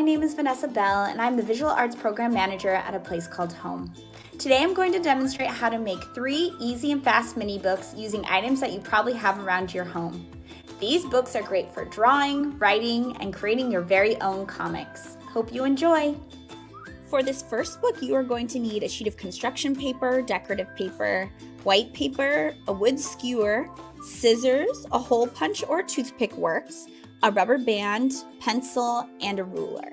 name is Vanessa Bell, and I'm the Visual Arts Program Manager at a place called Home. Today I'm going to demonstrate how to make 3 easy and fast mini books using items that you probably have around your home. These books are great for drawing, writing, and creating your very own comics. Hope you enjoy! For this first book, you are going to need a sheet of construction paper, decorative paper, white paper, a wood skewer, scissors, a hole punch or toothpick works, a rubber band, pencil, and a ruler.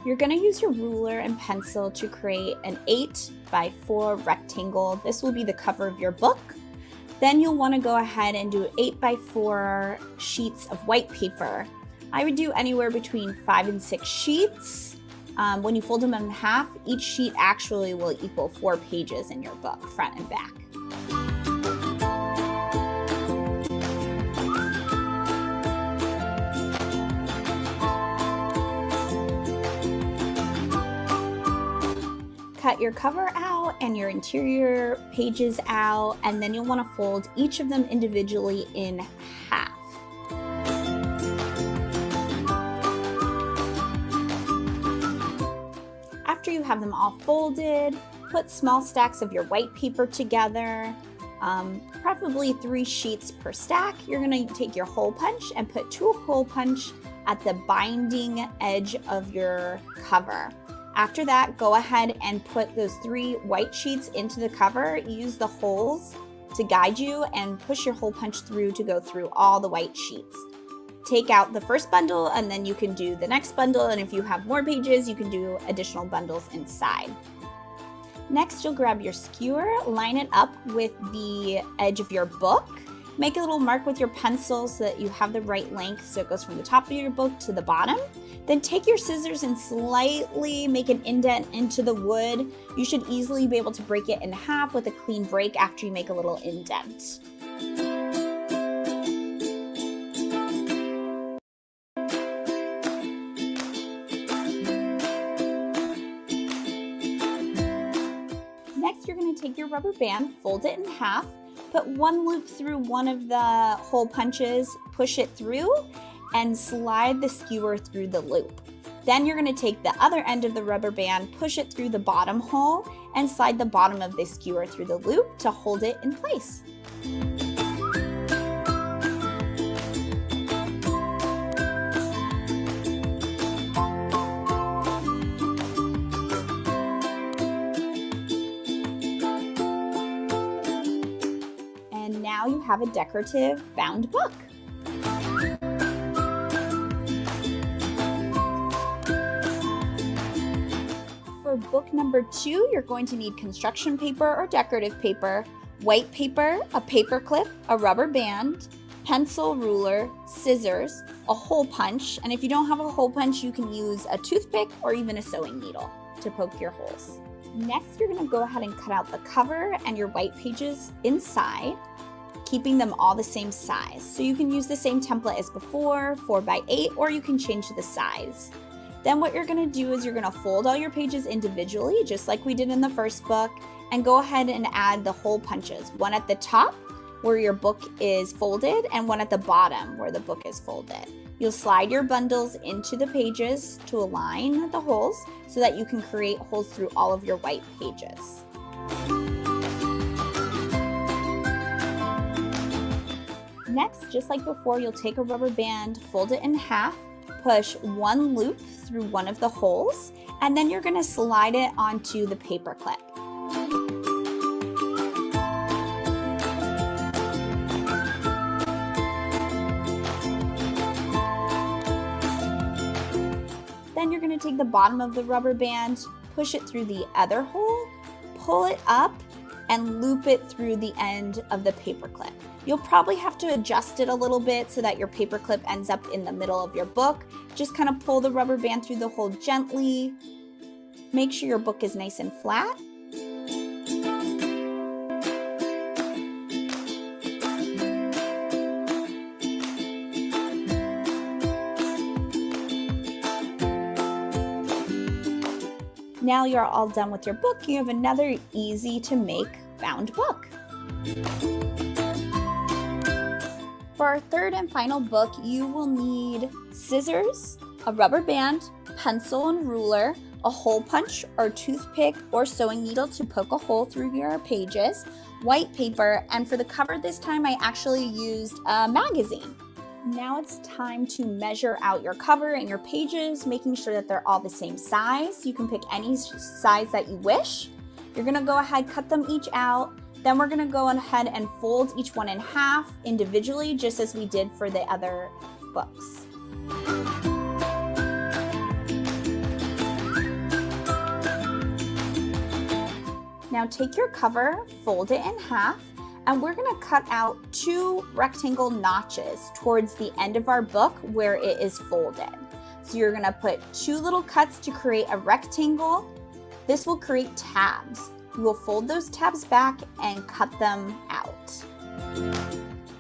You're going to use your ruler and pencil to create an 8x4 rectangle. This will be the cover of your book. Then you'll want to go ahead and do 8x4 sheets of white paper. I would do anywhere between 5 and 6 sheets. When you fold them in half, each sheet actually will equal 4 pages in your book, front and back. Cut your cover out and your interior pages out, and then you'll want to fold each of them individually in half. After you have them all folded, put small stacks of your white paper together, preferably 3 sheets per stack. You're going to take your hole punch and put 2 hole punch at the binding edge of your cover. After that, go ahead and put those 3 white sheets into the cover. Use the holes to guide you and push your hole punch through to go through all the white sheets. Take out the first bundle and then you can do the next bundle, and if you have more pages, you can do additional bundles inside. Next, you'll grab your skewer, line it up with the edge of your book. Make a little mark with your pencil so that you have the right length so it goes from the top of your book to the bottom. Then take your scissors and slightly make an indent into the wood. You should easily be able to break it in half with a clean break after you make a little indent. Next, you're going to take your rubber band, fold it in half, put 1 loop through one of the hole punches, push it through, and slide the skewer through the loop. Then you're going to take the other end of the rubber band, push it through the bottom hole, and slide the bottom of the skewer through the loop to hold it in place. And now you have a decorative bound book. For book number 2, you're going to need construction paper or decorative paper, white paper, a paper clip, a rubber band, pencil, ruler, scissors, a hole punch, and if you don't have a hole punch, you can use a toothpick or even a sewing needle to poke your holes. Next, you're going to go ahead and cut out the cover and your white pages inside, keeping them all the same size. So you can use the same template as before, 4x8, or you can change the size. Then what you're going to do is you're going to fold all your pages individually, just like we did in the first book, and go ahead and add the hole punches. One at the top where your book is folded and one at the bottom where the book is folded. You'll slide your bundles into the pages to align the holes so that you can create holes through all of your white pages. Next, just like before, you'll take a rubber band, fold it in half, push 1 loop through one of the holes, and then you're going to slide it onto the paper clip. Then you're going to take the bottom of the rubber band, push it through the other hole, pull it up, and loop it through the end of the paper clip. You'll probably have to adjust it a little bit so that your paper clip ends up in the middle of your book. Just kind of pull the rubber band through the hole gently. Make sure your book is nice and flat. Now you're all done with your book. You have another easy to make bound book. For our third and final book, you will need scissors, a rubber band, pencil and ruler, a hole punch or toothpick or sewing needle to poke a hole through your pages, white paper, and for the cover this time I actually used a magazine. Now it's time to measure out your cover and your pages, making sure that they're all the same size. You can pick any size that you wish. You're gonna go ahead, cut them each out. Then we're gonna go ahead and fold each one in half individually, just as we did for the other books. Now take your cover, fold it in half, and we're gonna cut out 2 rectangle notches towards the end of our book where it is folded. So you're gonna put 2 little cuts to create a rectangle. This will create tabs. You will fold those tabs back and cut them out.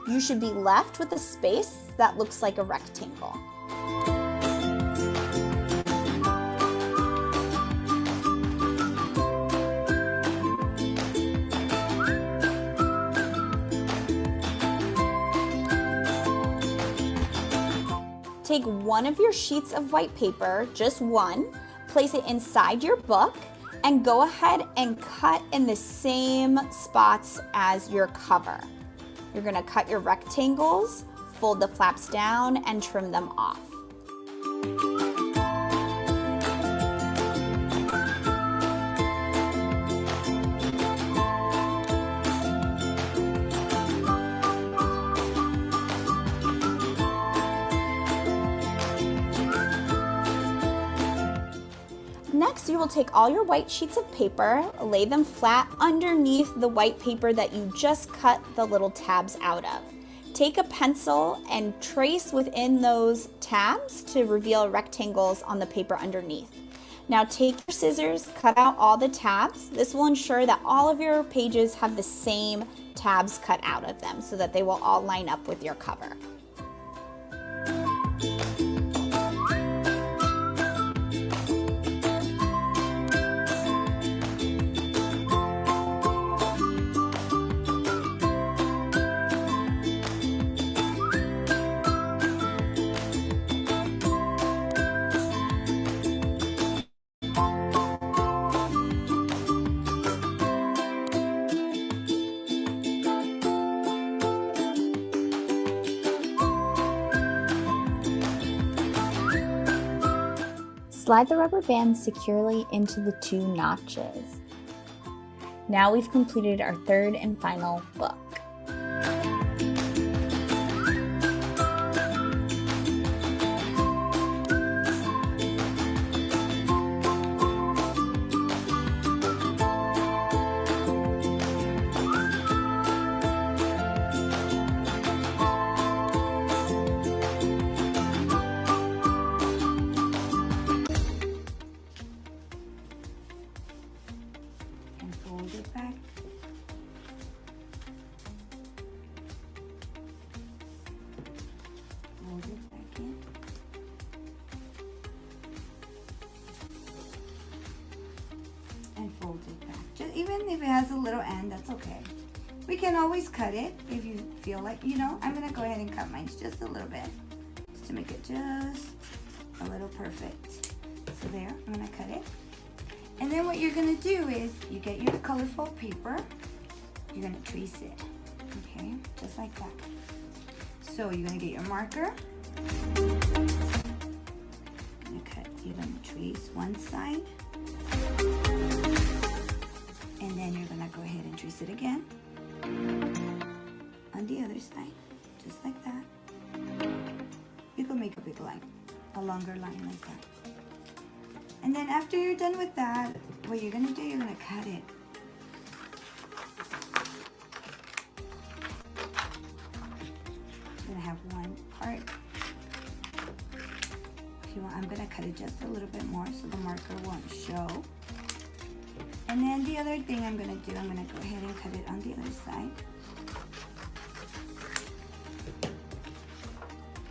You should be left with a space that looks like a rectangle. Take one of your sheets of white paper, just one, place it inside your book, and go ahead and cut in the same spots as your cover. You're gonna cut your rectangles, fold the flaps down, and trim them off. Next, you will take all your white sheets of paper, lay them flat underneath the white paper that you just cut the little tabs out of. Take a pencil and trace within those tabs to reveal rectangles on the paper underneath. Now take your scissors, cut out all the tabs. This will ensure that all of your pages have the same tabs cut out of them so that they will all line up with your cover. Slide the rubber band securely into the 2 notches. Now we've completed our third and final book. Fold it back. Fold it back in. And fold it back. Just even if it has a little end, that's okay. We can always cut it if you feel like, I'm gonna go ahead and cut mine just a little bit. Just to make it just a little perfect. So there, I'm gonna cut it. And then what you're gonna do is you get your colorful paper, you're gonna trace it, okay? Just like that. So you're gonna get your marker. You're gonna trace one side. And then you're gonna go ahead and trace it again. On the other side, just like that. You can make a big line, a longer line like that. And then after you're done with that, what you're gonna do, you're gonna cut it. You're gonna have one part. If you want, I'm gonna cut it just a little bit more so the marker won't show. And then the other thing I'm gonna do, I'm gonna go ahead and cut it on the other side.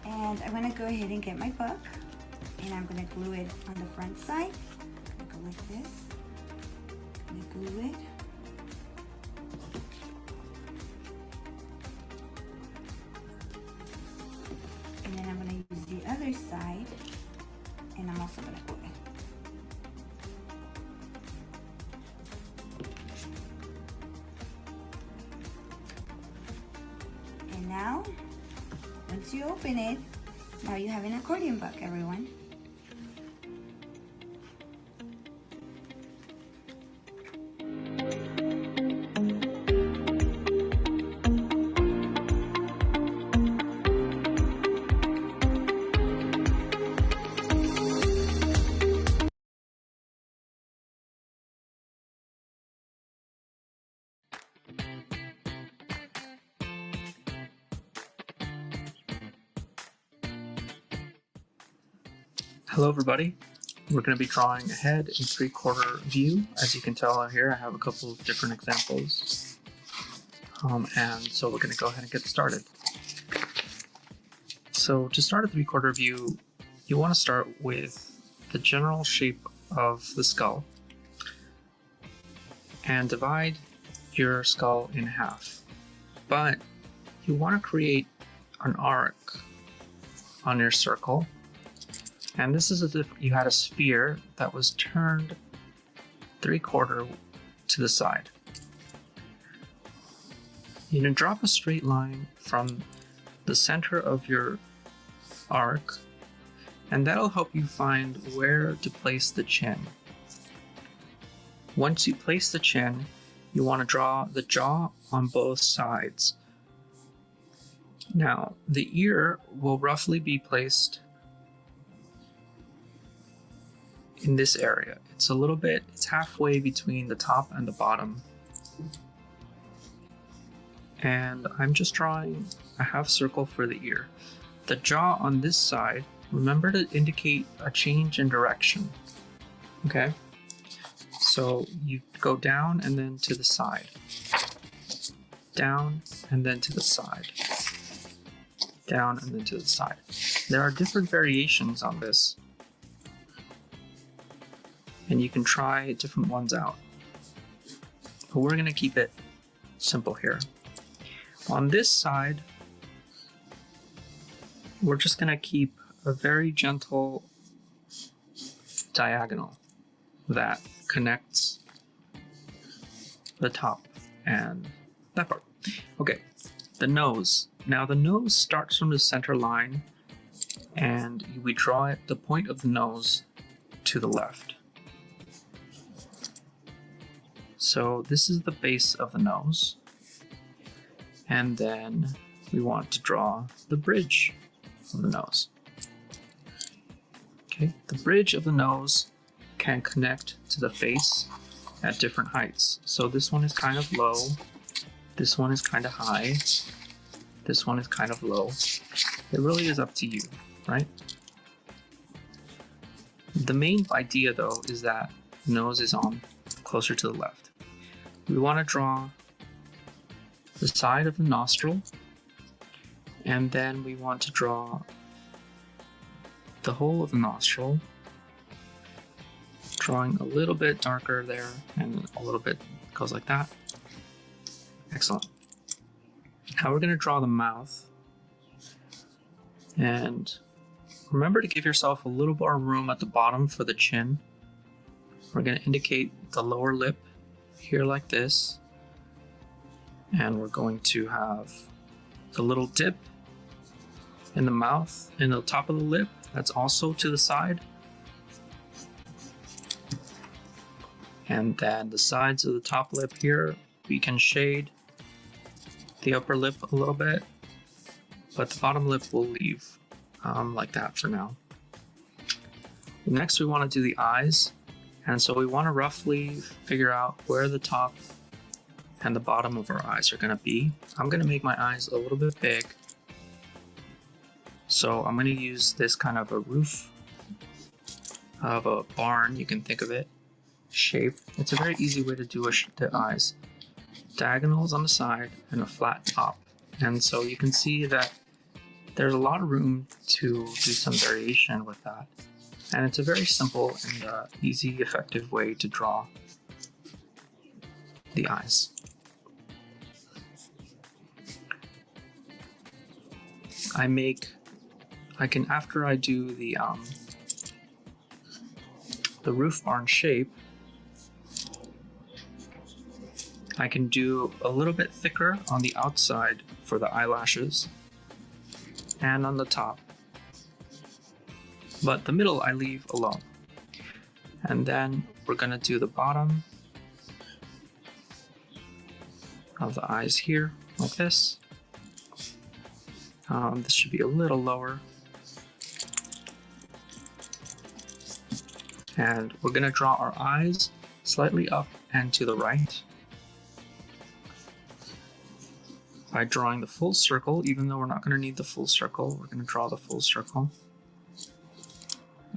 And I'm gonna go ahead and get my book. And I'm going to glue it on the front side. I'm going to go like this. I'm going to glue it. once you open it, now you have an accordion book, everyone. Hello everybody, we're going to be drawing a head in 3/4 view. As you can tell here, I have a couple of different examples, and so we're going to go ahead and get started. So to start a 3/4 view, you want to start with the general shape of the skull and divide your skull in half, but you want to create an arc on your circle. And this is as if you had a sphere that was turned 3/4 to the side. You're going to drop a straight line from the center of your arc, and that'll help you find where to place the chin. Once you place the chin, you want to draw the jaw on both sides. Now, the ear will roughly be placed in this area. It's halfway between the top and the bottom. And I'm just drawing a half circle for the ear. The jaw on this side, remember to indicate a change in direction. Okay? So you go down and then to the side. Down and then to the side. Down and then to the side. There are different variations on this, and you can try different ones out. But we're going to keep it simple here. On this side, we're just going to keep a very gentle diagonal that connects the top and that part. Okay, the nose. Now the nose starts from the center line, and we draw it, the point of the nose, to the left. So this is the base of the nose, and then we want to draw the bridge of the nose. Okay, the bridge of the nose can connect to the face at different heights. So this one is kind of low, this one is kind of high, this one is kind of low. It really is up to you, right? The main idea though is that the nose is on closer to the left. We want to draw the side of the nostril, and then we want to draw the whole of the nostril, drawing a little bit darker there and a little bit goes like that. Excellent. Now we're going to draw the mouth, and remember to give yourself a little more room at the bottom for the chin. We're going to indicate the lower lip here like this, and we're going to have the little dip in the mouth in the top of the lip that's also to the side, and then the sides of the top lip here, we can shade the upper lip a little bit, but the bottom lip will leave like that for now. Next we want to do the eyes. And so we want to roughly figure out where the top and the bottom of our eyes are going to be. I'm going to make my eyes a little bit big. So I'm going to use this kind of a roof of a barn, you can think of it, shape. It's a very easy way to do the eyes. Diagonals on the side and a flat top. And so you can see that there's a lot of room to do some variation with that. And it's a very simple and easy, effective way to draw the eyes. After I do the roof barn shape, I can do a little bit thicker on the outside for the eyelashes, and on the top. But the middle I leave alone. And then we're gonna do the bottom of the eyes here, like this. This should be a little lower. And we're gonna draw our eyes slightly up and to the right by drawing the full circle. Even though we're not gonna need the full circle, we're gonna draw the full circle.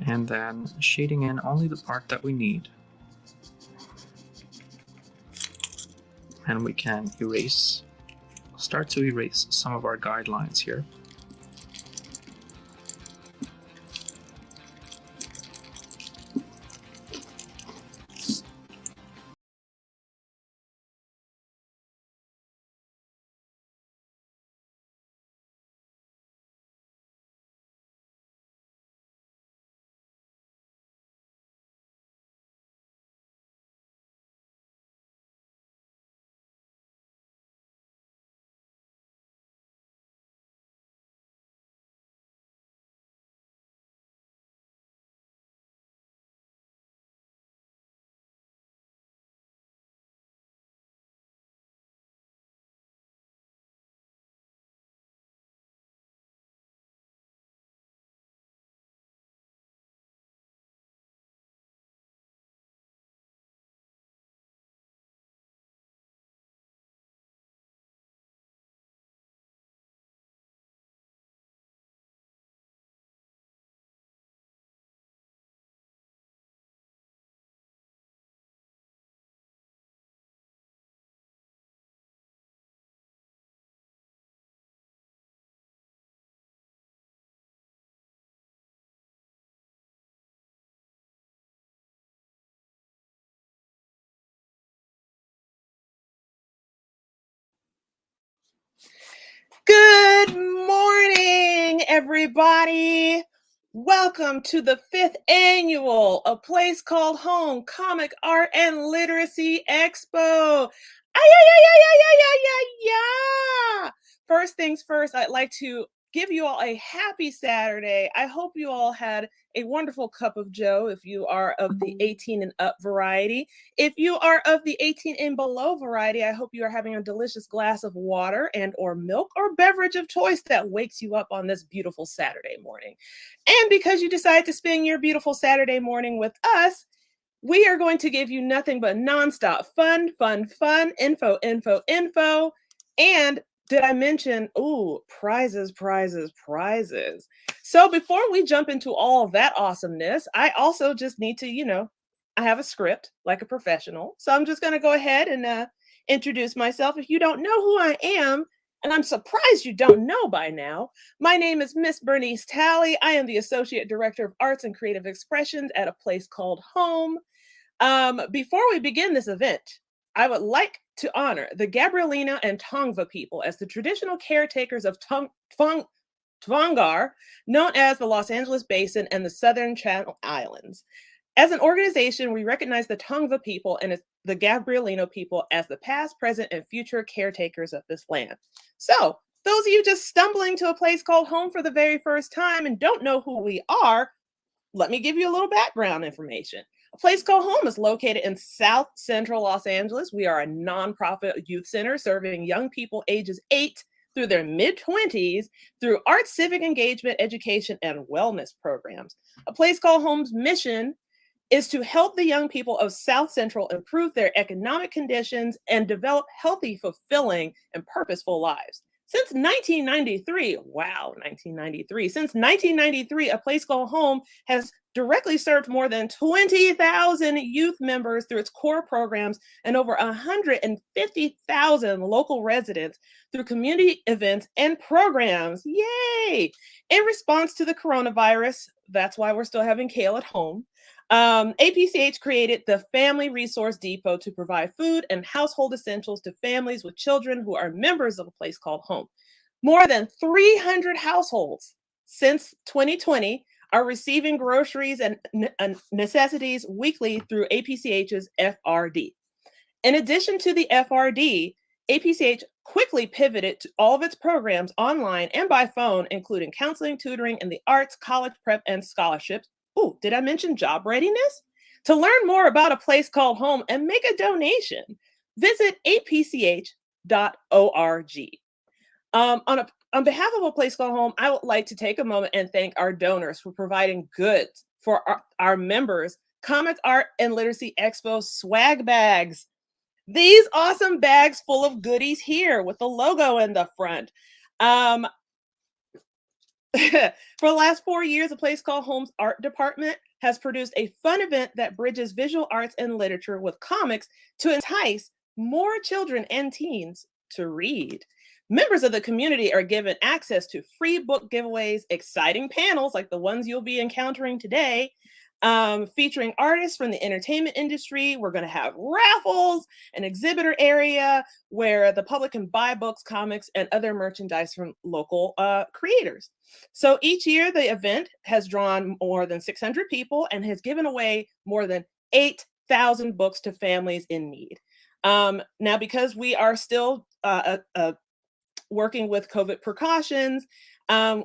And then shading in only the part that we need. And we can start to erase some of our guidelines here. Good morning, everybody. Welcome to the 5th annual A Place Called Home Comic Art and Literacy Expo. Yeah. First things first, I'd like to give you all a happy Saturday. I hope you all had a wonderful cup of joe if you are of the 18 and up variety. If you are of the 18 and below variety, I hope you are having a delicious glass of water and or milk or beverage of choice that wakes you up on this beautiful Saturday morning. And because you decided to spend your beautiful Saturday morning with us, we are going to give you nothing but nonstop fun, info. And did I mention, prizes. So before we jump into all of that awesomeness, I also just need to, I have a script like a professional. So I'm just going to go ahead and introduce myself. If you don't know who I am, and I'm surprised you don't know by now, my name is Miss Bernice Talley. I am the Associate Director of Arts and Creative Expressions at A Place Called Home. Before we begin this event, I would like to honor the Gabrielina and Tongva people as the traditional caretakers of Tvangar, known as the Los Angeles Basin and the Southern Channel Islands. As an organization, we recognize the Tongva people and the Gabrielino people as the past, present, and future caretakers of this land. So, those of you just stumbling to A Place Called Home for the very first time and don't know who we are, let me give you a little background information. A Place Called Home is located in South Central Los Angeles. We are a nonprofit youth center serving young people ages 8 through their mid-20s through arts, civic engagement, education, and wellness programs. A Place Called Home's mission is to help the young people of South Central improve their economic conditions and develop healthy, fulfilling, and purposeful lives. Since 1993, since 1993, A Place Called Home has directly served more than 20,000 youth members through its core programs and over 150,000 local residents through community events and programs. Yay! In response to the coronavirus, that's why we're still having Kale at home. APCH created the Family Resource Depot to provide food and household essentials to families with children who are members of A Place Called Home. More than 300 households since 2020 are receiving groceries and necessities weekly through APCH's FRD. In addition to the FRD, APCH quickly pivoted to all of its programs online and by phone, including counseling, tutoring, and the arts, college prep, and scholarships. Oh, did I mention job readiness? To learn more about a place called home and make a donation, visit apch.org. On behalf of A Place Called Home, I would like to take a moment and thank our donors for providing goods for our members, Comic Art and Literacy Expo swag bags. These awesome bags full of goodies here with the logo in the front. For the last 4 years, A Place Called Home's art department has produced a fun event that bridges visual arts and literature with comics to entice more children and teens to read. Members of the community are given access to free book giveaways, exciting panels like the ones you'll be encountering today, featuring artists from the entertainment industry. We're going to have raffles, an exhibitor area where the public can buy books, comics, and other merchandise from local creators. So each year, the event has drawn more than 600 people and has given away more than 8,000 books to families in need. Now, because we are still working with COVID precautions,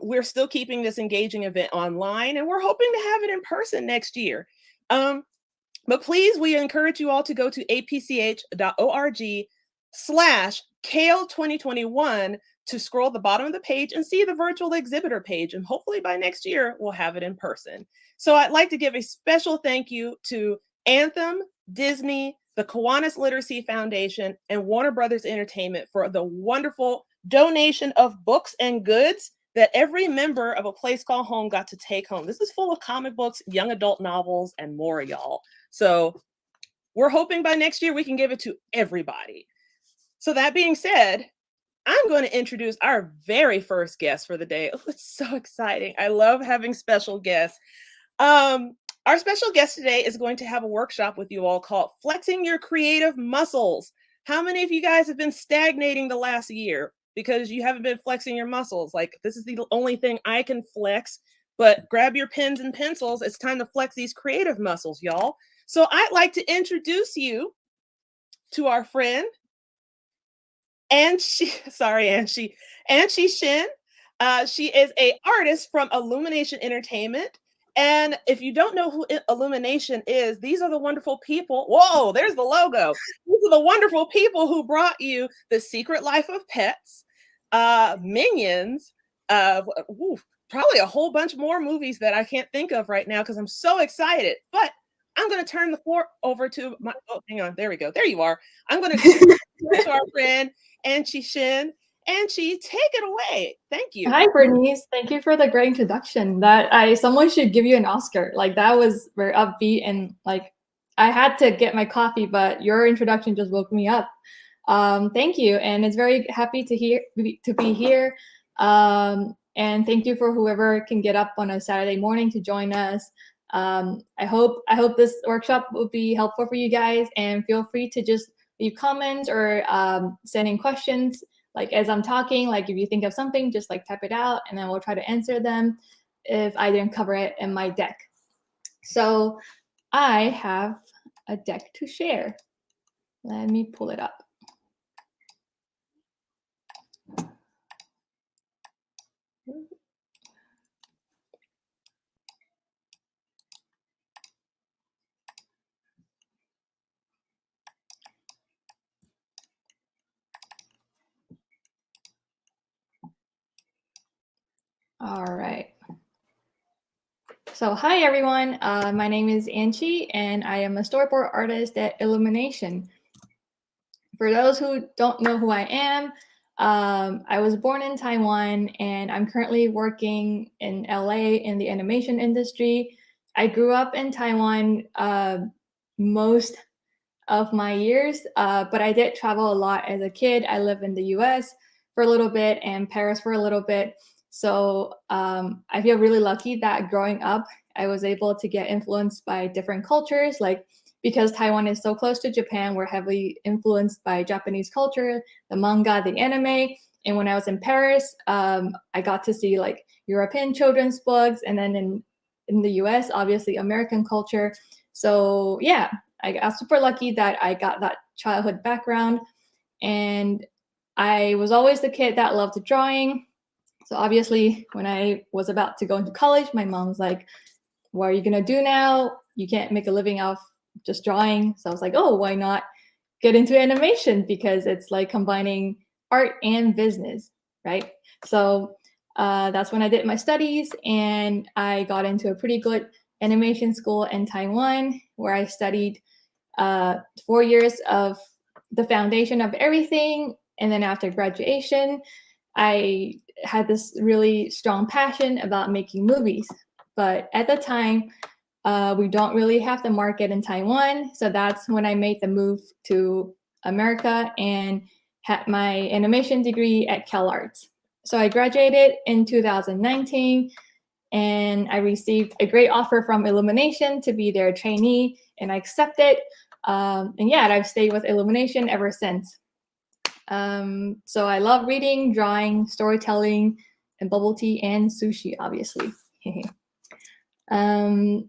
we're still keeping this engaging event online, and we're hoping to have it in person next year. But please, we encourage you all to go to apch.org/Kale2021 to scroll the bottom of the page and see the virtual exhibitor page. And hopefully by next year, we'll have it in person. So I'd like to give a special thank you to Anthem, Disney, the Kiwanis Literacy Foundation, and Warner Brothers Entertainment for the wonderful donation of books and goods that every member of A Place Called Home got to take home. This is full of comic books, young adult novels, and more, y'all. So we're hoping by next year we can give it to everybody. So that being said, I'm going to introduce our very first guest for the day. Oh, it's so exciting. I love having special guests. Our special guest today is going to have a workshop with you all called Flexing Your Creative Muscles. How many of you guys have been stagnating the last year because you haven't been flexing your muscles? Like, this is the only thing I can flex, but grab your pens and pencils. It's time to flex these creative muscles, y'all. So I'd like to introduce you to our friend, Anchi Shin. She is an artist from Illumination Entertainment. And if you don't know who Illumination is, these are the wonderful people. Whoa, there's the logo. These are the wonderful people who brought you The Secret Life of Pets, Minions, probably a whole bunch more movies that I can't think of right now because I'm so excited. But I'm going to turn the floor over to my, oh, hang on, there we go. There you are. I'm going to turn to our friend, Anchi Shin. Anchi, take it away. Thank you. Hi, Bernice. Thank you for the great introduction. Someone should give you an Oscar. Like, that was very upbeat, and like I had to get my coffee, but your introduction just woke me up. Thank you, and it's very happy to be here. And thank you for whoever can get up on a Saturday morning to join us. I hope this workshop will be helpful for you guys, and feel free to just leave comments or send in questions. Like, as I'm talking, like, if you think of something, just like type it out, and then we'll try to answer them if I didn't cover it in my deck. So I have a deck to share. Let me pull it up. All right. So hi, everyone. My name is Anchi, and I am a storyboard artist at Illumination. For those who don't know who I am, I was born in Taiwan, and I'm currently working in LA in the animation industry. I grew up in Taiwan most of my years, but I did travel a lot as a kid. I lived in the US for a little bit and Paris for a little bit. So I feel really lucky that growing up, I was able to get influenced by different cultures. Like, because Taiwan is so close to Japan, we're heavily influenced by Japanese culture, the manga, the anime. And when I was in Paris, I got to see like European children's books, and then in the US, obviously American culture. So yeah, I got super lucky that I got that childhood background. and I was always the kid that loved drawing. So obviously, when I was about to go into college, my mom was like, what are you going to do now? You can't make a living off just drawing. So I was like, oh, why not get into animation? Because it's like combining art and business, right? So that's when I did my studies, and I got into a pretty good animation school in Taiwan, where I studied 4 years of the foundation of everything. And then after graduation, I had this really strong passion about making movies. But at the time, we don't really have the market in Taiwan. So that's when I made the move to America and had my animation degree at CalArts. So I graduated in 2019, and I received a great offer from Illumination to be their trainee, and I accepted. And yeah, I've stayed with Illumination ever since. So I love reading, drawing, storytelling, and bubble tea and sushi, obviously.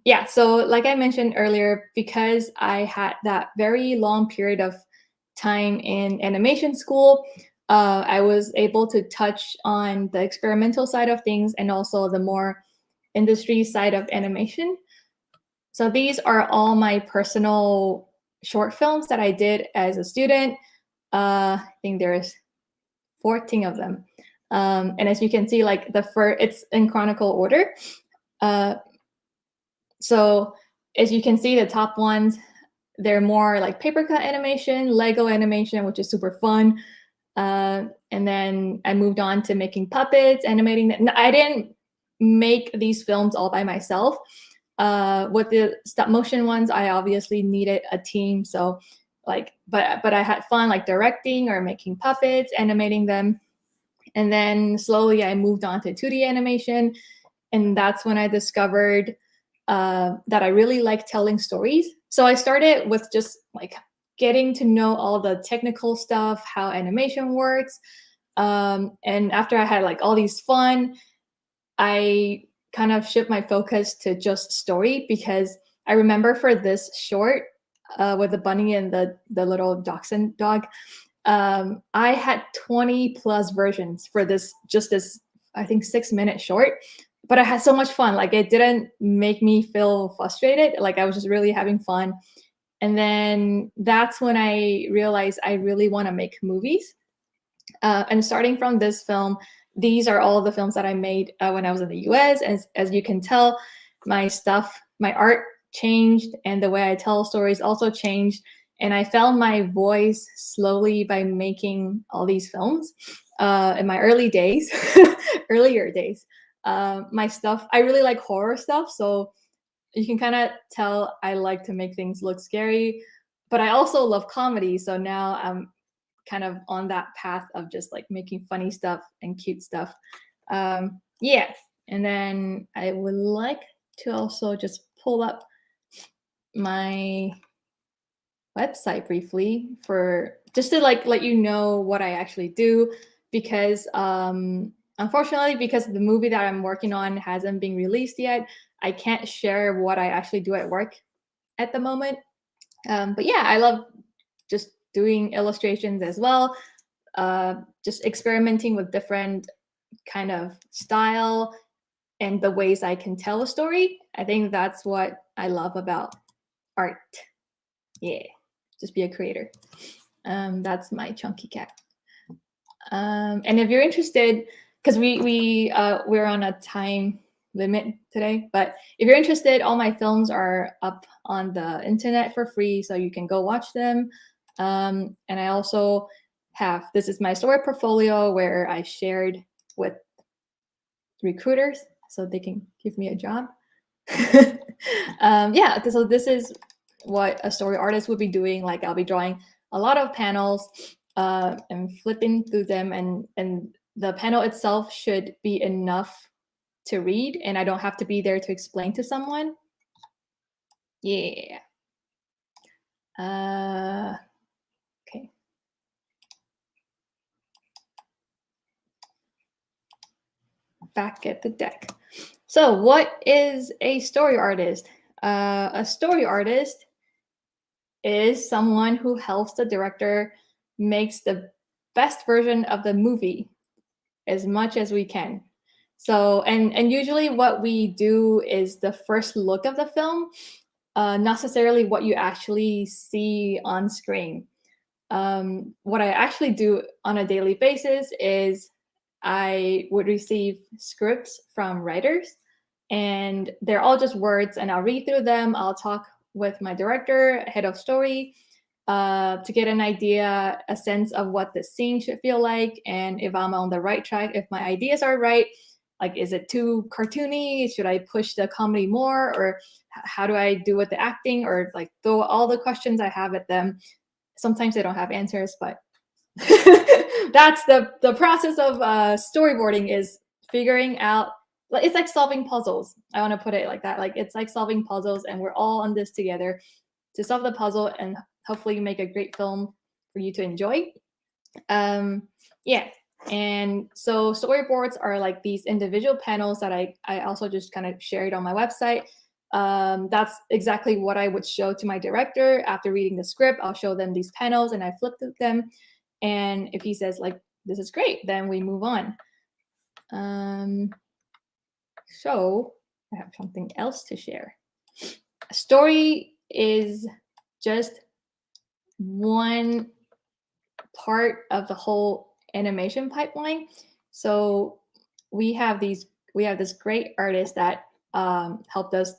Yeah, so like I mentioned earlier, because I had that very long period of time in animation school, I was able to touch on the experimental side of things and also the more industry side of animation. So these are all my personal short films that I did as a student. I think there's 14 of them. And as you can see, like it's in chronicle order. So as you can see, the top ones, they're more like paper cut animation, Lego animation, which is super fun. And then I moved on to making puppets, animating. I didn't make these films all by myself. With the stop motion ones, I obviously needed a team. So but I had fun like directing or making puppets, animating them. And then slowly I moved on to 2D animation. And that's when I discovered that I really like telling stories. So I started with just like getting to know all the technical stuff, how animation works. And after I had like all these fun, I kind of shift my focus to just story, because I remember for this short with the bunny and the little dachshund dog, I had 20 plus versions for this I think 6-minute short, but I had so much fun. Like it didn't make me feel frustrated. Like I was just really having fun. And then that's when I realized I really want to make movies. And starting from this film, these are all the films that I made when I was in the US. As you can tell, my art changed, and the way I tell stories also changed. And I found my voice slowly by making all these films. In my earlier days, my stuff, I really like horror stuff. So you can kind of tell I like to make things look scary, but I also love comedy. So now I'm kind of on that path of just like making funny stuff and cute stuff. Yeah. And then I would like to also just pull up my website briefly for just to like let you know what I actually do, because unfortunately, because the movie that I'm working on hasn't been released yet, I can't share what I actually do at work at the moment. But yeah, I love just doing illustrations as well, just experimenting with different kind of style and the ways I can tell a story. I think that's what I love about art. Yeah, just be a creator. That's my chunky cat. And if you're interested, because we're on a time limit today, but if you're interested, all my films are up on the internet for free, so you can go watch them. And I also have, this is my story portfolio where I shared with recruiters so they can give me a job. Yeah, so this is what a story artist would be doing. Like I'll be drawing a lot of panels and flipping through them, and the panel itself should be enough to read, and I don't have to be there to explain to someone. Yeah. Okay. Back at the deck. So what is a story artist? A story artist is someone who helps the director makes the best version of the movie as much as we can. So, and usually what we do is the first look of the film, not necessarily what you actually see on screen. What I actually do on a daily basis is I would receive scripts from writers, and they're all just words, and I'll read through them. I'll talk with my director, head of story, to get an idea, a sense of what the scene should feel like, and if I'm on the right track, if my ideas are right. Like, is it too cartoony? Should I push the comedy more? Or how do I do with the acting? Or like throw all the questions I have at them. Sometimes they don't have answers, but that's the process of storyboarding, is figuring out. It's like solving puzzles. I want to put it like that. Like, it's like solving puzzles, and we're all on this together to solve the puzzle and hopefully make a great film for you to enjoy. Yeah. And so storyboards are like these individual panels that I also just kind of shared on my website. That's exactly what I would show to my director after reading the script. I'll show them these panels and I flip through them. And if he says like, this is great, then we move on. So I have something else to share. A story is just one part of the whole animation pipeline. So we have this great artist that helped us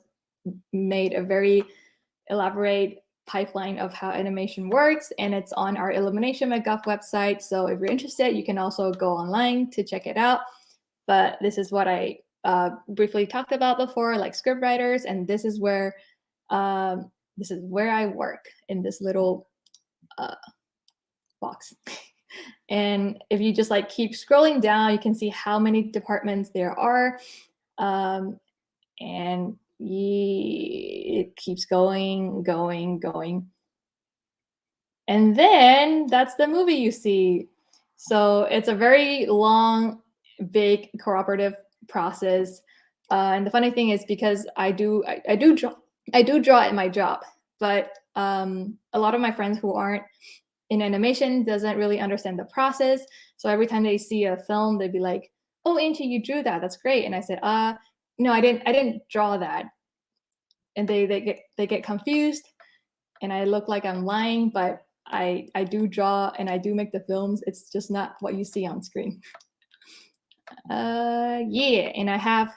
made a very elaborate pipeline of how animation works, and it's on our Illumination.gov website. So if you're interested, you can also go online to check it out. But this is what I briefly talked about before, like script writers, and this is where I work, in this little box. And if you just like keep scrolling down, you can see how many departments there are, and it keeps going. And then that's the movie you see. So it's a very long, big cooperative process. And the funny thing is, because I do draw at my job, but a lot of my friends who aren't in animation doesn't really understand the process. So every time they see a film, they'd be like, "Oh, Angie, you drew that. That's great." And I said, no, I didn't draw that." And they get confused, and I look like I'm lying, but I do draw and I do make the films. It's just not what you see on screen. Yeah, and I have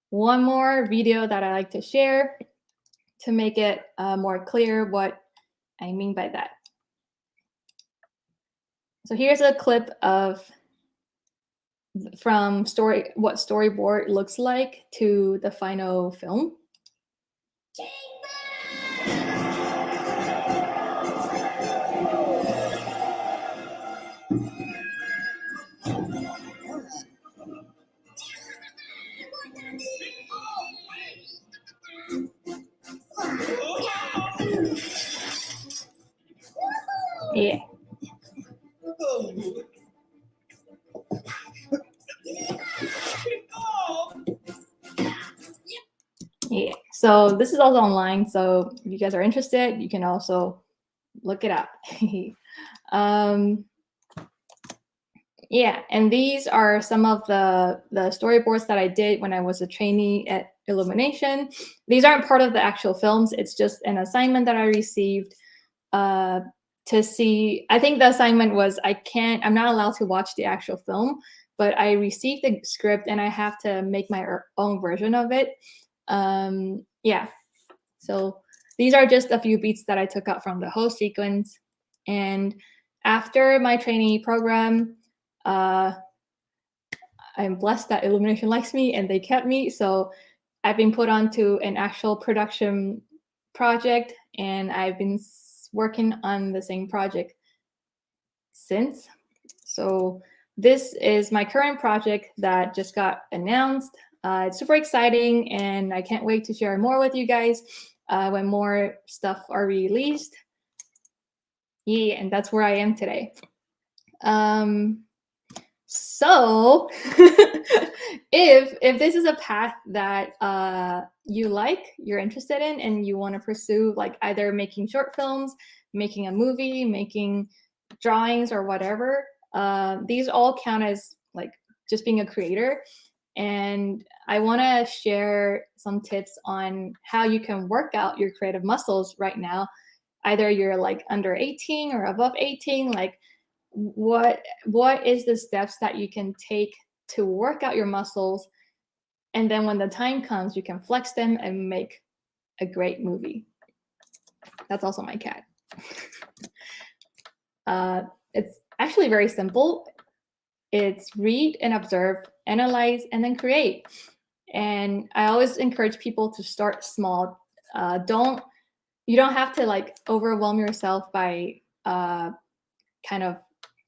one more video that I like to share to make it more clear what I mean by that. So here's a clip of what storyboard looks like to the final film. Yeah. Yeah. So this is also online. So if you guys are interested, you can also look it up. Yeah, and these are some of the storyboards that I did when I was a trainee at Illumination. These aren't part of the actual films. It's just an assignment that I received to see. I think the assignment was I'm not allowed to watch the actual film, but I received the script and I have to make my own version of it. Yeah, so these are just a few beats that I took out from the whole sequence. And after my trainee program, I'm blessed that Illumination likes me and they kept me. So I've been put onto an actual production project, and I've been working on the same project since. So this is my current project that just got announced. It's super exciting, and I can't wait to share more with you guys when more stuff are released. Yeah, and that's where I am today. So if this is a path that you're interested in, and you want to pursue, like either making short films, making a movie, making drawings or whatever, these all count as like just being a creator. And I want to share some tips on how you can work out your creative muscles right now. Either you're like under 18 or above 18, like what is the steps that you can take to work out your muscles, and then when the time comes, you can flex them and make a great movie. That's also my cat. It's actually very simple. It's read and observe, analyze, and then create. And I always encourage people to start small. You don't have to like overwhelm yourself by kind of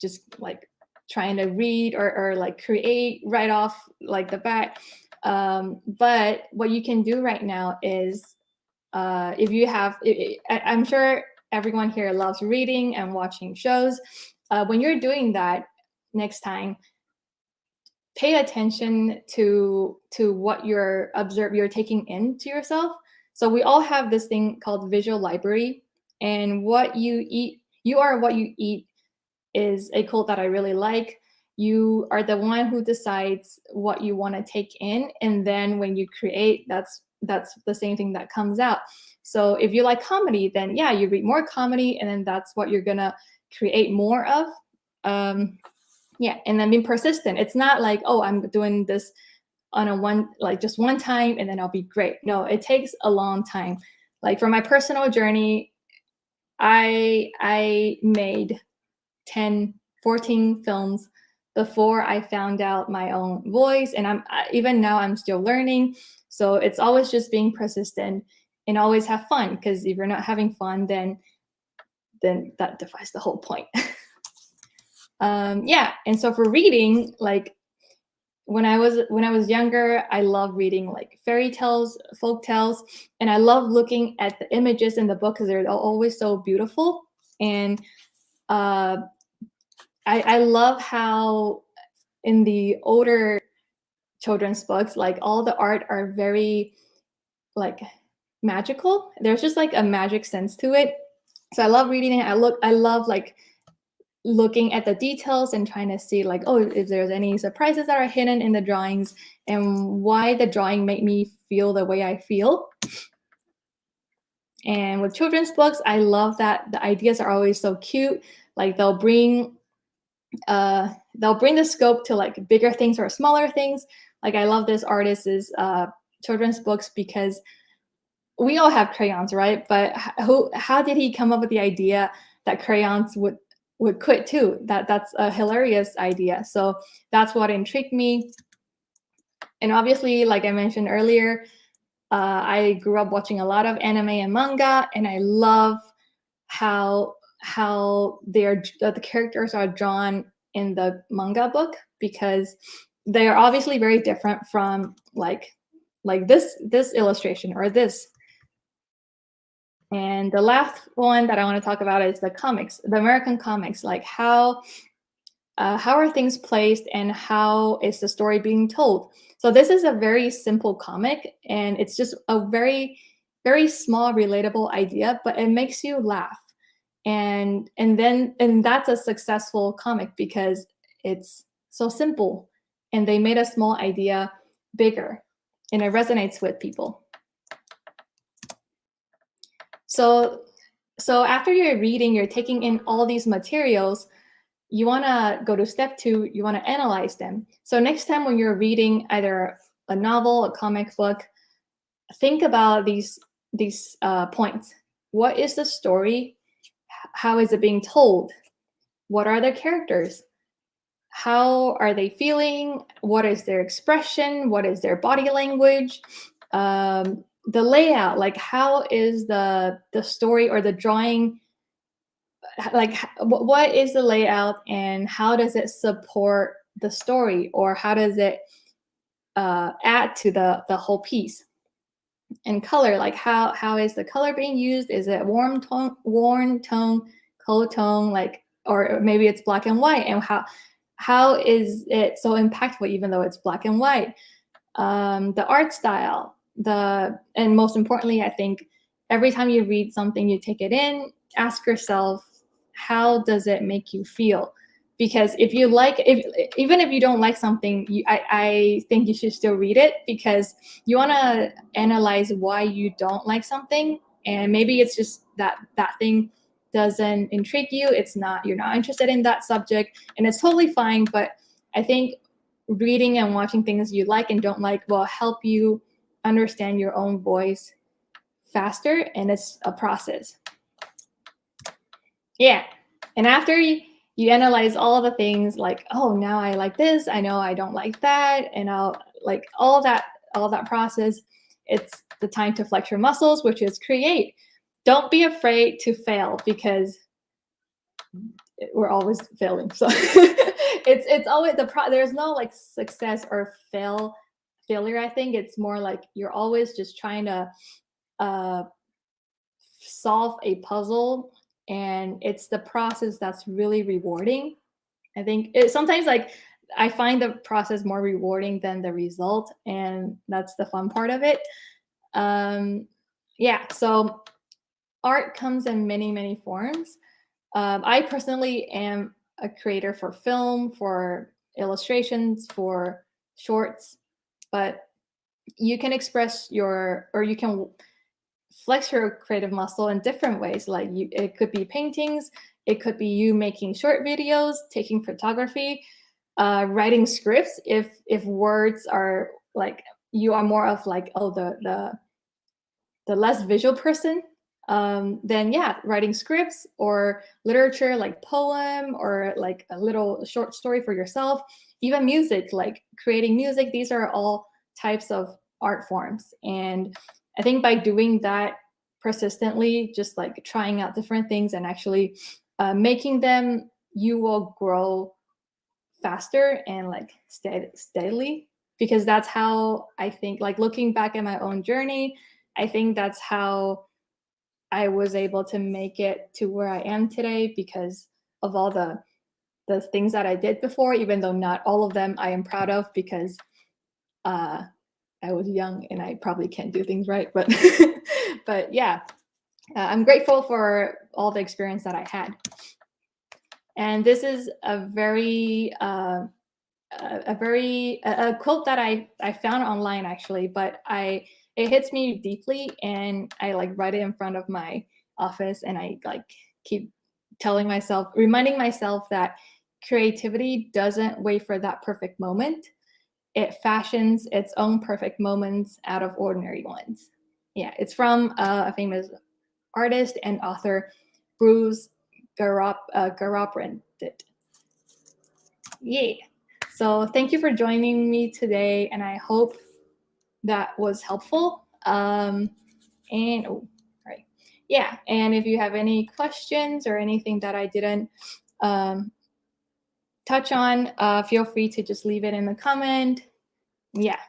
just like trying to read or like create right off like the bat. But what you can do right now is if you have, I'm sure everyone here loves reading and watching shows. When you're doing that next time, pay attention to what you're taking into yourself. So we all have this thing called visual library, and what you eat, you are what you eat, is a quote that I really like. You are the one who decides what you want to take in, and then when you create, that's the same thing that comes out. So if you like comedy, then yeah, you read more comedy, and then that's what you're gonna create more of. Yeah, and then being persistent. It's not like, oh, I'm doing this on just one time and then I'll be great. No, it takes a long time. Like for my personal journey, I made 10, 14 films before I found out my own voice, and even now I'm still learning. So it's always just being persistent and always have fun, because if you're not having fun, then that defies the whole point. Yeah, and so for reading, like when I was younger, I loved reading like fairy tales, folk tales, and I love looking at the images in the book because they're always so beautiful. And I love how in the older children's books, like all the art are very like magical. There's just like a magic sense to it. So I love reading it. I love like looking at the details and trying to see like, oh, if there's any surprises that are hidden in the drawings and why the drawing made me feel the way I feel. And with children's books, I love that the ideas are always so cute. Like they'll bring the scope to like bigger things or smaller things. Like I love this artist's children's books because we all have crayons, right? But how did he come up with the idea that crayons would quit too? That's a hilarious idea. So that's what intrigued me. And obviously, like I mentioned earlier, I grew up watching a lot of anime and manga, and I love how the characters are drawn in the manga book, because they are obviously very different from like this illustration or this. And the last one that I want to talk about is the comics, the American comics. Like how are things placed and how is the story being told? So this is a very simple comic, and it's just a very, very small, relatable idea, but it makes you laugh. And that's a successful comic because it's so simple, and they made a small idea bigger, and it resonates with people. So after you're reading, you're taking in all these materials, you want to go to step 2, you want to analyze them. So next time when you're reading either a novel, a comic book, think about these points. What is the story? How is it being told? What are the characters? How are they feeling? What is their expression? What is their body language? The layout, like how is the story or the drawing, like what is the layout and how does it support the story, or how does it add to the whole piece? And color, like how is the color being used? Is it warm tone, cold tone, like, or maybe it's black and white, and how is it so impactful even though it's black and white? The art style, and most importantly, I think every time you read something, you take it in, ask yourself, how does it make you feel? Because even if you don't like something, I think you should still read it, because you want to analyze why you don't like something, and maybe it's just that thing doesn't intrigue you. You're not interested in that subject, and it's totally fine. But I think reading and watching things you like and don't like will help you understand your own voice faster, and it's a process. Yeah. And after you analyze all the things, like, oh, now I like this, I know I don't like that, and I'll like all that process, it's the time to flex your muscles, which is create. Don't be afraid to fail, because we're always failing. So it's always there's no like success or failure. I think it's more like you're always just trying to solve a puzzle, and it's the process that's really rewarding. I think sometimes, like, I find the process more rewarding than the result, and that's the fun part of it. Yeah, so art comes in many forms. I personally am a creator for film, for illustrations, for shorts, but you can you can flex your creative muscle in different ways. Like it could be paintings, it could be you making short videos, taking photography, writing scripts. If words are like, you are more of like, oh, the less visual person, then yeah, writing scripts or literature, like poem or like a little short story for yourself. Even music, like creating music, these are all types of art forms. And I think by doing that persistently, just like trying out different things and actually making them, you will grow faster and like steadily. Because that's how I think, like looking back at my own journey, I think that's how I was able to make it to where I am today, because of all the things that I did before, even though not all of them I am proud of, because I was young and I probably can't do things right. But but yeah, I'm grateful for all the experience that I had. And this is a quote that I found online, actually, but it hits me deeply, and I like write it in front of my office, and I like keep reminding myself that creativity doesn't wait for that perfect moment. It fashions its own perfect moments out of ordinary ones. Yeah, it's from a famous artist and author, Bruce Garobrand. Yeah. So thank you for joining me today, and I hope that was helpful. And right, yeah. And if you have any questions or anything that I didn't touch on, feel free to just leave it in the comment. Yeah,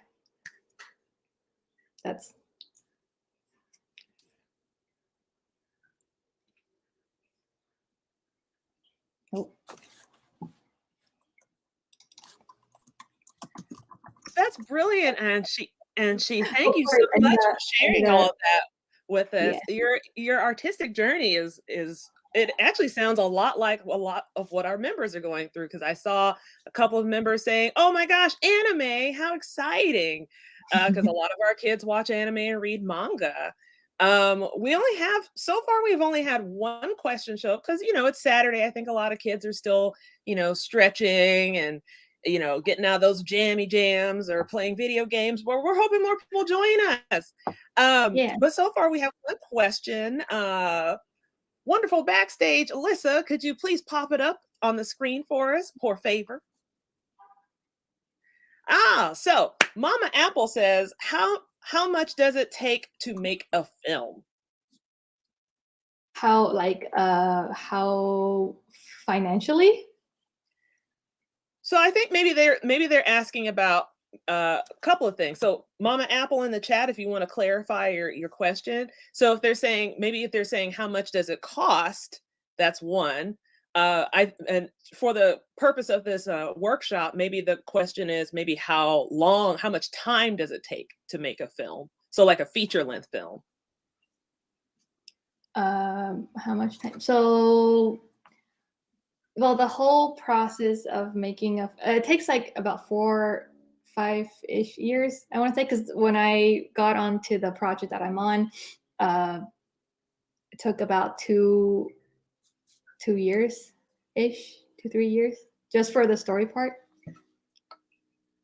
that's. Oh. That's brilliant, Angie. Thank Oh, you so sorry, much for sharing all of that with us. Yeah. Your artistic journey is it actually sounds a lot like a lot of what our members are going through, because I saw a couple of members saying, "Oh my gosh, anime! How exciting!" Because a lot of our kids watch anime and read manga. We only have so far. We've only had one question show up because it's Saturday. I think a lot of kids are still stretching and getting out of those jammy jams or playing video games, where we're hoping more people join us. Yeah. But so far we have one question. Wonderful backstage. Alyssa, could you please pop it up on the screen for us, por favor? So Mama Apple says, how much does it take to make a film? How financially? So I think maybe they're asking about a couple of things. So Mama Apple in the chat, if you want to clarify your question. So if they're saying how much does it cost, that's one. And for the purpose of this workshop, maybe the question is maybe how much time does it take to make a film? So like a feature length film. How much time? So well, the whole process of making it takes like about 5-ish years, I want to say, because when I got onto the project that I'm on, it took about 2 years ish, 2-3 years, just for the story part.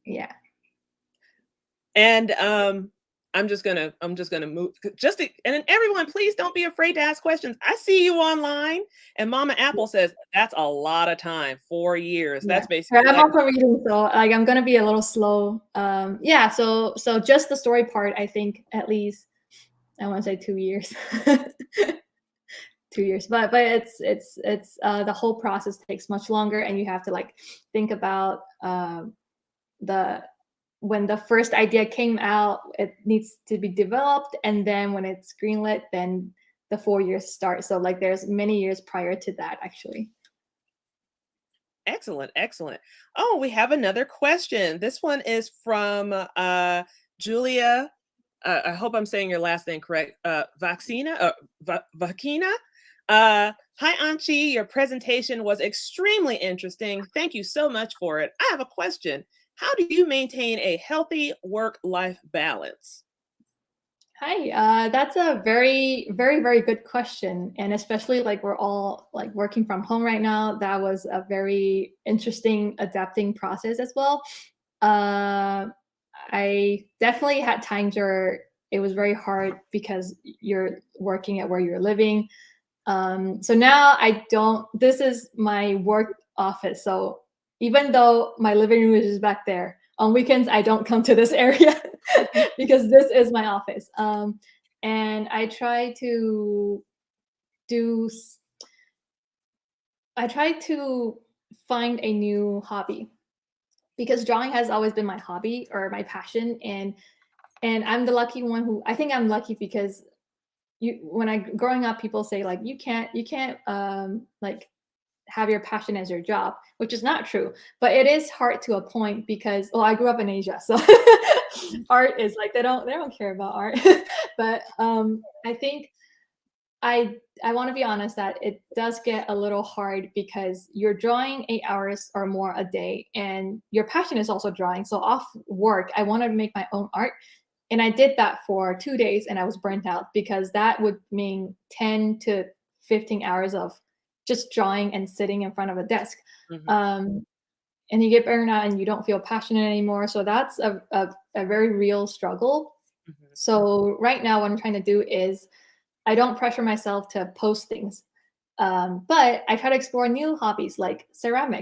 Yeah. And I'm just gonna move and then everyone, please don't be afraid to ask questions. I see you online, and Mama Apple says that's a lot of time. 4 years. Yeah. That's basically I'm like also reading, so like I'm gonna be a little slow. Yeah, so just the story part, I think at least I want to say 2 years. 2 years, but it's the whole process takes much longer, and you have to like think about the when the first idea came out, it needs to be developed, and then when it's greenlit, then the 4 years start. So like there's many years prior to that actually. excellent, excellent. Oh, we have another question. This one is from Julia. I hope I'm saying your last name correct. Vakina. Hi, Anchi. Your presentation was extremely interesting. Thank you so much for it. I have a question. How do you maintain a healthy work-life balance? Hi, that's a very, very, very good question. And especially like we're all like working from home right now, that was a very interesting adapting process as well. I definitely had times where it was very hard because you're working at where you're living. So now I don't, this is my work office. So even though my living room is just back there, on weekends, I don't come to this area because this is my office. And do, I try to find a new hobby because drawing has always been my hobby or my passion. And I'm the lucky one who, I think I'm lucky because when I growing up, people say like you can't like have your passion as your job, which is not true. But it is hard to a point because well, I grew up in Asia, so art is like they don't care about art. But I think I want to be honest that it does get a little hard because you're drawing 8 hours or more a day, and your passion is also drawing. So off work, I want to make my own art. And I did that for 2 days and I was burnt out because that would mean 10 to 15 hours of just drawing and sitting in front of a desk. Mhm. And you get burned out and you don't feel passionate anymore. So that's a very real struggle. Mhm. So right now, what I'm trying to do is I don't pressure myself to post things. But I try to explore new hobbies like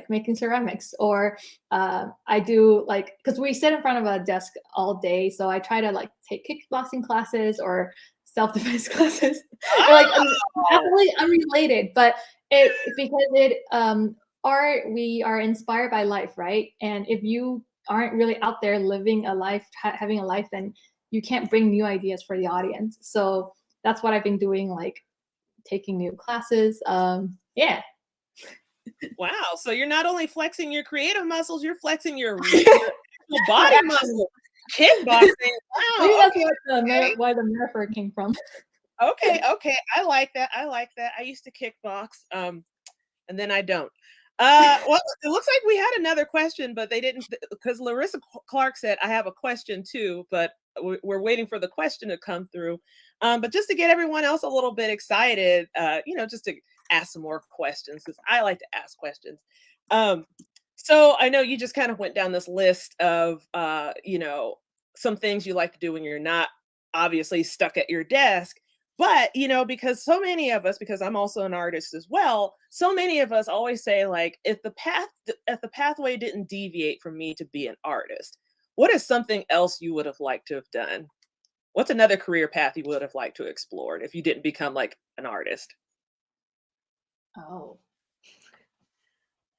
making ceramics, or I do like because we sit in front of a desk all day, so I try to like take kickboxing classes or self-defense classes. And, like Oh! absolutely unrelated, but it because it art we are inspired by life, right? And if you aren't really out there living a life, having a life, then you can't bring new ideas for the audience. So that's what I've been doing, like taking new classes. Yeah. Wow. So you're not only flexing your creative muscles, you're flexing your actual My body action. muscles. Kickboxing. Maybe Wow. that's Okay. what Okay. why the metaphor came from. Okay. Okay. I like that. I like that. I used to kickbox. And then I don't. Well, it looks like we had another question, but they didn't because Larissa Clark said, I have a question too, but we're waiting for the question to come through. But just to get everyone else a little bit excited, just to ask some more questions because I like to ask questions. Um, so I know you just kind of went down this list of, some things you like to do when you're not obviously stuck at your desk. But, because so many of us, because I'm also an artist as well, so many of us always say, like, if the pathway didn't deviate for me to be an artist, what is something else you would have liked to have done? What's another career path you would have liked to explore if you didn't become like an artist? Oh,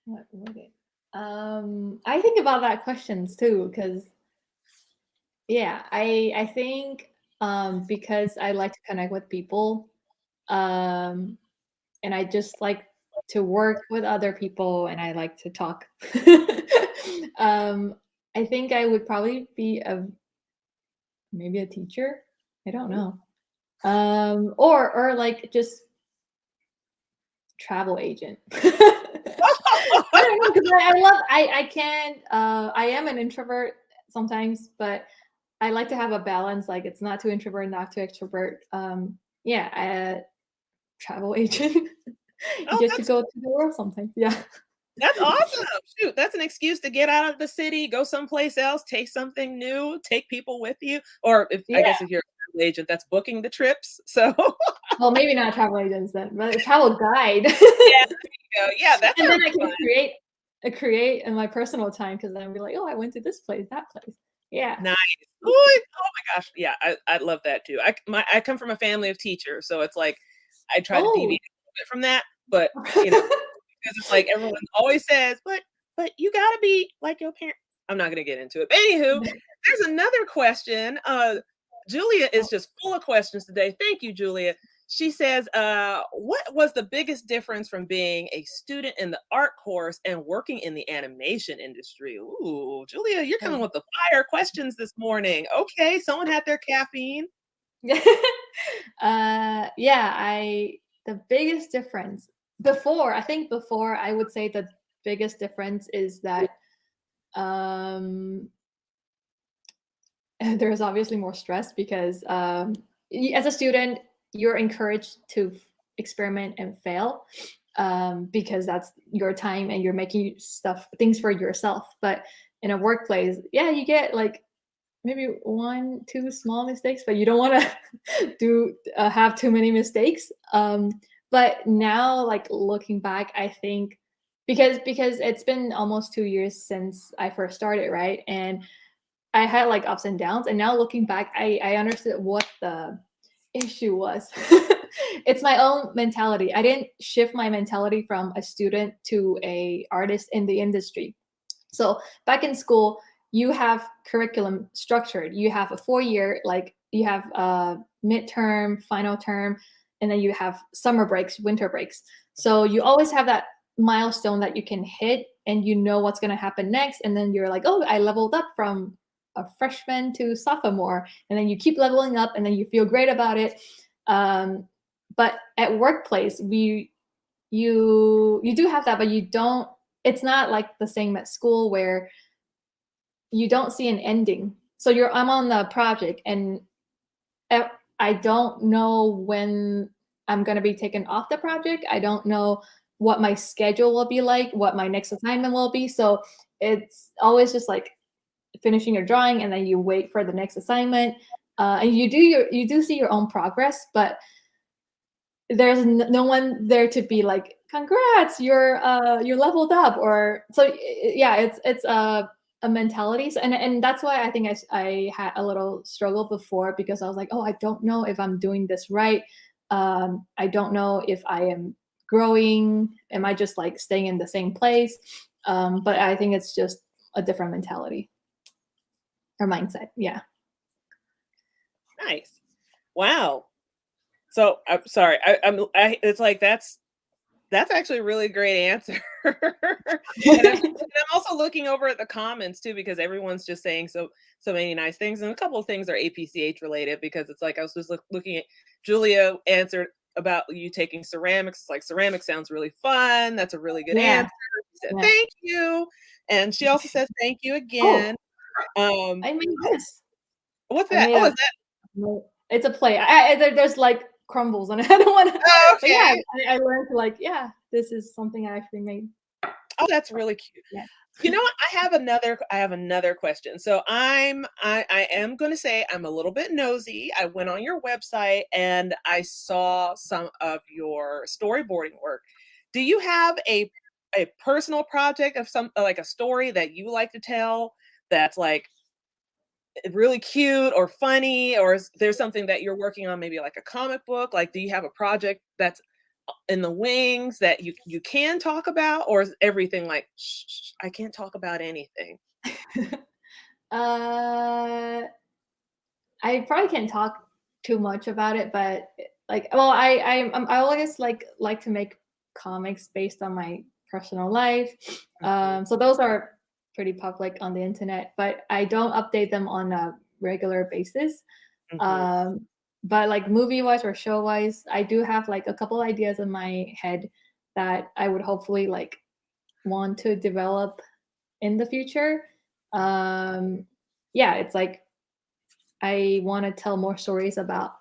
what would it? I think about that questions too, because yeah, I think because I like to connect with people, um, and I just like to work with other people, and I like to talk. um, I think I would probably be maybe a teacher. I don't Ooh. know. Or like just travel agent. I don't know, because I can I am an introvert sometimes, but I like to have a balance. Like it's not too introvert, not too extrovert. Yeah, travel agent. You Oh, get to go to the world sometimes. Yeah. that's awesome. Shoot, that's an excuse to get out of the city, go someplace else, taste something new, take people with you. Or if I Yeah. guess if you're a travel agent, that's booking the trips. So Well, maybe not travel agents then, but a travel guide. yeah, there you go. Yeah, that And then sounds I can fun. create in my personal time because then I'll be like, oh, I went to this place, that place. Yeah. Nice. Ooh, oh my gosh. Yeah, I love that too. I come from a family of teachers, so it's like I try to Oh. deviate a little bit from that, but you know, because it's like everyone always says, but you gotta be like your parent. I'm not gonna get into it. But anywho, there's another question. Julia is just full of questions today. Thank you, Julia. She says, what was the biggest difference from being a student in the art course and working in the animation industry? Ooh, Julia, you're coming Oh. with the fire questions this morning. Okay, someone had their caffeine. Yeah, the biggest difference before, I think before I would say the biggest difference is that um there's obviously more stress because as a student you're encouraged to experiment and fail because that's your time and you're making things for yourself. But in a workplace, yeah, you get like maybe one, two small mistakes, but you don't want to have too many mistakes. But now, like looking back, I think because it's been almost 2 years since I first started, right? And I had like ups and downs, and now looking back, I understood what the issue was. It's my own mentality. I didn't shift my mentality from a student to a artist in the industry. So back in school, you have curriculum structured. You have a 4 year, like you have a midterm, final term, and then you have summer breaks, winter breaks. So you always have that milestone that you can hit and you know what's going to happen next. And then you're like, oh, I leveled up from a freshman to sophomore. And then you keep leveling up and then you feel great about it. But at workplace, you do have that, but you don't, it's not like the same at school where you don't see an ending. So I'm on the project and I don't know when I'm going to be taken off the project. I don't know what my schedule will be like, what my next assignment will be. So it's always just like finishing your drawing and then you wait for the next assignment. And you do see your own progress, but there's no one there to be like, congrats, you're leveled up. Or so yeah, it's a mentality. So, and that's why I think I had a little struggle before, because I was like, oh, I don't know if I'm doing this right. I don't know if I am growing. Am I just like staying in the same place? But I think it's just a different mentality or mindset. Yeah. Nice. Wow. So I'm sorry. It's like that's actually a really great answer. And I'm also looking over at the comments too, because everyone's just saying so many nice things, and a couple of things are APCH related, because it's like I was just looking at Julia answered about you taking ceramics. It's like ceramics sounds really fun. That's a really good Yeah. answer. She said Yeah. thank you, and she also says thank you Oh, again. Um, I made this. what's I that? made Oh, a is that It's a play. There's like crumbles on it. I don't want to. But yeah, okay? I learned to like, yeah, this is something I actually made. Oh, that's really cute. Yeah. You know what? I have another question. So I am going to say I'm a little bit nosy. I went on your website and I saw some of your storyboarding work. Do you have a personal project of some like a story that you like to tell that's like really cute or funny, or is there something that you're working on, maybe like a comic book? Like, do you have a project that's in the wings that you can talk about, or is everything like shh, I can't talk about anything? uh, I probably can't talk too much about it, but like, well, I always like to make comics based on my personal life. Mhm, So those are pretty public on the internet, but I don't update them on a regular basis. mhm. Um, but like movie wise or show wise, I do have like a couple ideas in my head. that I would hopefully like want to develop in the future. Yeah, it's like I want to tell more stories about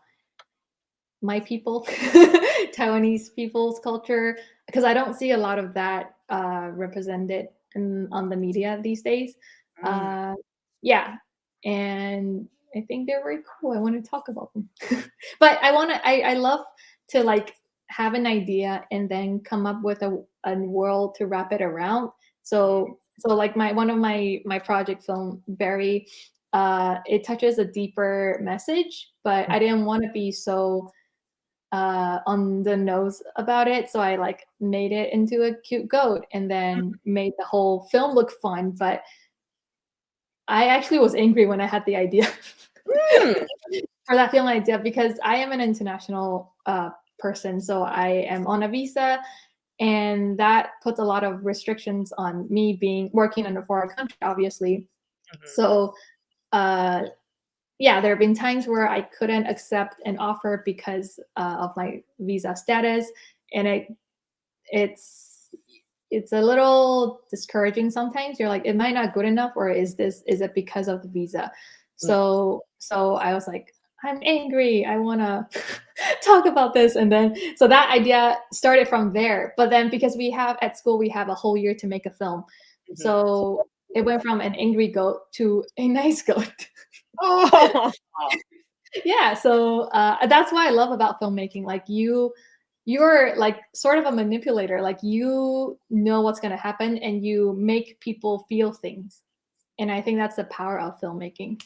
my people, Taiwanese people's culture, because I don't see a lot of that represented on the media these days. Yeah, and I think they're very cool. I want to talk about them, but I love to like have an idea and then come up with a world to wrap it around. So like one of my project film, Barry, it touches a deeper message, but I didn't want to be so on the nose about it. So I like made it into a cute goat and then made the whole film look fun. But I actually was angry when I had the idea for that film idea because I am an international person. So I am on a visa, and that puts a lot of restrictions on me working in a foreign country, obviously. So yeah, there have been times where I couldn't accept an offer because of my visa status, and it's a little discouraging sometimes. You're like, am I not good enough, or is it because of the visa? So I was like, I'm angry. I want to talk about this, and then so that idea started from there. But then because at school we have a whole year to make a film, so it went from an angry goat to a nice goat. Oh. Yeah, so that's what I love about filmmaking. Like you're like sort of a manipulator. Like you know what's going to happen and you make people feel things, and I think that's the power of filmmaking.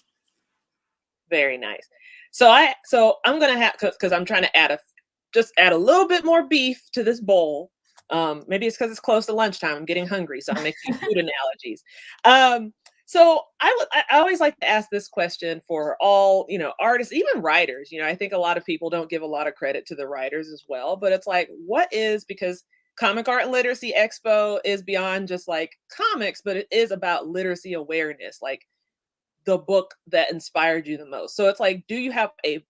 Very nice. So I'm gonna have, because I'm trying to add a little bit more beef to this bowl. Maybe it's because it's close to lunchtime. I'm getting hungry, so I'm making food analogies. So I always like to ask this question for all, artists, even writers. I think a lot of people don't give a lot of credit to the writers as well, but it's like, because Comic Art and Literacy Expo is beyond just like comics, but it is about literacy awareness, like the book that inspired you the most. So it's like, do you have a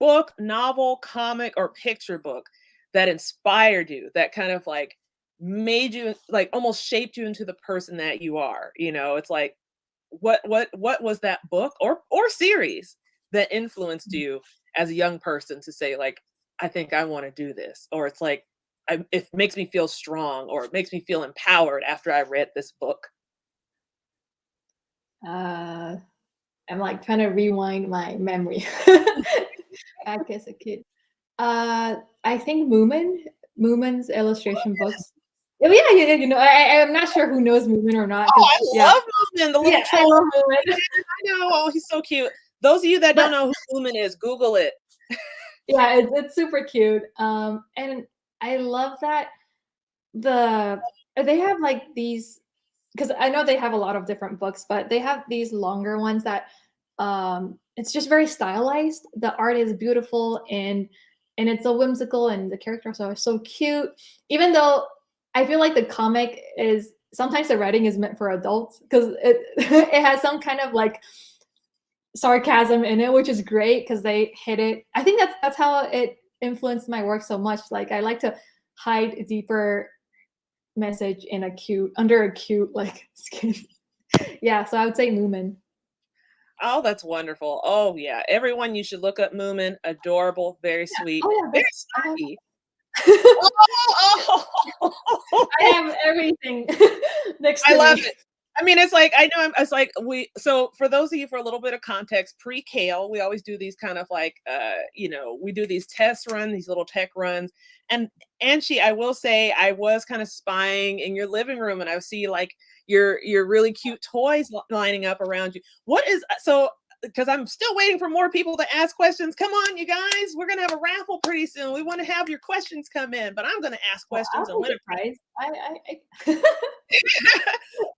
book, novel, comic, or picture book that inspired you, that kind of like made you, like almost shaped you into the person that you are? It's like, what was that book or series that influenced you as a young person to say, like, I think I want to do this? Or it's like, it makes me feel strong, or it makes me feel empowered after I read this book. I'm like trying to rewind my memory back as a kid. I think Moomin's illustration books. Oh yeah. I'm not sure who knows Moomin or not. Oh, I love Moomin, the little I love Moomin. I know. Oh, he's so cute. Those of you that don't know who Moomin is, Google it. Yeah, it's super cute. And I love that they have like these, because I know they have a lot of different books, but they have these longer ones that it's just very stylized. The art is beautiful and it's so whimsical, and the characters are so cute. Even though I feel like the comic is sometimes the writing is meant for adults because it it has some kind of like sarcasm in it, which is great because they hit it. I think that's how it influenced my work so much. Like I like to hide a deeper message in under a cute like skin. Yeah, so I would say Moomin. Oh, that's wonderful. Oh, yeah. Everyone, you should look up Moomin. Adorable, very sweet, Oh yeah, very snarky. I have everything next to I love me. it. I mean, it's like, I know it's like so for those of you, for a little bit of context, pre-Kale, we always do these kind of like, we do these test runs, these little tech runs. And Anchi, I will say, I was kind of spying in your living room, and I see like your really cute toys lining up around you. Because I'm still waiting for more people to ask questions. Come on, you guys, we're gonna have a raffle pretty soon. We want to have your questions come in, but I'm gonna ask questions and win a prize.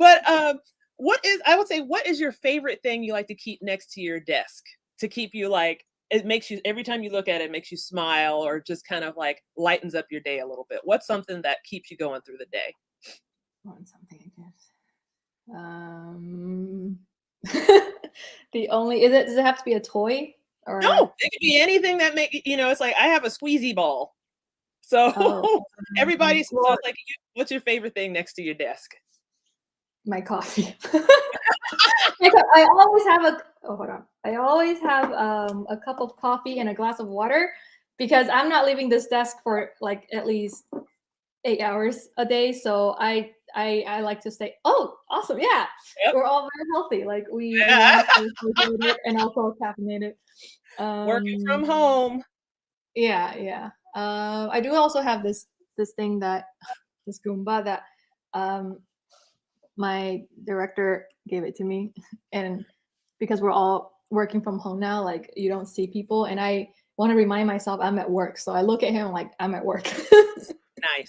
But what is your favorite thing you like to keep next to your desk to keep you, like, it makes you, every time you look at it, makes you smile, or just kind of like lightens up your day a little bit? What's something that keeps you going through the day? Want something, I guess. Does it have to be a toy? Or No, it could be anything that it's like, I have a squeezy ball. So Oh, everybody well, smells like you. What's your favorite thing next to your desk? my coffee. Because I always have hold on. I always have a cup of coffee and a glass of water because I'm not leaving this desk for like at least 8 hours a day. So I like to say, oh, awesome, yeah, Yep. we're all very healthy. Like we Yeah. want to stay hydrated and also caffeinated. Working from home. Yeah, yeah. I do also have this thing that this Goomba that um my director gave it to me, and because we're all working from home now, like you don't see people, and I want to remind myself I'm at work, so I look at him like I'm at work. Nice.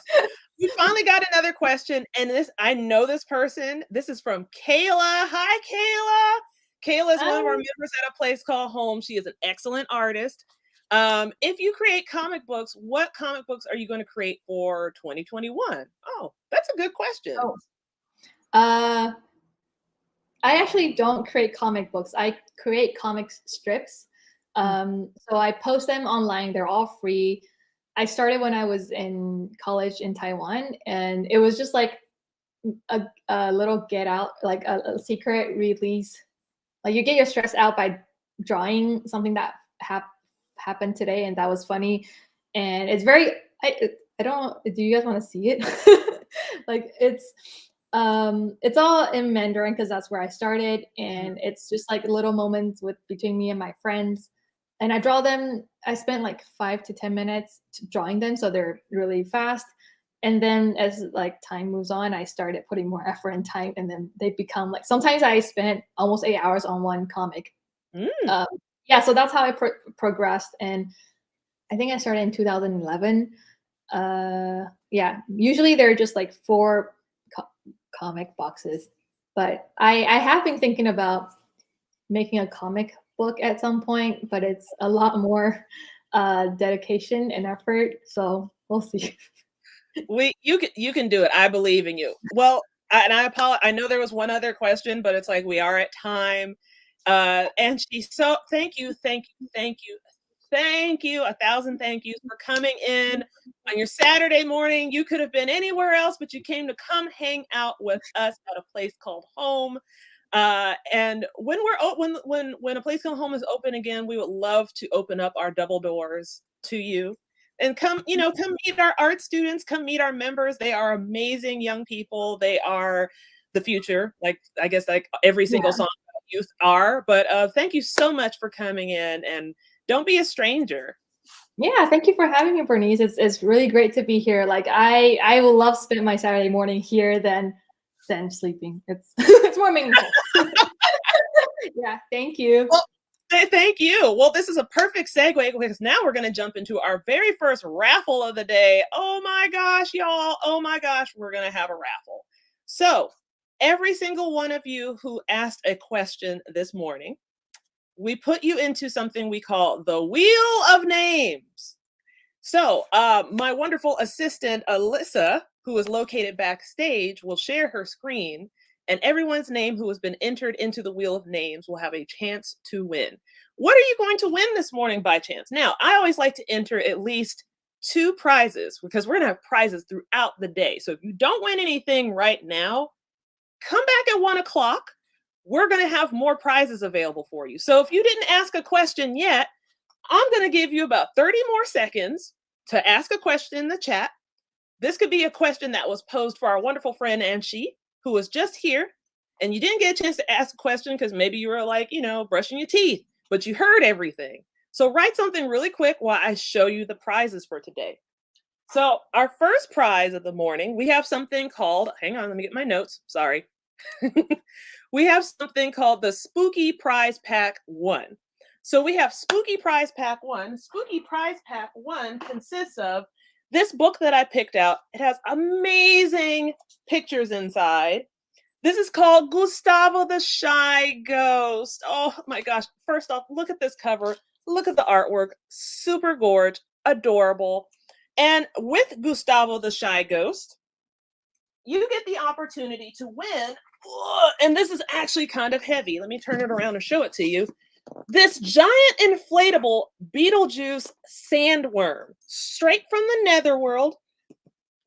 We finally got another question, and I know this person. This is from Kayla. Hi, Kayla. Kayla is one of our members at a place called Home. She is an excellent artist. If you create comic books, what comic books are you going to create for 2021? Oh, that's a good question. Oh. I actually don't create comic books. I create comic strips. So I post them online. They're all free. I started when I was in college in Taiwan, and it was just like a little get out, like a secret release. Like you get your stress out by drawing something that happened today, and that was funny. And it's very. I don't. Do you guys want to see it? Like it's all in Mandarin because that's where I started, and it's just like little moments between me and my friends, and I draw them. I spent like 5 to 10 minutes drawing them, so they're really fast. And then as like time moves on, I started putting more effort and time, and then they become like sometimes I spent almost 8 hours on one comic. Yeah, so that's how I progressed, and I think I started in 2011. Yeah, usually they're just like 4 comic boxes, but I have been thinking about making a comic book at some point, but it's a lot more dedication and effort, so we'll see. You can do it. I believe in you. Well, I apologize. I know there was one other question, but it's like we are at time. And thank you, thank you, thank you, thank you, 1,000 thank yous for coming in on your Saturday morning. You could have been anywhere else, but you came to come hang out with us at a place called Home. And when a place called Home is open again, we would love to open up our double doors to you and come meet our art students, come meet our members. They are amazing young people. They are the future, like I guess like every single song youth are. But thank you so much for coming in, and don't be a stranger. Yeah, thank you for having me, Bernice. It's really great to be here. Like I will love spending my Saturday morning here than sleeping. It's it's more meaningful. Yeah, thank you. Well, thank you. Well, this is a perfect segue because now we're going to jump into our very first raffle of the day. Oh my gosh, y'all. Oh my gosh, we're going to have a raffle. So every single one of you who asked a question this morning, we put you into something we call the Wheel of Names. So my wonderful assistant, Alyssa, who is located backstage, will share her screen, and everyone's name who has been entered into the Wheel of Names will have a chance to win. What are you going to win this morning by chance? Now, I always like to enter at least 2 prizes because we're going to have prizes throughout the day. So if you don't win anything right now, come back at 1 o'clock. We're going to have more prizes available for you. So if you didn't ask a question yet, I'm going to give you about 30 more seconds to ask a question in the chat. This could be a question that was posed for our wonderful friend Anshi, who was just here, and you didn't get a chance to ask a question because maybe you were like, brushing your teeth, but you heard everything. So write something really quick while I show you the prizes for today. So our first prize of the morning, we have something called, hang on, let me get my notes. Sorry. We have something called the Spooky Prize Pack 1. So we have Spooky Prize Pack 1. Spooky Prize Pack 1 consists of this book that I picked out. It has amazing pictures inside. This is called Gustavo the Shy Ghost. Oh my gosh. First off, look at this cover. Look at the artwork. Super gorgeous, adorable. And with Gustavo the Shy Ghost, you get the opportunity to win. And this is actually kind of heavy. Let me turn it around and show it to you. this giant inflatable Beetlejuice sandworm, straight from the netherworld,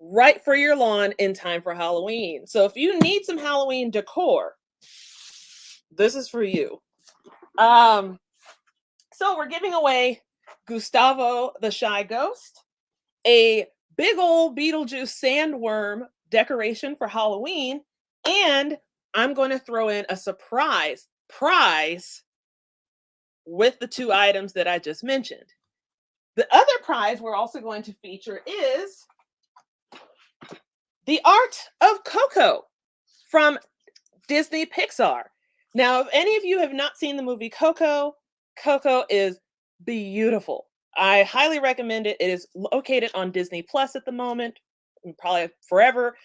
right for your lawn in time for Halloween. So if you need some Halloween decor, this is for you. So we're giving away Gustavo the Shy Ghost, a big old Beetlejuice sandworm decoration for Halloween, and I'm going to throw in a surprise prize with the 2 items that I just mentioned. The other prize we're also going to feature is the art of Coco from Disney Pixar. Now, if any of you have not seen the movie Coco, Coco is beautiful. I highly recommend it. It is located on Disney Plus at the moment, and probably forever.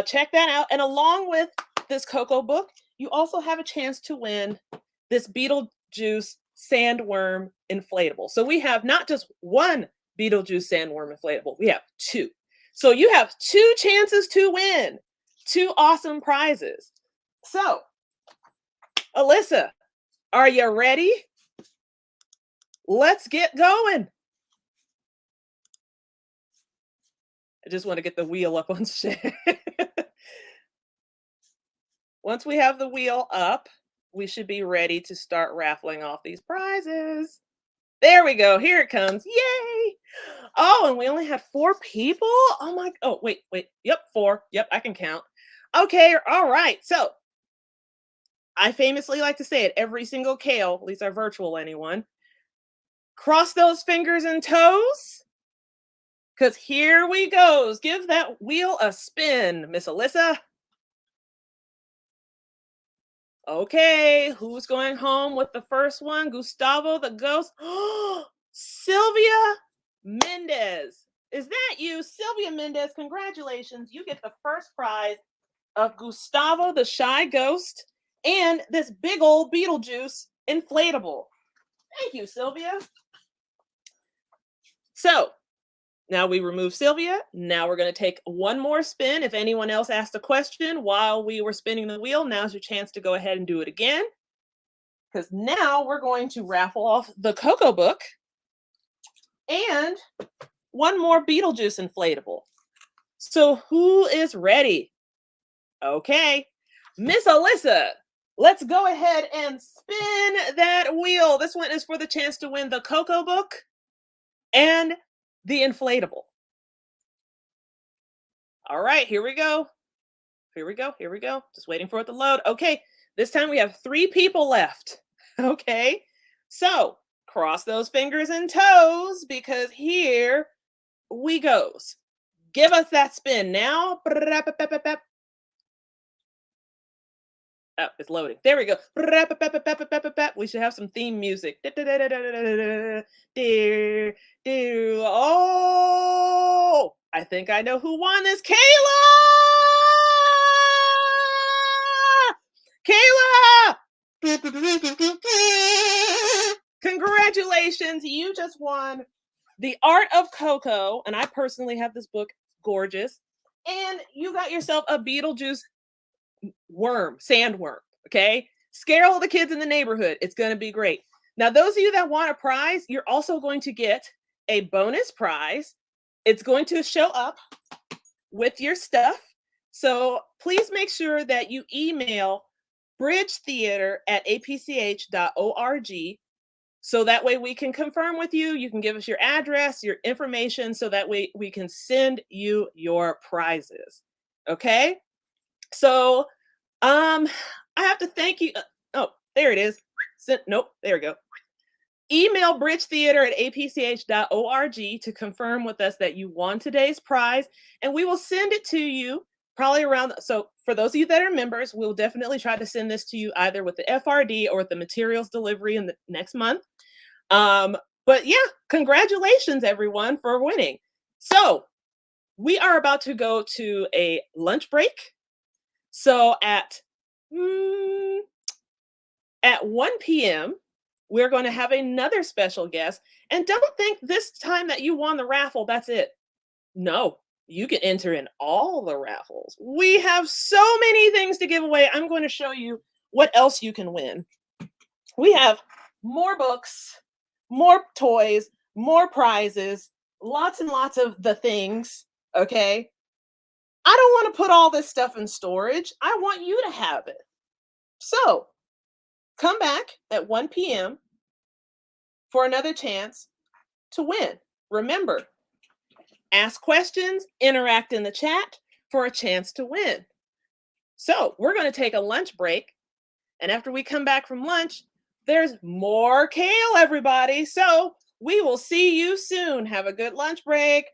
Check that out. And along with this Coco book, you also have a chance to win this Beetlejuice sandworm inflatable. So we have not just one Beetlejuice sandworm inflatable, we have 2. So you have 2 chances to win 2 awesome prizes. So, Alyssa, are you ready? Let's get going. I just want to get the wheel up on share. Once we have the wheel up, we should be ready to start raffling off these prizes. There we go. Here it comes. Yay! Oh, and we only had 4 people? Oh my, oh, wait. Yep, 4. Yep, I can count. Okay, all right. So, I famously like to say it every single Kale, at least our virtual anyone. Cross those fingers and toes, because here we goes. Give that wheel a spin, Miss Alyssa. Okay, who's going home with the first one? Gustavo the Ghost. Sylvia Mendez. Is that you? Sylvia Mendez, congratulations. You get the first prize of Gustavo the Shy Ghost and this big old Beetlejuice inflatable. Thank you, Sylvia. So now we remove Sylvia. Now we're going to take one more spin. If anyone else asked a question while we were spinning the wheel, now's your chance to go ahead and do it again. Because now we're going to raffle off the Coco book and one more Beetlejuice inflatable. So who is ready? Okay, Miss Alyssa, let's go ahead and spin that wheel. This one is for the chance to win the Coco book and the inflatable. All right, here we go. Here we go. Just waiting for it to load. Okay, this time we have 3 people left. Okay, so cross those fingers and toes because here we goes. Give us that spin now. Oh, it's loading. There we go. We should have some theme music. Oh, I think I know who won this. Kayla! Kayla! Congratulations. You just won The Art of Coco. And I personally have this book. Gorgeous. And you got yourself a Beetlejuice sandworm, okay? Scare all the kids in the neighborhood. It's going to be great. Now, those of you that want a prize, you're also going to get a bonus prize. It's going to show up with your stuff. So please make sure that you email bridgetheater@apch.org so that way we can confirm with you. You can give us your address, your information, so that way we can send you your prizes. Okay? So, I have to thank you. Oh, there it is. Nope, there we go. Email bridgetheater@apch.org to confirm with us that you won today's prize, and we will send it to you probably around. So, for those of you that are members, we'll definitely try to send this to you either with the FRD or with the materials delivery in the next month. But yeah, congratulations, everyone, for winning. So, we are about to go to a lunch break. So at 1 p.m., we're going to have another special guest. And don't think this time that you won the raffle, that's it. No, you can enter in all the raffles. We have so many things to give away. I'm going to show you what else you can win. We have more books, more toys, more prizes, lots and lots of the things, okay? I don't want to put all this stuff in storage. I want you to have it. So come back at 1 p.m. for another chance to win. Remember, ask questions, interact in the chat for a chance to win. So we're going to take a lunch break. And after we come back from lunch, there's more kale, everybody. So we will see you soon. Have a good lunch break.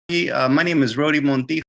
My name is Rody Montijo.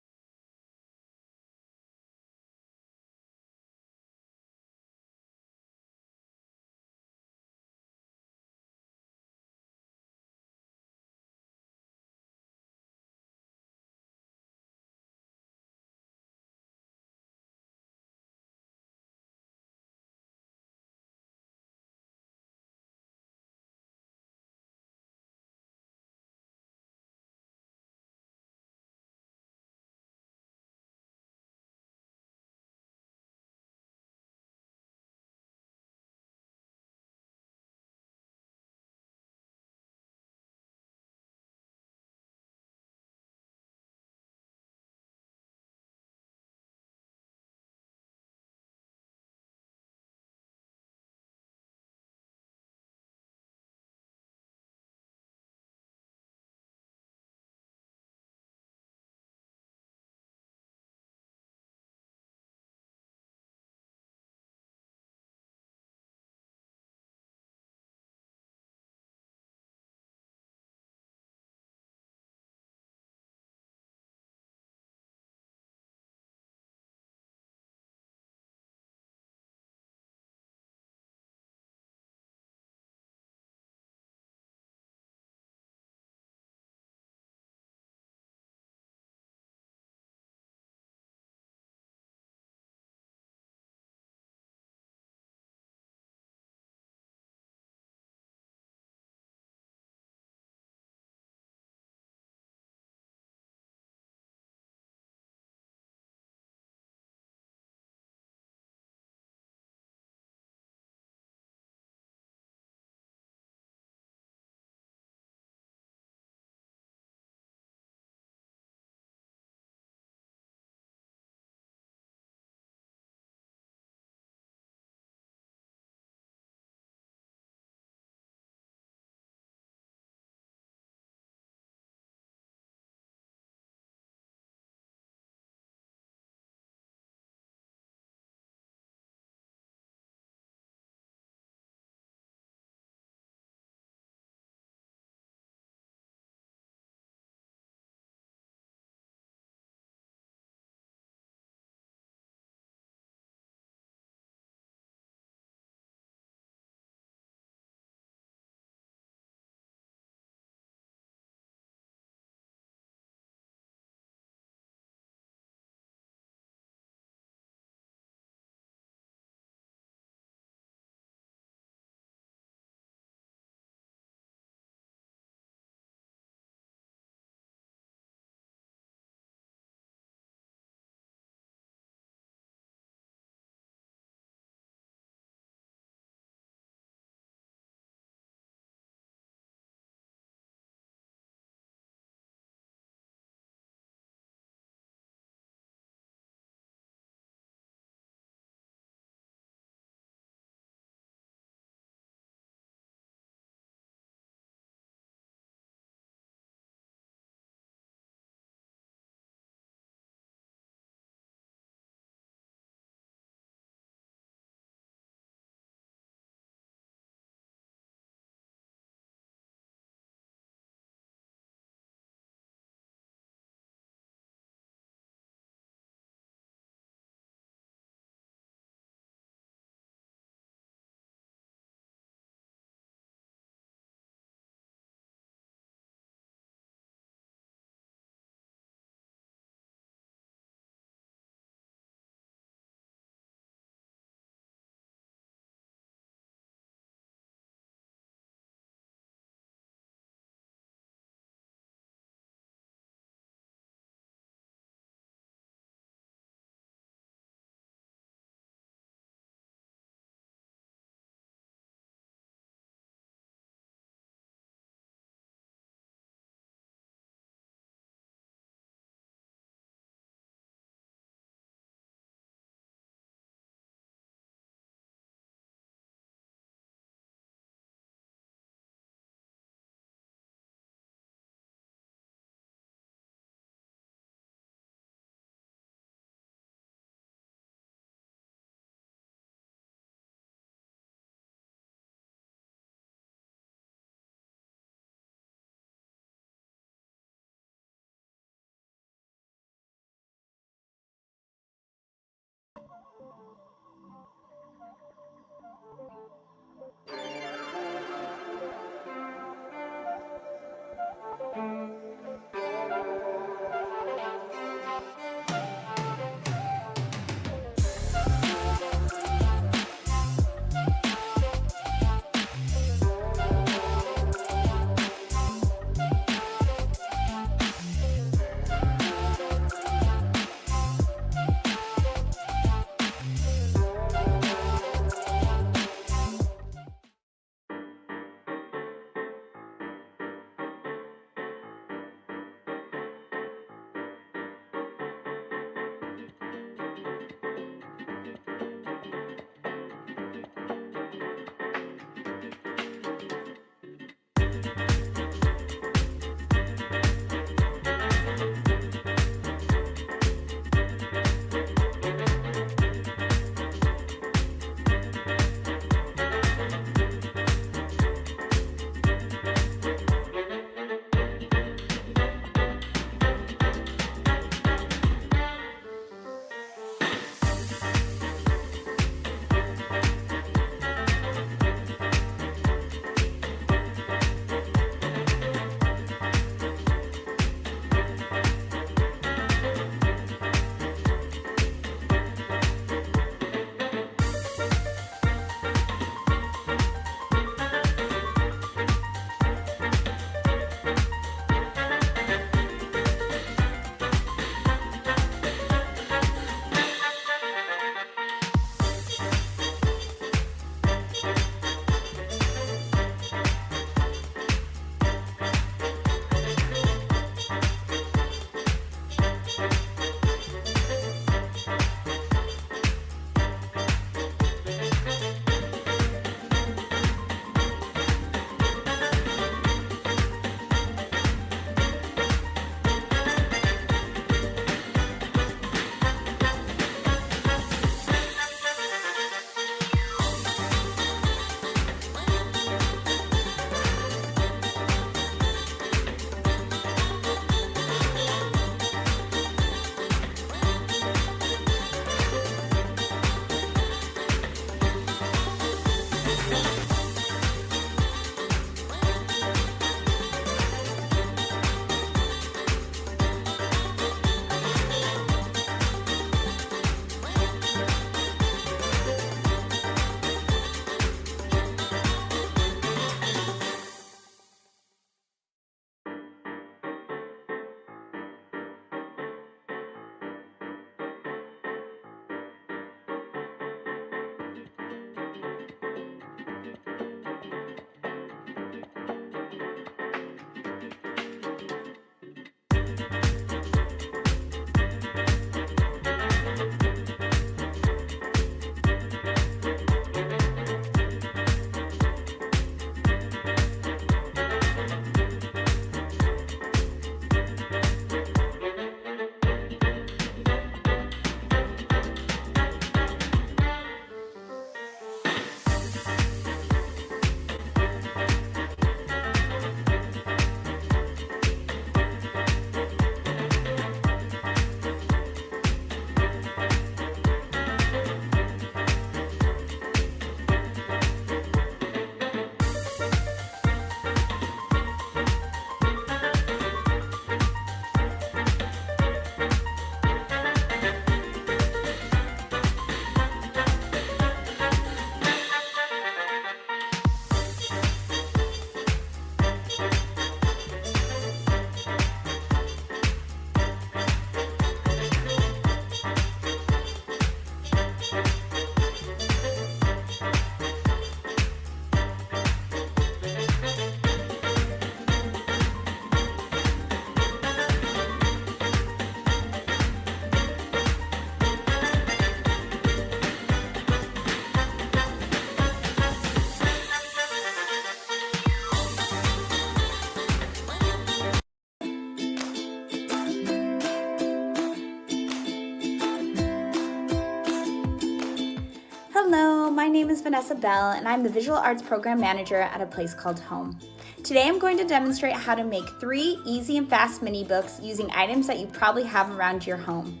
name is Vanessa Bell, and I'm the Visual Arts Program Manager at a place called Home. Today I'm going to demonstrate how to make 3 easy and fast mini books using items that you probably have around your home.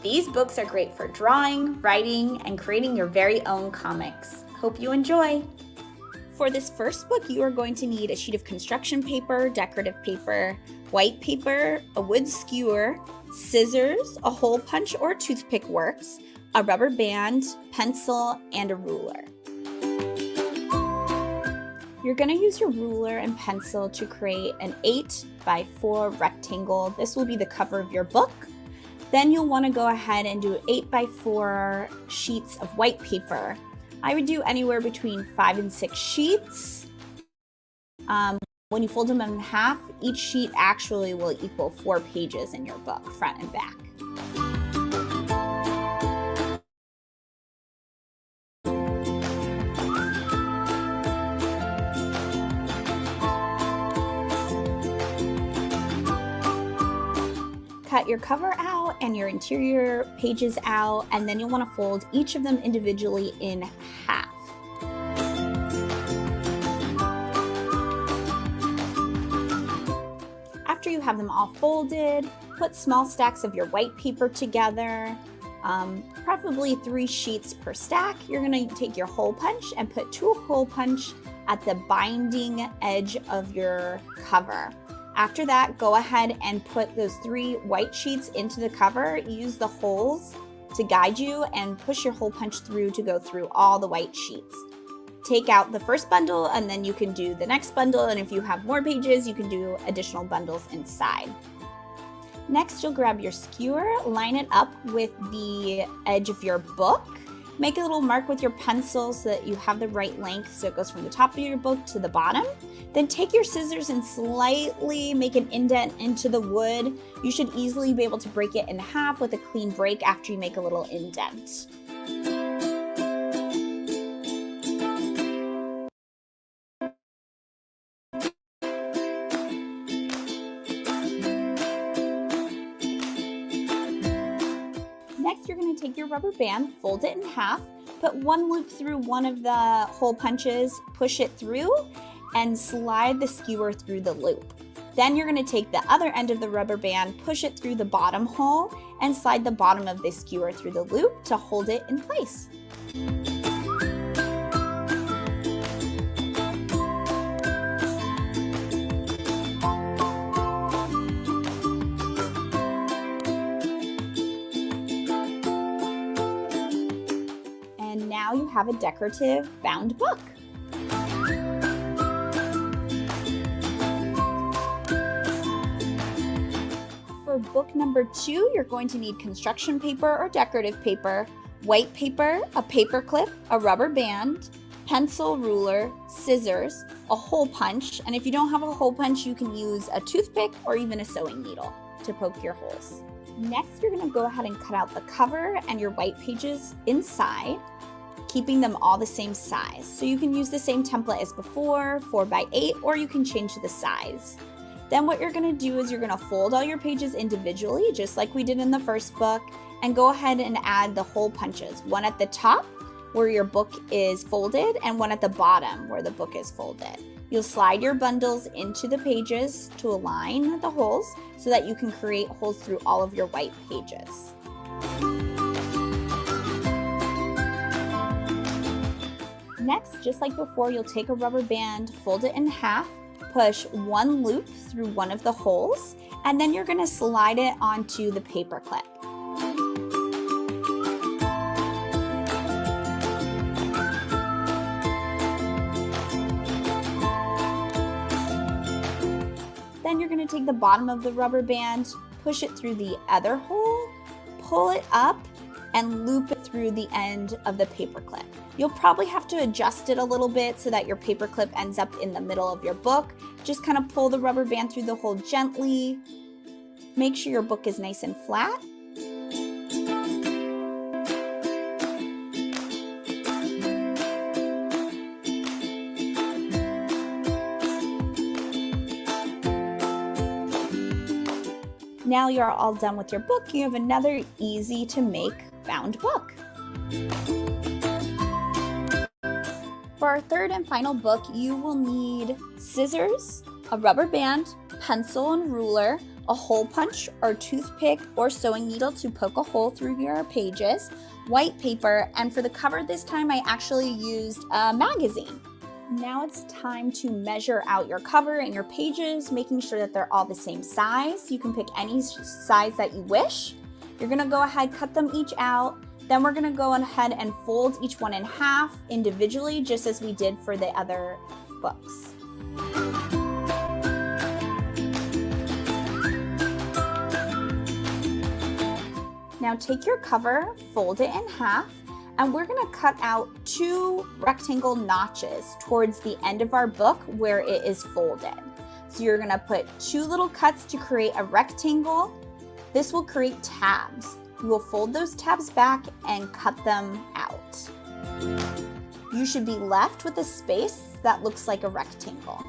These books are great for drawing, writing, and creating your very own comics. Hope you enjoy! For this first book, you are going to need a sheet of construction paper, decorative paper, white paper, a wood skewer, scissors, a hole punch or toothpick works, a rubber band, pencil, and a ruler. You're going to use your ruler and pencil to create an 8x4 rectangle. This will be the cover of your book. Then you'll want to go ahead and do 8x4 sheets of white paper. I would do anywhere between 5 and 6 sheets. When you fold them in half, each sheet actually will equal 4 pages in your book, front and back. Cut your cover out and your interior pages out, and then you'll want to fold each of them individually in half. After you have them all folded, put small stacks of your white paper together, preferably 3 sheets per stack. You're going to take your hole punch and put 2 hole punch at the binding edge of your cover. After that, go ahead and put those 3 white sheets into the cover. Use the holes to guide you and push your hole punch through to go through all the white sheets. Take out the first bundle and then you can do the next bundle, and if you have more pages, you can do additional bundles inside. Next, you'll grab your skewer, line it up with the edge of your book. Make a little mark with your pencil so that you have the right length so it goes from the top of your book to the bottom. Then take your scissors and slightly make an indent into the wood. You should easily be able to break it in half with a clean break after you make a little indent. Next, you're going to take your rubber band, fold it in half, put 1 loop through one of the hole punches, push it through, and slide the skewer through the loop. Then you're going to take the other end of the rubber band, push it through the bottom hole, and slide the bottom of the skewer through the loop to hold it in place. And now you have a decorative bound book. For book number 2, you're going to need construction paper or decorative paper, white paper, a paper clip, a rubber band, pencil, ruler, scissors, a hole punch, and if you don't have a hole punch, you can use a toothpick or even a sewing needle to poke your holes. Next, you're going to go ahead and cut out the cover and your white pages inside, keeping them all the same size. So you can use the same template as before, 4x8, or you can change the size. Then what you're going to do is you're going to fold all your pages individually, just like we did in the first book, and go ahead and add the hole punches. One at the top where your book is folded and one at the bottom where the book is folded. You'll slide your bundles into the pages to align the holes so that you can create holes through all of your white pages. Next, just like before, you'll take a rubber band, fold it in half, push 1 loop through one of the holes, and then you're going to slide it onto the paper clip. Then you're going to take the bottom of the rubber band, push it through the other hole, pull it up, and loop it through the end of the paper clip. You'll probably have to adjust it a little bit so that your paper clip ends up in the middle of your book. Just kind of pull the rubber band through the hole gently. Make sure your book is nice and flat. Now you're all done with your book. You have another easy to make bound book. for our third and final book, you will need scissors, a rubber band, pencil and ruler, a hole punch or toothpick or sewing needle to poke a hole through your pages, white paper, and for the cover this time I actually used a magazine. Now it's time to measure out your cover and your pages, making sure that they're all the same size. You can pick any size that you wish. You're gonna go ahead, cut them each out. Then we're gonna go ahead and fold each one in half individually, just as we did for the other books. Now take your cover, fold it in half, and we're gonna cut out 2 rectangle notches towards the end of our book where it is folded. So you're gonna put 2 little cuts to create a rectangle. This will create tabs. You will fold those tabs back and cut them out. You should be left with a space that looks like a rectangle.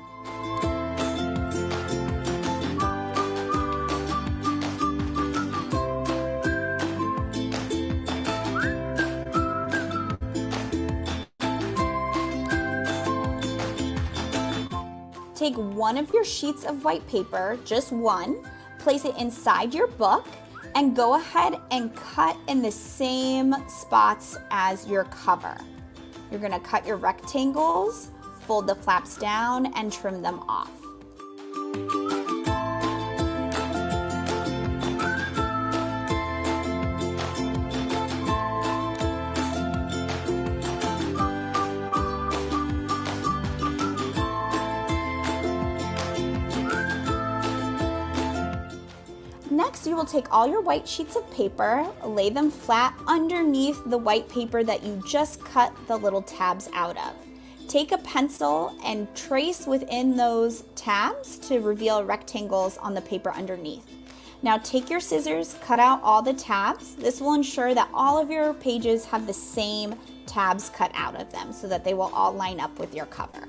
Take one of your sheets of white paper, just one, place it inside your book, and go ahead and cut in the same spots as your cover. You're gonna cut your rectangles, fold the flaps down, and trim them off. Next, you will take all your white sheets of paper, lay them flat underneath the white paper that you just cut the little tabs out of. Take a pencil and trace within those tabs to reveal rectangles on the paper underneath. Now take your scissors, cut out all the tabs. This will ensure that all of your pages have the same tabs cut out of them so that they will all line up with your cover.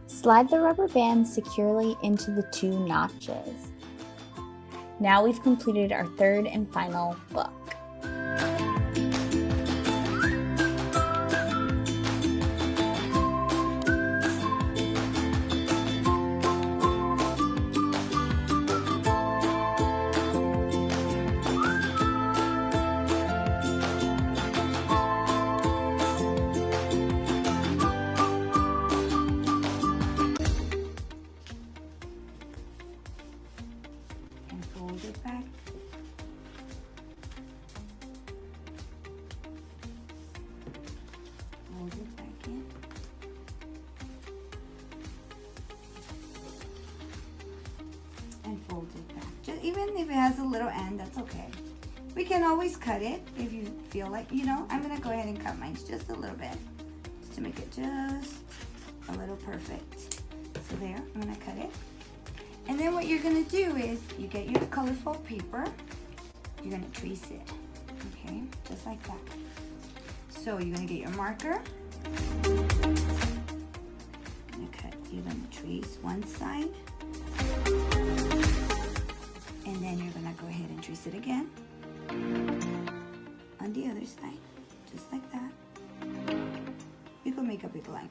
Slide the rubber band securely into the 2 notches. Now we've completed our third and final book. Fold it back. Fold it back in. And fold it back. Just, even if it has a little end, that's okay. We can always cut it if you feel like, I'm gonna go ahead and cut mine just a little bit. Just to make it just a little perfect. So there, I'm gonna cut it. And then what you're gonna do is you get your colorful paper, you're gonna trace it, okay? Just like that. So you're gonna get your marker. You're gonna trace one side. And then you're gonna go ahead and trace it again. On the other side, just like that. You can make a big line,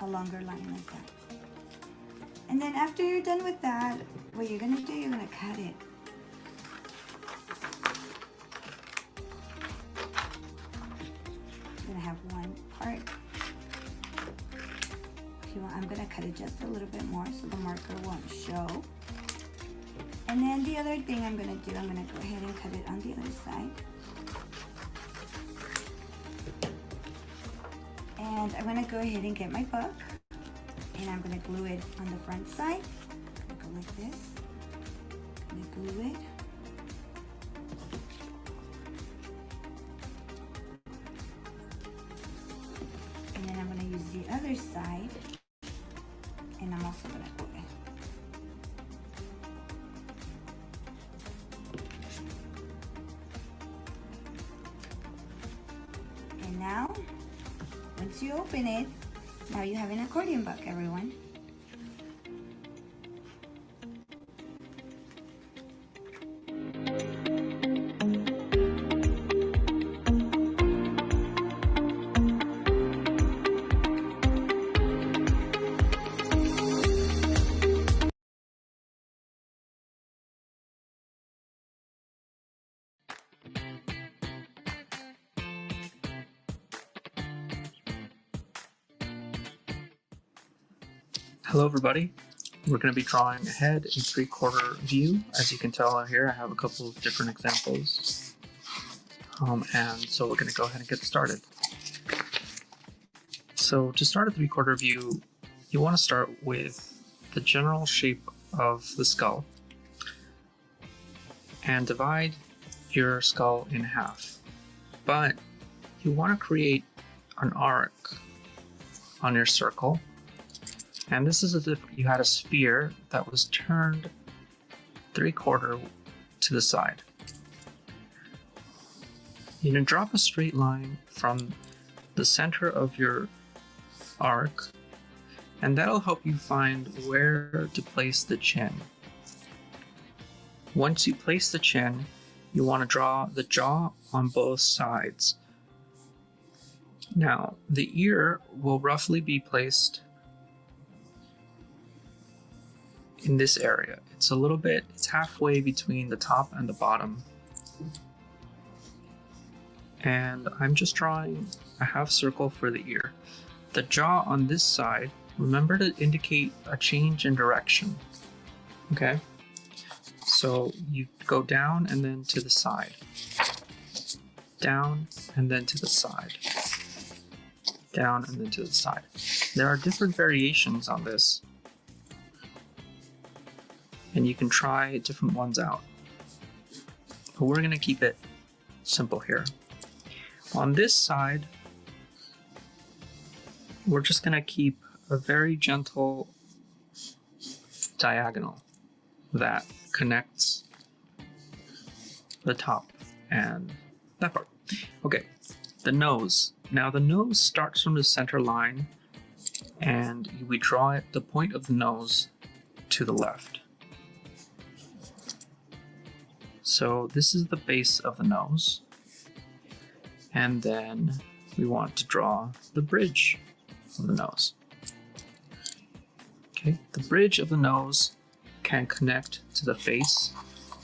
a longer line like that. And then after you're done with that, what you're gonna do, you're gonna cut it. You're gonna have one part. If you want, I'm gonna cut it just a little bit more so the marker won't show. And then the other thing I'm gonna do, I'm gonna go ahead and cut it on the other side. And I'm gonna go ahead and get my book. And I'm going to glue it on the front side. I'm going to go like this. I'm going to glue it. the other side. And I'm also gonna go in. And now, once you open it, now you have an accordion book, everyone. Hello everybody, we're going to be drawing a head in 3/4 view. As you can tell here, I have a couple of different examples. And so we're going to go ahead and get started. So to start a 3/4 view, you want to start with the general shape of the skull and divide your skull in half. But you want to create an arc on your circle. And this is as if you had a sphere that was turned 3/4 to the side. You're going to drop a straight line from the center of your arc, and that'll help you find where to place the chin. Once you place the chin, you want to draw the jaw on both sides. Now, the ear will roughly be placed in this area. It's halfway between the top and the bottom. And I'm just drawing a half circle for the ear. The jaw on this side, remember to indicate a change in direction. Okay? So you go down and then to the side. Down and then to the side. Down and then to the side. There are different variations on this, and you can try different ones out. But we're going to keep it simple here. On this side, we're just going to keep a very gentle diagonal that connects the top and that part. Okay, the nose. Now the nose starts from the center line, and we draw it, the point of the nose, to the left. So this is the base of the nose, and then we want to draw the bridge of the nose. Okay, the bridge of the nose can connect to the face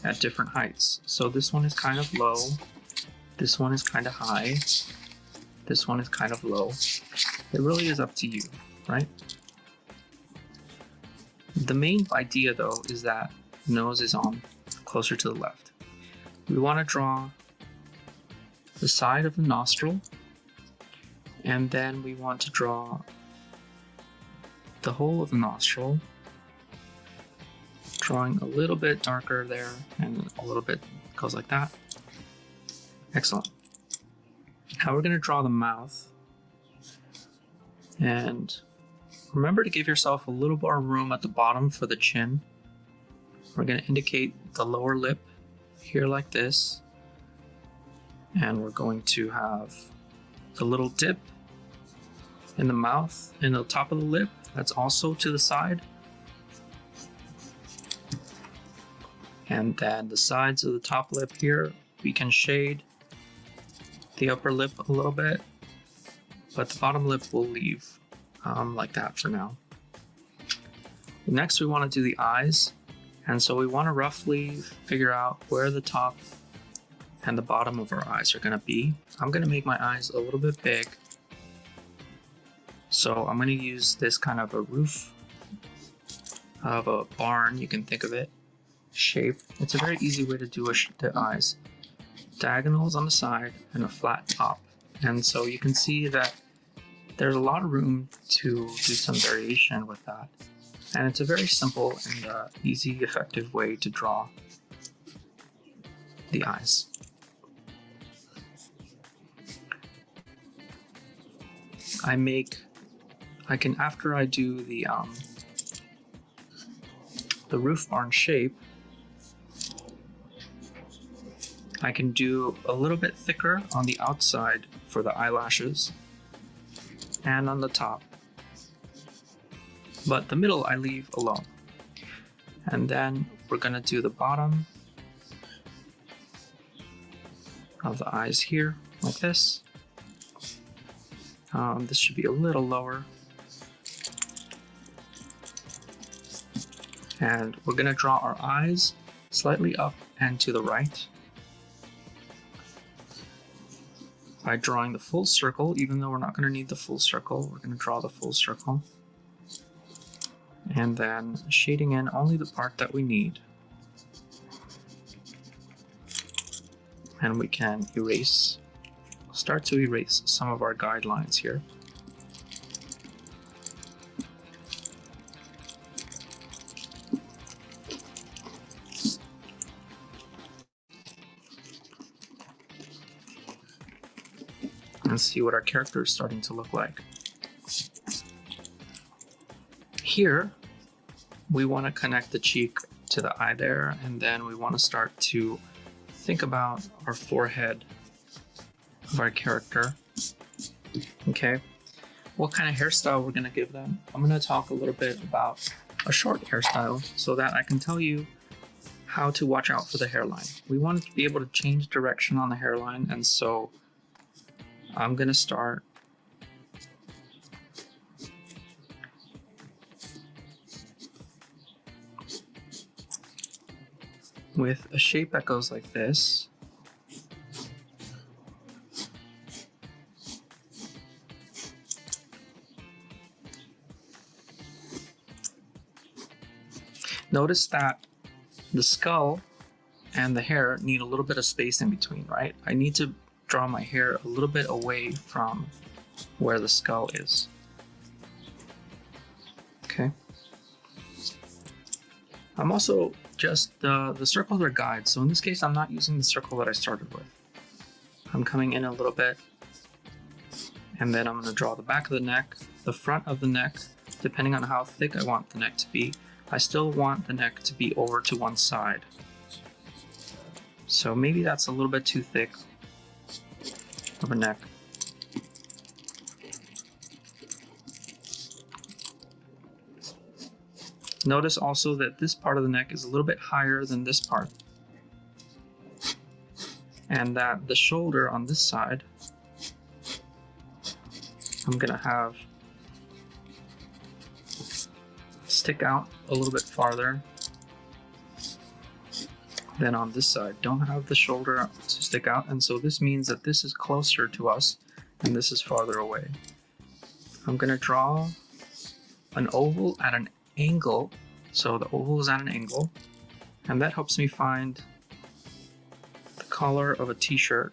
at different heights. So this one is kind of low, this one is kind of high, this one is kind of low. It really is up to you, right? The main idea though is that the nose is on closer to the left. We want to draw the side of the nostril, and then we want to draw the whole of the nostril, drawing a little bit darker there and a little bit goes like that. Excellent. Now we're going to draw the mouth, and remember to give yourself a little more room at the bottom for the chin. We're going to indicate the lower lip here like this, and we're going to have the little dip in the mouth in the top of the lip that's also to the side, and then the sides of the top lip here, we can shade the upper lip a little bit, but the bottom lip we'll leave like that for now. Next we want to do the eyes. And so we want to roughly figure out where the top and the bottom of our eyes are going to be. I'm going to make my eyes a little bit big. So I'm going to use this kind of a roof of a barn, you can think of it, shape. It's a very easy way to do the eyes. Diagonals on the side and a flat top. And so you can see that there's a lot of room to do some variation with that. And it's a very simple and easy, effective way to draw the eyes. I make I can, after I do the roof barn shape, I can do a little bit thicker on the outside for the eyelashes and on the top. But the middle I leave alone. And then we're gonna do the bottom of the eyes here, like this. This should be a little lower. And we're gonna draw our eyes slightly up and to the right by drawing the full circle. Even though we're not gonna need the full circle, we're gonna draw the full circle. And then shading in only the part that we need. And we can start to erase some of our guidelines here. And see what our character is starting to look like. Here, we want to connect the cheek to the eye there, and then we want to start to think about our forehead of our character. Okay, what kind of hairstyle we're going to give them? I'm going to talk a little bit about a short hairstyle so that I can tell you how to watch out for the hairline. We want to be able to change direction on the hairline, and so I'm going to start with a shape that goes like this. Notice that the skull and the hair need a little bit of space in between, right? I need to draw my hair a little bit away from where the skull is. Okay. I'm also just, the circles are guides, so in this case I'm not using the circle that I started with. I'm coming in a little bit, and then I'm going to draw the back of the neck, the front of the neck, depending on how thick I want the neck to be. I still want the neck to be over to one side. So maybe that's a little bit too thick of a neck. Notice also that this part of the neck is a little bit higher than this part, and that the shoulder on this side, I'm gonna have stick out a little bit farther than on this side. Don't have the shoulder to stick out, and so this means that this is closer to us and this is farther away. I'm gonna draw an oval at an angle, so the oval is at an angle, and that helps me find the color of a t-shirt.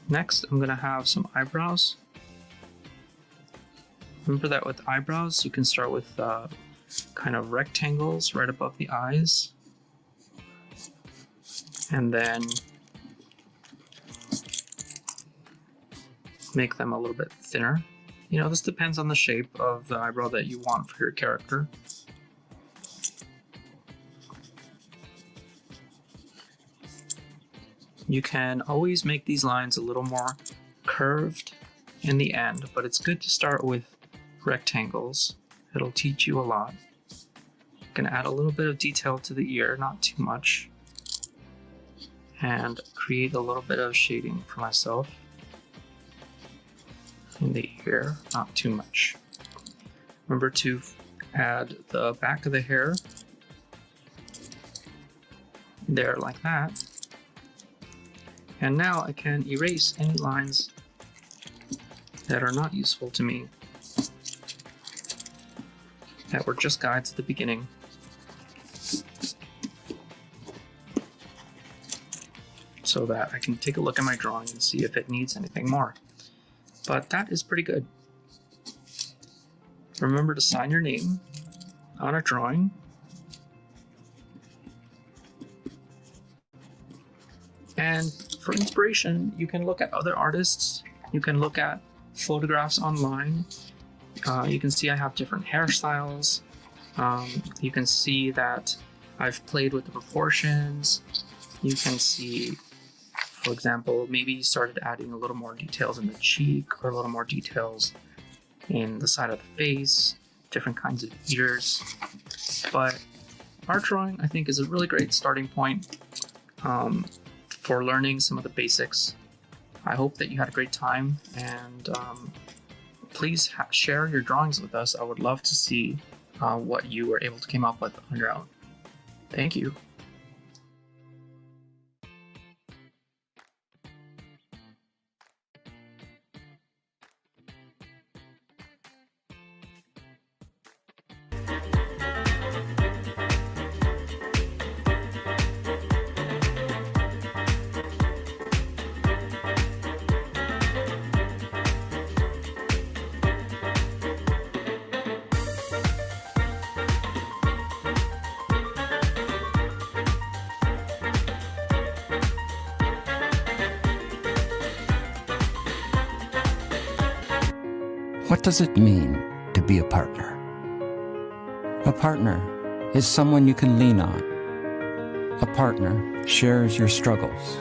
Next, I'm going to have some eyebrows. Remember that with eyebrows, you can start with kind of rectangles right above the eyes, and then make them a little bit thinner. You know, this depends on the shape of the eyebrow that you want for your character. You can always make these lines a little more curved in the end, but it's good to start with rectangles. It'll teach you a lot. You can add a little bit of detail to the ear, not too much, and create a little bit of shading for myself in the ear, not too much. Remember to add the back of the hair there like that. And now I can erase any lines that are not useful to me, that were just guides at the beginning. So that I can take a look at my drawing and see if it needs anything more. But that is pretty good. Remember to sign your name on a drawing. And for inspiration, you can look at other artists You can look at photographs online. You can see I have different hairstyles. You can see that I've played with the proportions. You can see, for example, maybe started adding a little more details in the cheek or a little more details in the side of the face, different kinds of ears. But art drawing, I think, is a really great starting point for learning some of the basics. I hope that you had a great time, and please share your drawings with us. I would love to see what you were able to come up with on your own. Thank you. What does it mean to be a partner? A partner is someone you can lean on. A partner shares your struggles.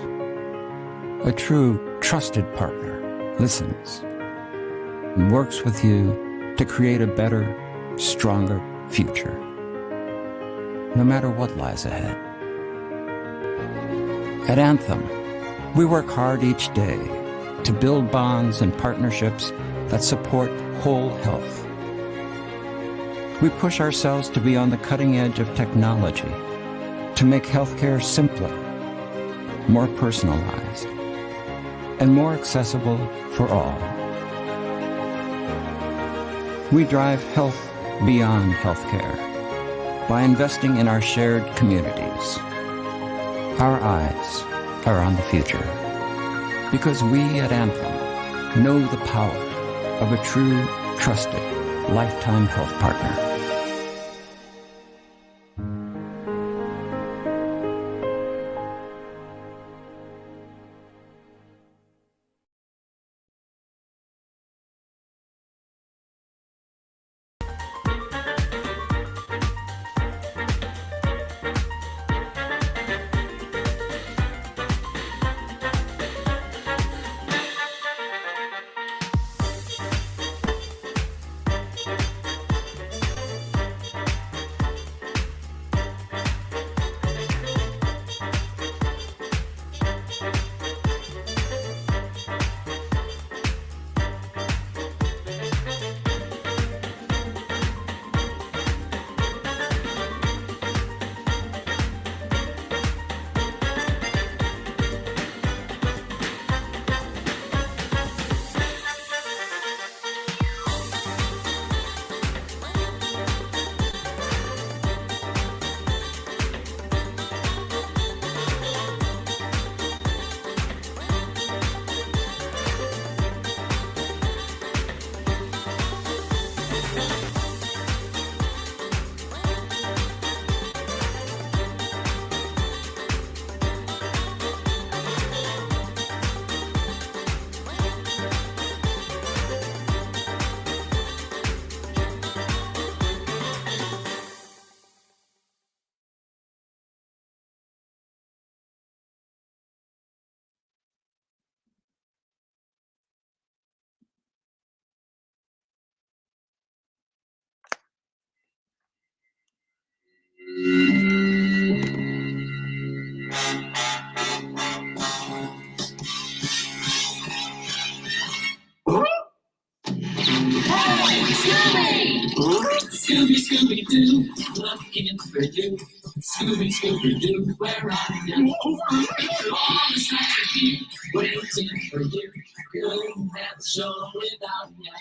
A true, trusted partner listens and works with you to create a better, stronger future, no matter what lies ahead. At Anthem, we work hard each day to build bonds and partnerships that support whole health. We push ourselves to be on the cutting edge of technology, to make healthcare simpler, more personalized, and more accessible for all. We drive health beyond healthcare by investing in our shared communities. Our eyes are on the future because we at Anthem know the power of a true, trusted, lifetime health partner. Scooby, Scooby-Doo, looking for you. Scooby, Scooby-Doo, where are you? All the snacks are here, waiting for you. Couldn't have a show without you.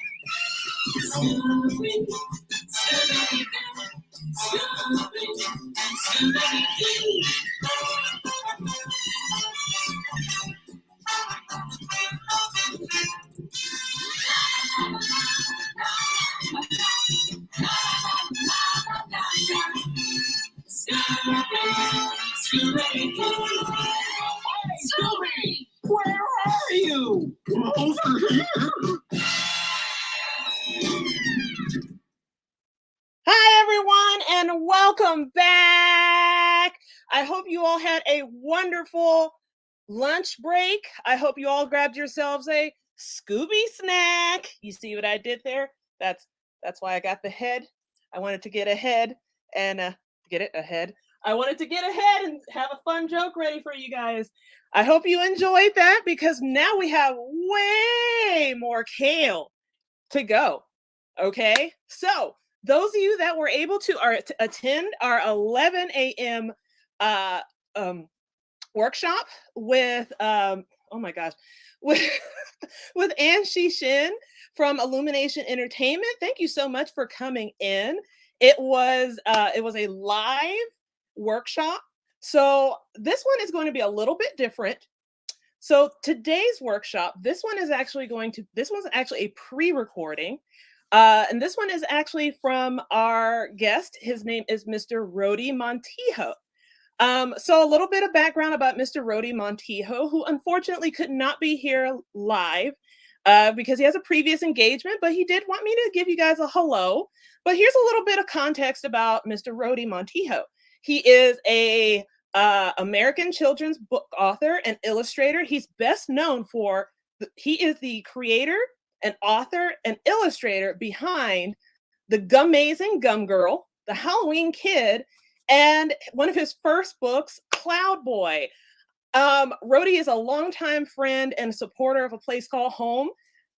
Scooby, Scooby-Doo, Scooby, Scooby-Doo. Scooby, Scooby, where are you? do? Over here. Hi, everyone, and welcome back. I hope you all had a wonderful lunch break. I hope you all grabbed yourselves a Scooby snack. You see what I did there? That's why I got the head. I wanted to get ahead and get it ahead. I wanted to get ahead and have a fun joke ready for you guys. I hope you enjoyed that because now we have way more kale to go. Okay, so those of you that were able to attend our 11 a.m. Workshop with oh my gosh, with with Ann Shin from Illumination Entertainment. Thank you so much for coming in. It was a live workshop, so this one is going to be a little bit different. So today's workshop, this one's actually a pre-recording. And this one is actually from our guest. His name is Mr. Rody Montijo. So a little bit of background about Mr. Rody Montijo, who unfortunately could not be here live because he has a previous engagement, but he did want me to give you guys a hello. But here's a little bit of context about Mr. Rody Montijo. He is a American children's book author and illustrator. He's best known for, he is the creator and author and illustrator behind the Gumazing Gum Girl, the Halloween Kid, and one of his first books, Cloud Boy. Rody is a longtime friend and supporter of A Place Called Home.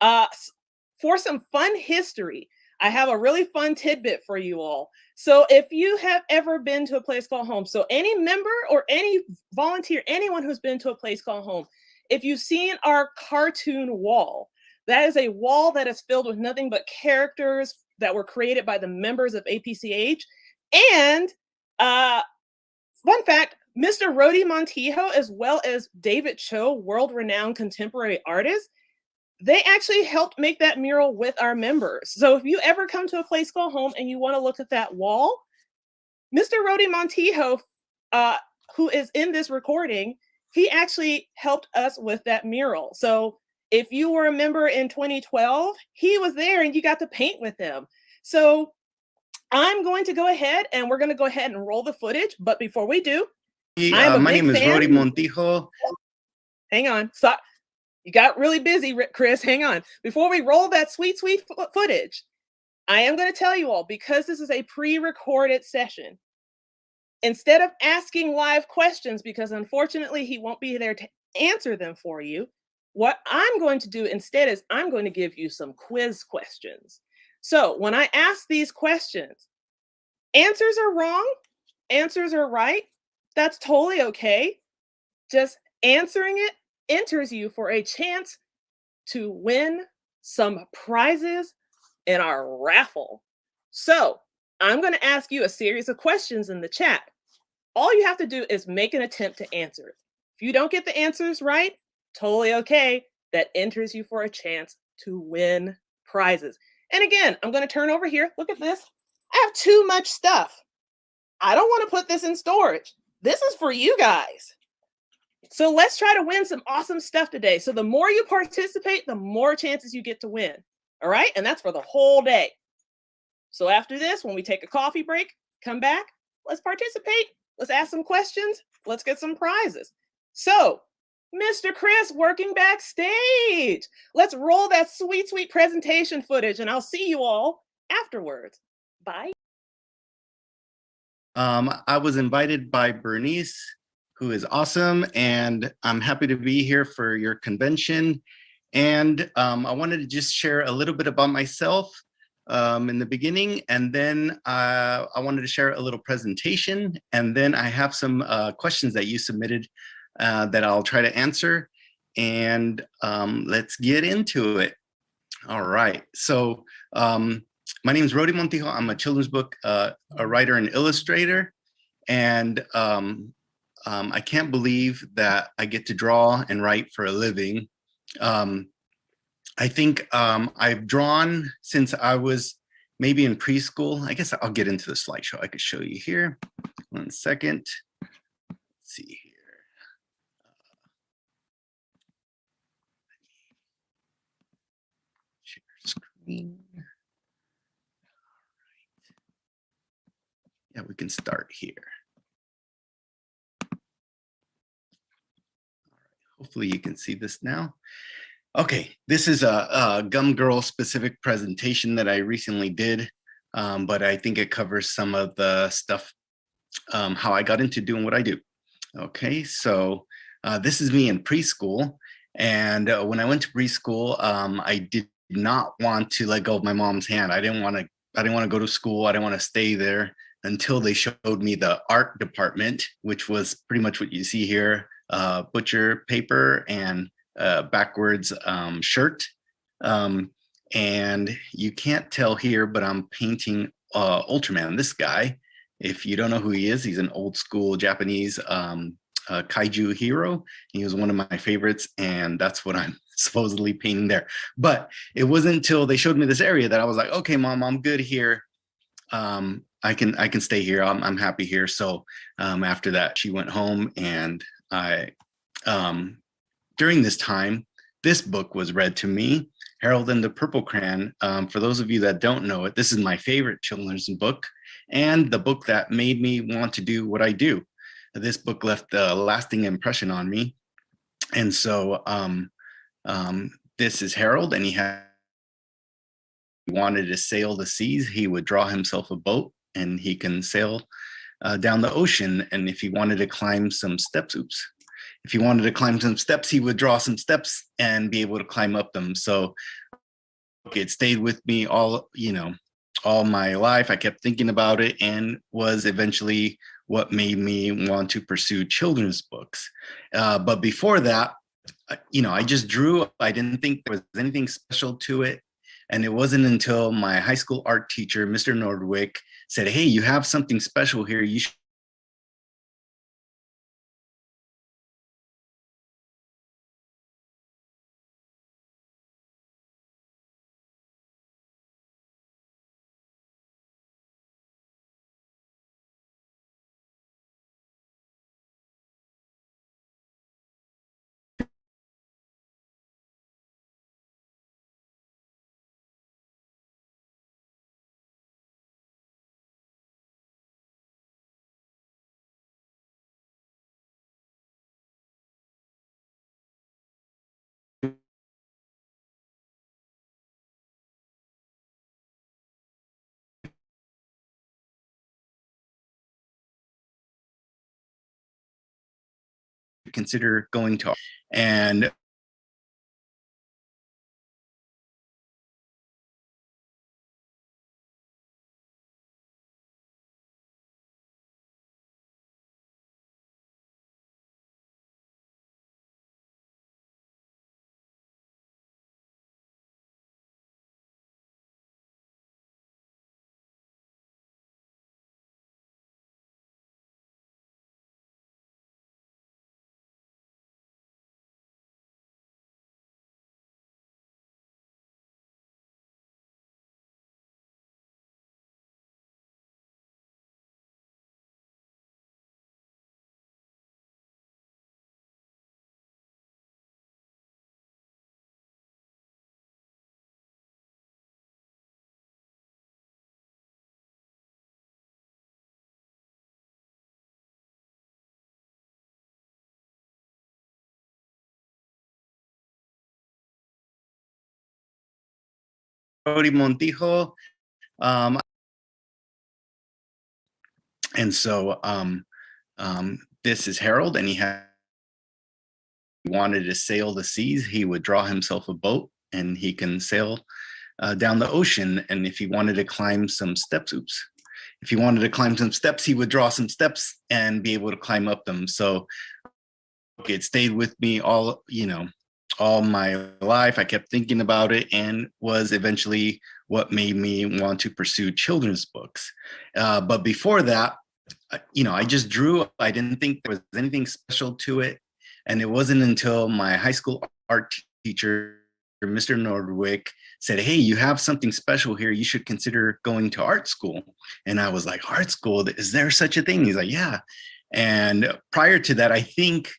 For some fun history, I have a really fun tidbit for you all. So if you have ever been to A Place Called Home, so any member or any volunteer, anyone who's been to A Place Called Home, if you've seen our cartoon wall, that is a wall that is filled with nothing but characters that were created by the members of APCH. And fun fact, Mr. Rody Montijo, as well as David Cho, world-renowned contemporary artist, they actually helped make that mural with our members. So if you ever come to A Place Called Home and you want to look at that wall, Mr. Rody Montijo, who is in this recording, he actually helped us with that mural. So if you were a member in 2012, he was there and you got to paint with him. So I'm going to go ahead and we're going to go ahead and roll the footage. But before we do, My name is Rody Montijo. Hang on. So you got really busy, Chris. Hang on. Before we roll that sweet footage, I am going to tell you all, because this is a pre-recorded session, instead of asking live questions, because unfortunately he won't be there to answer them for you, what I'm going to do instead is I'm going to give you some quiz questions. So when I ask these questions, answers are wrong, answers are right, that's totally okay. Just answering it enters you for a chance to win some prizes in our raffle. So I'm going to ask you a series of questions in the chat. All you have to do is make an attempt to answer it. If you don't get the answers right, totally okay. That enters you for a chance to win prizes. And again, I'm going to turn over here. Look at this. I have too much stuff. I don't want to put this in storage. This is for you guys. So let's try to win some awesome stuff today. So the more you participate, the more chances you get to win. All right? And that's for the whole day. So after this, when we take a coffee break, come back, let's participate. Let's ask some questions. Let's get some prizes. So, Mr. Chris working backstage. Let's roll that sweet presentation footage, and I'll see you all afterwards. Bye. I was invited by Bernice, who is awesome, and I'm happy to be here for your convention. And I wanted to just share a little bit about myself in the beginning, and then I wanted to share a little presentation, and then I have some questions that you submitted that I'll try to answer, and let's get into it. All right, so my name is Rody Montijo. I'm a children's book a writer and illustrator, and I can't believe that I get to draw and write for a living. I think I've drawn since I was maybe in preschool. I guess I'll get into the slideshow. I could show you here. 1 second. Let's see here. share screen. Yeah, we can start here. Hopefully you can see this now. Okay, this is a Gum Girl specific presentation that I recently did, but I think it covers some of the stuff, how I got into doing what I do. Okay, so this is me in preschool. And when I went to preschool, I did not want to let go of my mom's hand. I didn't want to go to school. I didn't want to stay there until they showed me the art department, which was pretty much what you see here, butcher paper and backwards shirt. And you can't tell here, but I'm painting Ultraman, this guy. If you don't know who he is, he's an old school Japanese kaiju hero. He was one of my favorites, and that's what I'm supposedly painting there. But it wasn't until they showed me this area that I was like, okay, Mom, I'm good here. I can stay here. I'm happy here. So after that, she went home, and I during this time, this book was read to me, Harold and the Purple Crayon. For those of you that don't know it, this is my favorite children's book and the book that made me want to do what I do. This book left a lasting impression on me. And so this is Harold, and he wanted to sail the seas. He would draw himself a boat, and he can sail down the ocean. And if he wanted to climb some steps, if he wanted to climb some steps, he would draw some steps and be able to climb up them. So it stayed with me all my life. I kept thinking about it, and was eventually what made me want to pursue children's books. But before that, I just drew. I didn't think there was anything special to it. And it wasn't until my high school art teacher, Mr. Nordwick, said, "Hey, you have something special here. You should." Consider going to. And Montijo. And so this is Harold, and he wanted to sail the seas. He would draw himself a boat, and he can sail down the ocean. And if he wanted to climb some steps, if he wanted to climb some steps, he would draw some steps and be able to climb up them. So it stayed with me all my life. I kept thinking about it, and was eventually what made me want to pursue children's books. But before that, I just drew. I didn't think there was anything special to it. And it wasn't until my high school art teacher, Mr. Nordwick, said, "Hey, you have something special here. You should consider going to art school." And I was like, "Art school? Is there such a thing?" He's like, "Yeah." And prior to that, I think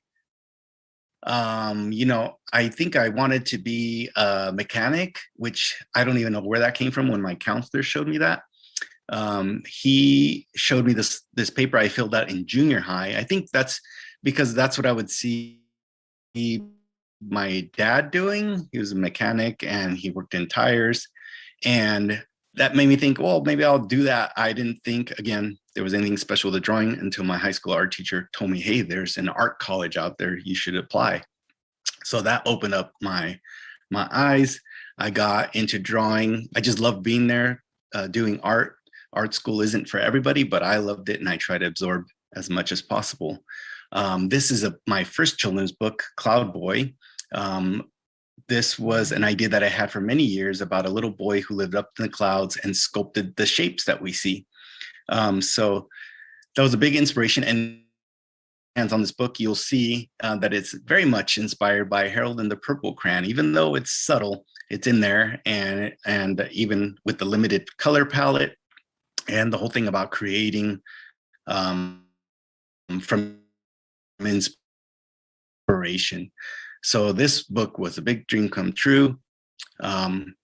I think I wanted to be a mechanic, which I don't even know where that came from when my counselor showed me that. He showed me this paper I filled out in junior high. I think that's because that's what I would see my dad doing. He was a mechanic and he worked in tires. And that made me think, well, maybe I'll do that. I didn't think, again, there was anything special with drawing until my high school art teacher told me, hey, there's an art college out there. You should apply. So that opened up my eyes. I got into drawing. I just loved being there, doing art. Art school isn't for everybody, but I loved it and I try to absorb as much as possible. This is my first children's book, Cloud Boy. This was an idea that I had for many years about a little boy who lived up in the clouds and sculpted the shapes that we see. So that was a big inspiration. And on this book, you'll see that it's very much inspired by Harold and the Purple Crayon. Even though it's subtle, it's in there. And even with the limited color palette and the whole thing about creating from inspiration. So this book was a big dream come true. The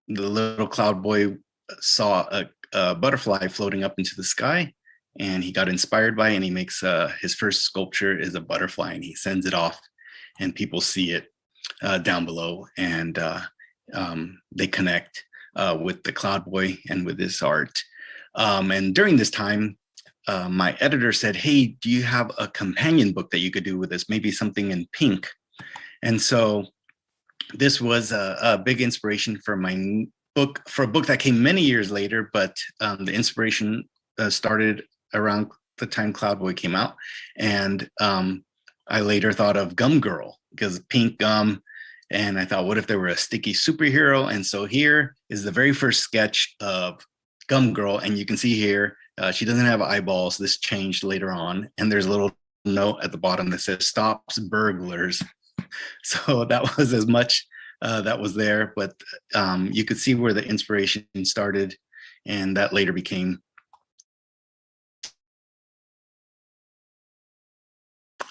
little cloud boy saw a butterfly floating up into the sky, and he got inspired by it, and he makes his first sculpture is a butterfly, and he sends it off, and people see it down below, and they connect with the cloud boy and with his art. And during this time, my editor said, hey, do you have a companion book that you could do with this? Maybe something in pink. And so this was a big inspiration for my book, for a book that came many years later, but the inspiration started around the time Cloud Boy came out. And I later thought of Gum Girl, because pink gum. And I thought, what if there were a sticky superhero? And so here is the very first sketch of Gum Girl. And you can see here, she doesn't have eyeballs. This changed later on. And there's a little note at the bottom that says, stops burglars. So that was as much that was there. But you could see where the inspiration started. And that later became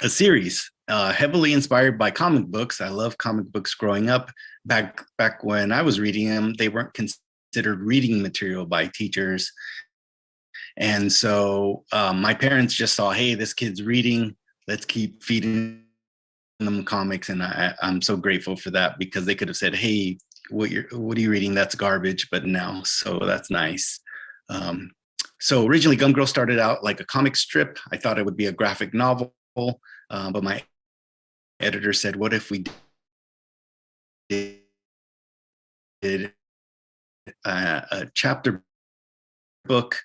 a series heavily inspired by comic books. I love comic books growing up. Back when I was reading them, they weren't considered reading material by teachers. And so my parents just saw, hey, this kid's reading, let's keep feeding them comics. And I'm so grateful for that, because they could have said, hey, what are you reading? That's garbage. But now, so that's nice. So originally Gum Girl started out like a comic strip. I thought it would be a graphic novel, but my editor said, what if we did a chapter book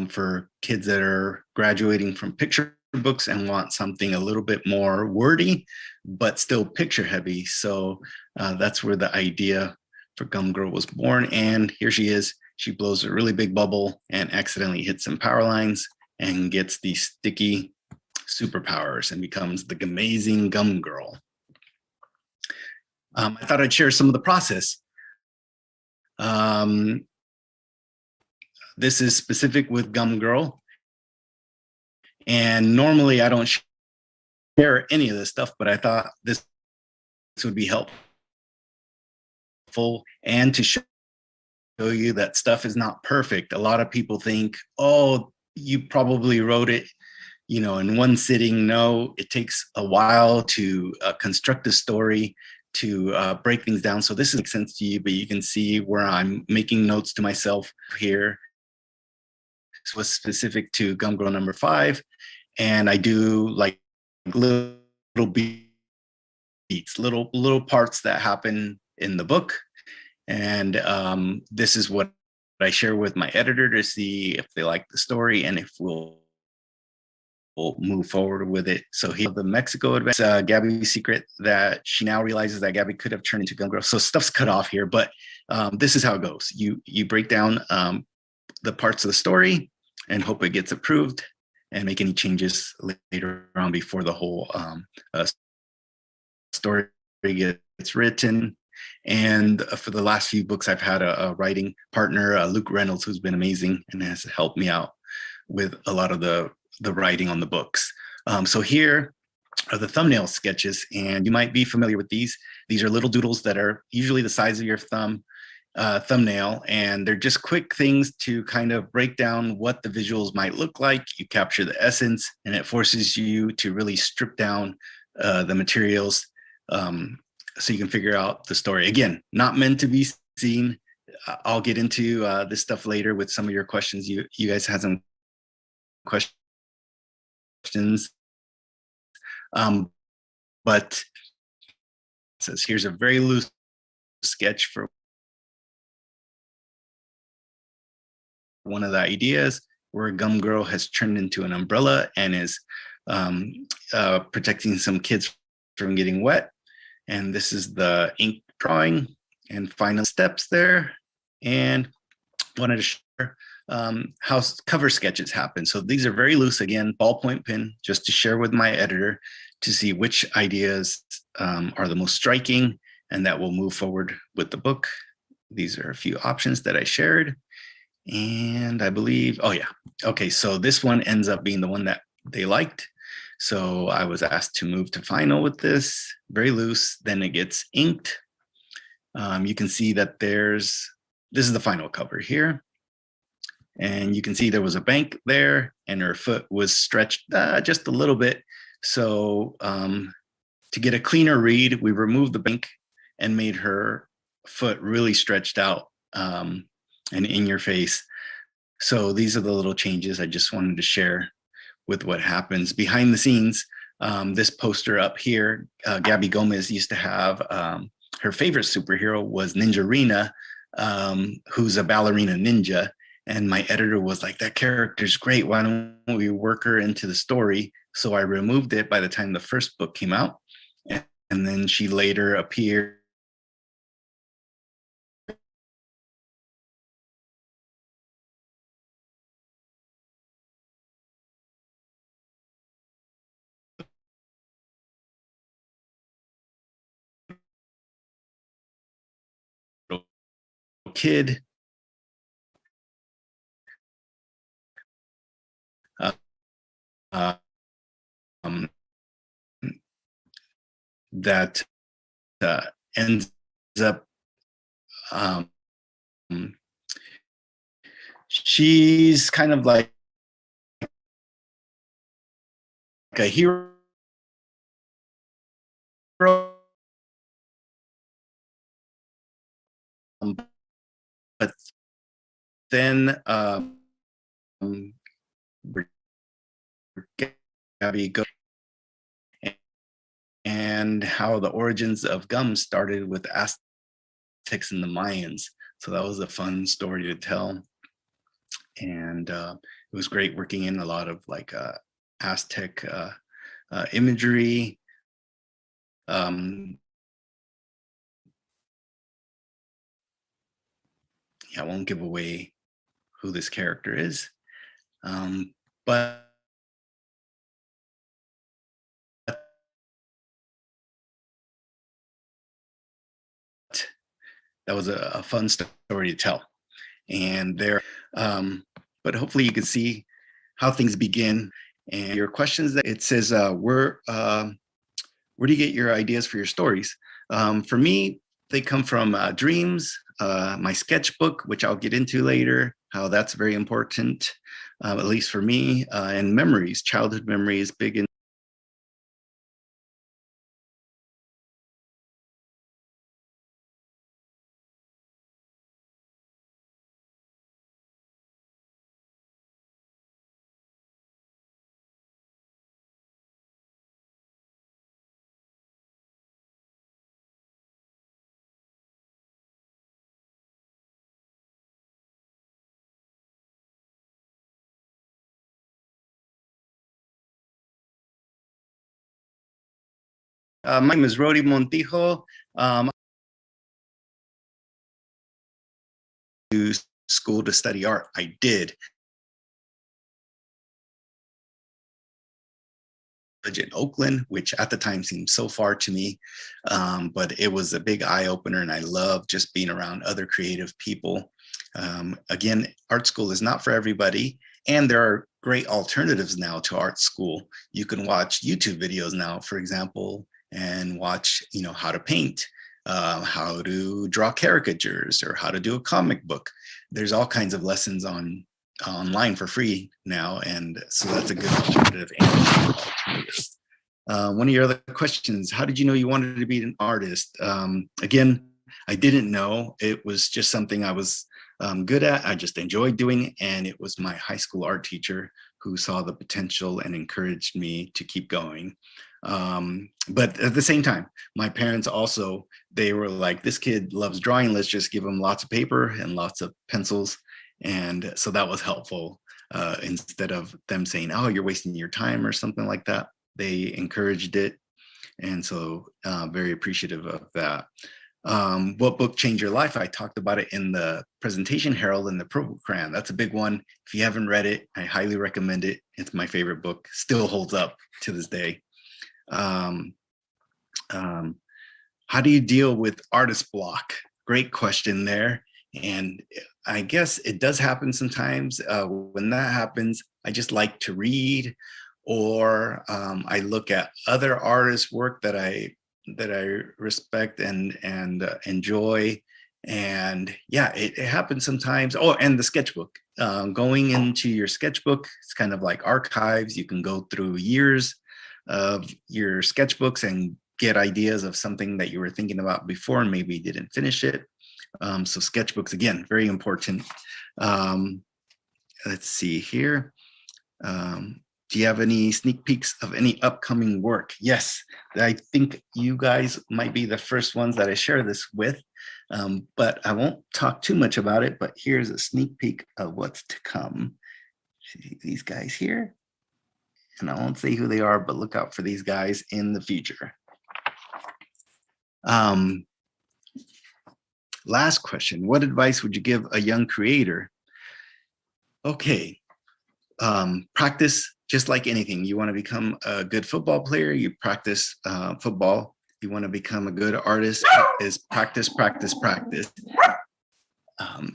for kids that are graduating from picture books and want something a little bit more wordy, but still picture heavy. So that's where the idea for Gum Girl was born. And here she is. She blows a really big bubble and accidentally hits some power lines and gets these sticky superpowers and becomes the amazing Gum Girl. I thought I'd share some of the process. This is specific with Gum Girl. And normally I don't share any of this stuff, but I thought this would be helpful and to show you that stuff is not perfect. A lot of people think, oh, you probably wrote it, in one sitting. No, it takes a while to construct a story, to break things down. So this makes sense to you, but you can see where I'm making notes to myself here. This was specific to Gum Girl number 5. And I do like little beats, little parts that happen in the book. And this is what I share with my editor to see if they like the story and if we'll move forward with it. So here, the Mexico advance, Gabby's secret that she now realizes that Gabby could have turned into Gum Girl. So stuff's cut off here, but this is how it goes. You break down the parts of the story and hope it gets approved, and make any changes later on before the whole story gets written. And for the last few books, I've had a writing partner, Luke Reynolds, who's been amazing and has helped me out with a lot of the writing on the books. So here are the thumbnail sketches, and you might be familiar with these. These are little doodles that are usually the size of your thumbnail, and they're just quick things to kind of break down what the visuals might look like. You capture the essence, and it forces you to really strip down the materials so you can figure out the story. Again, not meant to be seen. I'll get into this stuff later with some of your questions. You guys had some questions. But it says here's a very loose sketch for one of the ideas, where a gum girl has turned into an umbrella and is protecting some kids from getting wet. And this is the ink drawing and final steps there. And wanted to share how cover sketches happen. So these are very loose, again, ballpoint pen, just to share with my editor to see which ideas are the most striking and that will move forward with the book. These are a few options that I shared. And I believe, oh yeah, okay, so this one ends up being the one that they liked. So I was asked to move to final with this, very loose, then it gets inked. You can see that this is the final cover here. And you can see there was a bank there and her foot was stretched just a little bit. So to get a cleaner read, we removed the bank and made her foot really stretched out and in your face. So these are the little changes I just wanted to share with what happens behind the scenes. This poster up here, Gabby Gomez used to have, her favorite superhero was Ninja Rena, who's a ballerina ninja. And my editor was like, that character's great. Why don't we work her into the story? So I removed it by the time the first book came out. And then she later appeared kid. Um, that ends up she's kind of like a hero, but then Gabby goes, and how the origins of gum started with Aztecs and the Mayans. So that was a fun story to tell. And it was great working in a lot of like Aztec imagery. Yeah, I won't give away who this character is, but that was a fun story to tell. And there, but hopefully you can see how things begin. And your questions, it says, where do you get your ideas for your stories? For me, they come from dreams, my sketchbook, which I'll get into later, how that's very important, at least for me, and memories, childhood memories, big in my name is Rody Montijo. To school to study art. I did. In Oakland, which at the time seemed so far to me, but it was a big eye opener, and I love just being around other creative people. Again, art school is not for everybody, And there are great alternatives now to art school. You can watch YouTube videos now, for example, and watch, how to paint, how to draw caricatures, or how to do a comic book. There's all kinds of lessons online for free now, and so that's a good alternative. One of your other questions, how did you know you wanted to be an artist? Again, I didn't know. It was just something I was good at. I just enjoyed doing, and it was my high school art teacher who saw the potential and encouraged me to keep going. But at the same time, my parents also, they were like, this kid loves drawing, let's just give him lots of paper and lots of pencils. And so that was helpful, instead of them saying, oh, you're wasting your time or something like that. They encouraged it. And so very appreciative of that. What book changed your life? I talked about it in the presentation, Harold and the Purple Crayon. That's a big one. If you haven't read it, I highly recommend it. It's my favorite book, still holds up to this day. How do you deal with artist block? Great question there. And I guess it does happen sometimes. When that happens, I just like to read, or I look at other artists' work that I respect and enjoy. And yeah, it happens sometimes. Oh, and the sketchbook. Going into your sketchbook, it's kind of like archives. You can go through years of your sketchbooks and get ideas of something that you were thinking about before and maybe didn't finish it. So sketchbooks, again, very important. Let's see here. Do you have any sneak peeks of any upcoming work? Yes, I think you guys might be the first ones that I share this with, but I won't talk too much about it, but here's a sneak peek of what's to come. See these guys here? And I won't say who they are, but look out for these guys in the future. Last question, what advice would you give a young creator? Okay, practice. Just like anything, you want to become a good football player, you practice football. You want to become a good artist, is practice, practice, practice.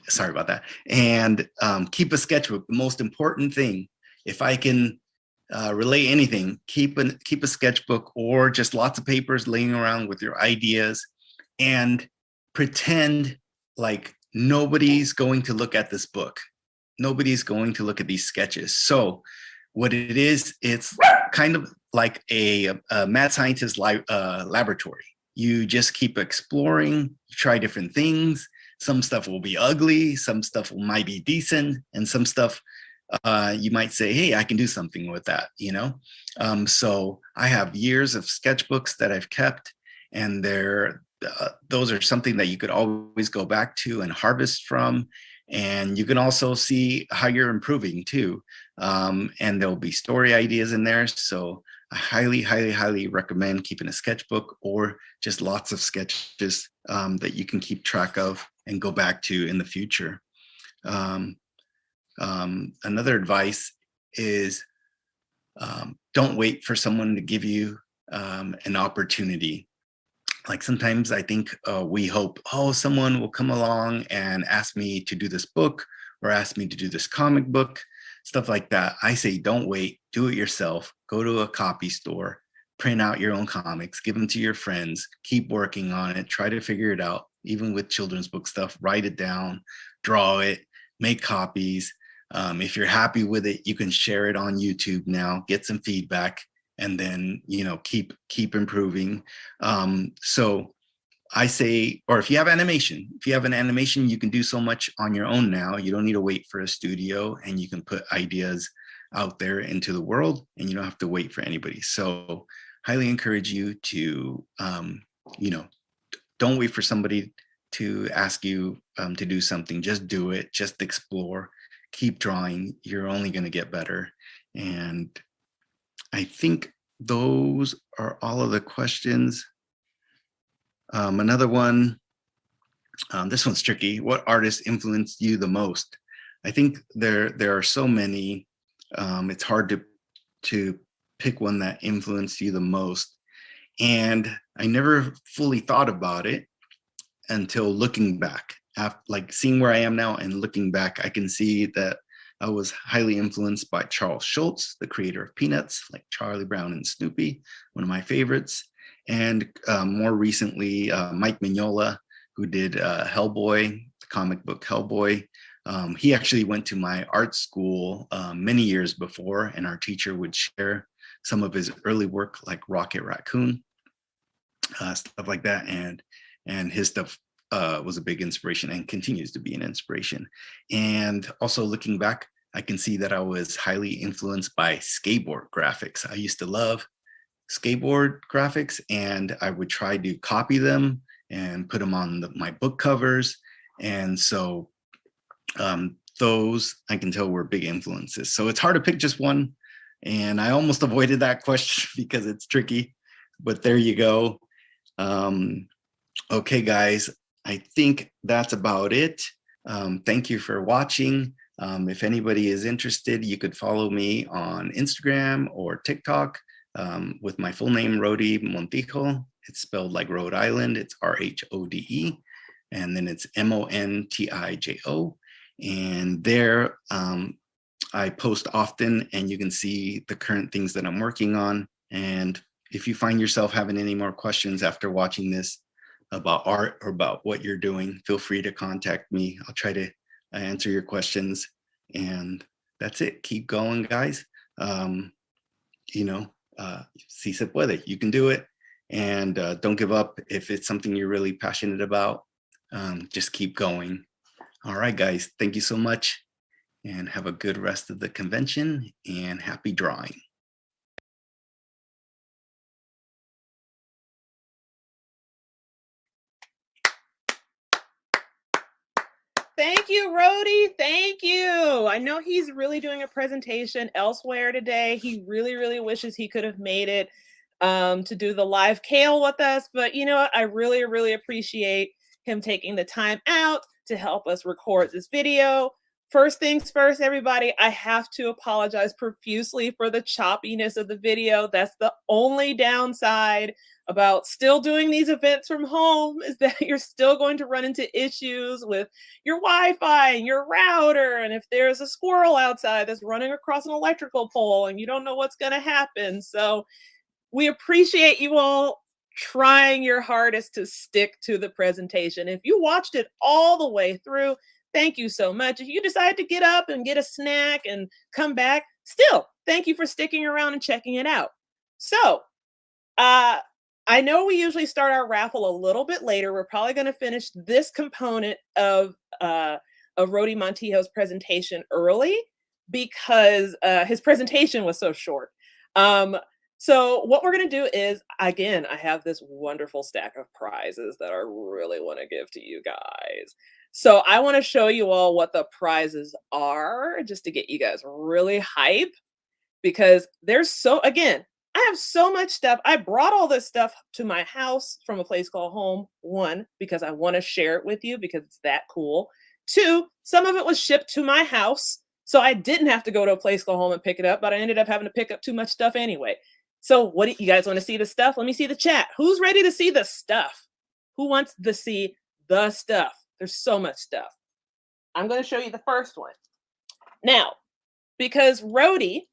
Sorry about that. And keep a sketchbook. The most important thing, if I can relay anything, keep a sketchbook or just lots of papers laying around with your ideas, and pretend like nobody's going to look at this book. Nobody's going to look at these sketches. So what it is, it's kind of like a mad scientist laboratory. You just keep exploring, try different things. Some stuff will be ugly, some stuff might be decent, and some stuff you might say, hey, I can do something with that, So I have years of sketchbooks that I've kept, and those are something that you could always go back to and harvest from. And you can also see how you're improving too. And there'll be story ideas in there. So I highly, highly, highly recommend keeping a sketchbook or just lots of sketches that you can keep track of and go back to in the future. Another advice is don't wait for someone to give you an opportunity. Like sometimes I think we hope, oh, someone will come along and ask me to do this book or ask me to do this comic book, stuff like that. I say, don't wait, do it yourself. Go to a copy store, print out your own comics, give them to your friends, keep working on it, try to figure it out. Even with children's book stuff, write it down, draw it, make copies. If you're happy with it, you can share it on YouTube now, get some feedback, and then keep improving. So I say, or if you have an animation, you can do so much on your own now. You don't need to wait for a studio, and you can put ideas out there into the world, and you don't have to wait for anybody. So highly encourage you to don't wait for somebody to ask you to do something. Just do it, just explore, keep drawing. You're only going to get better. And I think those are all of the questions. Another one, this one's tricky. What artists influenced you the most? I think there are so many. It's hard to pick one that influenced you the most. And I never fully thought about it until looking back. After, like seeing where I am now and looking back, I can see that I was highly influenced by Charles Schulz, the creator of Peanuts, like Charlie Brown and Snoopy, one of my favorites. And more recently, Mike Mignola, who did Hellboy, the comic book Hellboy. He actually went to my art school many years before, and our teacher would share some of his early work, like Rocket Raccoon, stuff like that. And his stuff was a big inspiration and continues to be an inspiration. And also looking back, I can see that I was highly influenced by skateboard graphics. I used to love skateboard graphics, and I would try to copy them and put them on my book covers. And so those I can tell were big influences. So it's hard to pick just one. And I almost avoided that question because it's tricky, but there you go. Okay, guys, I think that's about it. Thank you for watching. If anybody is interested, you could follow me on Instagram or TikTok with my full name, Rhody Montijo. It's spelled like Rhode Island. It's RHODE. And then it's MONTIJO. And there I post often, and you can see the current things that I'm working on. And if you find yourself having any more questions after watching this about art or about what you're doing, feel free to contact me. I'll try to answer your questions. And that's it. Keep going, guys. Si se puede, you can do it. And don't give up. If it's something you're really passionate about, just keep going. All right, guys, thank you so much, and have a good rest of the convention, and happy drawing. Thank you, Rhody. Thank you. I know he's really doing a presentation elsewhere today. He really, really wishes he could have made it to do the live kale with us. But you know what? I really, really appreciate him taking the time out to help us record this video. First things first, everybody, I have to apologize profusely for the choppiness of the video. That's the only downside about still doing these events from home, is that you're still going to run into issues with your Wi-Fi and your router. And if there's a squirrel outside that's running across an electrical pole and you don't know what's going to happen. So we appreciate you all trying your hardest to stick to the presentation. If you watched it all the way through, thank you so much. If you decide to get up and get a snack and come back, still, thank you for sticking around and checking it out. So, I know we usually start our raffle a little bit later. We're probably going to finish this component of Rhody Montijo's presentation early because his presentation was so short. So what we're going to do is, again, I have this wonderful stack of prizes that I really want to give to you guys. So I want to show you all what the prizes are, just to get you guys really hype, because there's again, I have so much stuff. I brought all this stuff to my house from a place called home. One, because I want to share it with you because it's that cool. Two, some of it was shipped to my house, so I didn't have to go to a place called home and pick it up, but I ended up having to pick up too much stuff anyway. So what do you guys want to see the stuff? Let me see the chat. Who's ready to see the stuff? Who wants to see the stuff? There's so much stuff. I'm going to show you the first one. Now, because Rhody,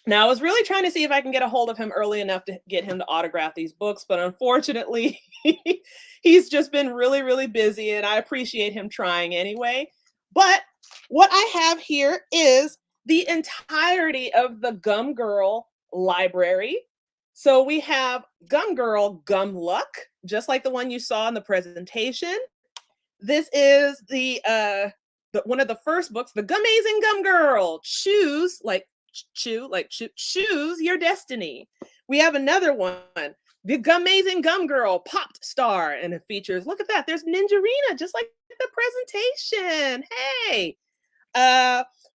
now I was really trying to see if I can get a hold of him early enough to get him to autograph these books, but unfortunately, he's just been really, really busy, and I appreciate him trying anyway. But what I have here is the entirety of the Gum Girl library. So we have Gum Girl Gum Luck, just like the one you saw in the presentation. This is the one of the first books, the Gumazing Gum Girl. Choose your destiny. We have another one, the Gumazing Gum Girl Popped Star, and it features, look at that, there's Ninjarina, just like the presentation. Hey,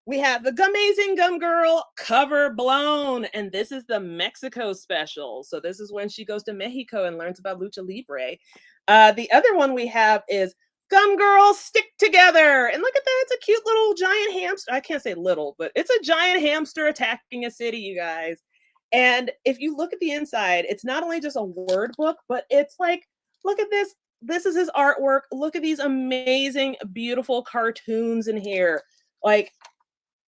we have the Gumazing Gum Girl Cover Blown, and this is the Mexico special. So this is when she goes to Mexico and learns about Lucha Libre. The other one we have is Gum Girls Stick Together. And look at that, it's a cute little giant hamster. I can't say little, but it's a giant hamster attacking a city, you guys. And if you look at the inside, it's not only just a word book, but it's like, look at this. This is his artwork. Look at these amazing, beautiful cartoons in here. Like,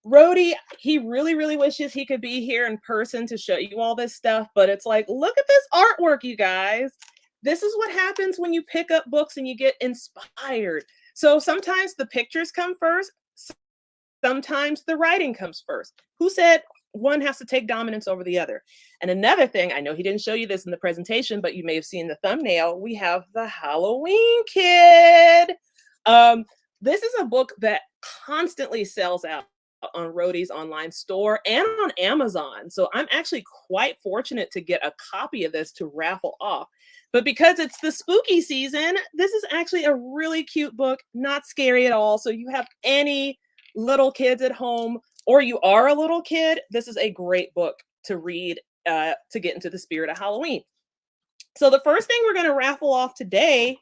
Rhodey, he really, really wishes he could be here in person to show you all this stuff, but it's like, look at this artwork, you guys. This is what happens when you pick up books and you get inspired. So sometimes the pictures come first, sometimes the writing comes first. Who said one has to take dominance over the other? And another thing, I know he didn't show you this in the presentation, but you may have seen the thumbnail. We have the Halloween Kid. This is a book that constantly sells out on Rhodey's online store and on Amazon. So I'm actually quite fortunate to get a copy of this to raffle off. But because it's the spooky season, this is actually a really cute book, not scary at all. So you have any little kids at home, or you are a little kid, this is a great book to read to get into the spirit of Halloween. So the first thing we're going to raffle off today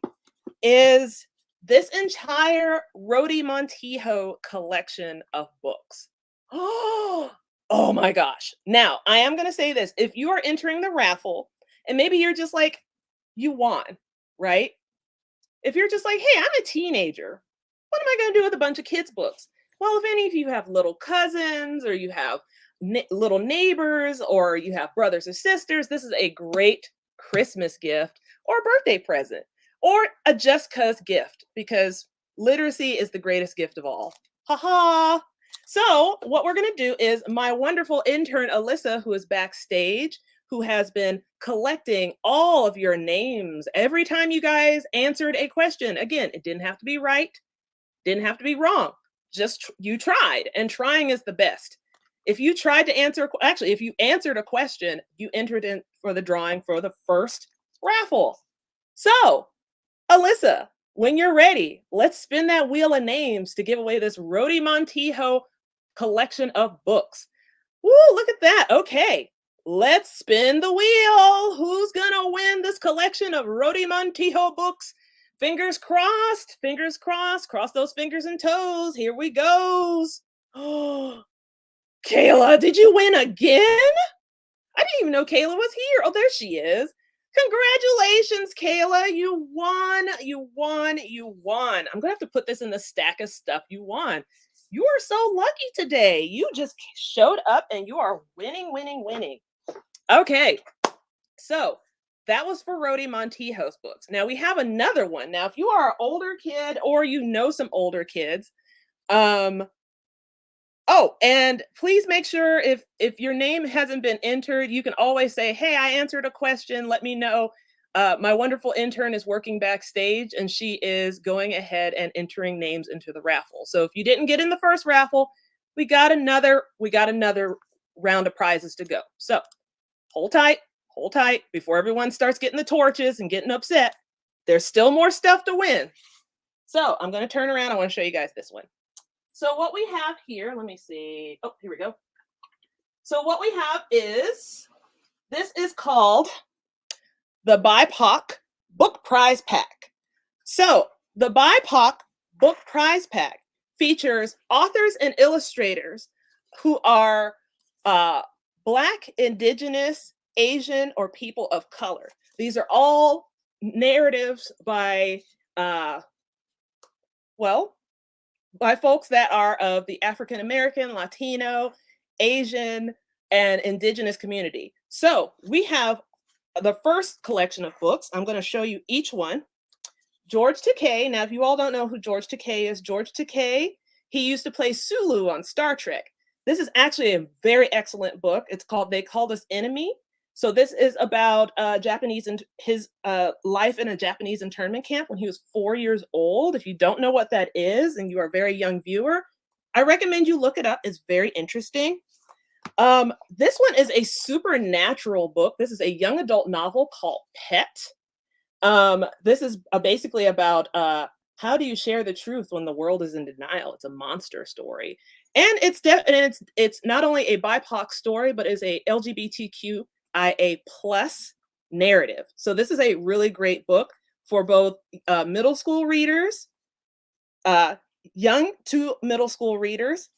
is this entire Rhodey Montijo collection of books. Oh my gosh. Now, I am going to say this. If you are entering the raffle, and maybe you're just like, you won, right? If you're just like, hey, I'm a teenager, what am I going to do with a bunch of kids' books? Well, if any of you have little cousins, or you have little neighbors, or you have brothers or sisters, this is a great Christmas gift or birthday present, or a just cuz gift, because literacy is the greatest gift of all. Ha ha. So what we're going to do is my wonderful intern, Alyssa, who is backstage, who has been collecting all of your names every time you guys answered a question. Again, it didn't have to be right, didn't have to be wrong. Just you tried, and trying is the best. If you tried to answer, actually, if you answered a question, you entered in for the drawing for the first raffle. So, Alyssa, when you're ready, let's spin that wheel of names to give away this Rhodey Montijo collection of books. Woo, look at that. Okay, let's spin the wheel. Who's gonna win this collection of Rhodey Montijo books? Fingers crossed, cross those fingers and toes. Here we goes. Oh, Kayla, did you win again? I didn't even know Kayla was here. Oh, there she is. Congratulations, Kayla. You won. You won. You won. I'm going to have to put this in the stack of stuff you won. You are so lucky today. You just showed up and you are winning, winning, winning. Okay. So that was for Rhodey Montijo's books. Now we have another one. Now, if you are an older kid or you know some older kids, oh, and please make sure if your name hasn't been entered, you can always say, hey, I answered a question. Let me know. My wonderful intern is working backstage and she is going ahead and entering names into the raffle. So if you didn't get in the first raffle, we got another round of prizes to go. So hold tight before everyone starts getting the torches and getting upset. There's still more stuff to win. So I'm going to turn around. I want to show you guys this one. So what we have here, let me see. Oh, here we go. So what we have is, this is called the BIPOC Book Prize Pack. So the BIPOC Book Prize Pack features authors and illustrators who are Black, Indigenous, Asian, or people of color. These are all narratives by, by folks that are of the African American, Latino, Asian, and Indigenous community. So we have the first collection of books. I'm going to show you each one. George Takei. Now, if you all don't know who George Takei is, George Takei, he used to play Sulu on Star Trek. This is actually a very excellent book. It's called They Called Us Enemy. So this is about his life in a Japanese internment camp when he was 4 years old. If you don't know what that is and you are a very young viewer, I recommend you look it up. It's very interesting. This one is a supernatural book. This is a young adult novel called Pet. This is basically about how do you share the truth when the world is in denial? It's a monster story, and it's not only a BIPOC story, but is a LGBTQIA plus narrative. So this is a really great book for both middle school readers, young to middle school readers.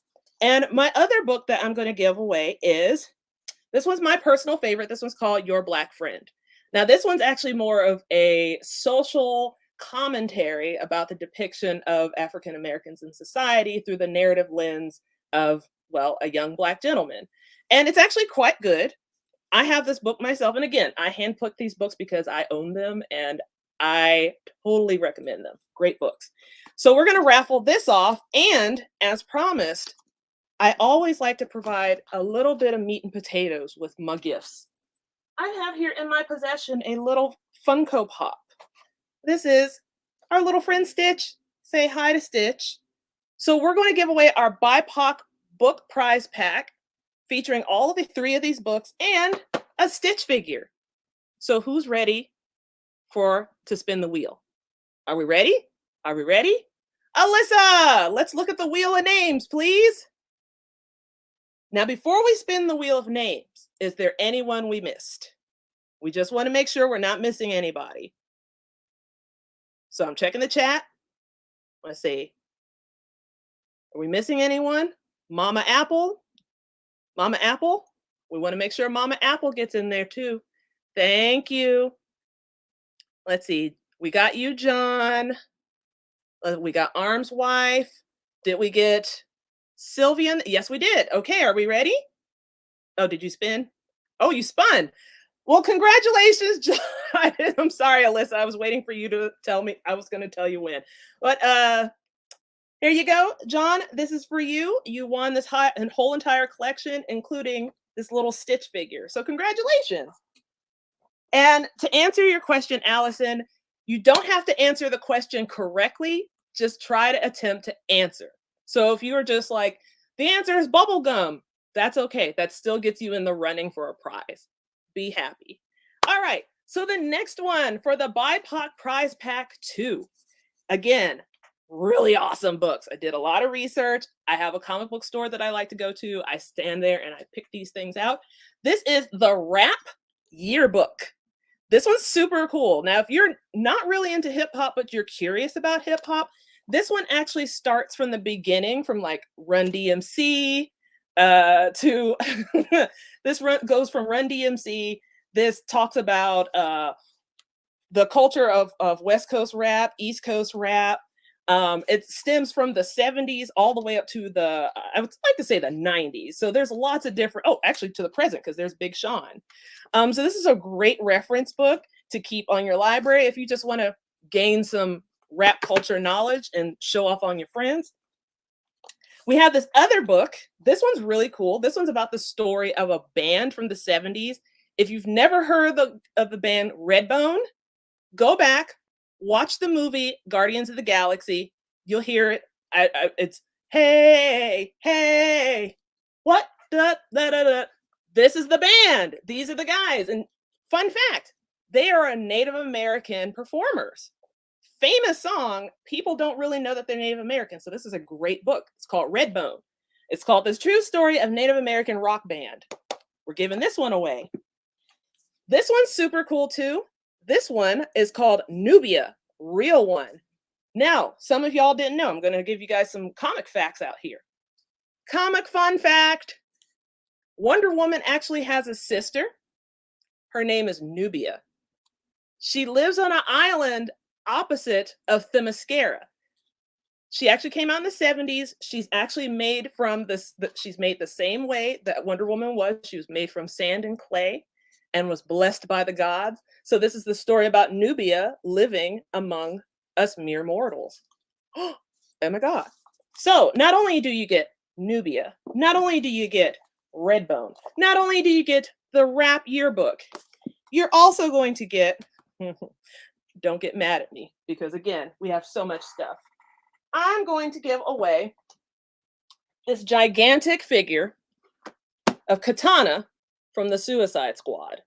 And my other book that I'm going to give away is, this one's my personal favorite. This one's called Your Black Friend. Now, this one's actually more of a social commentary about the depiction of African Americans in society through the narrative lens of well, a young Black gentleman. And it's actually quite good. I have this book myself. And again, I handpicked these books because I own them and I totally recommend them. Great books. So we're going to raffle this off. And as promised, I always like to provide a little bit of meat and potatoes with my gifts. I have here in my possession a little Funko Pop. This is our little friend Stitch. Say hi to Stitch. So we're going to give away our BIPOC book prize pack featuring all of the 3 of these books and a Stitch figure. So who's ready to spin the wheel? Are we ready? Are we ready? Alyssa, let's look at the wheel of names, please. Now, before we spin the wheel of names, is there anyone we missed? We just want to make sure we're not missing anybody. So I'm checking the chat. Let's see. Are we missing anyone? Mama Apple? Mama Apple? We want to make sure Mama Apple gets in there too. Thank you. Let's see. We got you, John. We got Arm's wife. Did we get Sylvian? Yes, we did. Okay, are we ready? Oh, did you spin? Oh, you spun. Well, congratulations, John. I'm sorry, Alyssa. I was waiting for you to tell me. I was going to tell you when. But here you go, John. This is for you. You won this whole entire collection, including this little Stitch figure. So congratulations. And to answer your question, Allison, you don't have to answer the question correctly. Just try to attempt to answer. So if you are just like, the answer is bubble gum, that's okay. That still gets you in the running for a prize. Be happy. All right. So the next one for the BIPOC Prize Pack 2. Again, really awesome books. I did a lot of research. I have a comic book store that I like to go to. I stand there and I pick these things out. This is the Rap Yearbook. This one's super cool. Now, if you're not really into hip hop, but you're curious about hip hop, this one actually starts from the beginning, from like Run DMC to goes from Run DMC. This talks about the culture of West Coast rap, East Coast rap. It stems from the 70s all the way up to I would like to say the 90s. So there's lots of different, actually to the present, because there's Big Sean. So this is a great reference book to keep on your library if you just want to gain some rap culture knowledge and show off on your friends. We have this other book. This one's really cool. This one's about the story of a band from the 70s. If you've never heard of the band Redbone, go back, watch the movie Guardians of the Galaxy. You'll hear it. It's, hey, hey, what? Da, da, da, da. This is the band. These are the guys. And fun fact, they are a Native American performers. Famous song. People don't really know that they're Native American. So this is a great book. It's called Redbone. It's called The True Story of Native American Rock Band. We're giving this one away. This one's super cool too. This one is called Nubia, Real One. Now, some of y'all didn't know. I'm going to give you guys some comic facts out here. Comic fun fact. Wonder Woman actually has a sister. Her name is Nubia. She lives on an island opposite of Themyscira. She actually came out in the 70s. She's actually made from she's made the same way that Wonder Woman was. She was made from sand and clay and was blessed by the gods. So this is the story about Nubia living among us mere mortals. Oh my God. So not only do you get Nubia, not only do you get Redbone, not only do you get the Rap Yearbook, you're also going to get, don't get mad at me, because again, we have so much stuff. I'm going to give away this gigantic figure of Katana from the Suicide Squad,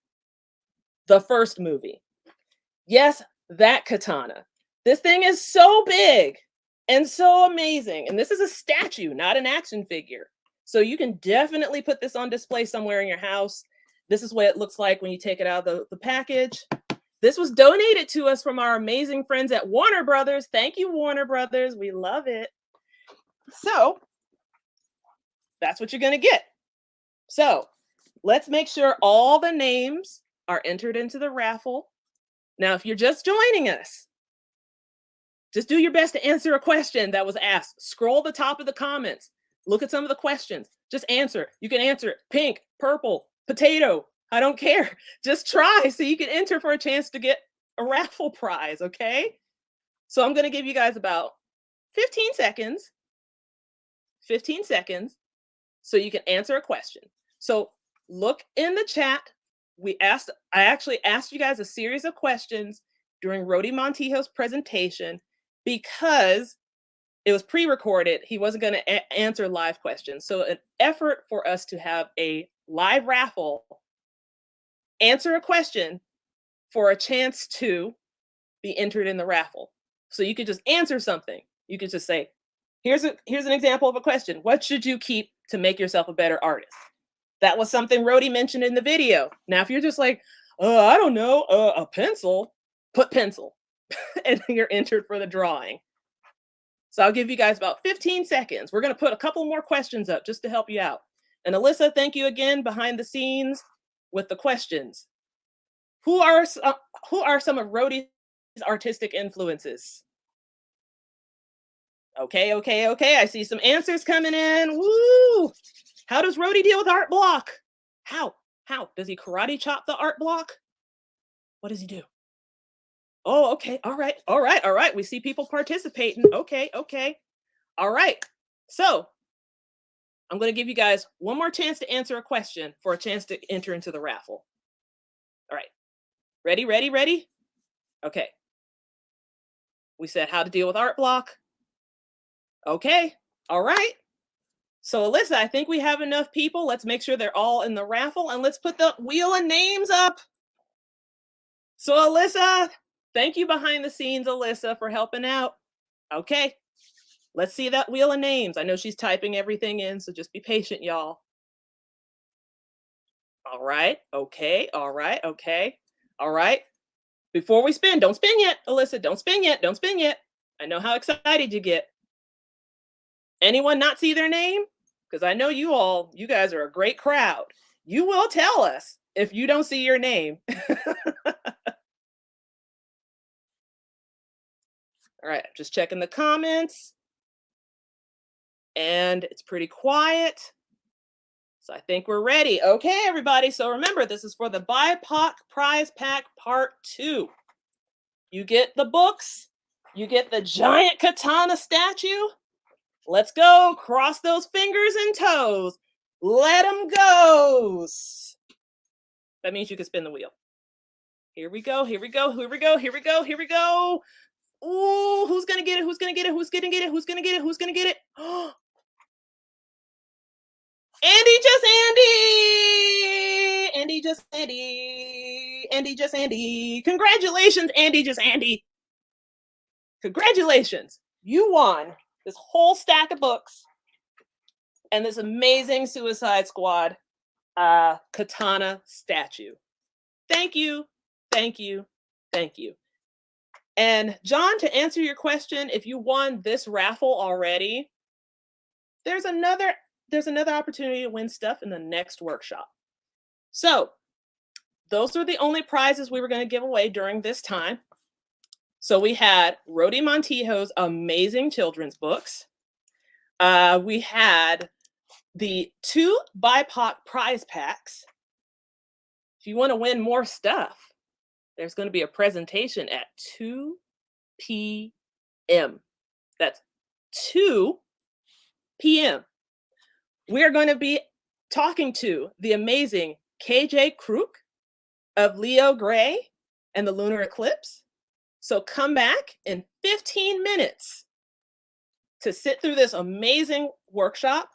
the first movie. Yes, that Katana. This thing is so big and so amazing. And this is a statue, not an action figure. So you can definitely put this on display somewhere in your house. This is what it looks like when you take it out of the package. This was donated to us from our amazing friends at Warner Brothers. Thank you, Warner Brothers. We love it. So that's what you're going to get. So let's make sure all the names are entered into the raffle. Now, if you're just joining us, just do your best to answer a question that was asked. Scroll the top of the comments. Look at some of the questions. Just answer. You can answer pink, purple, potato. I don't care. Just try so you can enter for a chance to get a raffle prize, okay? So I'm going to give you guys about 15 seconds. 15 seconds so you can answer a question. So look in the chat. I actually asked you guys a series of questions during Rody Montijo's presentation because it was pre-recorded. He wasn't going to answer live questions. So an effort for us to have a live raffle, answer a question for a chance to be entered in the raffle. So you could just answer something. You could just say, here's an example of a question. What should you keep to make yourself a better artist? That was something Rody mentioned in the video. Now, if you're just like, I don't know, a pencil, put pencil, and you're entered for the drawing. So I'll give you guys about 15 seconds. We're going to put a couple more questions up just to help you out. And Alyssa, thank you again behind the scenes with the questions. Who are some of Rody's artistic influences? Okay. I see some answers coming in. Woo! How does Rody deal with art block? How? Does he karate chop the art block? What does he do? Oh, okay. All right. We see people participating. Okay. All right. So I'm going to give you guys one more chance to answer a question for a chance to enter into the raffle. All right. Ready? Okay. We said how to deal with art block. Okay. All right. So Alyssa, I think we have enough people. Let's make sure they're all in the raffle and let's put the wheel of names up. So Alyssa, thank you behind the scenes, Alyssa, for helping out. Okay. Let's see that wheel of names. I know she's typing everything in, so just be patient, y'all. All right. Okay. All right. Before we spin, don't spin yet, Alyssa. Don't spin yet. I know how excited you get. Anyone not see their name? Because I know you guys are a great crowd. You will tell us if you don't see your name. All right, just checking the comments. And it's pretty quiet. So I think we're ready. Okay, everybody. So remember, this is for the BIPOC Prize Pack Part 2. You get the books. You get the giant katana statue. Let's go. Cross those fingers and toes. Let them go. That means you can spin the wheel. Here we go. Ooh, who's going to get it? Andy just Andy. Congratulations, Andy just Andy. Congratulations. You won this whole stack of books and this amazing Suicide Squad katana statue. Thank you. And John, to answer your question, if you won this raffle already, there's another opportunity to win stuff in the next workshop. So those are the only prizes we were going to give away during this time. So we had Rody Montijo's amazing children's books. We had the 2 BIPOC prize packs. If you want to win more stuff, there's going to be a presentation at 2 p.m. That's 2 p.m. We're going to be talking to the amazing KJ Crook of Leo Gray and the Lunar Eclipse. So come back in 15 minutes to sit through this amazing workshop,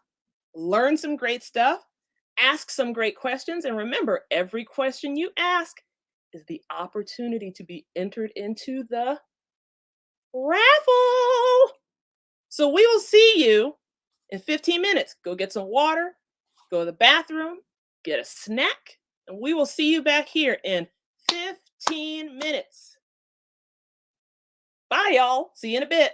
learn some great stuff, ask some great questions, and remember, every question you ask is the opportunity to be entered into the raffle. So we will see you in 15 minutes. Go get some water, go to the bathroom, get a snack, and we will see you back here in 15 minutes. Bye, y'all. See you in a bit.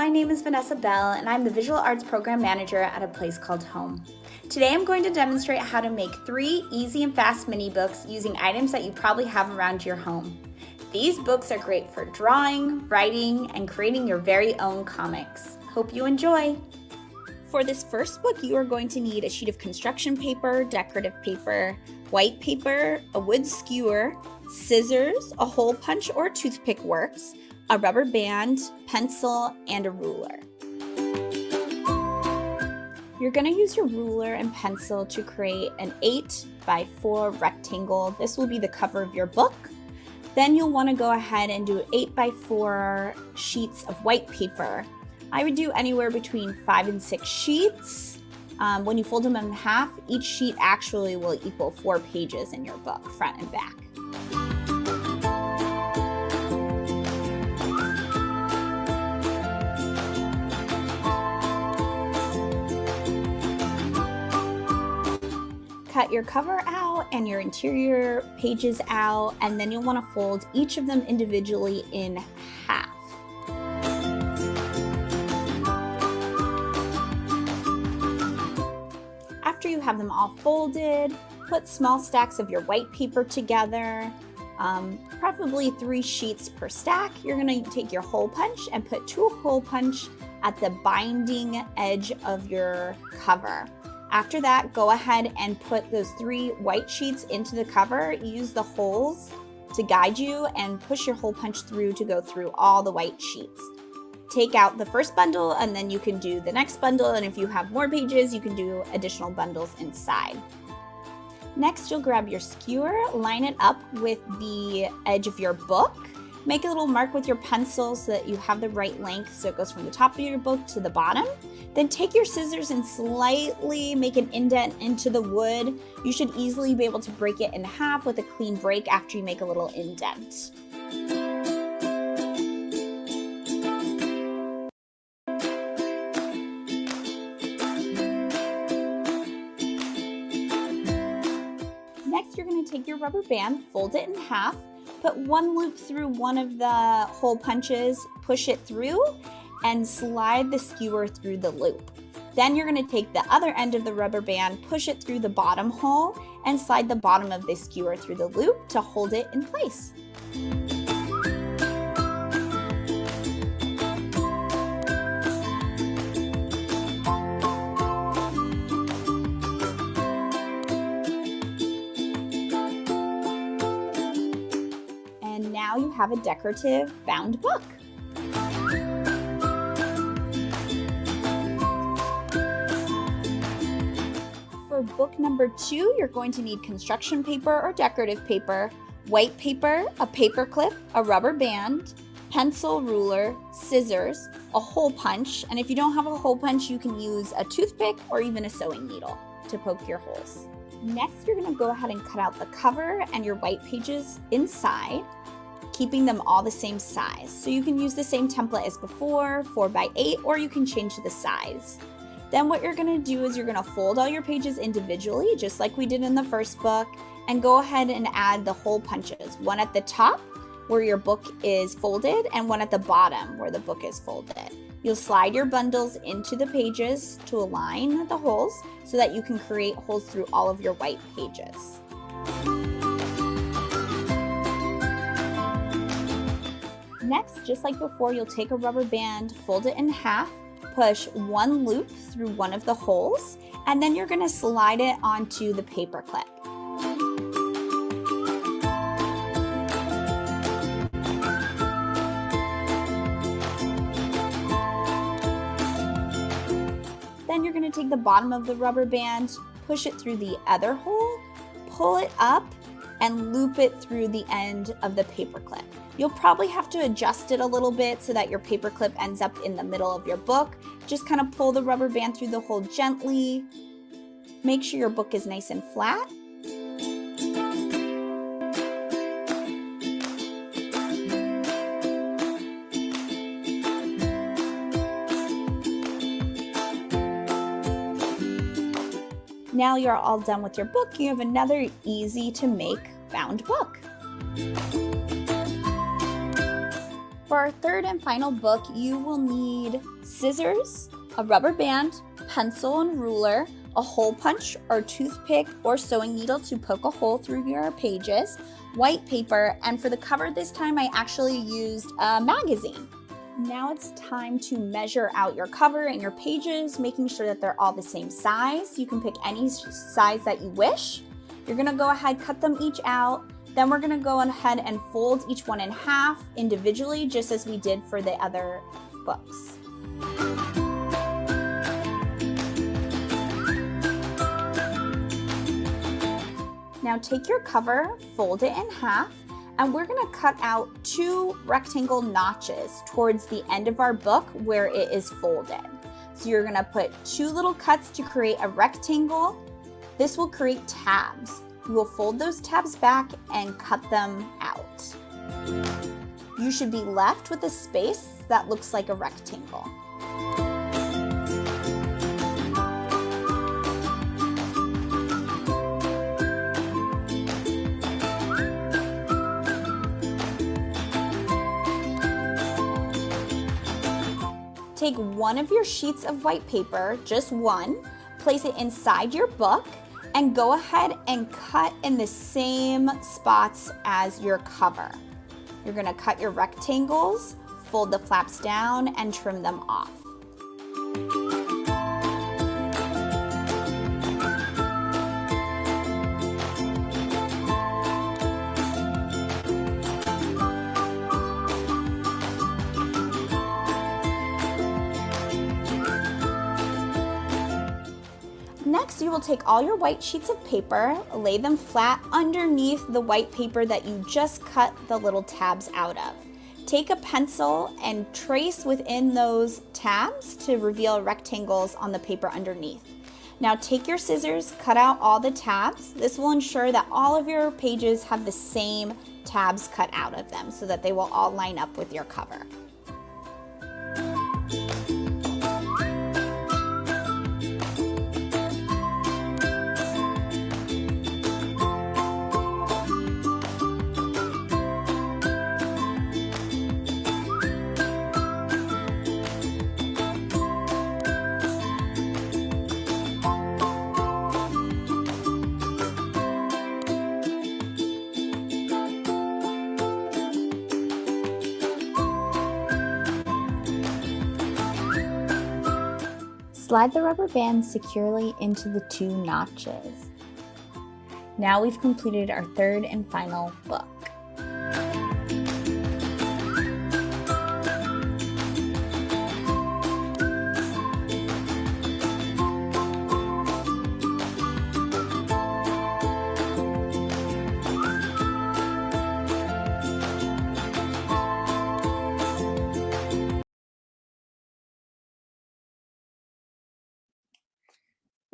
my name is Vanessa Bell and I'm the Visual Arts Program Manager at a place called Home. Today I'm going to demonstrate how to make 3 easy and fast mini books using items that you probably have around your home. These books are great for drawing, writing, and creating your very own comics. Hope you enjoy! For this first book, you are going to need a sheet of construction paper, decorative paper, white paper, a wood skewer, scissors, a hole punch or toothpick works, a rubber band, pencil, and a ruler. You're going to use your ruler and pencil to create an 8x4 rectangle. This will be the cover of your book. Then you'll want to go ahead and do 8x4 sheets of white paper. I would do anywhere between 5 and 6 sheets. When you fold them in half, each sheet actually will equal 4 pages in your book, front and back. Cut your cover out and your interior pages out, and then you'll want to fold each of them individually in half. After you have them all folded, put small stacks of your white paper together, preferably 3 sheets per stack. You're going to take your hole punch and put 2 hole punch at the binding edge of your cover. After that, go ahead and put those 3 white sheets into the cover. Use the holes to guide you and push your hole punch through to go through all the white sheets. Take out the first bundle and then you can do the next bundle, and if you have more pages, you can do additional bundles inside. Next, you'll grab your skewer, line it up with the edge of your book. Make a little mark with your pencil so that you have the right length so it goes from the top of your book to the bottom. Then take your scissors and slightly make an indent into the wood. You should easily be able to break it in half with a clean break after you make a little indent. Next, you're going to take your rubber band, fold it in half, put 1 loop through one of the hole punches, push it through, and slide the skewer through the loop. Then you're going to take the other end of the rubber band, push it through the bottom hole, and slide the bottom of the skewer through the loop to hold it in place. Now you have a decorative bound book. For book number 2, you're going to need construction paper or decorative paper, white paper, a paper clip, a rubber band, pencil, ruler, scissors, a hole punch, and if you don't have a hole punch, you can use a toothpick or even a sewing needle to poke your holes. Next, you're going to go ahead and cut out the cover and your white pages inside, keeping them all the same size. So you can use the same template as before, 4x8, or you can change the size. Then what you're gonna do is you're gonna fold all your pages individually, just like we did in the first book, and go ahead and add the hole punches. One at the top where your book is folded, and one at the bottom where the book is folded. You'll slide your bundles into the pages to align the holes so that you can create holes through all of your white pages. Next, just like before, you'll take a rubber band, fold it in half, push 1 loop through one of the holes, and then you're going to slide it onto the paper clip. Then you're going to take the bottom of the rubber band, push it through the other hole, pull it up, and loop it through the end of the paper clip. You'll probably have to adjust it a little bit so that your paper clip ends up in the middle of your book. Just kind of pull the rubber band through the hole gently. Make sure your book is nice and flat. Now you're all done with your book. You have another easy to make bound book. For our third and final book, you will need scissors, a rubber band, pencil and ruler, a hole punch or toothpick or sewing needle to poke a hole through your pages, white paper, and for the cover this time I actually used a magazine. Now it's time to measure out your cover and your pages, making sure that they're all the same size. You can pick any size that you wish. You're gonna go ahead, cut them each out. Then we're gonna go ahead and fold each one in half individually, just as we did for the other books. Now take your cover, fold it in half, and we're gonna cut out 2 rectangle notches towards the end of our book where it is folded. So you're gonna put 2 little cuts to create a rectangle. This will create tabs. You will fold those tabs back and cut them out. You should be left with a space that looks like a rectangle. Take one of your sheets of white paper, just one, place it inside your book, and go ahead and cut in the same spots as your cover. You're gonna cut your rectangles, fold the flaps down, and trim them off. Next, you will take all your white sheets of paper, lay them flat underneath the white paper that you just cut the little tabs out of. Take a pencil and trace within those tabs to reveal rectangles on the paper underneath. Now take your scissors, cut out all the tabs. This will ensure that all of your pages have the same tabs cut out of them so that they will all line up with your cover. Slide the rubber band securely into the 2 notches. Now we've completed our third and final book.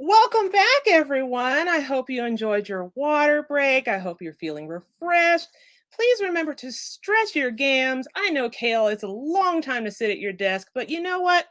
Welcome back, everyone. I hope you enjoyed your water break. I hope you're feeling refreshed. Please remember to stretch your gams. I know, Kale, it's a long time to sit at your desk, but you know what?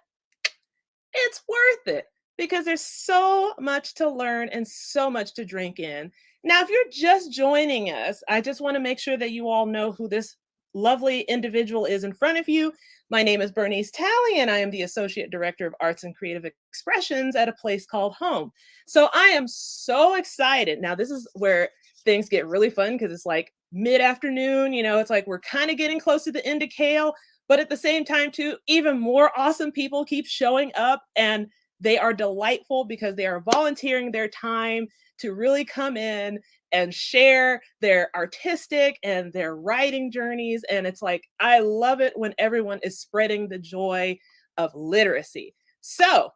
It's worth it because there's so much to learn and so much to drink in. Now, if you're just joining us, I just want to make sure that you all know who this lovely individual is in front of you. My name is Bernice Talley, and I am the Associate Director of Arts and Creative Expressions at a place called Home. So I am so excited. Now, this is where things get really fun because it's like mid-afternoon, it's like we're kind of getting close to the end of Kale, but at the same time, too, even more awesome people keep showing up, and they are delightful because they are volunteering their time to really come in and share their artistic and their writing journeys. And it's like, I love it when everyone is spreading the joy of literacy. So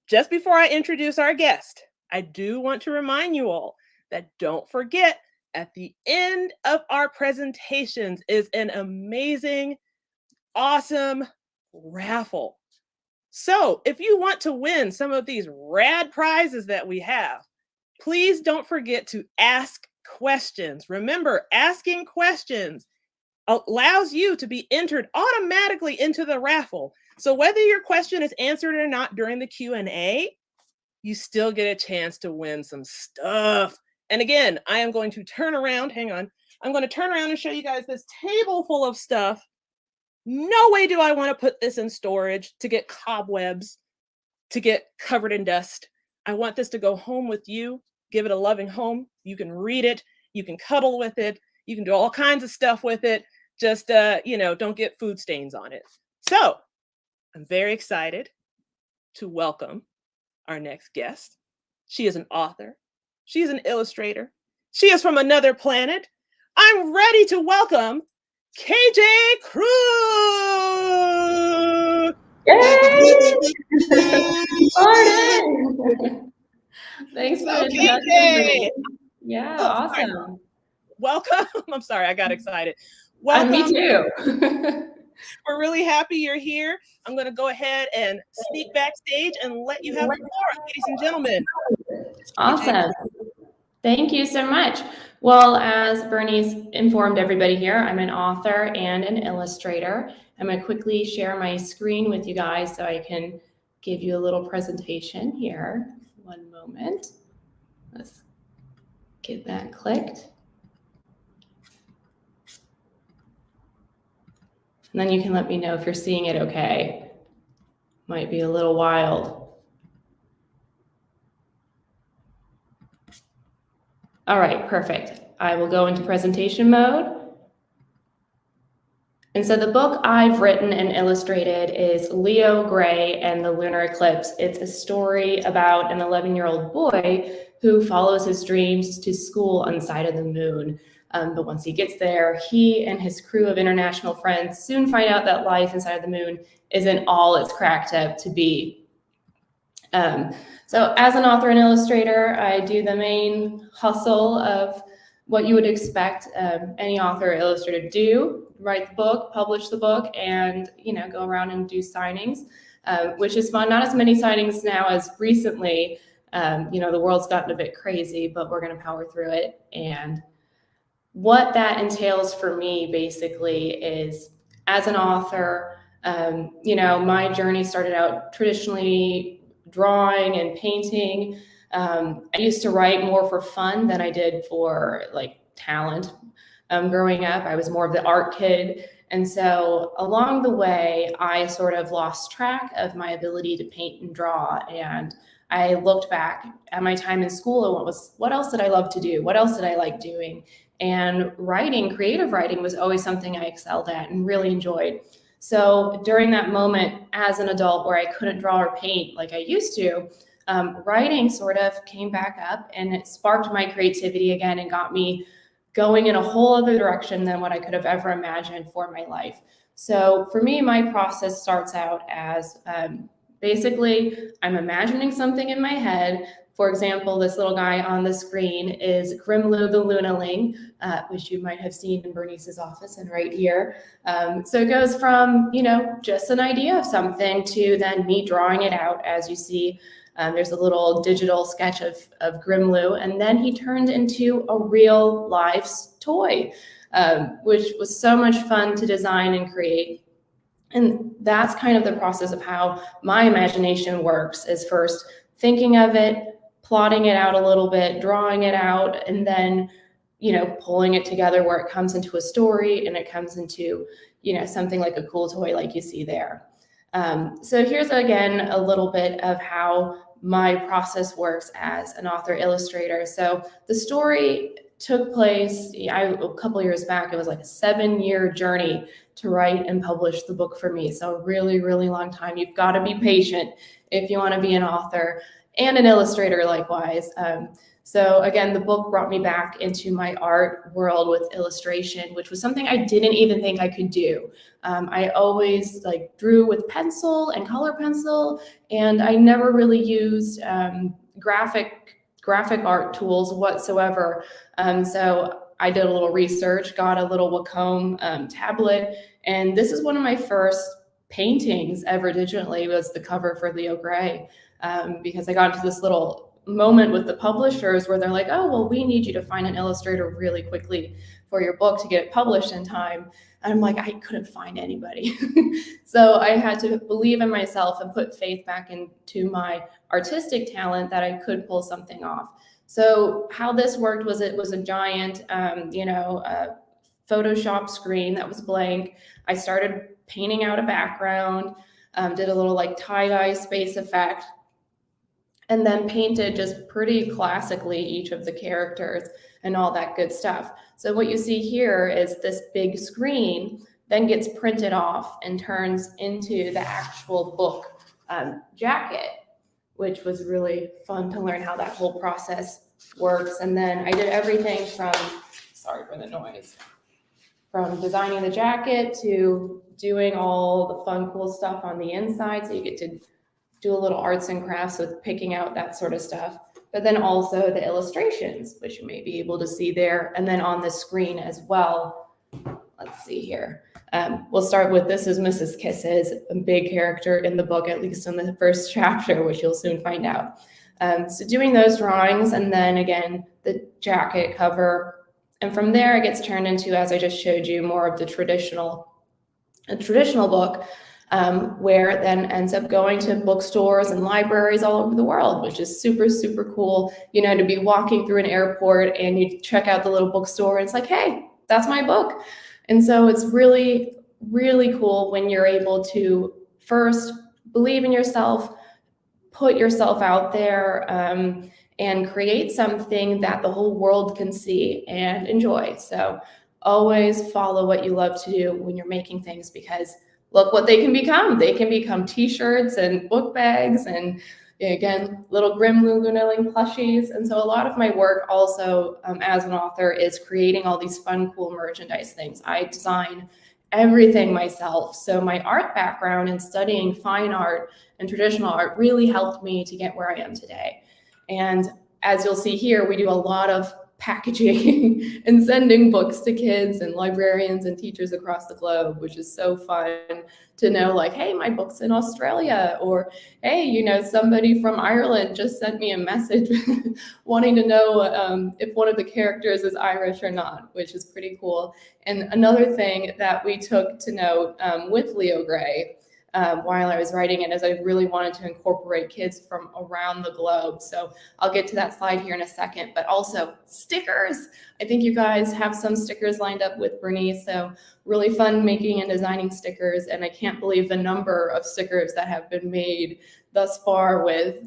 just before I introduce our guest, I do want to remind you all that don't forget at the end of our presentations is an amazing, awesome raffle. So if you want to win some of these rad prizes that we have, please don't forget to ask questions. Remember, asking questions allows you to be entered automatically into the raffle. So whether your question is answered or not during the Q&A, you still get a chance to win some stuff. And again, I am going to turn around, hang on. I'm going to turn around and show you guys this table full of stuff No way do I want to put this in storage to get cobwebs, to get covered in dust. I want this to go home with you, give it a loving home. You can read it, you can cuddle with it, you can do all kinds of stuff with it. Just, don't get food stains on it. So I'm very excited to welcome our next guest. She is an author, she is an illustrator, she is from another planet. I'm ready to welcome KJ Cruz. Yay! Pardon. Thanks for So the introduction, KJ, Brittany. Yeah, oh, sorry. awesome. Welcome. I'm sorry, I got excited. Me Welcome. too. We're really happy you're here. I'm going to go ahead and sneak backstage and let you have the floor, ladies and gentlemen. Awesome. Thank you so much. Well, as Bernie's informed everybody here, I'm an author and an illustrator. I'm going to quickly share my screen with you guys so I can give you a little presentation here. One moment. Let's get that clicked. And then you can let me know if you're seeing it okay. Might be a little wild. All right, perfect. I will go into presentation mode. And so the book I've written and illustrated is Leo Gray and the Lunar Eclipse. It's a story about an 11-year-old boy who follows his dreams to school on the side of the moon. But once he gets there, he and his crew of international friends soon find out that life inside of the moon isn't all it's cracked up to be. So as an author and illustrator, I do the main hustle of what you would expect any author or illustrator to do: write the book, publish the book, and go around and do signings, which is fun. Not as many signings now as recently. The world's gotten a bit crazy, but we're going to power through it. And what that entails for me basically is, as an author, my journey started out traditionally drawing and painting. I used to write more for fun than I did for talent. Growing up, I was more of the art kid. And so along the way, I sort of lost track of my ability to paint and draw. And I looked back at my time in school and what else did I love to do? What else did I like doing? And writing, creative writing, was always something I excelled at and really enjoyed. So during that moment as an adult where I couldn't draw or paint like I used to, writing sort of came back up, and it sparked my creativity again and got me going in a whole other direction than what I could have ever imagined for my life. So for me, my process starts out as basically I'm imagining something in my head. For example, this little guy on the screen is Grimlu the Lunaling, which you might have seen in Bernice's office and right here. So it goes from, just an idea of something to then me drawing it out. As you see, there's a little digital sketch of Grimlu, and then he turned into a real live toy, which was so much fun to design and create. And that's kind of the process of how my imagination works, is first thinking of it, plotting it out a little bit, drawing it out, and then, pulling it together where it comes into a story and it comes into, something like a cool toy like you see there. So here's again a little bit of how my process works as an author illustrator. So the story took place a couple years back. It was like a 7-year journey to write and publish the book for me. So a really, really long time. You've got to be patient if you want to be an author and an illustrator likewise. So again, the book brought me back into my art world with illustration, which was something I didn't even think I could do. I always drew with pencil and color pencil, and I never really used graphic art tools whatsoever. So I did a little research, got a little Wacom tablet, and this is one of my first paintings ever digitally, was the cover for Leo Gray, because I got into this little moment with the publishers where they're like, oh, well, we need you to find an illustrator really quickly for your book to get it published in time. And I'm like, I couldn't find anybody. So I had to believe in myself and put faith back into my artistic talent that I could pull something off. So how this worked was, it was a giant, Photoshop screen that was blank. I started painting out a background, did a little like tie-dye space effect, and then painted just pretty classically each of the characters and all that good stuff. So what you see here is this big screen then gets printed off and turns into the actual book jacket, which was really fun to learn how that whole process works. And then I did everything from, sorry for the noise, from designing the jacket to doing all the fun, cool stuff on the inside. So you get to do a little arts and crafts with picking out that sort of stuff. But then also the illustrations, which you may be able to see there. And then on the screen as well. Let's see here. We'll start with, this is Mrs. Kisses, a big character in the book, at least in the first chapter, which you'll soon find out. So doing those drawings, and then again, the jacket cover. And from there, it gets turned into, as I just showed you, more of the traditional book, where it then ends up going to bookstores and libraries all over the world, which is super, super cool, you know, to be walking through an airport and you check out the little bookstore and it's like, hey, that's my book. And so it's really, really cool when you're able to first believe in yourself, put yourself out there, and create something that the whole world can see and enjoy. So always follow what you love to do when you're making things, because look what they can become. They can become t-shirts and book bags and, again, little Grim Lululemon plushies. And so a lot of my work also as an author is creating all these fun, cool merchandise things. I design everything myself. So my art background and studying fine art and traditional art really helped me to get where I am today. And as you'll see here, we do a lot of packaging and sending books to kids and librarians and teachers across the globe, which is so fun to know, like, hey, my book's in Australia, or hey, you know, somebody from Ireland just sent me a message wanting to know if one of the characters is Irish or not, which is pretty cool. And another thing that we took to note with Leo Gray while I was writing it is I really wanted to incorporate kids from around the globe. So I'll get to that slide here in a second, but also stickers. I think you guys have some stickers lined up with Bernice. So really fun making and designing stickers. And I can't believe the number of stickers that have been made thus far with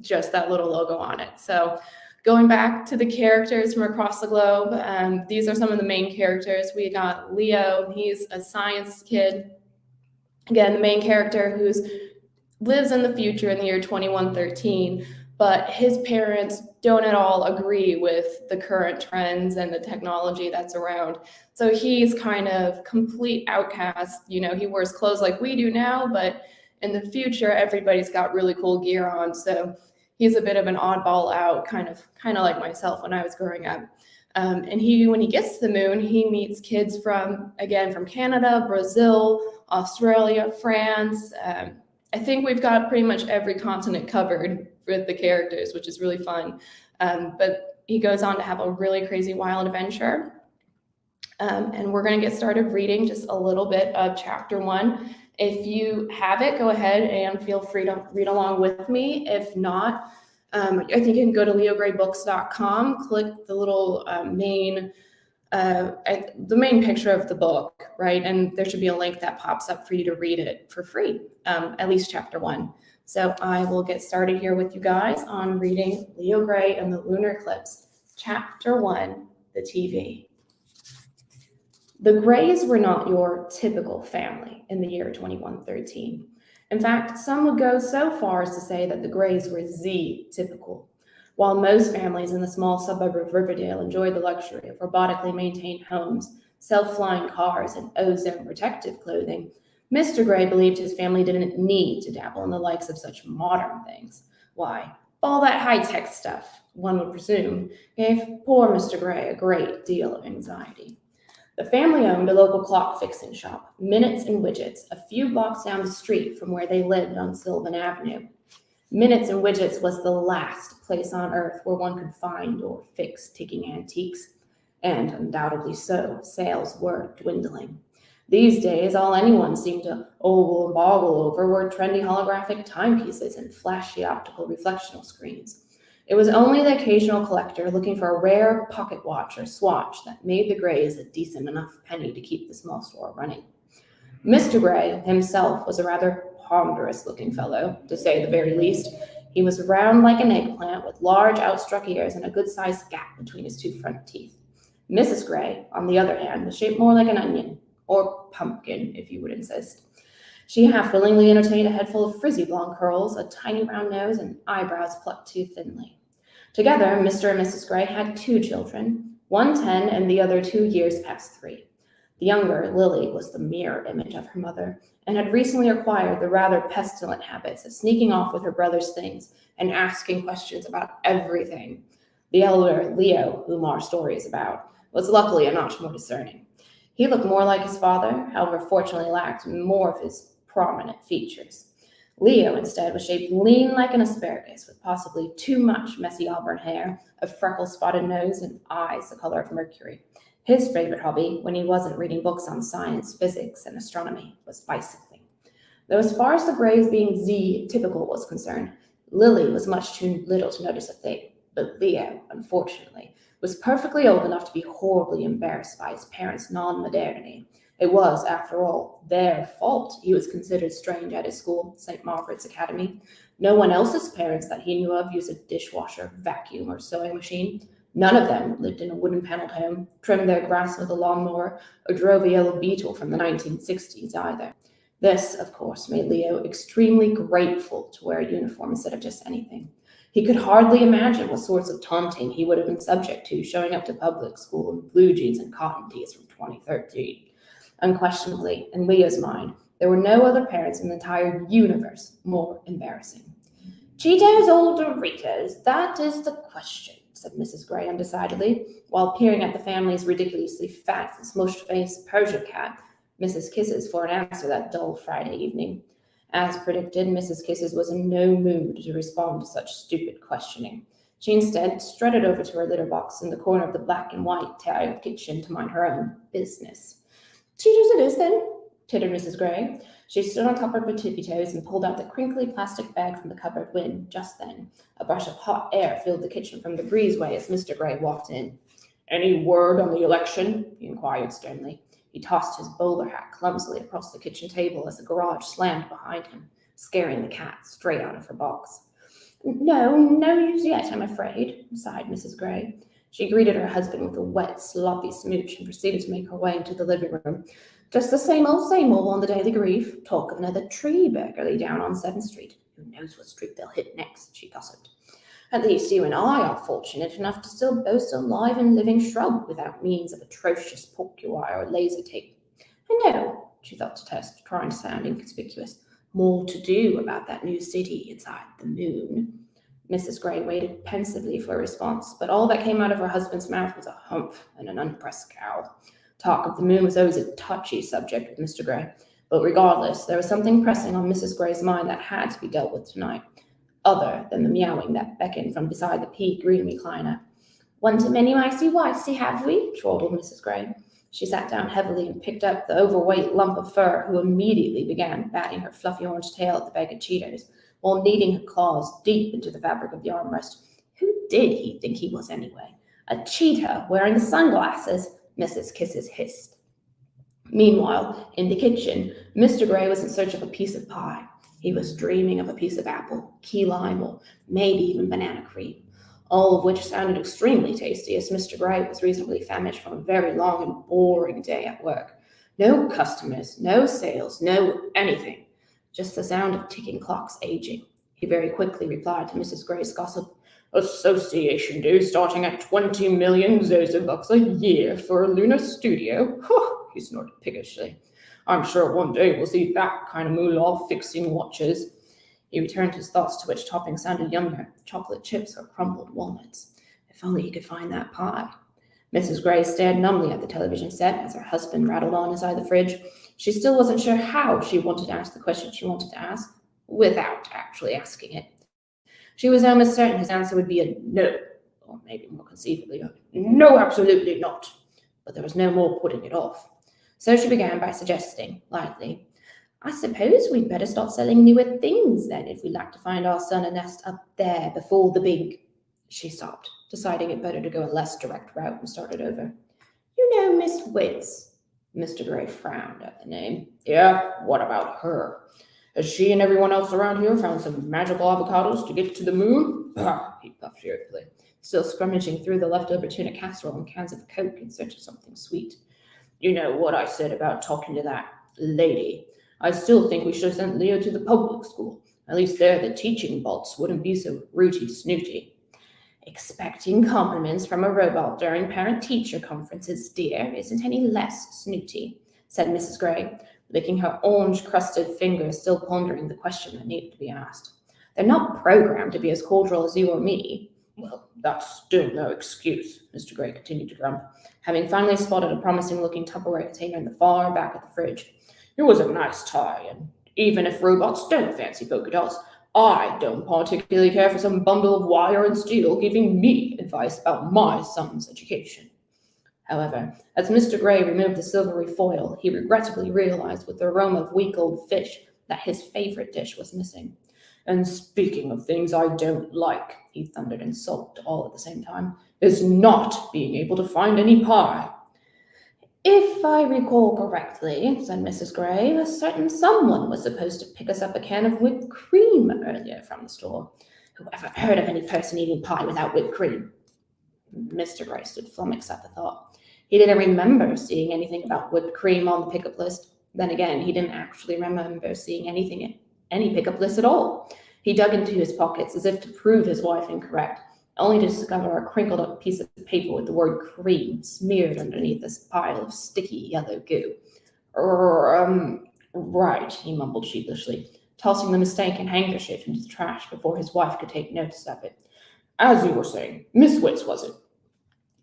just that little logo on it. So going back to the characters from across the globe, these are some of the main characters. We got Leo, he's a science kid. Again, the main character who lives in the future in the year 2113, but his parents don't at all agree with the current trends and the technology that's around. So he's kind of complete outcast. You know, he wears clothes like we do now, but in the future, everybody's got really cool gear on. So he's a bit of an oddball out, kind of like myself when I was growing up. And when he gets to the moon, he meets kids from Canada, Brazil, Australia, France. I think we've got pretty much every continent covered with the characters, which is really fun. But he goes on to have a really crazy wild adventure. And we're going to get started reading just a little bit of chapter 1. If you have it, go ahead and feel free to read along with me. If not, I think you can go to leograybooks.com, click the little main picture of the book, right? And there should be a link that pops up for you to read it for free, at least chapter 1. So I will get started here with you guys on reading Leo Gray and the Lunar Eclipse, chapter 1, the TV. The Grays were not your typical family in the year 2113. In fact, some would go so far as to say that the Grays were Z-typical. While most families in the small suburb of Riverdale enjoyed the luxury of robotically maintained homes, self-flying cars, and ozone protective clothing, Mr. Gray believed his family didn't need to dabble in the likes of such modern things. Why, all that high-tech stuff, one would presume, gave poor Mr. Gray a great deal of anxiety. The family owned a local clock fixing shop, Minutes and Widgets, a few blocks down the street from where they lived on Sylvan Avenue. Minutes and Widgets was the last place on earth where one could find or fix ticking antiques, and undoubtedly so, sales were dwindling. These days, all anyone seemed to ogle and boggle over were trendy holographic timepieces and flashy optical reflectional screens. It was only the occasional collector looking for a rare pocket watch or swatch that made the Greys a decent enough penny to keep the small store running. Mr. Grey himself was a rather ponderous-looking fellow, to say the very least. He was round like an eggplant, with large outstruck ears and a good-sized gap between his two front teeth. Mrs. Grey, on the other hand, was shaped more like an onion, or pumpkin, if you would insist. She half-willingly entertained a head full of frizzy blonde curls, a tiny round nose, and eyebrows plucked too thinly. Together, Mr. and Mrs. Grey had 2 children, one 10 and the other 2 years past 3. The younger, Lily, was the mirror image of her mother, and had recently acquired the rather pestilent habits of sneaking off with her brother's things and asking questions about everything. The elder, Leo, whom our story is about, was luckily a notch more discerning. He looked more like his father, however fortunately lacked more of his prominent features. Leo, instead, was shaped lean like an asparagus, with possibly too much messy auburn hair, a freckle-spotted nose, and eyes the color of mercury. His favorite hobby, when he wasn't reading books on science, physics, and astronomy, was bicycling. Though as far as the Greys being Z-typical was concerned, Lily was much too little to notice a thing, but Leo, unfortunately, was perfectly old enough to be horribly embarrassed by his parents' non-modernity. It was, after all, their fault he was considered strange at his school, St. Margaret's Academy. No one else's parents that he knew of used a dishwasher, vacuum, or sewing machine. None of them lived in a wooden-paneled home, trimmed their grass with a lawnmower, or drove a yellow Beetle from the 1960s either. This, of course, made Leo extremely grateful to wear a uniform instead of just anything. He could hardly imagine what sorts of taunting he would have been subject to showing up to public school in blue jeans and cotton tees from 2013. Unquestionably, in Leo's mind, there were no other parents in the entire universe more embarrassing. Cheetos or Doritos, that is the question, said Mrs. Grey undecidedly, while peering at the family's ridiculously fat and smushed-faced Persia cat, Mrs. Kisses, for an answer that dull Friday evening. As predicted, Mrs. Kisses was in no mood to respond to such stupid questioning. She instead strutted over to her litter box in the corner of the black and white tiled kitchen to mind her own business. Cheetos it is, then, tittered Mrs. Grey. She stood on top of her tippy toes and pulled out the crinkly plastic bag from the cupboard when, just then, a brush of hot air filled the kitchen from the breezeway as Mr. Grey walked in. Any word on the election? He inquired sternly. He tossed his bowler hat clumsily across the kitchen table as the garage slammed behind him, scaring the cat straight out of her box. No news yet, I'm afraid, sighed Mrs. Grey. She greeted her husband with a wet, sloppy smooch and proceeded to make her way into the living room. Just the same old on the daily grief. Talk of another tree burglary down on 7th Street. Who knows what street they'll hit next, she gossiped. At least you and I are fortunate enough to still boast a live and living shrub without means of atrocious porcupine or laser tape. I know, she thought to test, trying to sound inconspicuous. More to do about that new city inside the moon. Mrs. Grey waited pensively for a response, but all that came out of her husband's mouth was a humph and an unpressed cowl. Talk of the moon was always a touchy subject with Mr. Grey, but regardless, there was something pressing on Mrs. Grey's mind that had to be dealt with tonight, other than the meowing that beckoned from beside the pea green recliner. One too many micey-wicey, have we? Chortled Mrs. Grey. She sat down heavily and picked up the overweight lump of fur, who immediately began batting her fluffy orange tail at the bag of Cheetos, while kneading her claws deep into the fabric of the armrest. Who did he think he was anyway? A cheetah wearing sunglasses, Mrs. Kisses hissed. Meanwhile, in the kitchen, Mr. Grey was in search of a piece of pie. He was dreaming of a piece of apple, key lime, or maybe even banana cream, all of which sounded extremely tasty as Mr. Grey was reasonably famished from a very long and boring day at work. No customers, no sales, no anything. Just the sound of ticking clocks aging. He very quickly replied to Mrs. Grey's gossip. Association dues starting at 20 million bucks a year for a lunar studio. He snorted piggishly. I'm sure one day we'll see that kind of moolah fixing watches. He returned his thoughts to which topping sounded yummier, chocolate chips or crumbled walnuts. If only he could find that pie. Mrs. Grey stared numbly at the television set as her husband rattled on inside the fridge. She still wasn't sure how she wanted to ask the question she wanted to ask, without actually asking it. She was almost certain his answer would be a no, or maybe more conceivably, a no, absolutely not. But there was no more putting it off. So she began by suggesting, lightly, I suppose we'd better start selling newer things then if we'd like to find our son a nest up there before the big. She stopped, deciding it better to go a less direct route, and started over. You know Miss Wits? Mr. Gray frowned at the name. Yeah, what about her? Has she and everyone else around here found some magical avocados to get to the moon? Bah, he puffed irritably, still scrummaging through the leftover tuna casserole and cans of Coke in search of something sweet. You know what I said about talking to that lady. I still think we should have sent Leo to the public school. At least there the teaching bolts wouldn't be so rooty snooty. Expecting compliments from a robot during parent-teacher conferences, dear, isn't any less snooty, said Mrs. Gray, licking her orange-crusted fingers, still pondering the question that needed to be asked. They're not programmed to be as cordial as you or me. Well, that's still no excuse, Mr. Gray continued to grumble, having finally spotted a promising-looking Tupperware container in the far back of the fridge. It was a nice tie, and even if robots don't fancy polka dots, I don't particularly care for some bundle of wire and steel giving me advice about my son's education. However, as Mr. Gray removed the silvery foil, he regrettably realized with the aroma of week-old fish that his favorite dish was missing. And speaking of things I don't like, he thundered and sulked all at the same time, is not being able to find any pie. If I recall correctly, said Mrs. Gray, a certain someone was supposed to pick us up a can of whipped cream earlier from the store. Whoever heard of any person eating pie without whipped cream? Mr. Gray stood flummoxed at the thought. He didn't remember seeing anything about whipped cream on the pickup list. Then again, he didn't actually remember seeing anything in any pickup list at all. He dug into his pockets as if to prove his wife incorrect, only to discover a crinkled up piece of paper with the word cream smeared underneath this pile of sticky yellow goo. Right, he mumbled sheepishly, tossing the mistaken handkerchief into the trash before his wife could take notice of it. As you were saying, Miss Wits, was it?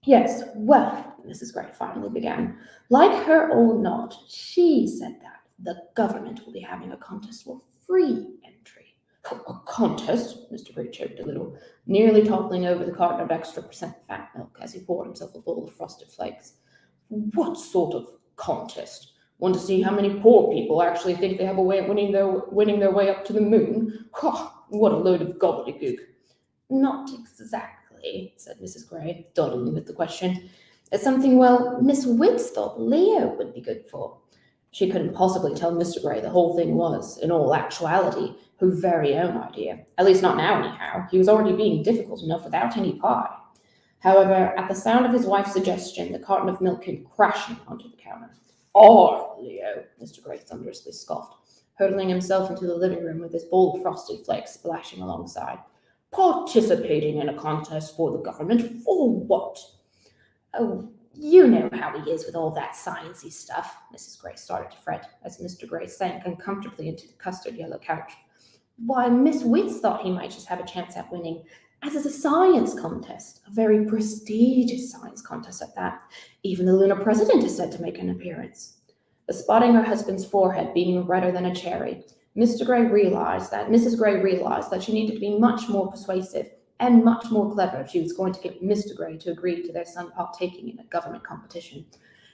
Yes, well, Mrs. Gray finally began. Like her or not, she said that the government will be having a contest for free entry. A contest? Mr. Gray choked a little, nearly toppling over the carton of extra percent fat milk as he poured himself a bowl of frosted flakes. What sort of contest? Want to see how many poor people actually think they have a way of winning their way up to the moon? What a load of gobbledygook. Not exactly, said Mrs. Gray, dawdling with the question. It's something, well, Miss Wits thought Leo would be good for. She couldn't possibly tell Mr. Gray the whole thing was, in all actuality, her very own idea. At least not now, anyhow. He was already being difficult enough without any pie. However, at the sound of his wife's suggestion, the carton of milk came crashing onto the counter. Oh, Leo, Mr. Gray thunderously scoffed, hurtling himself into the living room with his bowl of frosted flakes splashing alongside. Participating in a contest for the government for what? Oh, you know how he is with all that sciencey stuff, Mrs. Gray started to fret as Mr. Gray sank uncomfortably into the custard yellow couch. Why, Miss Wits thought he might just have a chance at winning, as is a science contest, a very prestigious science contest at that. Even the lunar president is said to make an appearance. Spotting her husband's forehead beaming redder than a cherry, Mrs. Gray realized that she needed to be much more persuasive and much more clever if she was going to get Mr. Gray to agree to their son partaking in a government competition.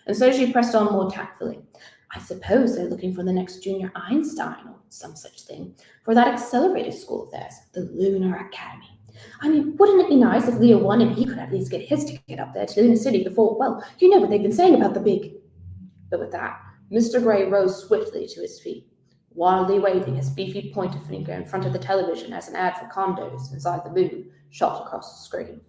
And so she pressed on more tactfully. I suppose they're looking for the next junior Einstein or some such thing for that accelerated school of theirs, the Lunar Academy. I mean, wouldn't it be nice if Leo won and he could at least get his ticket up there to Lunar City before, well, you know what they've been saying about the big... But with that, Mr. Gray rose swiftly to his feet, wildly waving his beefy pointer finger in front of the television as an ad for condos inside the moon shot across the screen.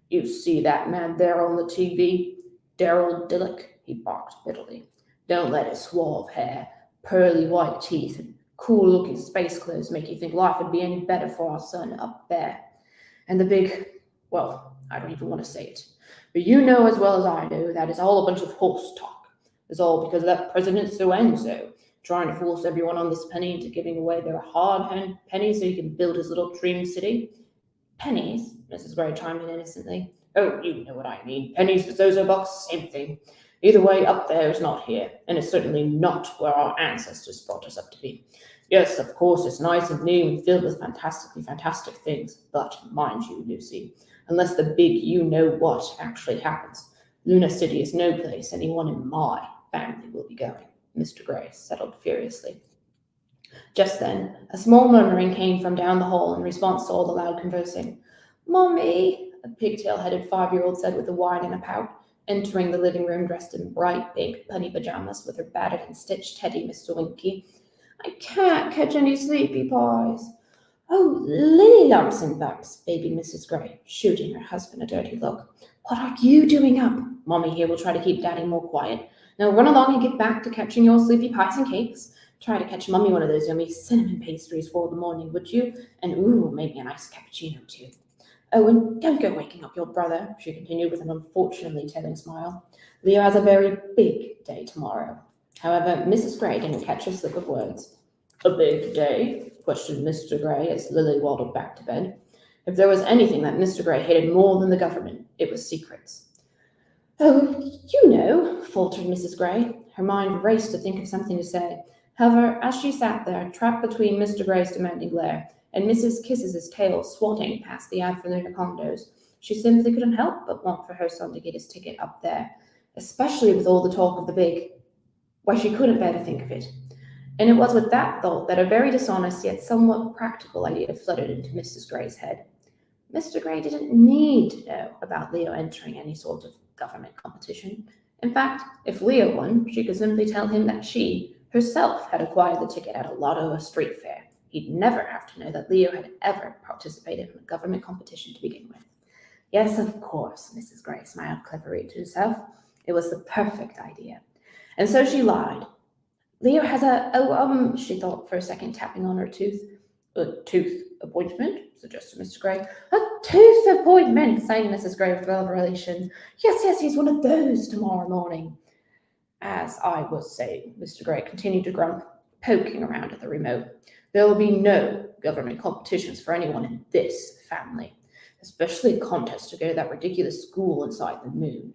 You see that man there on the TV? Daryl Dillick, he barked bitterly. Don't let his suave hair, pearly white teeth, and cool-looking space clothes make you think life would be any better for our son up there. And the big, well, I don't even want to say it, but you know as well as I do that it's all a bunch of horse talk. It's all because of that President so-and-so, trying to force everyone on this penny into giving away their hard-earned pennies so he can build his little dream city. Pennies? Mrs. Gray chimed in innocently. Oh, you know what I mean. Pennies for Zozo bucks, same thing. Either way, up there is not here, and it's certainly not where our ancestors brought us up to be. Yes, of course, it's nice and new and filled with fantastic things, but mind you, Lucy, unless the big you-know-what actually happens, Lunar City is no place anyone in my family will be going, Mr. Gray settled furiously. Just then, a small murmuring came from down the hall in response to all the loud conversing. Mommy, a pigtail-headed 5-year-old said with a wine in a pout, entering the living room dressed in bright, big punny pajamas with her battered and stitched teddy, Mr. Winky. I can't catch any sleepy pies. Oh, Lily lumps and bumps, baby Mrs. Gray, shooting her husband a dirty look. What are you doing up? Mommy here will try to keep Daddy more quiet. Now run along and get back to catching your sleepy pies and cakes. Try to catch Mummy one of those yummy cinnamon pastries for the morning, would you? And ooh, maybe a nice cappuccino too. Oh, and don't go waking up your brother, she continued with an unfortunately telling smile. Leo has a very big day tomorrow. However, Mrs. Gray didn't catch a slip of words. A big day? Questioned Mr. Gray as Lily waddled back to bed. If there was anything that Mr. Gray hated more than the government, it was secrets. Oh, you know, faltered Mrs. Gray. Her mind raced to think of something to say. However, as she sat there, trapped between Mr. Gray's demanding glare and Mrs. Kiss's tail swatting past the ad for lunar condos, she simply couldn't help but want for her son to get his ticket up there, especially with all the talk of the big. Why, she couldn't bear to think of it. And it was with that thought that a very dishonest yet somewhat practical idea fluttered into Mrs. Gray's head. Mr. Gray didn't need to know about Leo entering any sort of government competition. In fact, if Leo won, she could simply tell him that she herself had acquired the ticket at a lotto or street fair. He'd never have to know that Leo had ever participated in a government competition to begin with. Yes, of course, Mrs. Gray smiled cleverly to herself. It was the perfect idea. And so she lied. Leo has she thought for a second, tapping on her tooth. A tooth appointment, suggested Mr. Gray. A tooth appointment, sang Mrs. Gray with revelation. Yes, he's one of those tomorrow morning. As I was saying, Mr. Gray continued to grump, poking around at the remote. There will be no government competitions for anyone in this family, especially a contest to go to that ridiculous school inside the moon.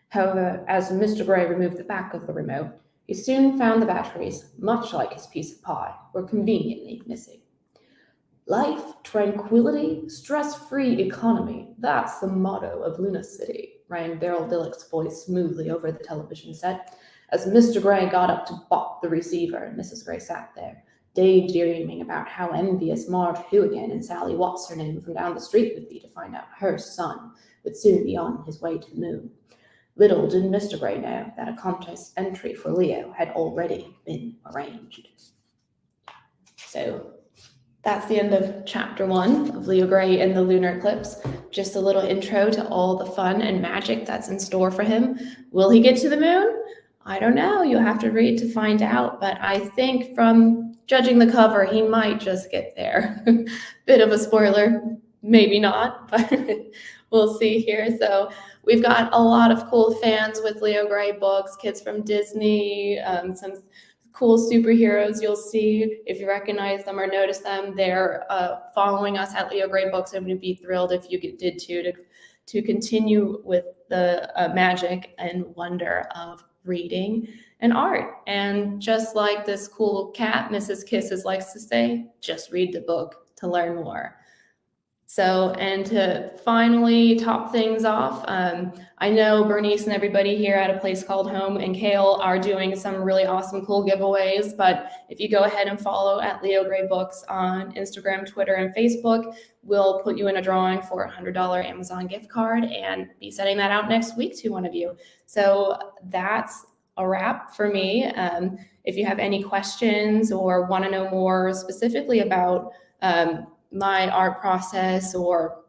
However, as Mr. Gray removed the back of the remote, he soon found the batteries, much like his piece of pie, were conveniently missing. Life, tranquility, stress-free economy. That's the motto of Luna City, rang Beryl Dillick's voice smoothly over the television set. As Mr. Gray got up to bop the receiver, Mrs. Gray sat there, daydreaming about how envious Marge Hooligan and Sally What's-her-name from down the street would be to find out her son would soon be on his way to the moon. Little did Mr. Gray know that a contest entry for Leo had already been arranged. So that's the end of chapter 1 of Leo Gray and the lunar eclipse. Just a little intro to all the fun and magic that's in store for him. Will he get to the moon? I don't know. You'll have to read to find out. But I think from judging the cover, he might just get there. Bit of a spoiler. Maybe not, but we'll see here. So we've got a lot of cool fans with Leo Gray books, kids from Disney, some cool superheroes you'll see. If you recognize them or notice them, they're following us at Leo Gray Books. I'm going to be thrilled if you did too, to continue with the magic and wonder of reading and art. And just like this cool cat, Mrs. Kisses likes to say, just read the book to learn more. So, and to finally top things off, I know Bernice and everybody here at A Place Called Home and Kale are doing some really awesome, cool giveaways. But if you go ahead and follow at Leo Gray Books on Instagram, Twitter, and Facebook, we'll put you in a drawing for a $100 Amazon gift card and be sending that out next week to one of you. So that's a wrap for me. If you have any questions or want to know more specifically about my art process, or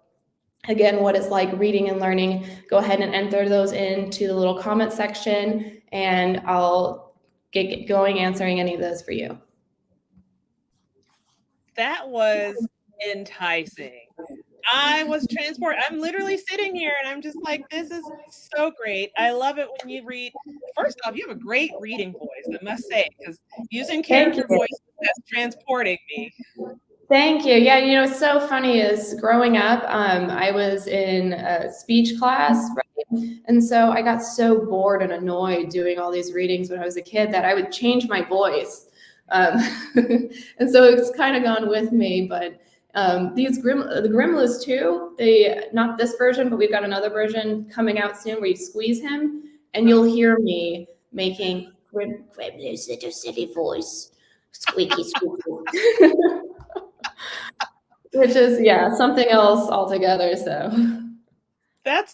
again, what it's like reading and learning, go ahead and enter those into the little comment section and I'll get going answering any of those for you. That was enticing. I was transported. I'm literally sitting here and I'm just like, this is so great. I love it when you read. First off, you have a great reading voice, I must say, because using character voice, that's transporting me. Thank you. Yeah, you know, what's so funny is growing up, I was in a speech class, right? And so I got so bored and annoyed doing all these readings when I was a kid that I would change my voice. And so it's kind of gone with me, but the Grimlas too, not this version, but we've got another version coming out soon where you squeeze him and you'll hear me making Grimla's little silly voice, squeaky, squeaky. Which is, yeah, something else altogether, so.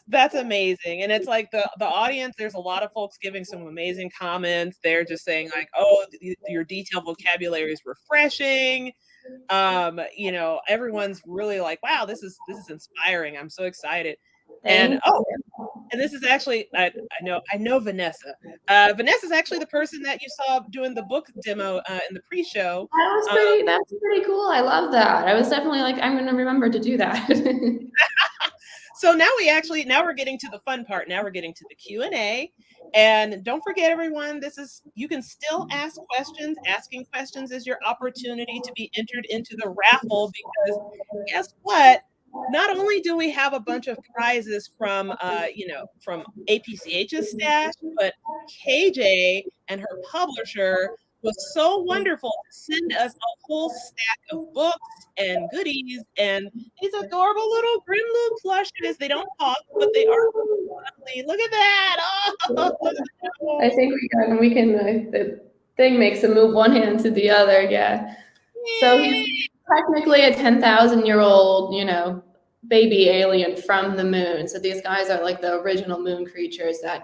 That's amazing. And it's like the audience, there's a lot of folks giving some amazing comments. They're just saying like, oh, your detailed vocabulary is refreshing. You know, everyone's really like, wow, this is inspiring. I'm so excited. And Thank oh, you. and this is actually I know Vanessa. Vanessa's actually the person that you saw doing the book demo in the pre-show. That's pretty cool. I love that. I was definitely like, I'm gonna remember to do that. So now we're getting to the fun part. Now we're getting to the Q&A. And don't forget, everyone, you can still ask questions. Asking questions is your opportunity to be entered into the raffle, because guess what? Not only do we have a bunch of prizes from from APCH's stash, but KJ and her publisher was so wonderful to send us a whole stack of books and goodies and these adorable little Grimloop plushes. They don't talk, but they are lovely. Look at that. Oh, look at I that. think the thing makes him move one hand to the other. Yeah. So he's technically a 10,000-year-old, baby alien from the moon. So these guys are like the original moon creatures that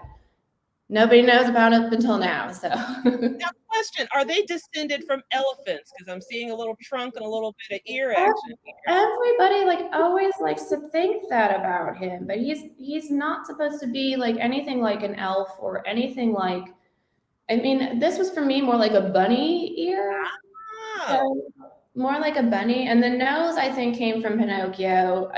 nobody knows about up until now. So Now, question: are they descended from elephants? Because I'm seeing a little trunk and a little bit of ear action here. everybody like always likes to think that about him, but he's not supposed to be like anything like an elf or anything like. I mean, this was for me more like a bunny ear. Oh, So more like a bunny. And the nose, I think, came from Pinocchio.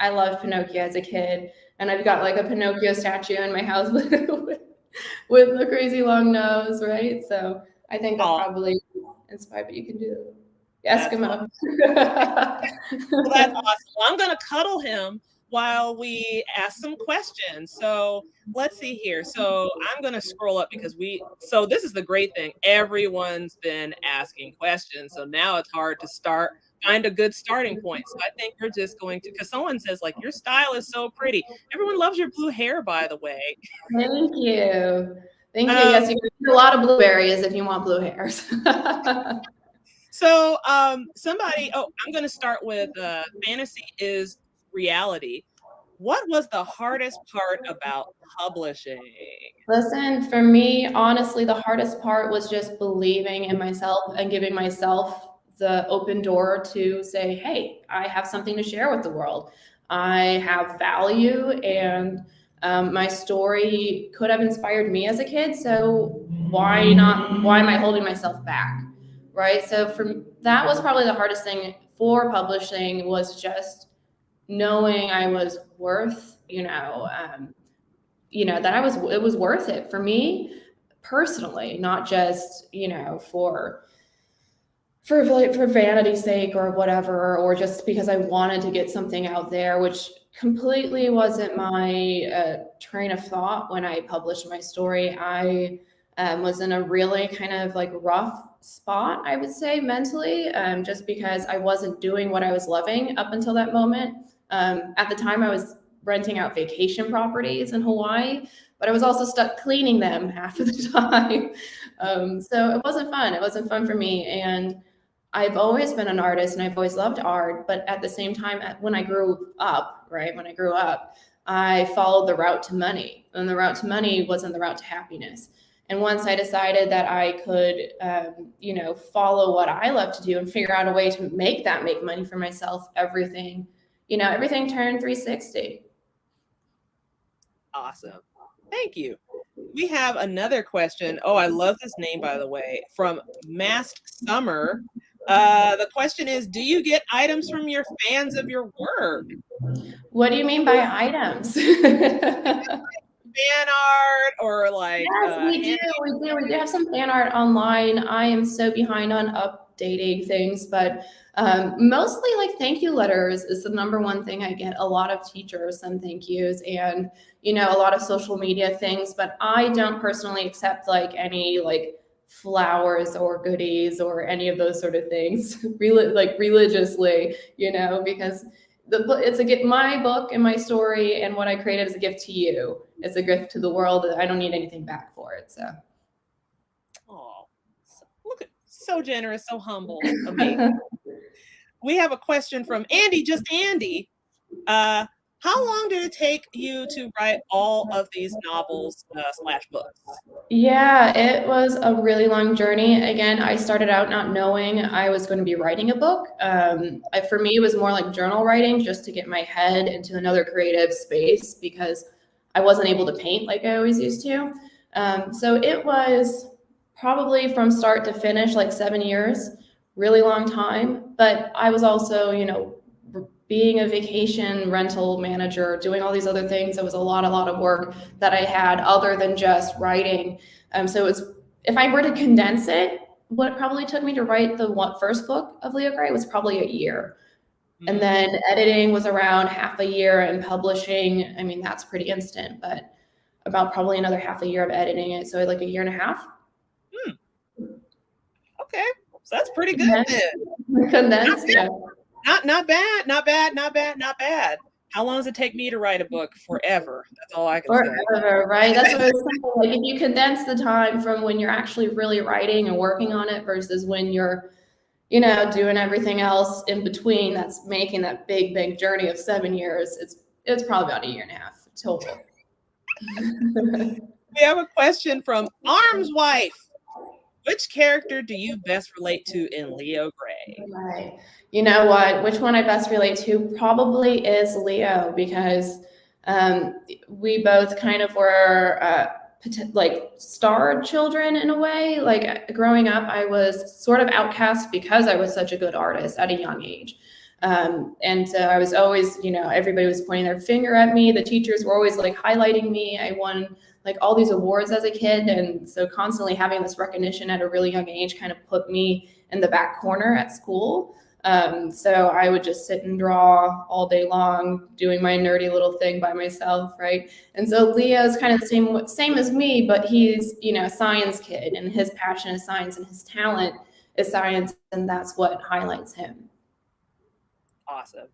I loved Pinocchio as a kid. And I've got like a Pinocchio statue in my house with the crazy long nose, right? So I think that oh, probably inspired, but you can do that's Eskimo. well, that's awesome. Well, I'm going to cuddle him while we ask some questions. So let's see here. So I'm going to scroll up because so this is the great thing. Everyone's been asking questions. So now it's hard to find a good starting point. So I think we're just going to, because someone says like, your style is so pretty. Everyone loves your blue hair, by the way. Thank you. Thank you. Yes, you can do a lot of blueberries if you want blue hairs. So I'm going to start with fantasy is reality. What was the hardest part about publishing? Listen, for me, honestly, the hardest part was just believing in myself and giving myself the open door to say, hey, I have something to share with the world. I have value, and my story could have inspired me as a kid. So why not? Why am I holding myself back? Right. So that was probably the hardest thing for publishing, was just knowing I was worth, that it was worth it for me personally, not just, for vanity's sake or whatever, or just because I wanted to get something out there, which completely wasn't my train of thought when I published my story. I was in a really kind of like rough spot, I would say, mentally, just because I wasn't doing what I was loving up until that moment. At the time, I was renting out vacation properties in Hawaii, but I was also stuck cleaning them half of the time. So it wasn't fun. It wasn't fun for me. And I've always been an artist and I've always loved art. But at the same time, when I grew up, I followed the route to money. And the route to money wasn't the route to happiness. And once I decided that I could, follow what I love to do and figure out a way to make money for myself, everything turned 360. Awesome. Thank you. We have another question. Oh, I love this name, by the way, from Masked Summer. The question is, do you get items from your fans of your work? What do you mean by items? Fan art or like yes, we do have some fan art online. I am so behind on updating things, but mostly like thank you letters is the number one thing I get. A lot of teachers send thank yous, and a lot of social media things, but I don't personally accept like any like flowers or goodies or any of those sort of things religiously, because it's a gift. My book and my story and what I created is a gift to you. It's a gift to the world. I don't need anything back for it. So, oh, look at so generous, so humble, amazing. We have a question from Andy. Just Andy. How long did it take you to write all of these novels slash books? Yeah, it was a really long journey. Again, I started out not knowing I was going to be writing a book. For me, it was more like journal writing just to get my head into another creative space because I wasn't able to paint like I always used to. So it was probably from start to finish, like 7 years, really long time. But I was also, being a vacation rental manager, doing all these other things. It was a lot of work that I had other than just writing. So it's if I were to condense it, what it probably took me to write the first book of Leo Gray was probably a year. And then editing was around half a year, and publishing, I mean, that's pretty instant, but about probably another half a year of editing it. So like a year and a half. Okay, so that's pretty good then. Condensed, yeah. Not bad. How long does it take me to write a book? Forever. That's all I can say. Forever, right? That's what I was thinking. Like if you condense the time from when you're actually really writing and working on it versus when you're, doing everything else in between, that's making that big journey of 7 years. It's probably about a year and a half total. We have a question from Arm's Wife. Which character do you best relate to in Leo Gray? Right. You know what? Which one I best relate to probably is Leo because we both kind of were like starred children in a way. Like growing up, I was sort of outcast because I was such a good artist at a young age. And so I was always, everybody was pointing their finger at me. The teachers were always like highlighting me. I won like all these awards as a kid. And so constantly having this recognition at a really young age kind of put me in the back corner at school. So I would just sit and draw all day long, doing my nerdy little thing by myself, right? And so Leo's kind of the same as me, but he's, a science kid, and his passion is science and his talent is science, and that's what highlights him. Awesome.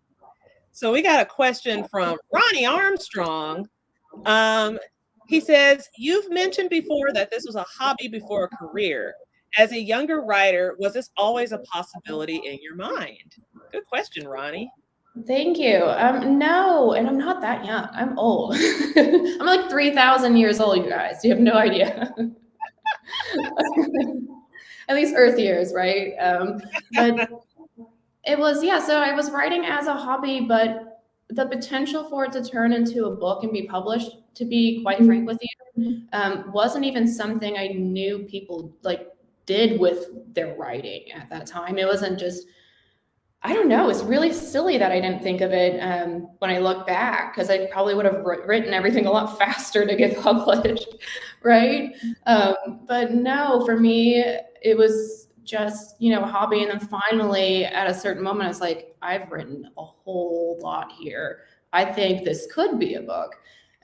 So we got a question from Ronnie Armstrong. He says, you've mentioned before that this was a hobby before a career. As a younger writer, was this always a possibility in your mind? Good question, Ronnie. Thank you. No, and I'm not that young. I'm old. I'm like 3,000 years old, you guys. You have no idea. At least Earth years, right? But it was, so I was writing as a hobby, but the potential for it to turn into a book and be published, to be quite frank with you, wasn't even something I knew people like did with their writing at that time. It wasn't just, I don't know, it's really silly that I didn't think of it when I look back, because I probably would have written everything a lot faster to get published, right? But no, for me, it was just, a hobby. And then finally, at a certain moment, I was like, I've written a whole lot here. I think this could be a book.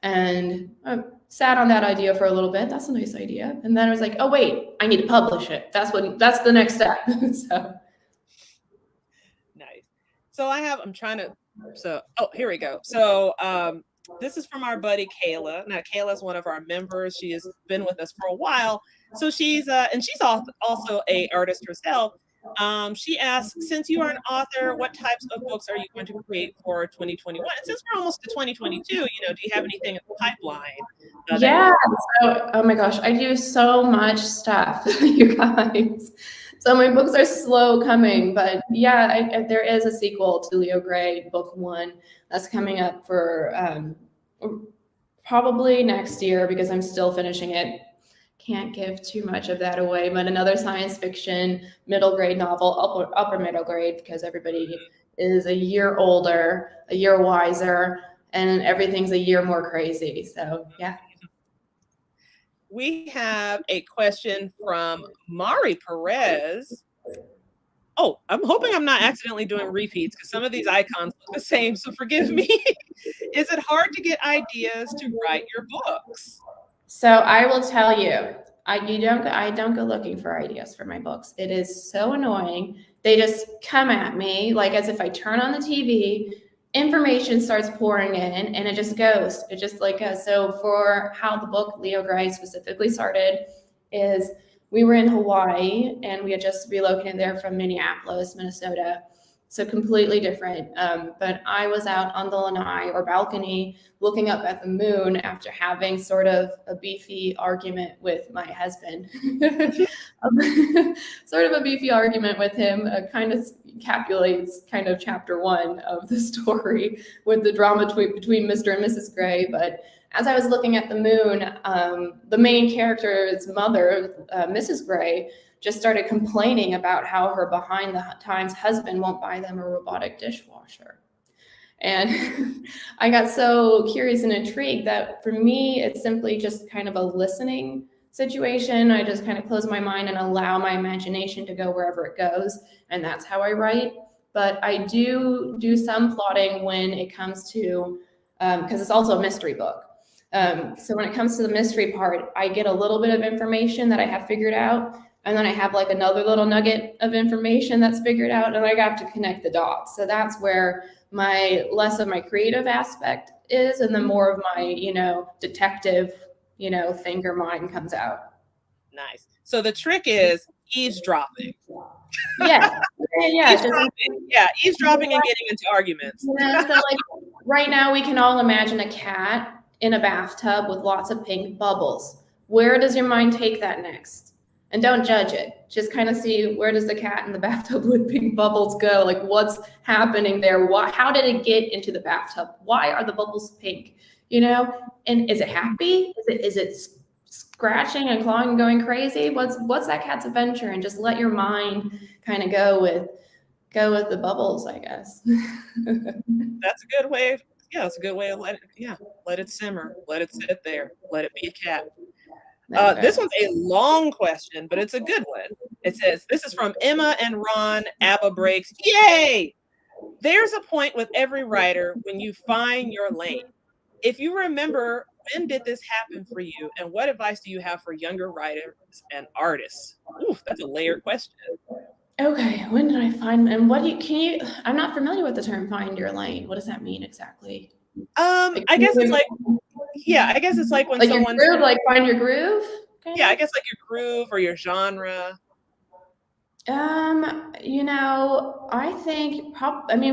And I sat on that idea for a little bit. That's a nice idea. And then I was like, oh, wait, I need to publish it. That's the next step. So. Nice. So here we go. So this is from our buddy Kayla. Now Kayla is one of our members. She has been with us for a while. So she's also a artist herself. She asks, since you are an author, what types of books are you going to create for 2021? And since we're almost to 2022, do you have anything in the pipeline? Yeah. So, oh my gosh, I do so much stuff, you guys. So my books are slow coming, but yeah, there is a sequel to Leo Gray, book 1, that's coming up for probably next year because I'm still finishing it. Can't give too much of that away, but another science fiction middle grade novel, upper middle grade, because everybody is a year older, a year wiser, and everything's a year more crazy. So yeah. We have a question from Mari Perez. Oh, I'm hoping I'm not accidentally doing repeats because some of these icons look the same, so forgive me. Is it hard to get ideas to write your books? So I will tell you, I don't go looking for ideas for my books. It is so annoying. They just come at me like as if I turn on the TV, information starts pouring in, and it just goes. It just like so for how the book Leo Gray specifically started is we were in Hawaii and we had just relocated there from Minneapolis, Minnesota. So completely different. But I was out on the lanai or balcony looking up at the moon after having sort of a beefy argument with my husband. Sort of a beefy argument with him, kind of encapsulates kind of chapter 1 of the story with the drama between Mr. and Mrs. Gray. But as I was looking at the moon, the main character's mother, Mrs. Gray, just started complaining about how her behind the times husband won't buy them a robotic dishwasher. And I got so curious and intrigued that for me, it's simply just kind of a listening situation. I just kind of close my mind and allow my imagination to go wherever it goes. And that's how I write. But I do some plotting when it comes to, because it's also a mystery book. So when it comes to the mystery part, I get a little bit of information that I have figured out. And then I have like another little nugget of information that's figured out, and I have to connect the dots. So that's where my less of my creative aspect is, and then more of my, detective, thinker mind comes out. Nice. So the trick is eavesdropping. Yeah. Eavesdropping and getting into arguments. So like right now we can all imagine a cat in a bathtub with lots of pink bubbles. Where does your mind take that next? And don't judge it. Just kind of see, where does the cat in the bathtub with pink bubbles go? Like, what's happening there? How did it get into the bathtub? Why are the bubbles pink? And is it happy? Is it scratching and clawing and going crazy? What's that cat's adventure? And just let your mind kind of go with the bubbles, I guess. That's a good way. It's a good way of let it simmer. Let it sit there. Let it be a cat. This one's a long question, but it's a good one. It says, this is from Emma and Ron, ABBA breaks. Yay! There's a point with every writer when you find your lane. If you remember, when did this happen for you? And what advice do you have for younger writers and artists? Ooh, that's a layered question. Okay, when did I find, and I'm not familiar with the term find your lane. What does that mean exactly? I guess it's like, when like someone's your groove, like find your groove. I guess like your groove or your genre. I think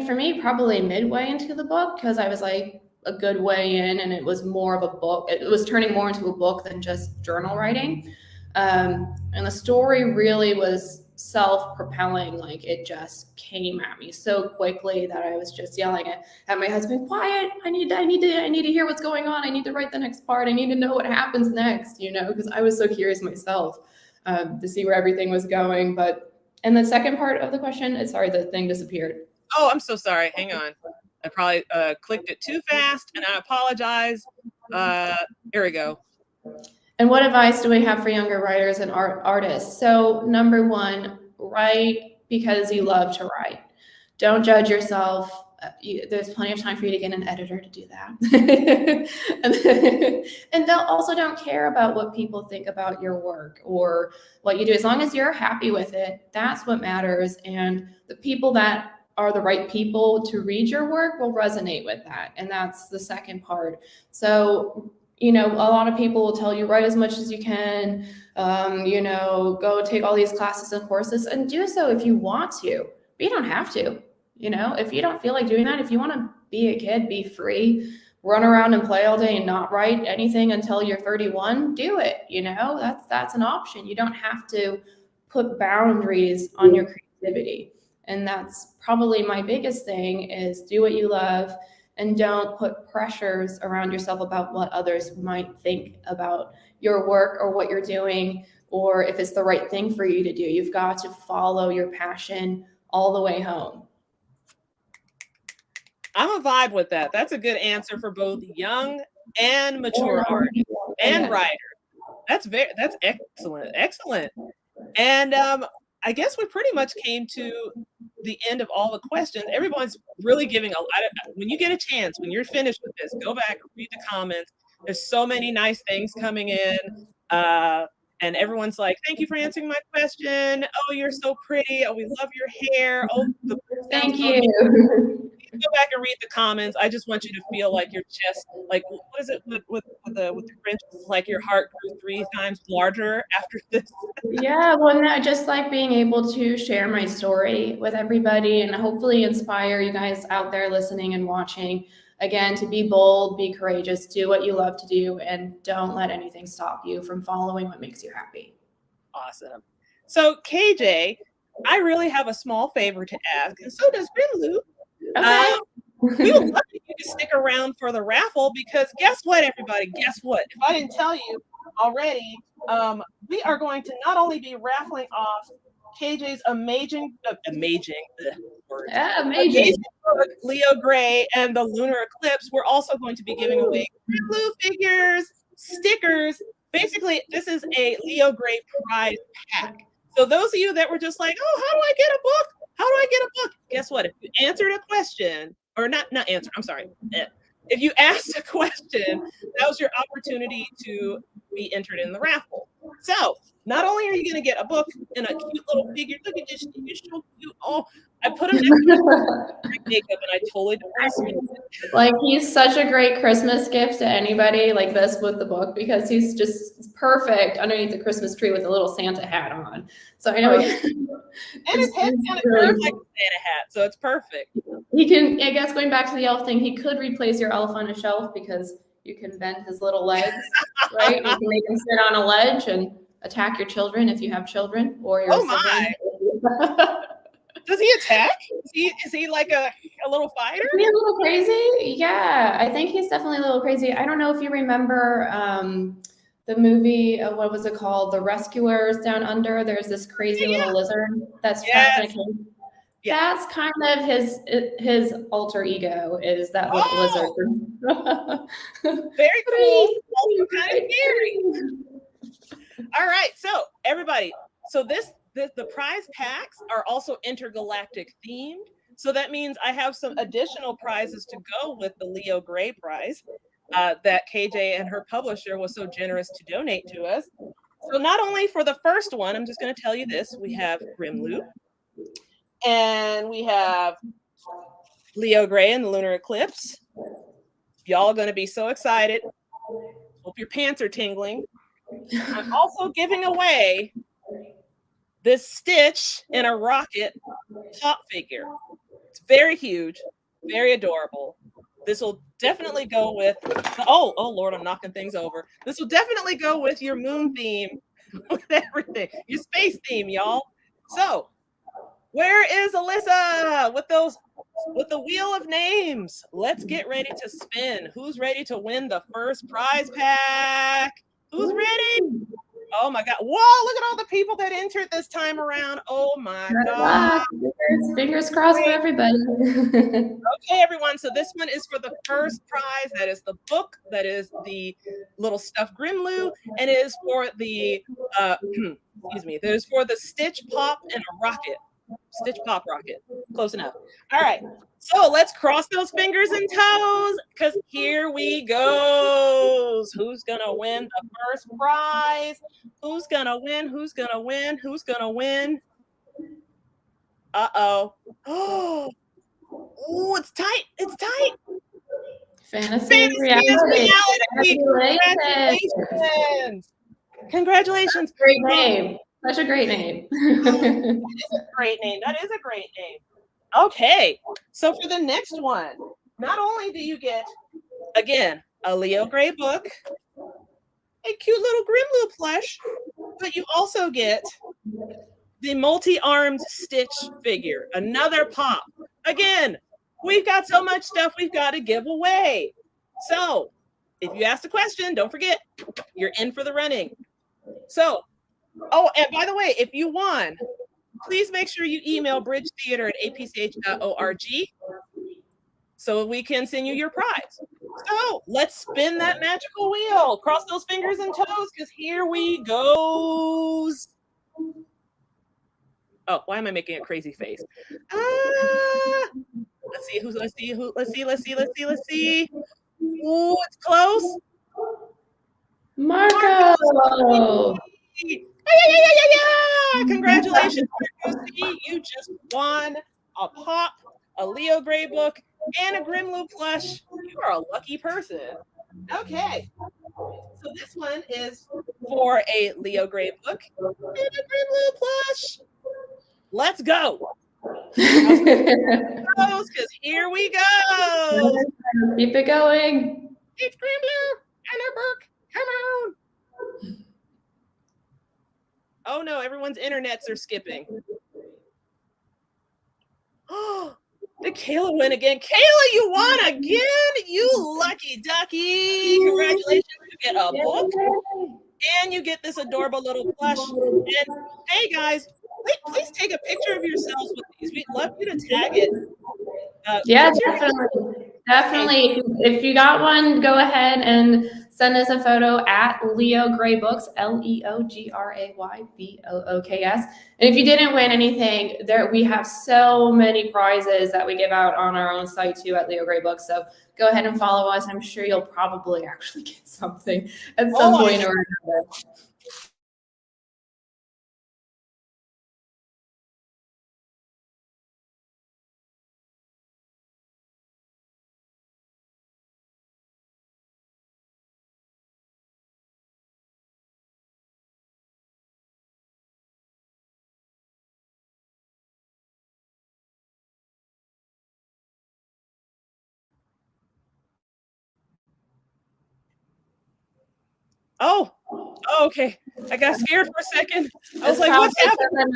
for me, probably midway into the book, because I was like a good way in, and it was more of a book. It was turning more into a book than just journal writing. And the story really was self-propelling. Like, it just came at me so quickly that I was just yelling at my husband, quiet, I need to hear what's going on. I need to write the next part. I need to know what happens next, because I was so curious myself, to see where everything was going. And the second part of the question, sorry, the thing disappeared. Oh, I'm so sorry. Hang on. I probably clicked it too fast, and I apologize. Here we go. And what advice do we have for younger writers and artists? So number one, write because you love to write. Don't judge yourself. There's plenty of time for you to get an editor to do that. And don't care about what people think about your work or what you do. As long as you're happy with it, that's what matters. And the people that are the right people to read your work will resonate with that. And that's the second part. So, a lot of people will tell you, write as much as you can, go take all these classes and courses, and do so if you want to, but you don't have to. If you don't feel like doing that, if you want to be a kid, be free, run around and play all day and not write anything until you're 31, do it. That's an option. You don't have to put boundaries on your creativity. And that's probably my biggest thing, is do what you love and don't put pressures around yourself about what others might think about your work or what you're doing, or if it's the right thing for you to do. You've got to follow your passion all the way home. I'm a vibe with that. That's a good answer for both young and mature artists and writers. That's excellent. And I guess we pretty much came to the end of all the questions. Everyone's really giving a lot of, when you get a chance, when you're finished with this, go back and read the comments. There's so many nice things coming in. And everyone's like, thank you for answering my question. Oh, you're so pretty. Oh, we love your hair. Oh, thank you. Go back and read the comments. I just want you to feel like your chest, like, what is it with the Grinch? It's like your heart grew 3 times larger after this. Yeah, well, no, just like being able to share my story with everybody and hopefully inspire you guys out there listening and watching. Again, to be bold, be courageous, do what you love to do, and don't let anything stop you from following what makes you happy. Awesome. So, KJ, I really have a small favor to ask, and so does Grimlu. Okay. We would love for you to stick around for the raffle because guess what, everybody? Guess what? If I didn't tell you already, we are going to not only be raffling off KJ's amazing Yeah, amazing amazing. book, Leo Gray and the Lunar Eclipse, we're also going to be giving away blue figures, stickers. Basically, this is a Leo Gray prize pack. So those of you that were just like, oh, how do I get a book? How do I get a book? Guess what? If you answered a question, or not answer, I'm sorry. If you asked a question, that was your opportunity to be entered in the raffle. So not only are you going to get a book and a cute little figure, look at this, you're so cute. Oh, I put him next to makeup and I totally don't want to spend it. Like he's such a great Christmas gift to anybody like this with the book because he's just perfect underneath the Christmas tree with a little Santa hat on. So I know And his head kind of really curves like a Santa hat, so it's perfect. he can, I guess going back to the elf thing, he could replace your elf on a shelf because you can bend his little legs, right? You can make him sit on a ledge and attack your children if you have children or your siblings. Does he attack? Is he like a little fighter? Is he a little crazy? Yeah, I think he's definitely a little crazy. I don't know if you remember the movie, what was it called? The Rescuers Down Under. There's this crazy little lizard that's trapped in a cave. Yeah. That's kind of his alter ego is that little lizard. Very cool. Also kind of scary. All right, so everybody, so the prize packs are also intergalactic themed. So that means I have some additional prizes to go with the Leo Gray prize that KJ and her publisher was so generous to donate to us. So not only for the first one, I'm just going to tell you this, we have Grimlu, and we have Leo Gray and the Lunar Eclipse. Y'all are going to be so excited. Hope your pants are tingling. I'm also giving away this Stitch in a rocket pop figure. It's very huge, very adorable. This will definitely go with, oh Lord, I'm knocking things over. This will definitely go with your moon theme, with everything, your space theme, y'all. So, where is Alyssa with the wheel of names? Let's get ready to spin. Who's ready to win the first prize pack? Who's ready? Oh my God. Whoa, look at all the people that entered this time around. Oh my God. Fingers crossed for everybody. Okay, everyone. So this one is for the first prize. That is the book. That is the little stuffed Grimlu. And it is for the, excuse me, that is for the Stitch Pop and a Rocket. Stitch Pop Rocket. Close enough. All right. So let's cross those fingers and toes because here we go. Who's going to win the first prize? Who's going to win? Who's going to win? Who's going to win? Uh-oh. Oh, it's tight. It's tight. Fantasy is reality. Congratulations. Congratulations. Great name. Such a great name. That is a great name. That is a great name. Okay. So for the next one, not only do you get, again, a Leo Gray book, a cute little Grimlu plush, but you also get the multi-armed Stitch figure, another pop. Again, we've got so much stuff we've got to give away. So if you asked a question, don't forget, you're in for the running. So, oh, and by the way, if you won, please make sure you email bridgetheater@apch.org so we can send you your prize. So let's spin that magical wheel. Cross those fingers and toes because here we goes. Oh, why am I making a crazy face? Let's see. Let's see. Ooh, it's close. Marco. Yeah. Congratulations, Marco C. You just won a pop, a Leo Gray book, and a Grimlu plush. You are a lucky person. Okay. So this one is for a Leo Gray book and a Grimblue plush. Let's go. Because here we go. Keep it going. It's Grimblue and her book. Come on. Oh no, everyone's internets are skipping. Oh, did Kayla win again? Kayla, you won again? You lucky ducky. Congratulations. You get a book and you get this adorable little plush. And hey guys, please take a picture of yourselves with these. We'd love you to tag it. Yeah, definitely. If you got one, go ahead and send us a photo at Leo Gray Books, LeoGrayBooks. And if you didn't win anything, we have so many prizes that we give out on our own site too at Leo Gray Books. So go ahead and follow us. I'm sure you'll probably actually get something at some point or another. Oh, okay. I got scared for a second. I was like, what's happening?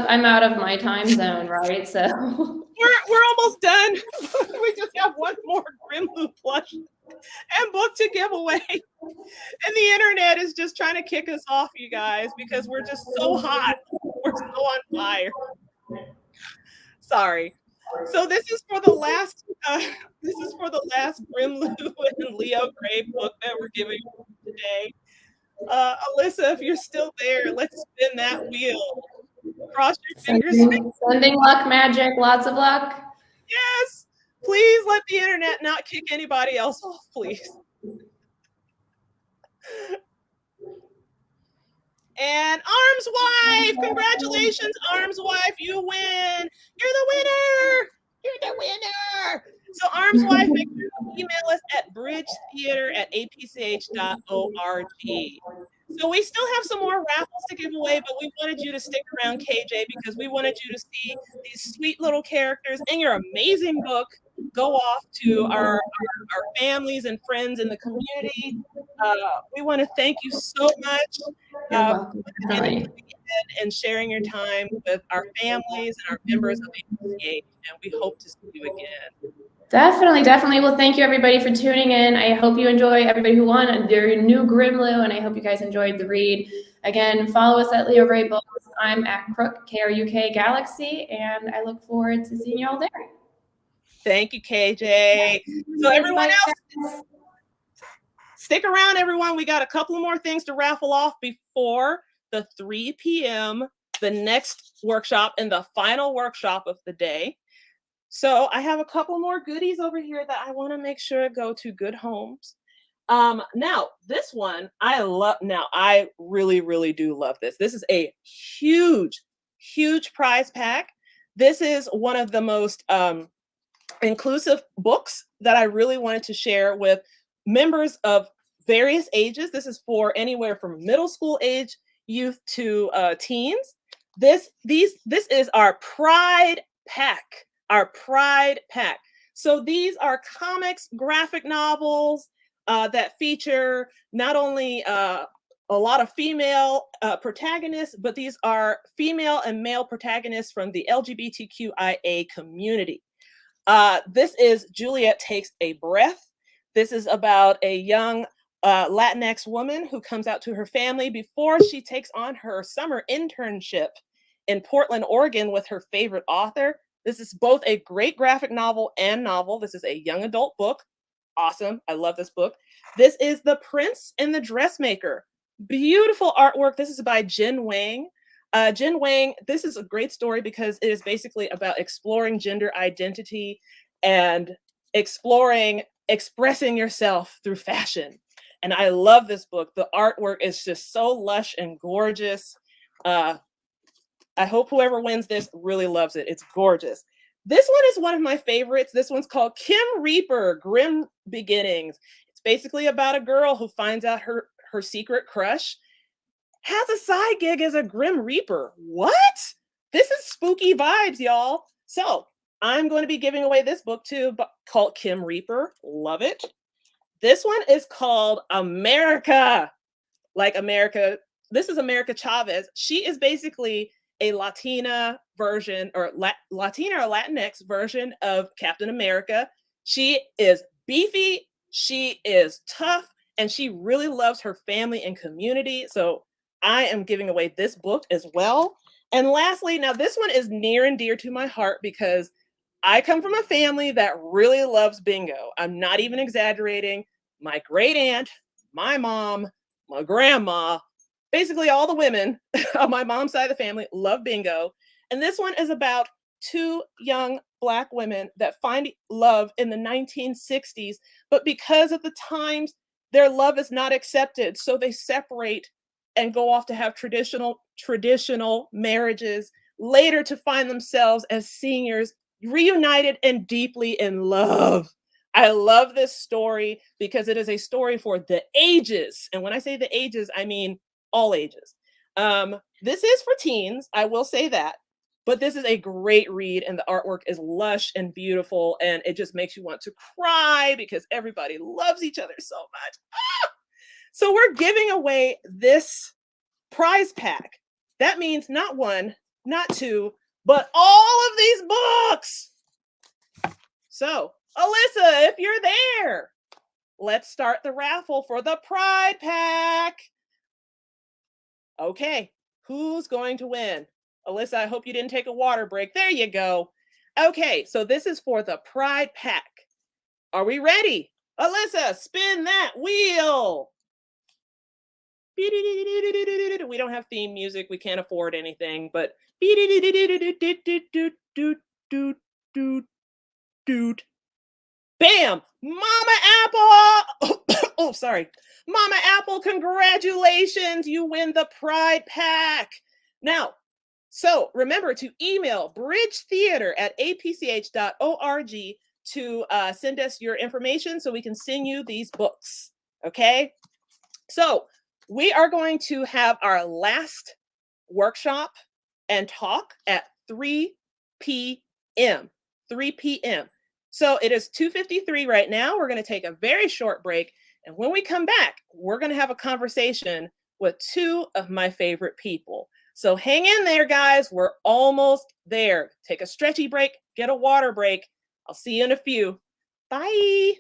I'm out of my time zone, right? So we're almost done. We just have one more Grimblue plush and book to give away. And the internet is just trying to kick us off, you guys, because we're just so hot. We're so on fire. Sorry. So this is for the last Grimblue and Leo Gray book that we're giving today. Alyssa, if you're still there, let's spin that wheel. Cross your fingers. Sending luck magic, lots of luck. Yes. Please let the internet not kick anybody else off, please. And Arms Wife, congratulations, Arms Wife, you win. You're the winner. You're the winner. So Arms Wife, make sure you email us at bridgeththeater@apch.org. So we still have some more raffles to give away, but we wanted you to stick around, KJ, because we wanted you to see these sweet little characters and your amazing book go off to our families and friends in the community. We want to thank you so much and sharing your time with our families and our members of APCH, and we hope to see you again. Definitely. Well, thank you everybody for tuning in. I hope you enjoy, everybody who won their new Grimblue, and I hope you guys enjoyed the read. Again, follow us at Leo Gray Books. I'm at Crook, KRUK Galaxy, and I look forward to seeing you all there. Thank you, KJ. So everyone else, stick around, everyone. We got a couple more things to raffle off before the 3 p.m., the next workshop and the final workshop of the day. So I have a couple more goodies over here that I want to make sure go to good homes. Now this one I love. Now I really do love this. This is a huge prize pack. This is one of the most inclusive books that I really wanted to share with members of various ages. This is for anywhere from middle school age youth to teens. This is our Pride Pack. Our Pride Pack. So these are comics, graphic novels that feature not only a lot of female protagonists, but these are female and male protagonists from the LGBTQIA community. This is Juliet Takes a Breath. This is about a young Latinx woman who comes out to her family before she takes on her summer internship in Portland, Oregon with her favorite author. This is both a great graphic novel and novel. This is a young adult book. Awesome. I love this book. This is The Prince and the Dressmaker. Beautiful artwork. This is by Jen Wang. Jen Wang, this is a great story because it is basically about exploring gender identity and expressing yourself through fashion. And I love this book. The artwork is just so lush and gorgeous. I hope whoever wins this really loves it. It's gorgeous. This one is one of my favorites. This one's called Kim Reaper, Grim Beginnings. It's basically about a girl who finds out her secret crush has a side gig as a Grim Reaper. What? This is spooky vibes, y'all. So I'm going to be giving away this book too, called Kim Reaper. Love it. This one is called America. Like America. This is America Chavez. She is basically a Latina version or Latina or Latinx version of Captain America. She is beefy, she is tough, and she really loves her family and community. So I am giving away this book as well. And lastly, now this one is near and dear to my heart because I come from a family that really loves bingo. I'm not even exaggerating. My great aunt, my mom, my grandma, basically all the women on my mom's side of the family love bingo. And this one is about two young Black women that find love in the 1960s, but because of the times, their love is not accepted. So they separate and go off to have traditional marriages later to find themselves as seniors reunited and deeply in love. I love this story because it is a story for the ages. And when I say the ages, I mean all ages. This is for teens, I will say that. But this is a great read, and the artwork is lush and beautiful, and it just makes you want to cry because everybody loves each other so much. Ah! So we're giving away this prize pack. That means not one, not two, but all of these books. So, Alyssa, if you're there, let's start the raffle for the Pride Pack. Okay, who's going to win? Alyssa, I hope you didn't take a water break. There you go. Okay, so this is for the Pride Pack. Are we ready? Alyssa, spin that wheel. We don't have theme music. We can't afford anything, but bam! Mama Apple! Oh, sorry. Mama Apple, congratulations! You win the Pride Pack. Now, so remember to email bridgetheater@apch.org to send us your information so we can send you these books. Okay? So we are going to have our last workshop and talk at 3 p.m. 3 p.m. So it is 2:53 right now. We're going to take a very short break. And when we come back, we're going to have a conversation with two of my favorite people. So hang in there, guys. We're almost there. Take a stretchy break, get a water break. I'll see you in a few. Bye.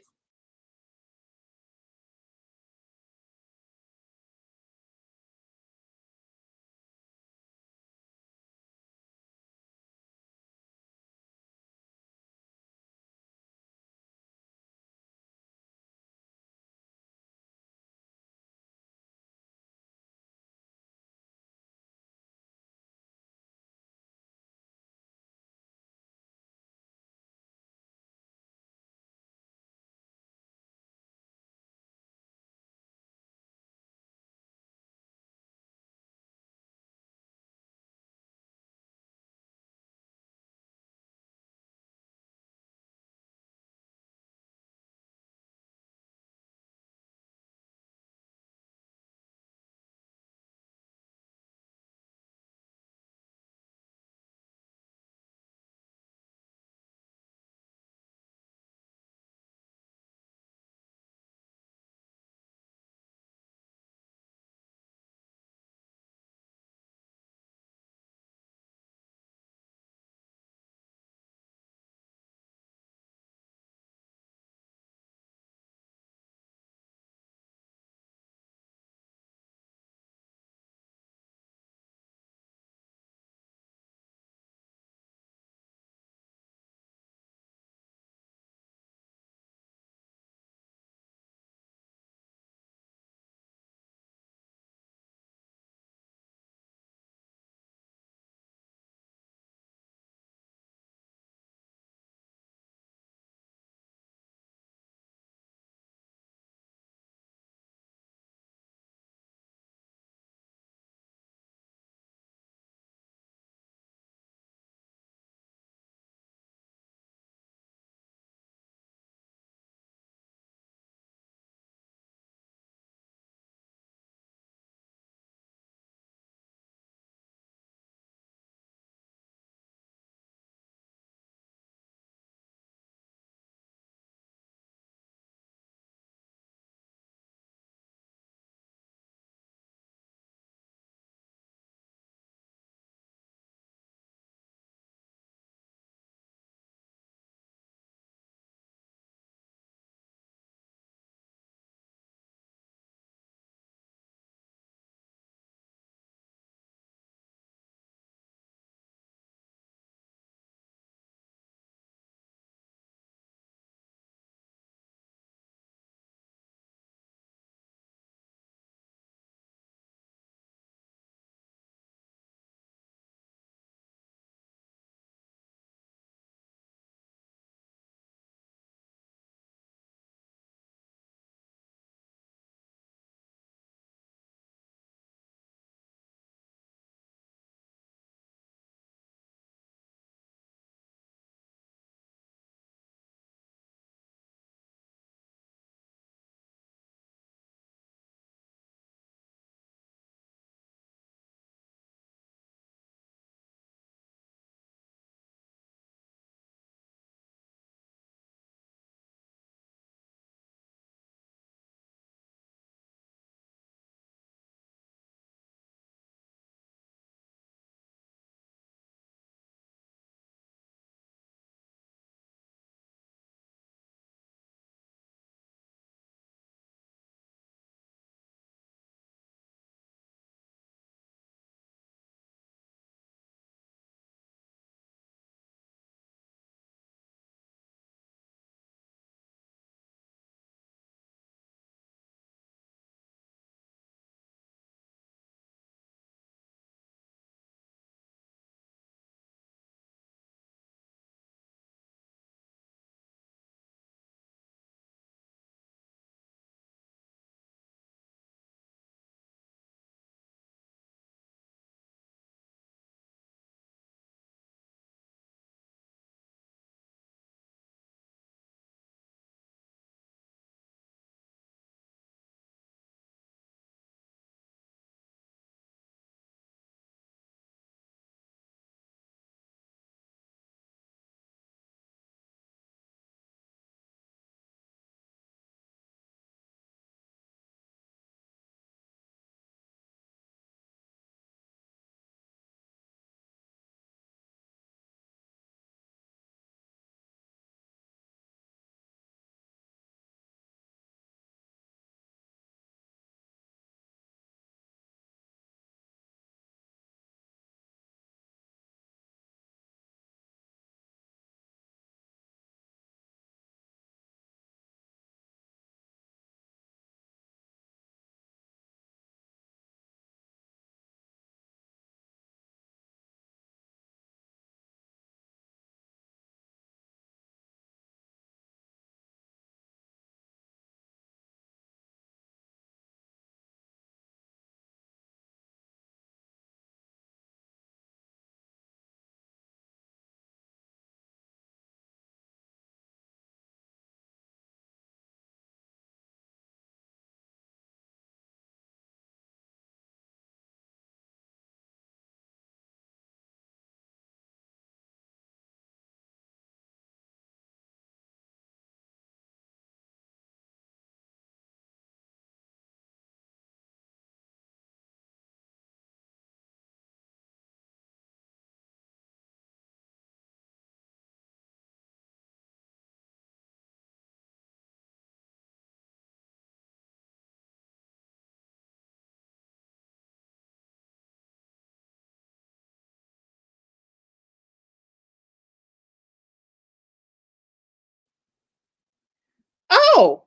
Oh,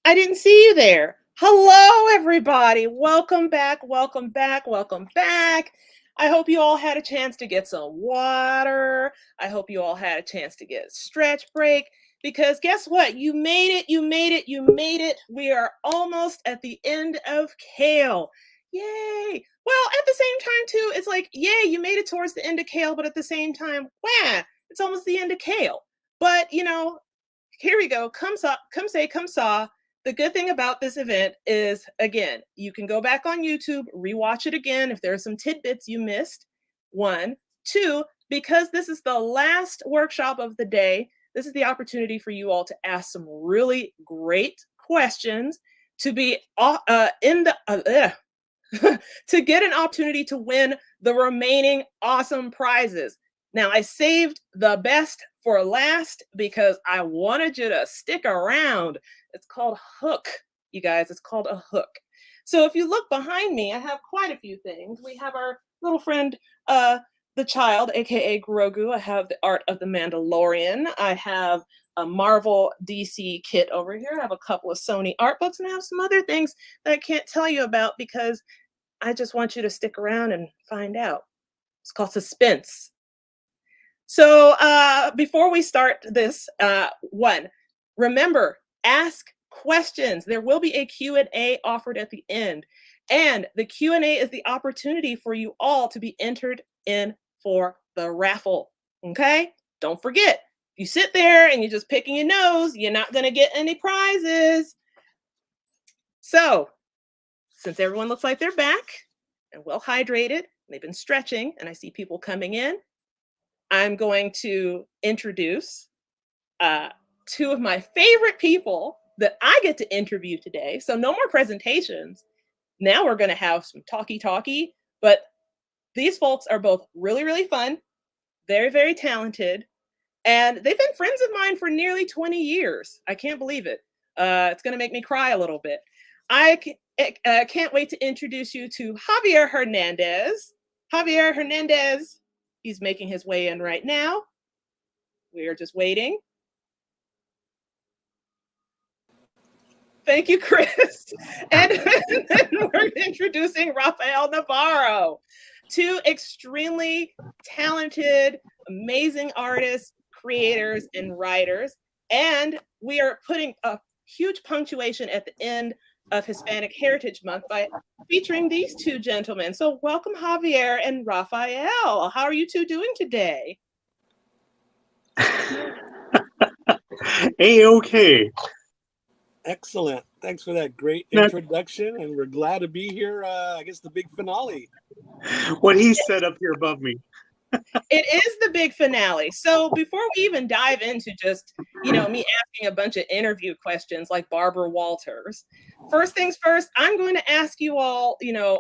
I didn't see you there. Hello, everybody. Welcome back. Welcome back. Welcome back. I hope you all had a chance to get some water. I hope you all had a chance to get a stretch break because guess what? You made it. You made it. You made it. We are almost at the end of Kale. Yay. Well, at the same time, too, it's like, yay, you made it towards the end of Kale, but at the same time, wah, it's almost the end of Kale. But, here we go. Come say, come saw. The good thing about this event is, again, you can go back on YouTube, rewatch it again if there are some tidbits you missed. One, two, because this is the last workshop of the day, this is the opportunity for you all to ask some really great questions to be in the to get an opportunity to win the remaining awesome prizes. Now, I saved the best for last because I wanted you to stick around. It's called Hook, you guys. It's called a hook. So if you look behind me, I have quite a few things. We have our little friend, the child, aka Grogu. I have the art of the Mandalorian. I have a Marvel DC kit over here. I have a couple of Sony art books, and I have some other things that I can't tell you about because I just want you to stick around and find out. It's called suspense. So before we start this, one, remember, ask questions. There will be a Q&A offered at the end. And the Q&A is the opportunity for you all to be entered in for the raffle. Okay? Don't forget, you sit there and you're just picking your nose, you're not going to get any prizes. So, since everyone looks like they're back and well hydrated, they've been stretching, and I see people coming in, I'm going to introduce two of my favorite people that I get to interview today. So no more presentations. Now we're going to have some talky, but these folks are both really, really fun, very, very talented, and they've been friends of mine for nearly 20 years. I can't believe it. It's going to make me cry a little bit. I can't wait to introduce you to Javier Hernandez. Javier Hernandez, he's making his way in right now. We are just waiting. Thank you, Chris. And then we're introducing Rafael Navarro, two extremely talented, amazing artists, creators, and writers. And we are putting a huge punctuation at the end of Hispanic Heritage Month by featuring these two gentlemen. So welcome, Javier and Rafael. How are you two doing today? A-okay. Excellent. Thanks for that great introduction, and we're glad to be here. I guess the big finale. What he said up here above me. It is the big finale. So before we even dive into just, me asking a bunch of interview questions like Barbara Walters, first things first, I'm going to ask you all,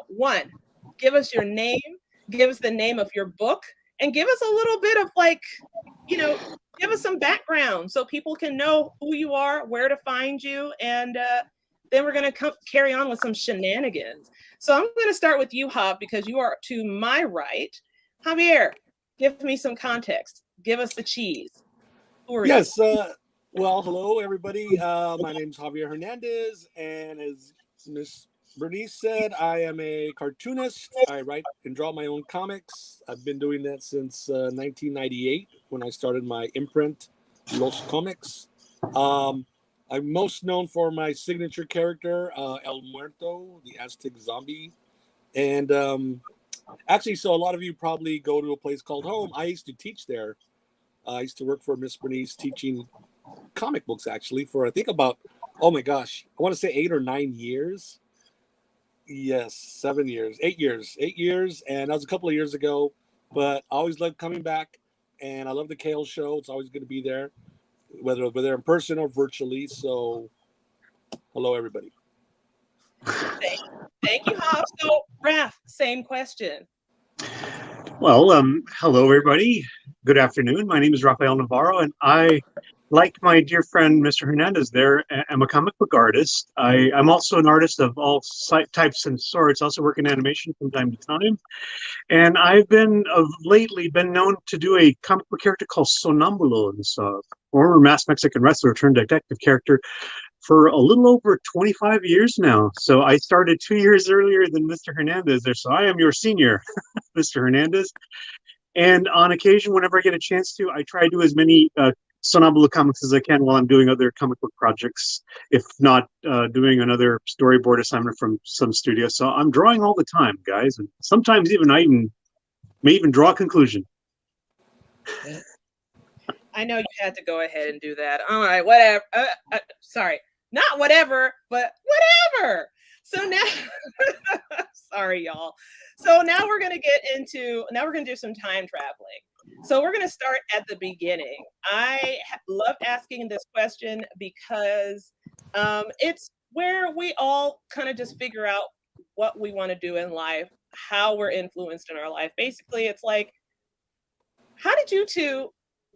one, give us your name, give us the name of your book, and give us a little bit of give us some background so people can know who you are, where to find you, and then we're going to carry on with some shenanigans. So I'm going to start with you, Jav, because you are to my right. Javier, give me some context. Give us the cheese. Who are you? Well, hello, everybody. My name is Javier Hernandez, and as Miss Bernice said, I am a cartoonist. I write and draw my own comics. I've been doing that since 1998 when I started my imprint, Los Comics. I'm most known for my signature character, El Muerto, the Aztec zombie. And actually, so a lot of you probably go to a place called home. I used to teach there. I used to work for Miss Bernice teaching comic books, actually, for I think about, I want to say 8 or 9 years. Yes, 7 years, 8 years. And that was a couple of years ago, but I always loved coming back. And I love the Kale show. It's always going to be there, whether in person or virtually. So hello, everybody. Thank you, Jav. So, Raph, same question. Well, hello, everybody. Good afternoon. My name is Rafael Navarro, and I, like my dear friend, Mr. Hernandez there, am a comic book artist. I'm also an artist of all types and sorts. I also work in animation from time to time. And I've been, lately, been known to do a comic book character called Sonambulo, this former masked Mexican wrestler turned detective character for a little over 25 years now. So I started 2 years earlier than Mr. Hernandez there. So I am your senior, Mr. Hernandez. And on occasion, whenever I get a chance to, I try to do as many Sonambula comics as I can while I'm doing other comic book projects, if not doing another storyboard assignment from some studio. So I'm drawing all the time, guys. And sometimes even I may even draw a conclusion. I know you had to go ahead and do that. All right, whatever. Sorry, not whatever, but whatever. So now, sorry, y'all. So now we're gonna do some time traveling. So we're gonna start at the beginning. I love asking this question because it's where we all kind of just figure out what we want to do in life, how we're influenced in our life. Basically, it's like, how did you two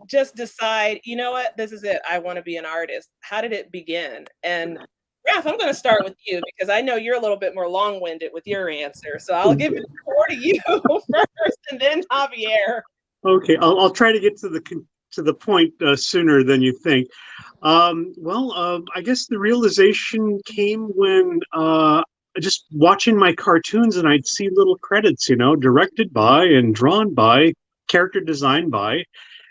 just decide, you know what, this is it, I want to be an artist? How did it begin? And Raph, I'm going to start with you because I know you're a little bit more long-winded with your answer. So I'll give it to you first and then Javier. Okay, I'll try to get to the point sooner than you think. I guess the realization came when just watching my cartoons and I'd see little credits, directed by and drawn by, character designed by,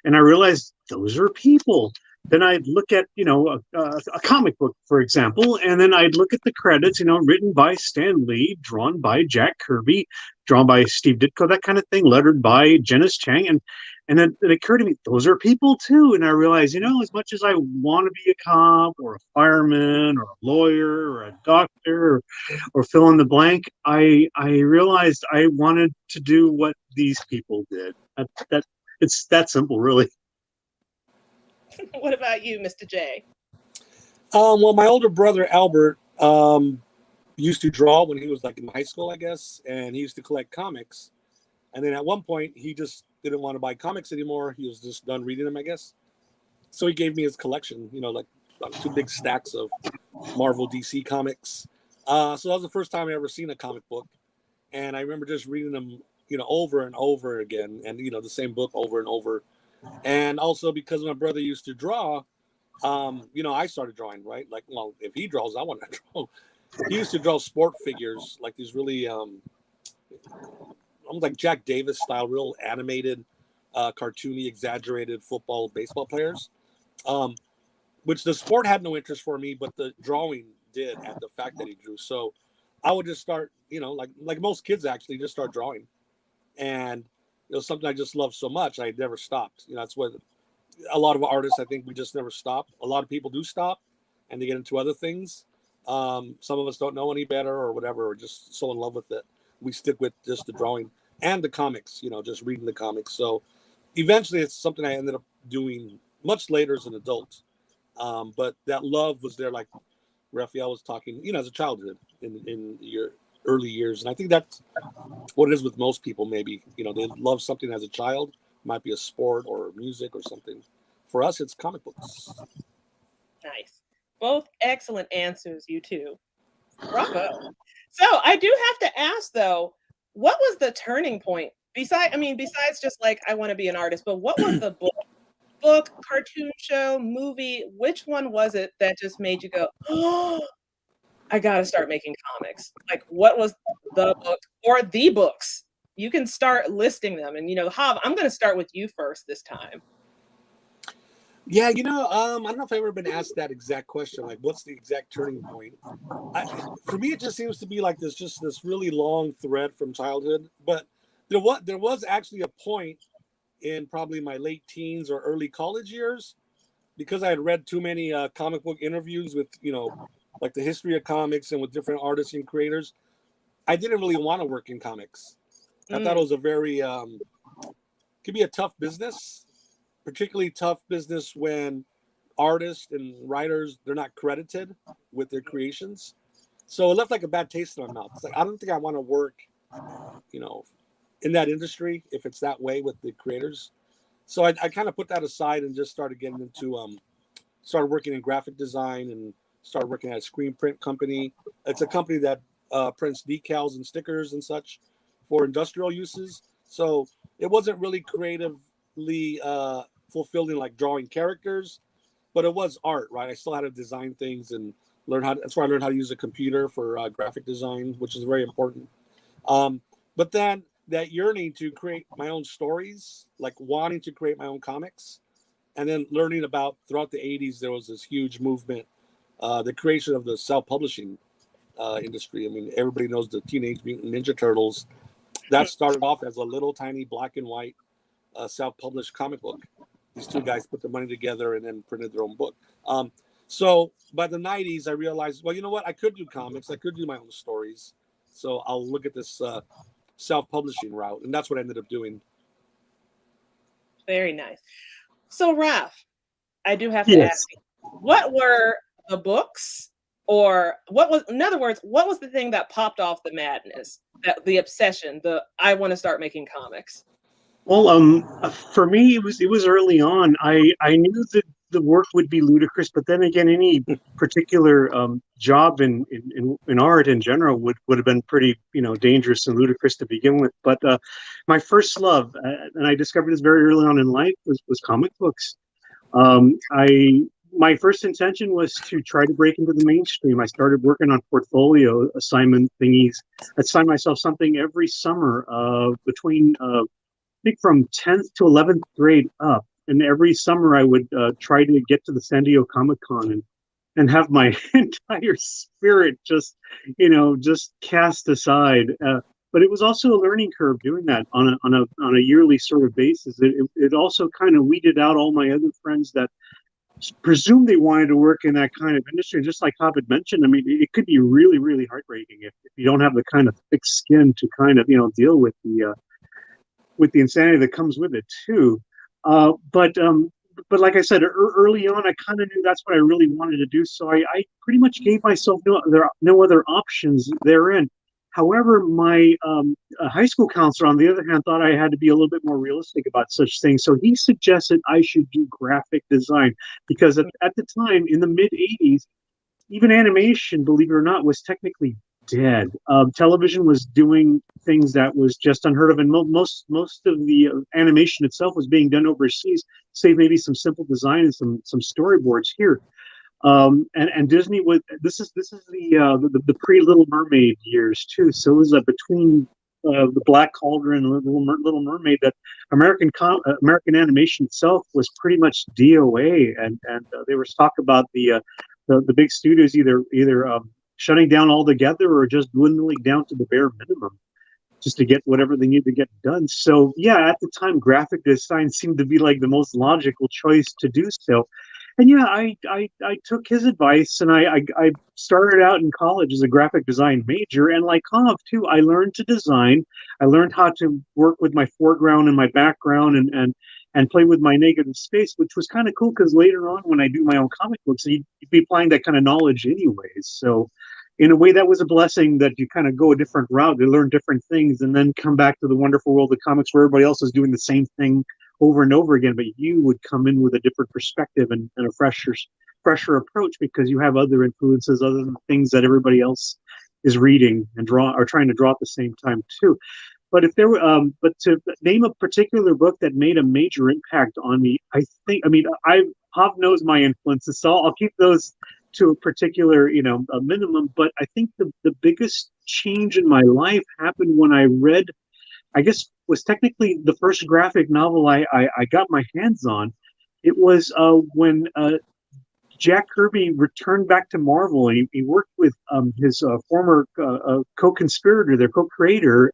and I realized those are people. Then I'd look at, a comic book, for example, and then I'd look at the credits, written by Stan Lee, drawn by Jack Kirby, drawn by Steve Ditko, that kind of thing, lettered by Janice Chang. And then it occurred to me, those are people too. And I realized, as much as I want to be a cop or a fireman or a lawyer or a doctor or fill in the blank, I realized I wanted to do what these people did. It's that simple, really. What about you, Mr. J? Well, my older brother Albert used to draw when he was like in high school, I guess, and he used to collect comics. And then at one point, he just didn't want to buy comics anymore. He was just done reading them, I guess. So he gave me his collection, like 2 big stacks of Marvel DC comics. So that was the first time I ever seen a comic book, and I remember just reading them, over and over again, and the same book over and over. And also because my brother used to draw, I started drawing, right? Like, well, if he draws, I want to draw. He used to draw sport figures, like these really, almost like Jack Davis style, real animated, cartoony, exaggerated football, baseball players. Which the sport had no interest for me, but the drawing did, and the fact that he drew. So I would just start, like most kids actually, just start drawing. And it was something I just loved so much. I never stopped. That's what a lot of artists, I think, we just never stop. A lot of people do stop and they get into other things. Some of us don't know any better or whatever, or just so in love with it. We stick with just the drawing and the comics, just reading the comics. So eventually it's something I ended up doing much later as an adult. But that love was there, like Raphael was talking, as a childhood in your early years. And I think that's what it is with most people, maybe. They love something as a child. It might be a sport or music or something. For us, it's comic books. Nice. Both excellent answers, you two. Bravo. So I do have to ask, though, what was the turning point? Besides just like, I want to be an artist, but what was the book, cartoon show, movie? Which one was it that just made you go, oh, I gotta start making comics? Like, what was the book or the books? You can start listing them. And Hav, I'm gonna start with you first this time. Yeah, I don't know if I've ever been asked that exact question. Like, what's the exact turning point? For me, it just seems to be like this really long thread from childhood. But there was actually a point in probably my late teens or early college years, because I had read too many comic book interviews with, like the history of comics and with different artists and creators. I didn't really want to work in comics. I thought it was a very, could be a tough business, particularly tough business when artists and writers, they're not credited with their creations. So it left like a bad taste in my mouth. It's like, I don't think I want to work, in that industry if it's that way with the creators. So I kind of put that aside and just started getting into, started working in graphic design and started working at a screen print company. It's a company that prints decals and stickers and such for industrial uses. So it wasn't really creatively fulfilling, like drawing characters, but it was art, right? I still had to design things and That's where I learned how to use a computer for graphic design, which is very important. But then that yearning to create my own stories, like wanting to create my own comics, and then learning about throughout the 80s, there was this huge movement, the creation of the self-publishing industry. I mean, everybody knows the Teenage Mutant Ninja Turtles. That started off as a little tiny black and white self-published comic book. These two guys put their money together and then printed their own book. So by the 90s, I realized, well, you know what? I could do comics. I could do my own stories. So I'll look at this self-publishing route. And that's what I ended up doing. Very nice. So, Raph, I do have to Yes. ask you, what were the books, or what was, in other words, what was the thing that popped off the madness, that the obsession, I want to start making comics? Well, for me, it was early on. I knew that the work would be ludicrous, but then again, any particular job in art in general would have been pretty, dangerous and ludicrous to begin with. But my first love, and I discovered this very early on in life, was comic books. My first intention was to try to break into the mainstream. I started working on portfolio assignment thingies. I'd sign myself something every summer between I think from 10th to 11th grade up. And every summer I would try to get to the San Diego Comic-Con and have my entire spirit just cast aside. But it was also a learning curve doing that on a yearly sort of basis. It also kind of weeded out all my other friends that presumed they wanted to work in that kind of industry. Just like Hobbit mentioned, I mean, it could be really, really heartbreaking if you don't have the kind of thick skin to kind of, deal with the insanity that comes with it too. But like I said, early on, I kind of knew that's what I really wanted to do. So I pretty much gave myself no other options therein. However, my high school counselor, on the other hand, thought I had to be a little bit more realistic about such things. So he suggested I should do graphic design because at the time, in the mid 80s, even animation, believe it or not, was technically dead. Television was doing things that was just unheard of, and most of the animation itself was being done overseas, save maybe some simple design and some storyboards here. And Disney was this is the pre Little Mermaid years too. So it was between the Black Cauldron and Little Mermaid that American animation itself was pretty much DOA, and there was talk about the big studios either shutting down altogether or just dwindling down to the bare minimum just to get whatever they need to get done. So yeah, at the time, graphic design seemed to be like the most logical choice to do so. And yeah, I took his advice, and I started out in college as a graphic design major. And like Hav too, I learned to design. I learned how to work with my foreground and my background and play with my negative space, which was kind of cool because later on when I do my own comic books, you'd be applying that kind of knowledge anyways. So in a way, that was a blessing that you kind of go a different route, to learn different things, and then come back to the wonderful world of comics where everybody else is doing the same thing over and over again, but you would come in with a different perspective and a fresher approach because you have other influences other than things that everybody else is reading and trying to draw at the same time too. But but to name a particular book that made a major impact on me, Hav knows my influences, so I'll keep those to a particular, a minimum. But I think the biggest change in my life happened when I read, I guess was technically the first graphic novel I got my hands on. It was when Jack Kirby returned back to Marvel, and he worked with his former co-conspirator, their co-creator,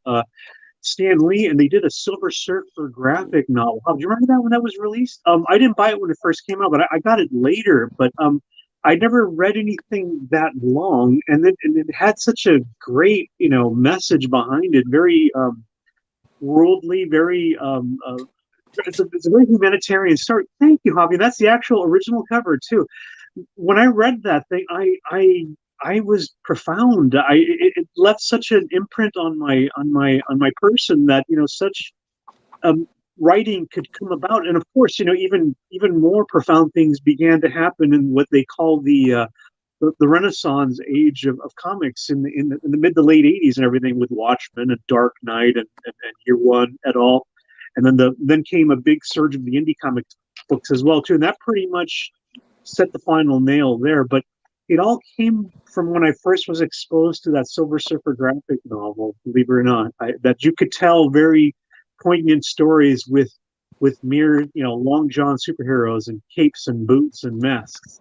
Stan Lee, and they did a Silver Surfer graphic novel. Do you remember that when that was released? I didn't buy it when it first came out, but I got it later. But I never read anything that long, and it had such a great, message behind it. Very worldly, very it's a very humanitarian story. Thank you, Javi. That's the actual original cover too. When I read that thing, I was profound. It left such an imprint on my person that such writing could come about, and of course, even more profound things began to happen in what they call the Renaissance age of comics in the mid to late 80s and everything, with Watchmen and Dark Knight and Year One et al. And then came a big surge of the indie comic books as well too, and that pretty much set the final nail there. But it all came from when I first was exposed to that Silver Surfer graphic novel, believe it or not, that you could tell very poignant stories with mere, long john superheroes and capes and boots and masks.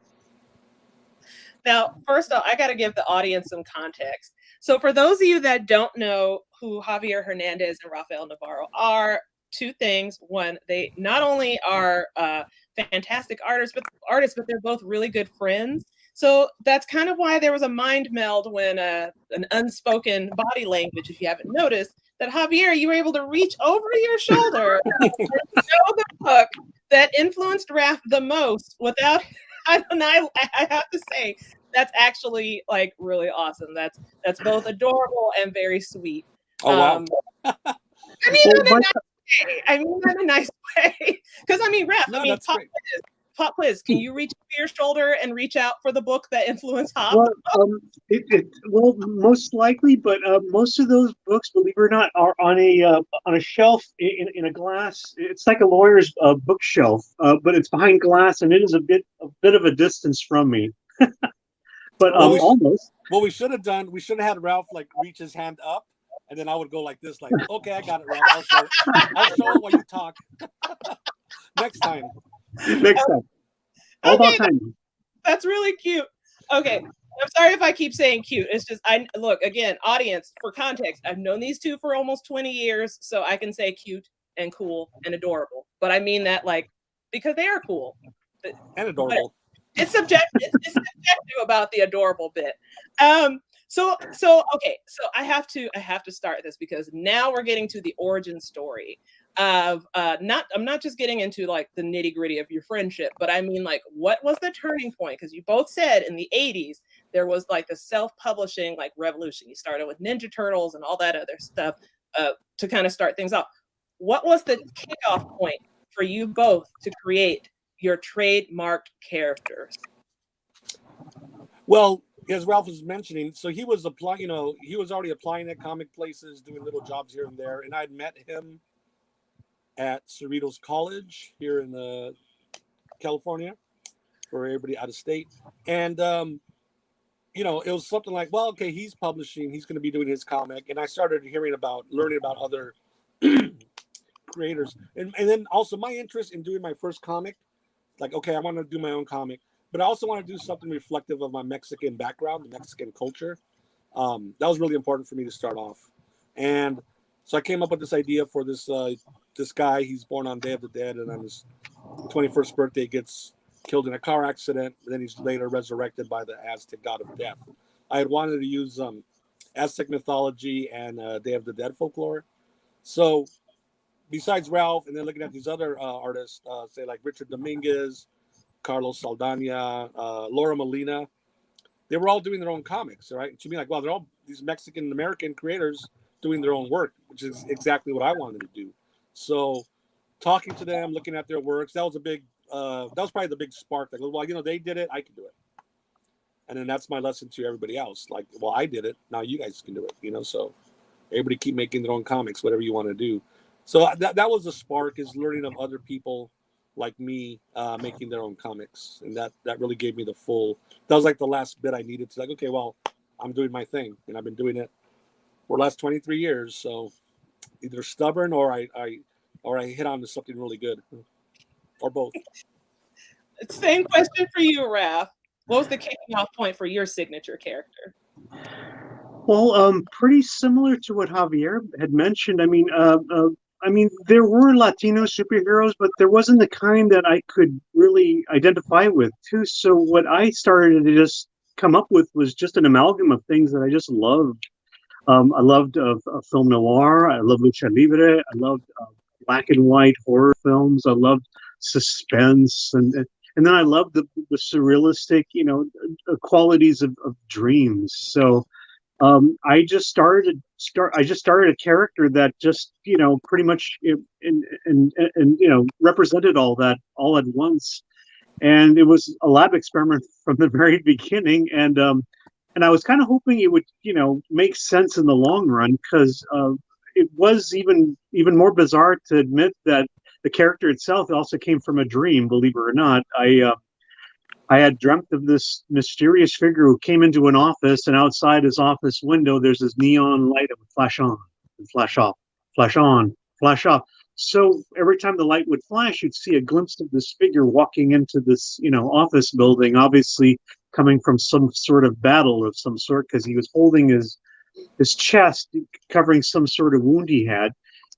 Now, first off, I got to give the audience some context. So, for those of you that don't know who Javier Hernandez and Rafael Navarro are, two things. One, they not only are fantastic artists, but they're both really good friends. So that's kind of why there was a mind meld when an unspoken body language, if you haven't noticed, that Javier, you were able to reach over your shoulder and show the book that influenced Raph the most without. I have to say that's actually like really awesome. That's both adorable and very sweet. Oh wow! I mean, in a nice way. I mean, in a nice way. Because I mean, Raph. No, I mean, pop quiz. Can you reach over your shoulder and reach out for the book that influenced Hop? Well, most likely, but most of those books, believe it or not, are on a shelf in a glass. It's like a lawyer's bookshelf, but it's behind glass, and it is a bit of a distance from me. But almost. What we should have done, we should have had Ralph like reach his hand up, and then I would go like this, like, okay, I got it, Ralph. I'll show it while you talk. Next time. All about time. That's really cute. Okay. I'm sorry if I keep saying cute. It's just look again, audience, for context. I've known these two for almost 20 years, so I can say cute and cool and adorable. But I mean that like because they are cool and adorable. It's subjective. It's subjective about the adorable bit. So okay. So I have to start this because now we're getting to the origin story of I'm not just getting into like the nitty-gritty of your friendship, but I mean like what was the turning point? Because you both said in the 80s there was like the self-publishing like revolution. You started with Ninja Turtles and all that other stuff to kind of start things off. What was the kickoff point for you both to create your trademarked characters? Well, as Ralph was mentioning, so he was applying, he was already applying at comic places, doing little jobs here and there. And I'd met him at Cerritos College here in California for everybody out of state. And, it was something like, well, okay, he's publishing, he's going to be doing his comic. And I started learning about other creators. And then also my interest in doing my first comic, like, okay, I want to do my own comic, but I also want to do something reflective of my Mexican background, the Mexican culture. That was really important for me to start off. And so I came up with this idea for this guy. He's born on Day of the Dead, and on his 21st birthday gets killed in a car accident. And then he's later resurrected by the Aztec god of death. I had wanted to use Aztec mythology and Day of the Dead folklore. So besides Ralph, and then looking at these other artists, say like Richard Dominguez, Carlos Saldana, Laura Molina, they were all doing their own comics, right? And to me, like, wow, they're all these Mexican American creators doing their own work, which is exactly what I wanted to do. So talking to them, looking at their works, that was probably the big spark. Like, well, they did it, I can do it. And then that's my lesson to everybody else. Like, well, I did it, now you guys can do it, so everybody keep making their own comics, whatever you want to do. So that was the spark, is learning of other people like me making their own comics. And that really gave me that was like the last bit I needed to like, okay, well, I'm doing my thing. And I've been doing it for the last 23 years. So either stubborn or I hit on to something really good, or both. Same question for you, Raph. What was the kicking off point for your signature character? Well, pretty similar to what Javier had mentioned. I mean, there were Latino superheroes, but there wasn't the kind that I could really identify with, too. So what I started to just come up with was just an amalgam of things that I just loved. I loved film noir. I loved lucha libre. I loved black and white horror films. I loved suspense, and then I loved the surrealistic, qualities of dreams. So I just started a character that just pretty much and represented all that all at once, and it was a lab experiment from the very beginning, and I was kind of hoping it would make sense in the long run, because it was even more bizarre to admit that the character itself also came from a dream, believe it or not. I had dreamt of this mysterious figure who came into an office, and outside his office window, there's this neon light that would flash on and flash off, flash on, flash off. So every time the light would flash, you'd see a glimpse of this figure walking into this, office building, obviously coming from some sort of battle of some sort, because he was holding his chest, covering some sort of wound he had.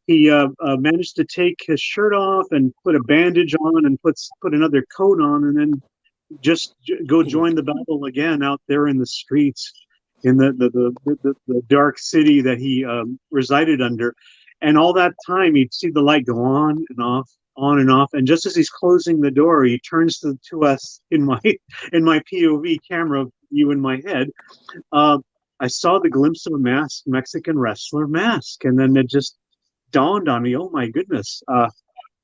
He managed to take his shirt off and put a bandage on and put another coat on, and then just go join the battle again out there in the streets in the dark city that he resided under. And all that time he'd see the light go on and off, on and off, and just as he's closing the door, he turns to us in my POV camera view in my head. I saw the glimpse of a masked Mexican wrestler mask, and then it just dawned on me, oh my goodness.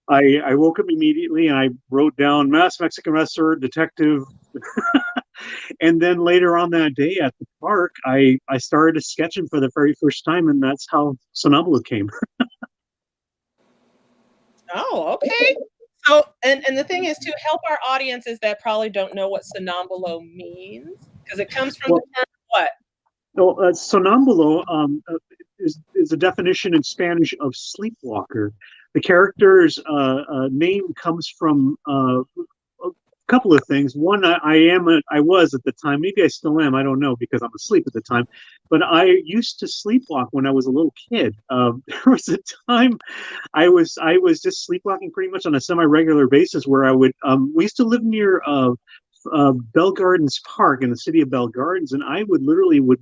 I woke up immediately and I wrote down masked Mexican wrestler, detective. And then later on that day at the park, I started sketching for the very first time, and that's how Sonambulo came. Oh, okay. So, and the thing is to help our audiences that probably don't know what sonambulo means, because it comes from the term what? Well, sonambulo is a definition in Spanish of sleepwalker. The character's name comes from a couple of things. One, I was at the time, maybe I still am, I don't know, because I'm asleep at the time, but I used to sleepwalk when I was a little kid. There was a time I was just sleepwalking pretty much on a semi-regular basis where I would, we used to live near Bell Gardens Park in the city of Bell Gardens, and I would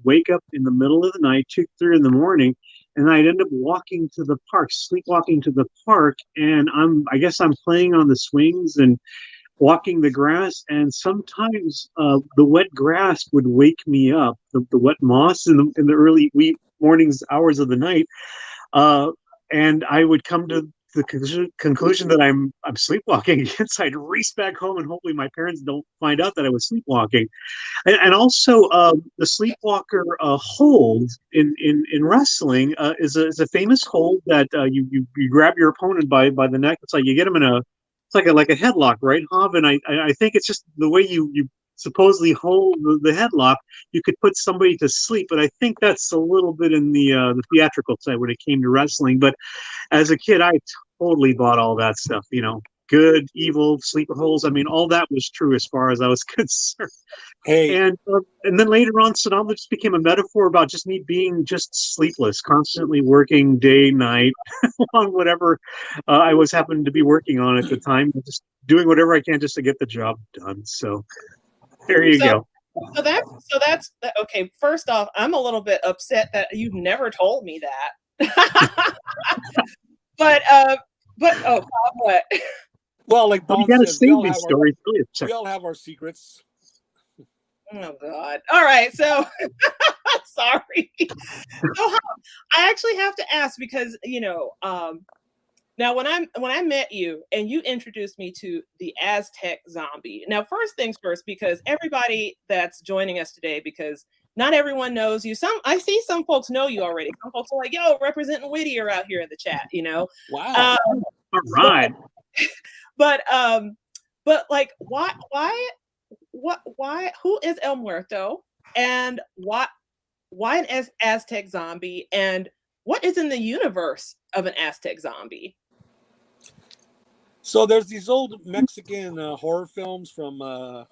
wake up in the middle of the night, 2, 3 in the morning, and I'd end up walking to the park, sleepwalking to the park, and I guess I'm playing on the swings and walking the grass, and sometimes the wet grass would wake me up, the wet moss in the early wee mornings hours of the night, and I would come to the conclusion that I'm sleepwalking again. So I'd race back home, and hopefully my parents don't find out that I was sleepwalking. And also the sleepwalker hold in wrestling is a famous hold that you grab your opponent by the neck. It's like you get him in it's like a headlock, right, Hav? And I think it's just the way you supposedly hold the headlock, you could put somebody to sleep. But I think that's a little bit in the theatrical side when it came to wrestling. But as a kid, I totally bought all that stuff. Good, evil, sleeper holes. I mean, all that was true as far as I was concerned. Hey, And then later on, Sonambulo just became a metaphor about just me being just sleepless, constantly working day, night, on whatever I was happening to be working on at the time, just doing whatever I can just to get the job done. So there you go. So that's okay. First off, I'm a little bit upset that you've never told me that. but oh, what? well, like Bon You gotta says, save these stories. we all have our secrets. Oh God! All right, so sorry. So I actually have to ask because now when I met you and you introduced me to the Aztec zombie. Now, first things first, because everybody that's joining us today, because not everyone knows you. I see some folks know you already. Some folks are like, "Yo, representing Whittier out here in the chat," Wow. All right. But like, why? Who is El Muerto, and why an Aztec zombie, and what is in the universe of an Aztec zombie? So there's these old Mexican horror films from 50s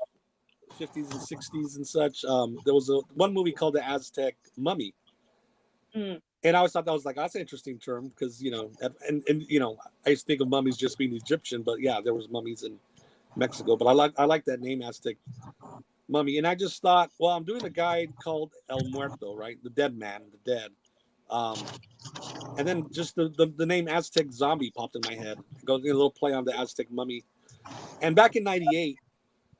and 60s and such. There was one movie called The Aztec Mummy. And I always thought that was like, that's an interesting term because, and I used to think of mummies just being Egyptian, but yeah, there was mummies in Mexico. But I like that name, Aztec Mummy. And I just thought, well, I'm doing a guide called El Muerto, right? The dead man, the dead. And then just the name Aztec Zombie popped in my head. It goes a little play on the Aztec Mummy. And back in '98,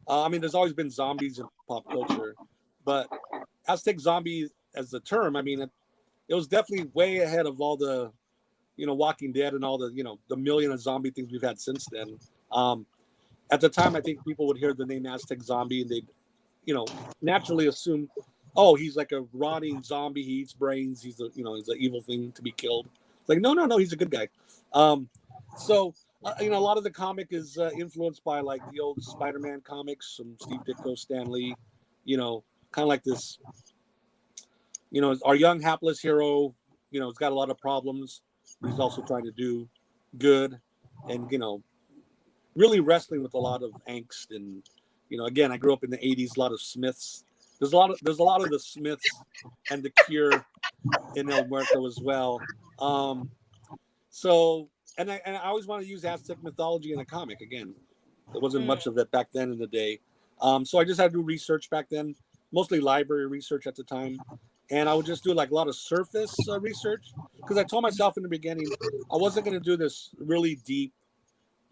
there's always been zombies in pop culture, but Aztec Zombie as the term, it was definitely way ahead of all the, Walking Dead and all the, the million of zombie things we've had since then. At the time, I think people would hear the name Aztec Zombie and they'd, naturally assume, oh, he's like a rotting zombie. He eats brains. He's an evil thing to be killed. It's like, no, he's a good guy. So you know, a lot of the comic is influenced by like the old Spider-Man comics from Steve Ditko, Stan Lee. You know, kind of like this. You know, our young hapless hero. You know, has got a lot of problems. But he's also trying to do good, and you know, really wrestling with a lot of angst. And you know, again, I grew up in the '80s. A lot of Smiths. There's a lot of the Smiths and the Cure in El Muerto as well. So and I always want to use Aztec mythology in a comic. Again, there wasn't much of it back then in the day. So I just had to do research back then, mostly library research at the time. And I would just do like a lot of surface research because I told myself in the beginning I wasn't going to do this really deep.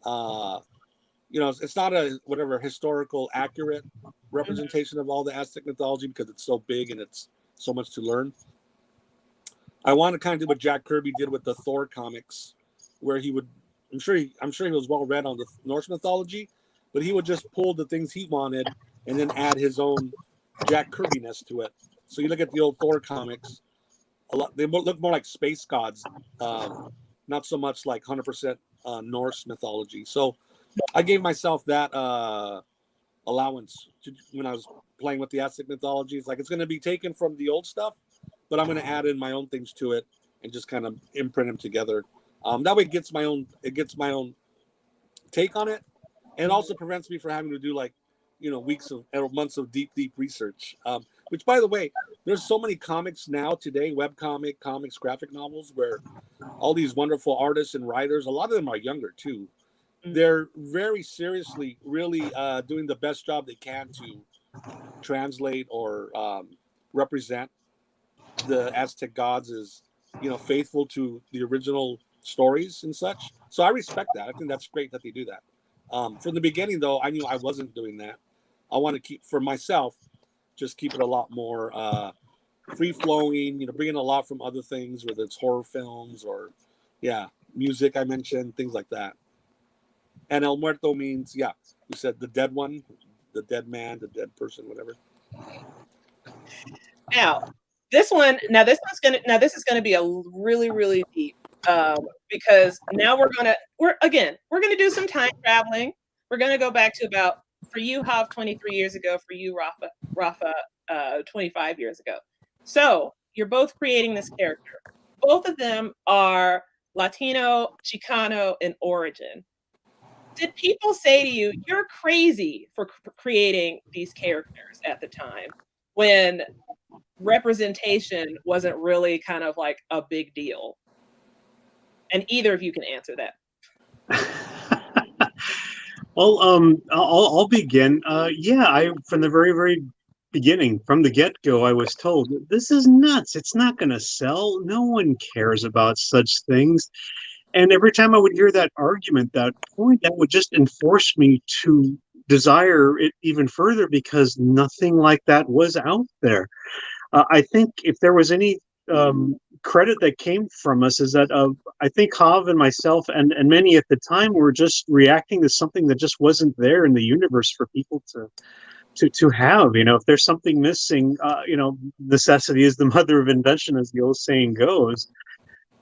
You know, it's not a whatever historical accurate representation of all the Aztec mythology because it's so big and it's so much to learn. I want to kind of do what Jack Kirby did with the Thor comics, where he would. I'm sure he was well read on the Norse mythology, but he would just pull the things he wanted and then add his own Jack Kirby-ness to it. So you look at the old Thor comics, they look more like space gods, not so much like 100% Norse mythology. So I gave myself that allowance when I was playing with the Aztec mythology. It's like it's going to be taken from the old stuff, but I'm going to add in my own things to it and just kind of imprint them together. That way, it gets my own take on it, and it also prevents me from having to do like, you know, weeks of or months of deep research. Which, by the way, there's so many comics now today, comics, graphic novels, where all these wonderful artists and writers, a lot of them are younger too. They're very seriously, really doing the best job they can to translate or represent the Aztec gods as, you know, faithful to the original stories and such. So I respect that. I think that's great that they do that. From the beginning, though, I knew I wasn't doing that. I want to keep for myself, just keep it a lot more free flowing. You know, bring in a lot from other things, whether it's horror films or, music. I mentioned things like that. And El Muerto means, you said the dead one, the dead man, the dead person, whatever. Now, this is gonna be a really, really deep, because now we're gonna do some time traveling. We're gonna go back to about, for you, Hav, 23 years ago, for you, Rafa, 25 years ago. So you're both creating this character. Both of them are Latino, Chicano in origin. Did people say to you, you're crazy for creating these characters at the time when representation wasn't really kind of like a big deal? And either of you can answer that. Well, I'll begin. I from the very beginning, from the get-go, I was told this is nuts. It's not going to sell. No one cares about such things. And every time I would hear that argument, that point, that would just enforce me to desire it even further because nothing like that was out there. I think if there was any credit that came from us is that I think Hav and myself and many at the time were just reacting to something that just wasn't there in the universe for people to have. You know, if there's something missing, necessity is the mother of invention, as the old saying goes.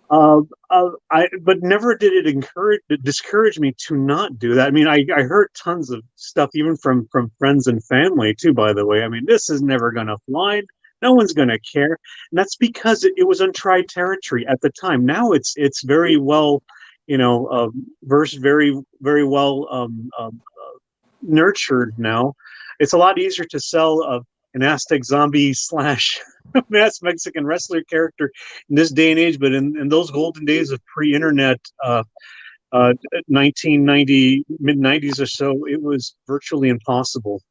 But never did it discourage me to not do that. I mean, I heard tons of stuff, even from friends and family too, by the way. I mean, this is never going to fly. No one's going to care. And that's because it was untried territory at the time. Now it's very well, versed, very, very well nurtured now. It's a lot easier to sell an Aztec zombie / mass Mexican wrestler character in this day and age, but in those golden days of pre-internet, 1990, mid-90s or so, it was virtually impossible,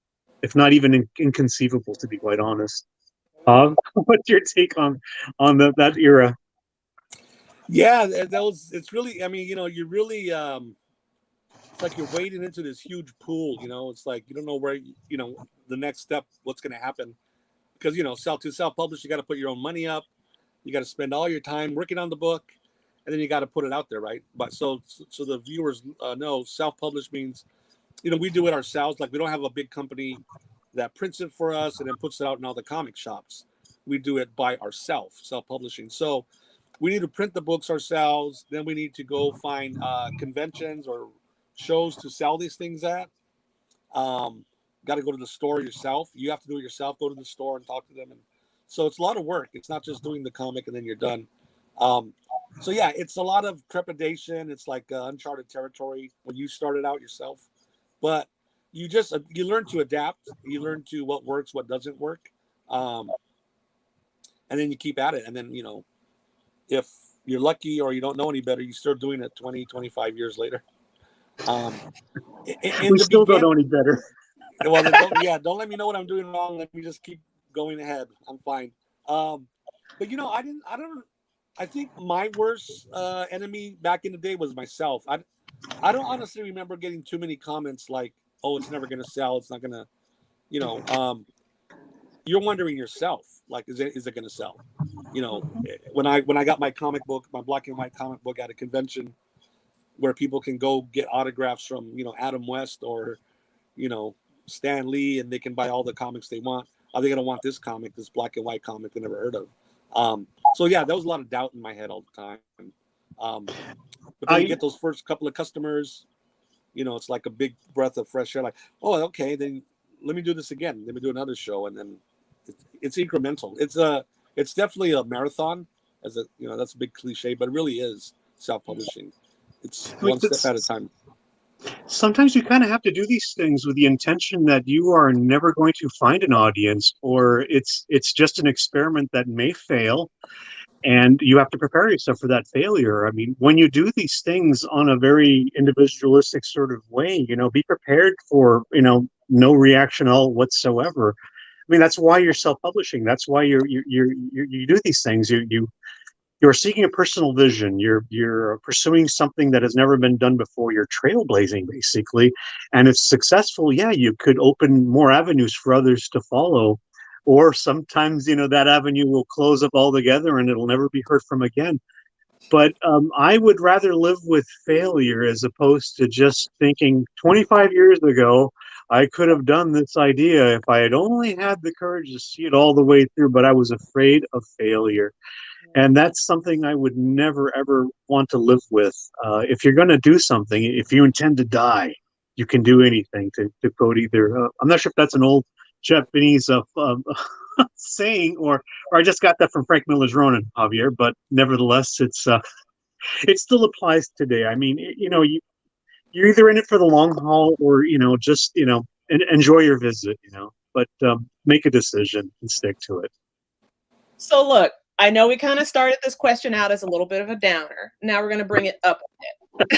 if not even inconceivable, to be quite honest. What's your take on that era? Yeah, it's really, I mean, you really, it's like you're wading into this huge pool, it's like, you don't know where, the next step, what's going to happen. Because, self-publish, you got to put your own money up. You got to spend all your time working on the book, and then you got to put it out there, right? But so the viewers know, self-publish means, we do it ourselves. Like, we don't have a big company that prints it for us and then puts it out in all the comic shops. We do it by ourselves, self-publishing. So we need to print the books ourselves. Then we need to go find conventions or shows to sell these things at. Got to go to the store yourself. You have to do it yourself. Go to the store and talk to them. And so it's a lot of work. It's not just doing the comic and then you're done. So yeah, it's a lot of trepidation. It's like uncharted territory when you started out yourself, but you learn to adapt. You learn to what works, what doesn't work. And then you keep at it. And then, if you're lucky or you don't know any better, you start doing it 20, 25 years later. We still don't know any better. Well, then don't let me know what I'm doing wrong. Let me just keep going ahead. I'm fine. But I think my worst enemy back in the day was myself. I don't honestly remember getting too many comments like, "Oh, it's never going to sell. It's not going to," you're wondering yourself, like, is it going to sell? When I got my comic book, my black and white comic book at a convention where people can go get autographs from, Adam West or, Stan Lee, and they can buy all the comics they want. Are they going to want this comic, this black and white comic they never heard of? So yeah, there was a lot of doubt in my head all the time. But then you get those first couple of customers, it's like a big breath of fresh air. Like, oh, okay, then let me do this again. Let me do another show, and then it's incremental. It's definitely a marathon, that's a big cliche, but it really is self-publishing. It's one step at a time. Sometimes you kind of have to do these things with the intention that you are never going to find an audience, or it's just an experiment that may fail, and you have to prepare yourself for that failure. I mean, when you do these things on a very individualistic sort of way, be prepared for, no reaction at all whatsoever. I mean, that's why you're self-publishing. That's why you do these things. You're seeking a personal vision. You're pursuing something that has never been done before. You're trailblazing, basically. And if successful, yeah, you could open more avenues for others to follow. Or sometimes, that avenue will close up altogether and it'll never be heard from again. But I would rather live with failure as opposed to just thinking 25 years ago, I could have done this idea if I had only had the courage to see it all the way through, but I was afraid of failure. And that's something I would never, ever want to live with. If you're going to do something, if you intend to die, you can do anything, to quote either. I'm not sure if that's an old Japanese saying, or I just got that from Frank Miller's Ronin, Javier, but nevertheless, it still applies today. I mean, you're either in it for the long haul or, just, enjoy your visit, but make a decision and stick to it. So look, I know we kind of started this question out as a little bit of a downer. Now we're going to bring it up a bit.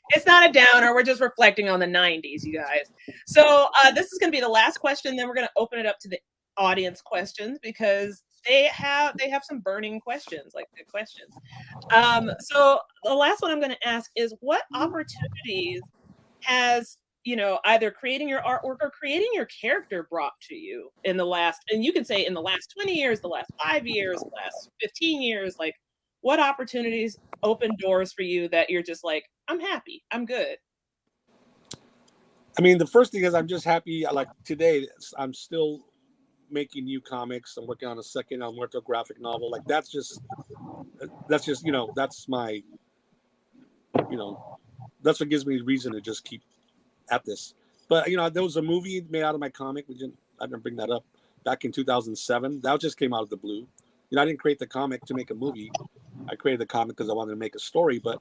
It's not a downer. We're just reflecting on the 90s, you guys. So this is going to be the last question. Then we're going to open it up to the audience questions because they have some burning questions, like good questions. So the last one I'm going to ask is, what opportunities has either creating your artwork or creating your character brought to you in the last, and you can say in the last 20 years, the last 5 years, the last 15 years, like what opportunities open doors for you that you're just like, I'm happy, I'm good? I mean, the first thing is I'm just happy. Like today, I'm still making new comics. I'm working on a second Almuerto graphic novel. Like that's just that's my, that's what gives me reason to just keep at this. But there was a movie made out of my comic. I didn't bring that up back in 2007. That just came out of the blue. I didn't create the comic to make a movie. I created the comic because I wanted to make a story, but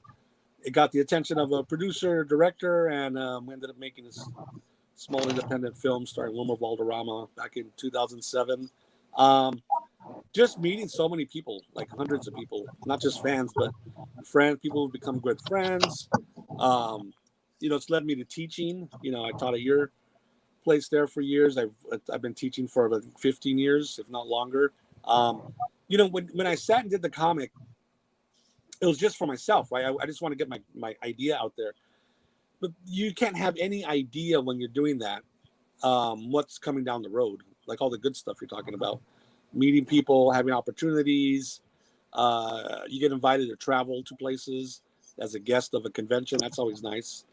it got the attention of a producer, director, and we ended up making this small independent film starring Wilmer Valderrama back in 2007. Just meeting so many people, like hundreds of people, not just fans, but friends, people who've become good friends. It's led me to teaching. I taught at your place there for years. I've been teaching for about 15 years, if not longer. When I sat and did the comic, it was just for myself, right? I just want to get my idea out there. But you can't have any idea when you're doing that, what's coming down the road, like all the good stuff you're talking about, meeting people, having opportunities. You get invited to travel to places as a guest of a convention. That's always nice.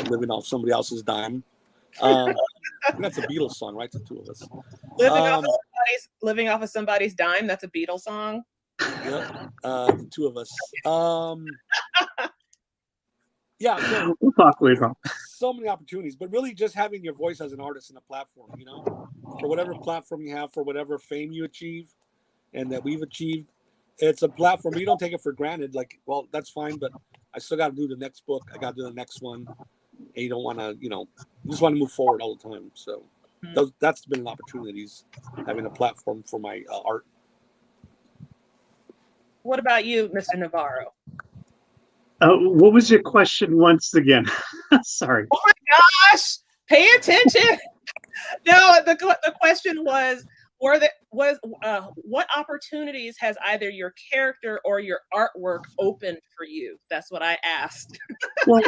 Living off somebody else's dime. That's a Beatles song, right? The two of us. Living off of somebody's dime. That's a Beatles song. Yep, the two of us. Yeah, so We'll talk later on. so many opportunities, but really just having your voice as an artist in a platform, for whatever platform you have, for whatever fame you achieve, and that we've achieved, it's a platform. You don't take it for granted. Like, well, that's fine, but I still got to do the next book. I got to do the next one, and you don't want to, you just want to move forward all the time. So that's been opportunities, having a platform for my art. What about you, Mr. Navarro? What was your question once again? Sorry. Oh my gosh! Pay attention. No, the question was, what opportunities has either your character or your artwork opened for you? That's what I asked. Well,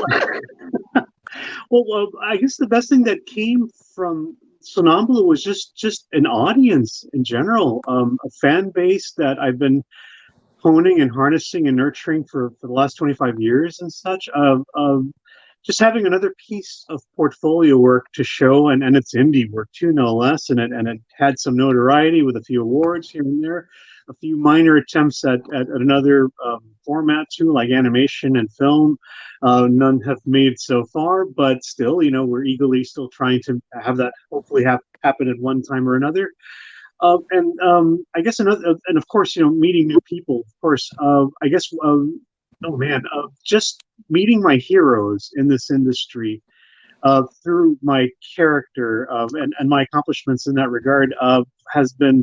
I guess the best thing that came from Sonambula was just an audience in general, a fan base that I've been honing and harnessing and nurturing for the last 25 years and such, of just having another piece of portfolio work to show, and it's indie work too, no less, and it had some notoriety with a few awards here and there, a few minor attempts at another format too, like animation and film. None have made so far, but still, we're eagerly still trying to have that hopefully happen at one time or another. I guess and of course, meeting new people. Of course, I guess, oh man, just meeting my heroes in this industry through my character and my accomplishments in that regard has been,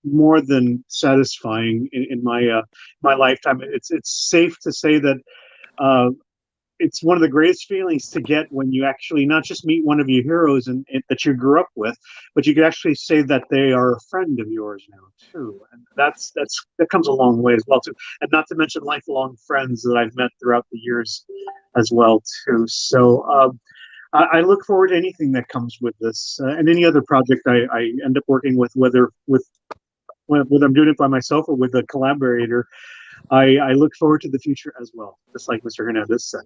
more than satisfying in my lifetime. It's safe to say that it's one of the greatest feelings to get when you actually not just meet one of your heroes and that you grew up with, but you can actually say that they are a friend of yours now too, and that comes a long way as well too. And not to mention lifelong friends that I've met throughout the years as well too. So I look forward to anything that comes with this and any other project I end up working with, whether I'm doing it by myself or with a collaborator. I look forward to the future as well, just like Mr. Hernandez said.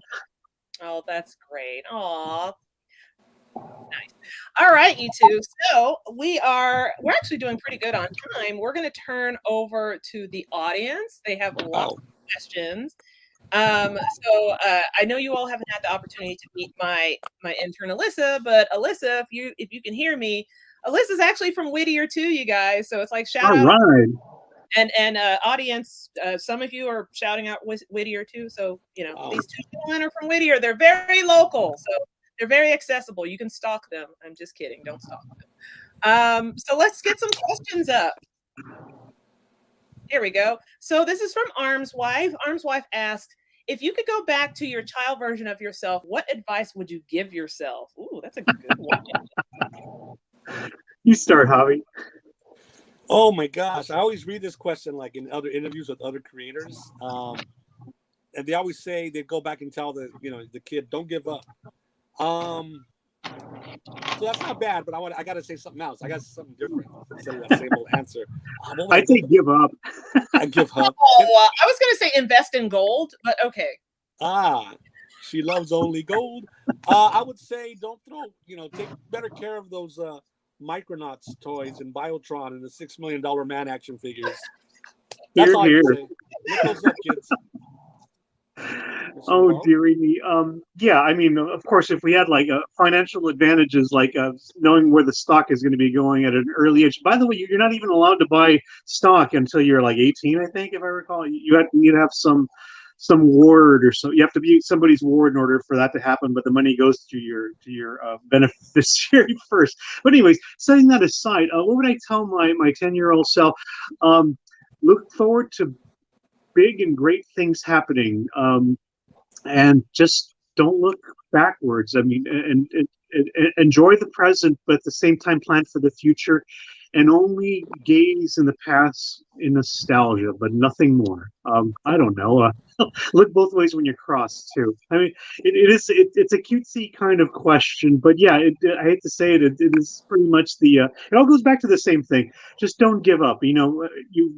Oh, that's great. Aw. Nice. All right, you two. So we're actually doing pretty good on time. We're going to turn over to the audience. They have lots of questions. I know you all haven't had the opportunity to meet my intern Alyssa, but Alyssa, if you can hear me, Alyssa's actually from Whittier too, you guys. So it's like shout out. Right. And audience, some of you are shouting out Whittier too. So, these two gentlemen are from Whittier. They're very local. So they're very accessible. You can stalk them. I'm just kidding. Don't stalk them. So let's get some questions up. Here we go. So this is from Arm's Wife. Arm's Wife asked, if you could go back to your child version of yourself, what advice would you give yourself? Ooh, that's a good one. You start, Javi. Oh my gosh. I always read this question like in other interviews with other creators. And they always say they go back and tell the kid, don't give up. So that's not bad, but I got to say something else. I got something different instead of that same old answer. I say give up. I give up. Oh, I was going to say invest in gold, but okay. She loves only gold. I would say don't take better care of those Micronauts toys and Biotron and the $6 million man action figures. That's all I can say. Look those up, kids. Oh, dearie me. Yeah, I mean, of course, if we had like financial advantages, like knowing where the stock is going to be going at an early age. By the way, you're not even allowed to buy stock until you're like 18, I think, if I recall. You need to have some ward or so. You have to be somebody's ward in order for that to happen, but the money goes to your beneficiary first. But anyways, setting that aside, what would I tell my 10-year-old self? Look forward to big and great things happening, and just don't look backwards. I mean, and enjoy the present, but at the same time plan for the future, and only gaze in the past in nostalgia, but nothing more. I don't know. Look both ways when you're crossed too. I mean, it's a cutesy kind of question, but yeah, I hate to say it, it is pretty much it all goes back to the same thing. Just don't give up.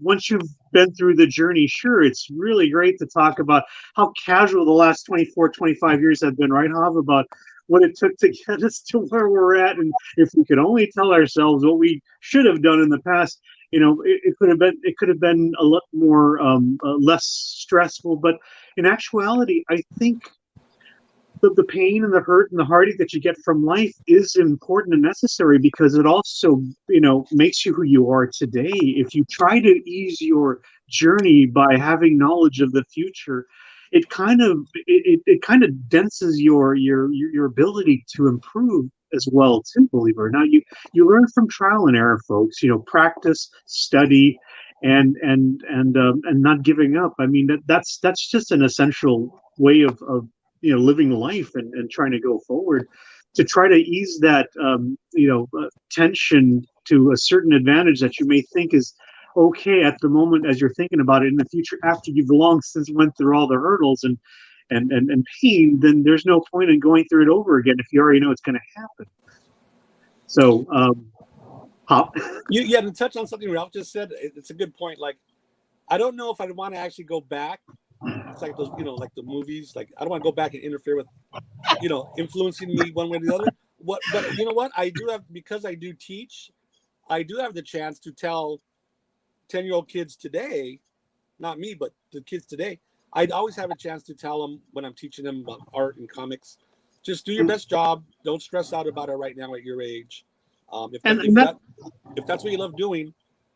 Once you've been through the journey, sure, it's really great to talk about how casual the last 24, 25 years have been, right, Hav, about what it took to get us to where we're at. And if we could only tell ourselves what we should have done in the past, it could have been a lot more less stressful. But in actuality, I think the pain and the hurt and the heartache that you get from life is important and necessary, because it also, makes you who you are today. If you try to ease your journey by having knowledge of the future, it kind of denses your ability to improve as well too, believe it or not. You learn from trial and error, folks. Practice, study, and not giving up. I mean, that's just an essential way of living life and trying to go forward, to try to ease that tension to a certain advantage that you may think is okay at the moment, as you're thinking about it in the future, after you've long since went through all the hurdles and pain. Then there's no point in going through it over again if you already know it's going to happen. So Hop. Yeah, to touch on something Ralph just said, it's a good point. Like, I don't know if I'd want to actually go back. It's like those, like the movies. Like, I don't want to go back and interfere with, influencing me one way or the other. But you know what? I do have, because I do teach, I do have the chance to tell 10-year-old kids today, not me, but the kids today. I'd always have a chance to tell them when I'm teaching them about art and comics, just do your best job. Don't stress out about it right now at your age. If that's what you love doing,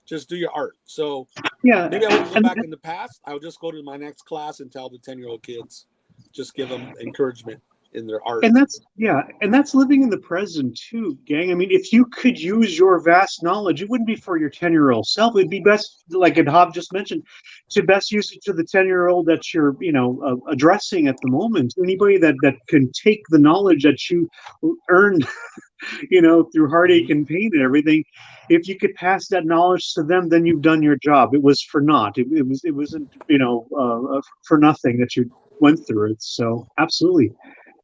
just do your art. So yeah, maybe I wouldn't go back in the past. I would just go to my next class and tell the 10-year-old kids, just give them encouragement in their art. And that's living in the present too, gang. I mean, if you could use your vast knowledge, it wouldn't be for your 10-year-old self. It'd be best, like Hob just mentioned, to best use it to the 10-year-old that you're, addressing at the moment. Anybody that can take the knowledge that you earned through heartache and pain and everything. If you could pass that knowledge to them, then you've done your job. It was for naught. It wasn't, for nothing that you went through it. So absolutely,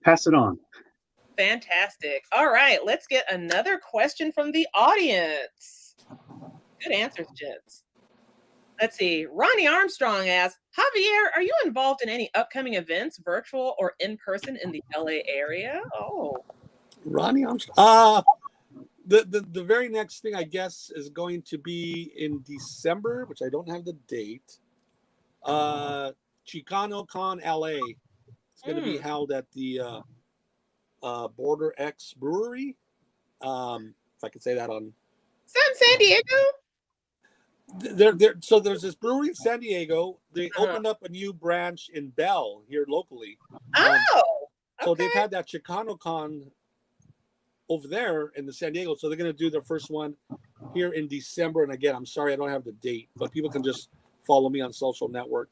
pass it on. Fantastic. All right, let's get another question from the audience. Good answers, gents. Let's see. Ronnie Armstrong asks, Javier, are you involved in any upcoming events, virtual or in person, in the LA area? Oh. Ronnie Armstrong. The very next thing, I guess, is going to be in December, which I don't have the date. Chicano Con LA. It's going to be held at the Border X Brewery. If I could say that on. Is that in San Diego? So there's this brewery in San Diego. They opened up a new branch in Bell here locally. So they've had that Chicano Con over there in the San Diego. So they're going to do their first one here in December. And again, I'm sorry, I don't have the date, but people can just follow me on social network.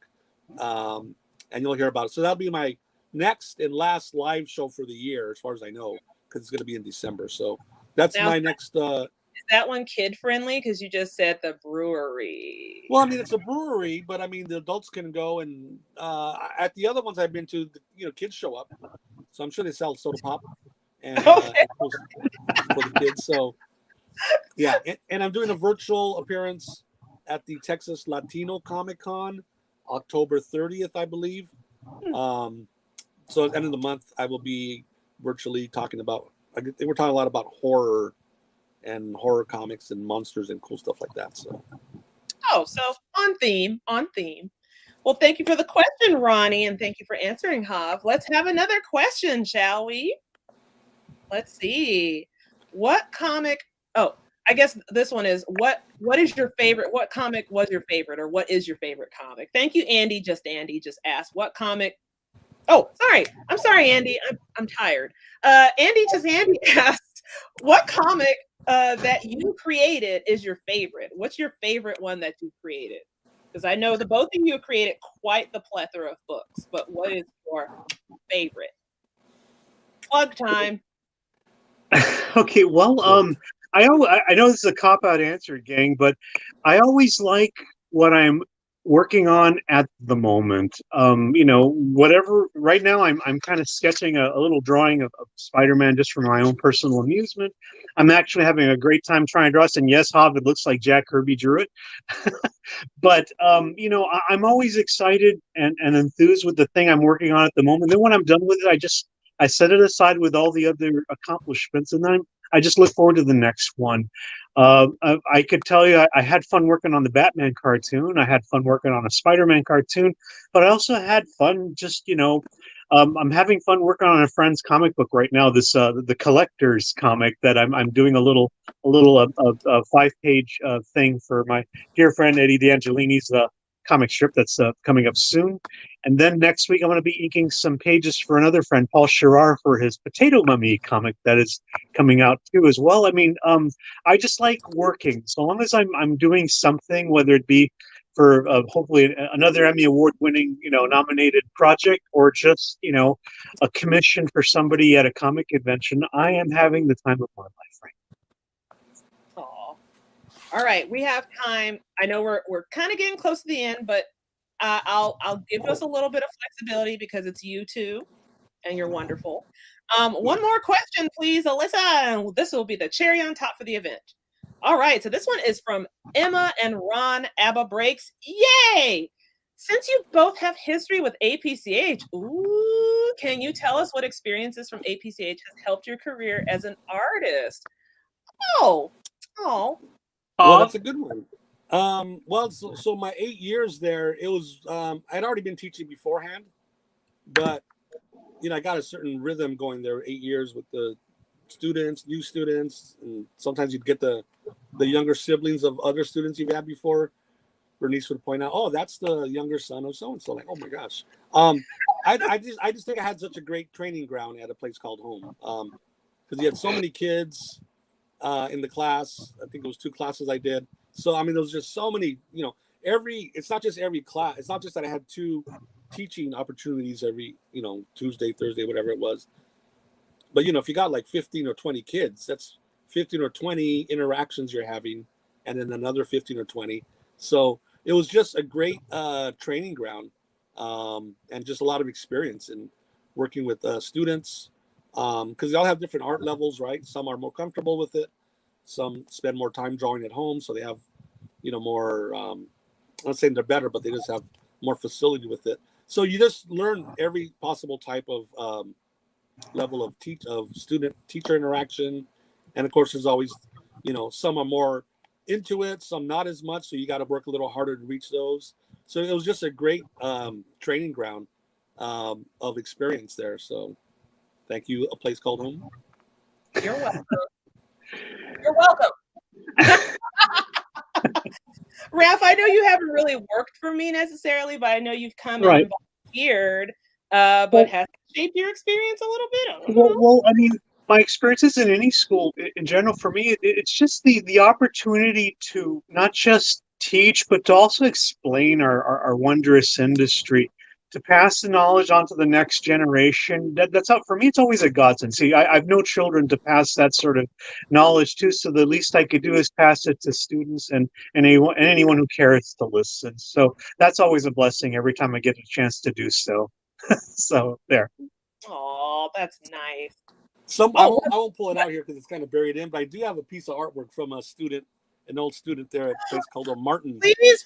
And you'll hear about it. So that'll be my next and last live show for the year, as far as I know, because it's going to be in December. So that's my next. Is that one kid friendly? Because you just said the brewery. Well, I mean, it's a brewery, but I mean, the adults can go. And at the other ones I've been to, kids show up. So I'm sure they sell soda pop. And for the kids. So yeah, and I'm doing a virtual appearance at the Texas Latino Comic Con October 30th, I believe. So at the end of the month, I will be virtually talking about, we're talking a lot about horror and horror comics and monsters and cool stuff like that. So so on theme. Well, thank you for the question, Ronnie, and thank you for answering, Hav. Let's have another question, shall we? Let's see. What comic? Oh, I guess this one is what is your favorite? What comic was your favorite, or what is your favorite comic? Thank you, Andy. Andy just asked what comic. Oh, sorry. I'm sorry, Andy. I'm tired. Andy asked what comic that you created is your favorite. What's your favorite one that you created? Because I know the both of you have created quite the plethora of books, but what is your favorite? Plug time. Okay, well, I know this is a cop-out answer, gang, but I always like what I'm working on at the moment. Whatever. Right now, I'm kind of sketching a little drawing of Spider-Man just for my own personal amusement. I'm actually having a great time trying to draw this, and yes, Hob, it looks like Jack Kirby drew it. But I'm always excited and enthused with the thing I'm working on at the moment. Then when I'm done with it, I set it aside with all the other accomplishments, and then I just look forward to the next one. I could tell you I had fun working on the Batman cartoon. I had fun working on a Spider-Man cartoon, but I also had fun just, I'm having fun working on a friend's comic book right now. This the collector's comic that I'm doing a 5-page thing for my dear friend Eddie D'Angelini's comic strip that's coming up soon. And then next week I'm going to be inking some pages for another friend, Paul Sherrar, for his Potato Mummy comic that is coming out too as well. I mean, I just like working. So long as I'm doing something, whether it be for hopefully another Emmy Award winning, nominated project, or just, a commission for somebody at a comic convention, I am having the time of my life right now. Aw. All right, we have time. I know we're kind of getting close to the end, but I'll give us a little bit of flexibility because it's you too, and you're wonderful. One more question, please, Alyssa. This will be the cherry on top for the event. All right, so this one is from Emma and Ron Abba Breaks. Yay! Since you both have history with APCH, can you tell us what experiences from APCH has helped your career as an artist? Oh. Well, that's a good one. Well, so my 8 years there, it was I'd already been teaching beforehand, but I got a certain rhythm going there 8 years with the students, new students, and sometimes you'd get the younger siblings of other students you've had before. Bernice would point out, "Oh, that's the younger son of so and so." Like, oh my gosh. I just think I had such a great training ground at a place called home, because you had so many kids in the class. I think it was 2 classes I did. So I mean, there was just so many. It's not just every class. It's not just that I had 2 teaching opportunities every Tuesday, Thursday, whatever it was. But if you got like 15 or 20 kids, that's 15 or 20 interactions you're having, and then another 15 or 20. So it was just a great training ground, and just a lot of experience in working with students, because they all have different art levels, right? Some are more comfortable with it. Some spend more time drawing at home, so they have, more. I'm not saying they're better, but they just have more facility with it. So you just learn every possible type of level of student teacher interaction, and of course, there's always, some are more into it, some not as much. So you got to work a little harder to reach those. So it was just a great training ground of experience there. So thank you, A Place Called Home. You're welcome. You're welcome. Raph, I know you haven't really worked for me necessarily, but I know you've come and volunteered. But has it shaped your experience a little bit? Well, I mean, my experiences in any school in general, for me, it's just the opportunity to not just teach, but to also explain our wondrous industry, to pass the knowledge on to the next generation. That's out for me. It's always a godsend. See, I've no children to pass that sort of knowledge to, so the least I could do is pass it to students and anyone who cares to listen. So that's always a blessing every time I get a chance to do so. So there. Oh, that's nice. I won't pull it out here because it's kind of buried in, but I do have a piece of artwork from an old student there at a place called Martin.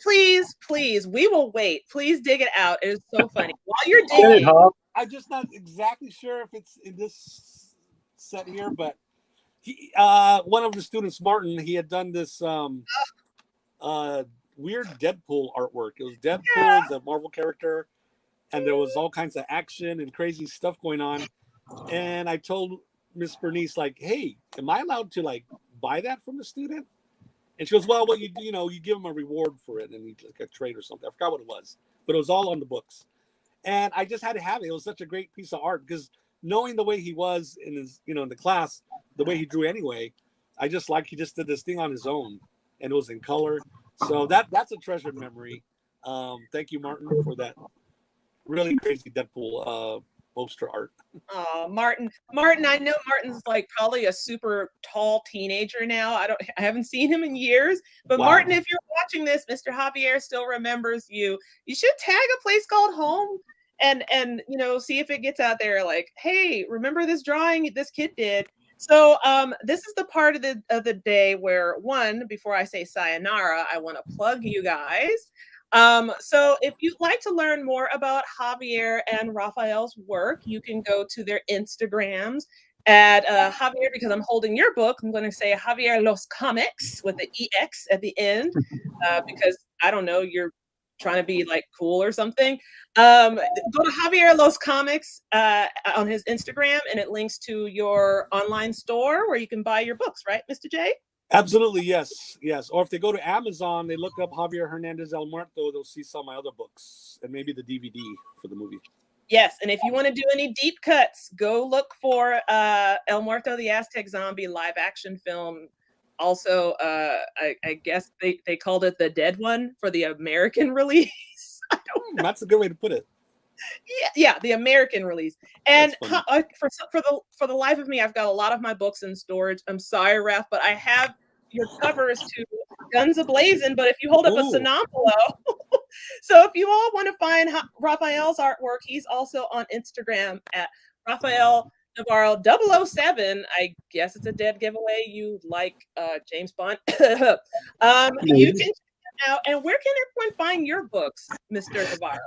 Please, we will wait. Please dig it out. It is so funny. While you're digging, I'm just not exactly sure if it's in this set here, but one of the students, Martin, he had done this weird Deadpool artwork. It was Deadpool, the Marvel character, and there was all kinds of action and crazy stuff going on. And I told Miss Bernice, like, "Hey, am I allowed to like buy that from the student?" And she goes, "Well, what you do, you give him a reward for it, and like a trade or something. I forgot what it was, but it was all on the books." And I just had to have it. It was such a great piece of art because knowing the way he was in his, in the class, the way he drew anyway, I just like he just did this thing on his own, and it was in color. So that's a treasured memory. Thank you, Martin, for that really crazy Deadpool poster art. Oh, Martin, I know Martin's like probably a super tall teenager now. I haven't seen him in years. But wow. Martin, if you're watching this, Mr. Javier still remembers you. You should tag A Place Called Home and see if it gets out there. Like, hey, remember this drawing this kid did? So this is the part of the day where, one, before I say sayonara, I want to plug you guys. So if you'd like to learn more about Javier and Raphael's work, you can go to their Instagrams at Javier, because I'm holding your book, I'm going to say Javier Los Comics with the EX at the end, because I don't know, you're trying to be like cool or something. Go to Javier Los Comics on his Instagram, and it links to your online store where you can buy your books, right, Mr. J? Absolutely, yes, yes. Or if they go to Amazon, they look up Javier Hernandez El Muerto, they'll see some of my other books and maybe the DVD for the movie. Yes, and if you want to do any deep cuts, go look for El Muerto the Aztec Zombie live action film. Also, I guess they called it the Dead One for the American release. That's a good way to put it. Yeah, the American release. And for the life of me, I've got a lot of my books in storage. I'm sorry, Raph, but I have your covers to Guns A-Blazing. But if you hold up a Sonambulo, so if you all want to find Raphael's artwork, he's also on Instagram at Raphael Navarro 007. I guess it's a dead giveaway. You like James Bond. You can check it out. And where can everyone find your books, Mr. Navarro?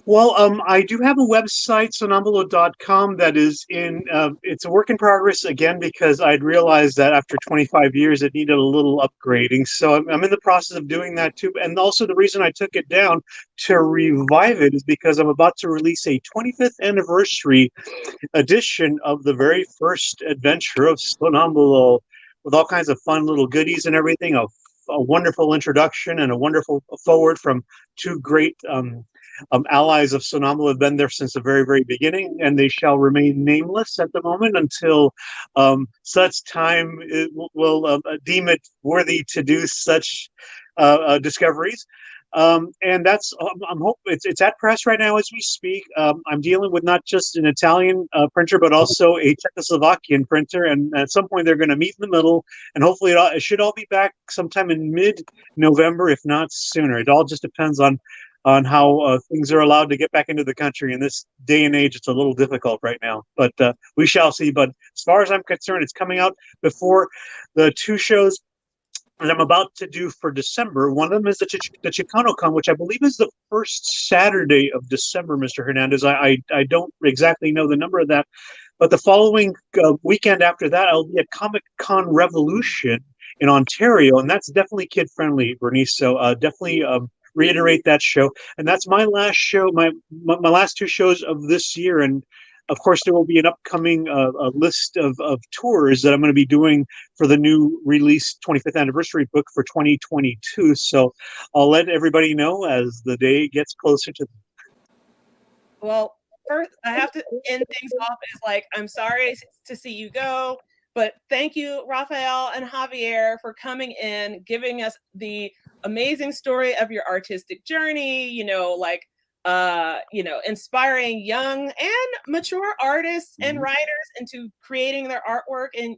Well, I do have a website, sonambulo.com, that is it's a work in progress again, because I'd realized that after 25 years it needed a little upgrading. So I'm in the process of doing that too. And also the reason I took it down to revive it is because I'm about to release a 25th anniversary edition of the very first adventure of Sonambulo, with all kinds of fun little goodies and everything, a wonderful introduction and a wonderful forward from two great allies of Sonambulo, have been there since the very, very beginning, and they shall remain nameless at the moment until such time will deem it worthy to do such discoveries. And that's I'm hope it's at press right now as we speak. I'm dealing with not just an Italian printer, but also a Czechoslovakian printer, and at some point they're going to meet in the middle, and hopefully it should all be back sometime in mid-November, if not sooner. It all just depends on how things are allowed to get back into the country. In this day and age, it's a little difficult right now, but we shall see. But as far as I'm concerned, it's coming out before the two shows that I'm about to do for December. One of them is the ChicanoCon, which I believe is the first Saturday of December, Mr. Hernandez. I don't exactly know the number of that, but the following weekend after that, I'll be at Comic Con Revolution in Ontario, and that's definitely kid-friendly, Bernice. So definitely reiterate that show. And that's my last show, my last two shows of this year. And of course, there will be an upcoming list of tours that I'm going to be doing for the new release 25th anniversary book for 2022. So I'll let everybody know as the day gets closer to. Well, first, I have to end things off as like, I'm sorry to see you go, but thank you, Raphael and Javier, for coming in, giving us the amazing story of your artistic journey, inspiring young and mature artists and writers into creating their artwork. And,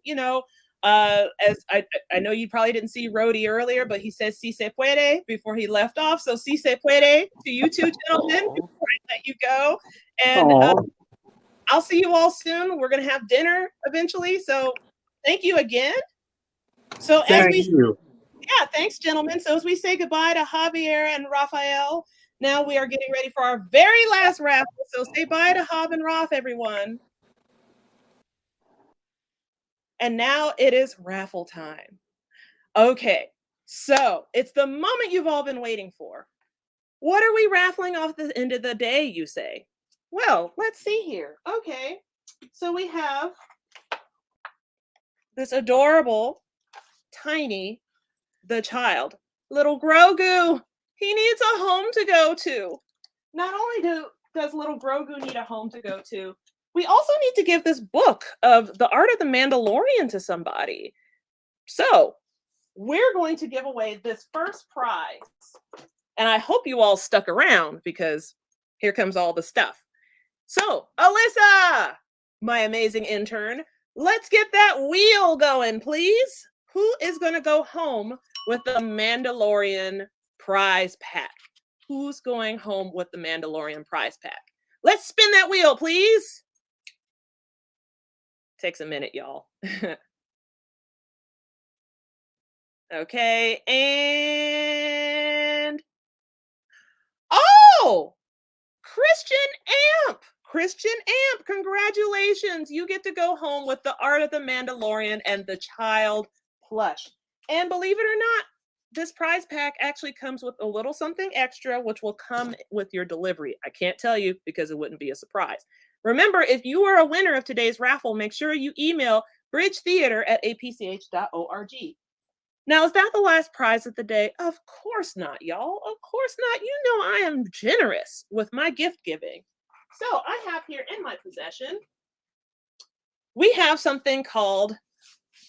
as I know you probably didn't see Rhodey earlier, but he says si se puede before he left off. So si se puede to you two gentlemen before I let you go. And I'll see you all soon. We're going to have dinner eventually. So thank you again. So Thank you. Yeah, thanks, gentlemen. So as we say goodbye to Javier and Raphael, now we are getting ready for our very last raffle. So say bye to Jav and Raph, everyone. And now it is raffle time. Okay, so it's the moment you've all been waiting for. What are we raffling off the end of the day, you say? Well, let's see here. Okay, so we have this adorable, tiny, the child, little Grogu. He needs a home to go to. Not only does little Grogu need a home to go to, we also need to give this book of The Art of the Mandalorian to somebody. So we're going to give away this first prize. And I hope you all stuck around because here comes all the stuff. So, Alyssa, my amazing intern, let's get that wheel going, please. Who is going to go home with the Mandalorian prize pack? Who's going home with the Mandalorian prize pack? Let's spin that wheel, please. Takes a minute, y'all. Okay, and Oh, Christian Amp. Christian Amp, congratulations. You get to go home with the Art of the Mandalorian and the child plush. And believe it or not, this prize pack actually comes with a little something extra, which will come with your delivery. I can't tell you because it wouldn't be a surprise. Remember, if you are a winner of today's raffle, make sure you email bridgetheater@apch.org. Now, is that the last prize of the day? Of course not, y'all. Of course not. You know I am generous with my gift giving. So I have here in my possession, we have something called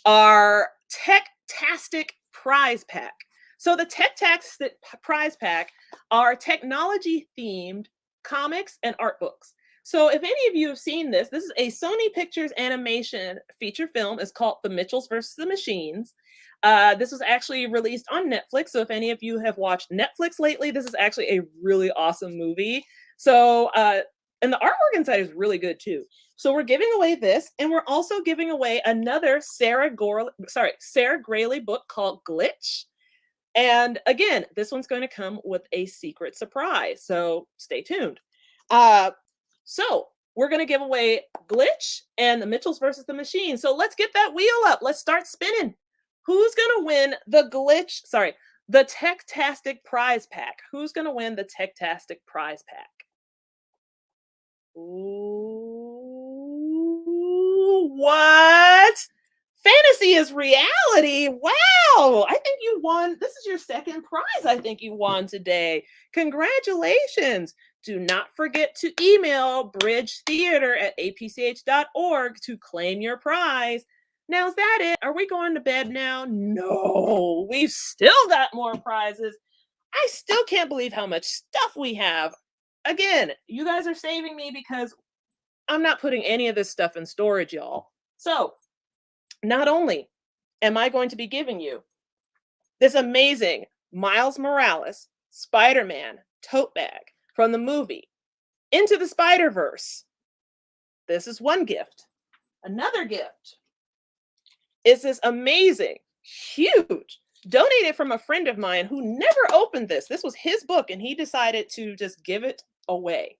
our Tech-tastic prize pack. So the Tech-tastic prize pack are technology-themed comics and art books. So if any of you have seen this, this is a Sony Pictures animation feature film. It's called The Mitchells versus the Machines. This was actually released on Netflix. So if any of you have watched Netflix lately, this is actually a really awesome movie. So, and the artwork inside is really good too. So we're giving away this, and we're also giving away another Sarah Graley book called Glitch. And again, this one's going to come with a secret surprise. So stay tuned. So we're going to give away Glitch and the Mitchells versus the Machine. So let's get that wheel up. Let's start spinning. Who's going to win the Tech-tastic prize pack? Who's going to win the Tech-tastic prize pack? Ooh, what? Fantasy is reality. Wow. I think you won. This is your second prize I think you won today. Congratulations. Do not forget to email bridgetheater@apch.org to claim your prize. Now, is that it? Are we going to bed now? No, we've still got more prizes. I still can't believe how much stuff we have. Again, you guys are saving me because I'm not putting any of this stuff in storage, y'all. So, not only am I going to be giving you this amazing Miles Morales Spider-Man tote bag from the movie Into the Spider-Verse. This is one gift. Another gift is this amazing, huge, donated from a friend of mine who never opened this. This was his book, and he decided to just give it away.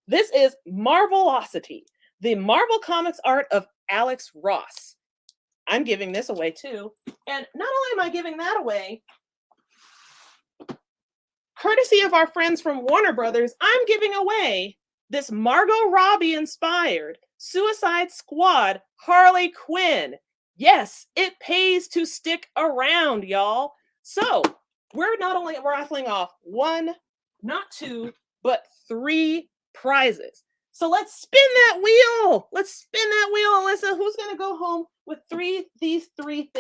This is Marvelocity, the Marvel Comics art of Alex Ross. I'm giving this away too. And not only am I giving that away, courtesy of our friends from Warner Brothers, I'm giving away this Margot Robbie inspired Suicide Squad Harley Quinn. Yes, it pays to stick around, y'all. So we're not only raffling off one, not two, but 3 prizes. So let's spin that wheel. Let's spin that wheel, Alyssa. Who's going to go home with these three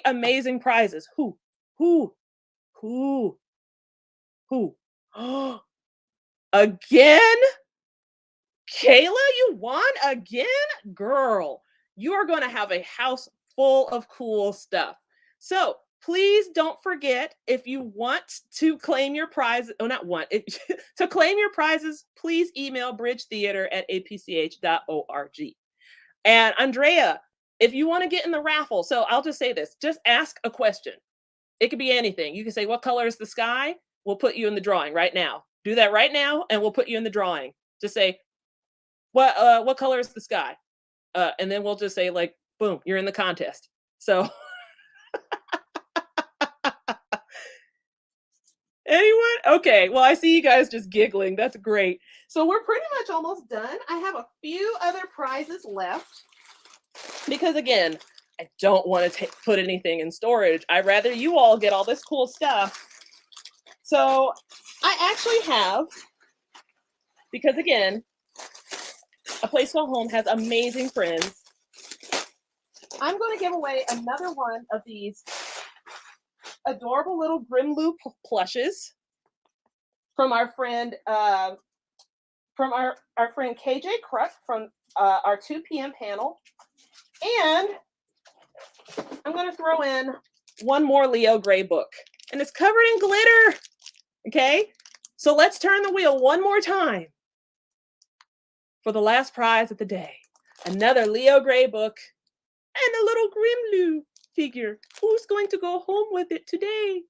amazing prizes? Who? Again? Kayla, you won again? Girl, you are going to have a house full of cool stuff. So please don't forget, if you want to claim your prize, to claim your prizes, please email bridgetheater@apch.org. And Andrea, if you want to get in the raffle, so I'll just say this, just ask a question. It could be anything. You can say, what color is the sky? We'll put you in the drawing right now. Do that right now, and we'll put you in the drawing. Just say, what color is the sky? And then we'll just say, like, boom, you're in the contest. So anyone? Okay, well, I see you guys just giggling. That's great. So we're pretty much almost done. I have a few other prizes left because, again, I don't want to put anything in storage. I'd rather you all get all this cool stuff. So I actually have, because, again, A Place Called Home has amazing friends. I'm going to give away another one of these adorable little Grimloop plushes from our friend KJ Kruk from our 2 p.m. panel. And I'm going to throw in one more Leo Gray book. And it's covered in glitter. Okay? So let's turn the wheel one more time for the last prize of the day. Another Leo Gray book and a little Grimloop figure. Who's going to go home with it today?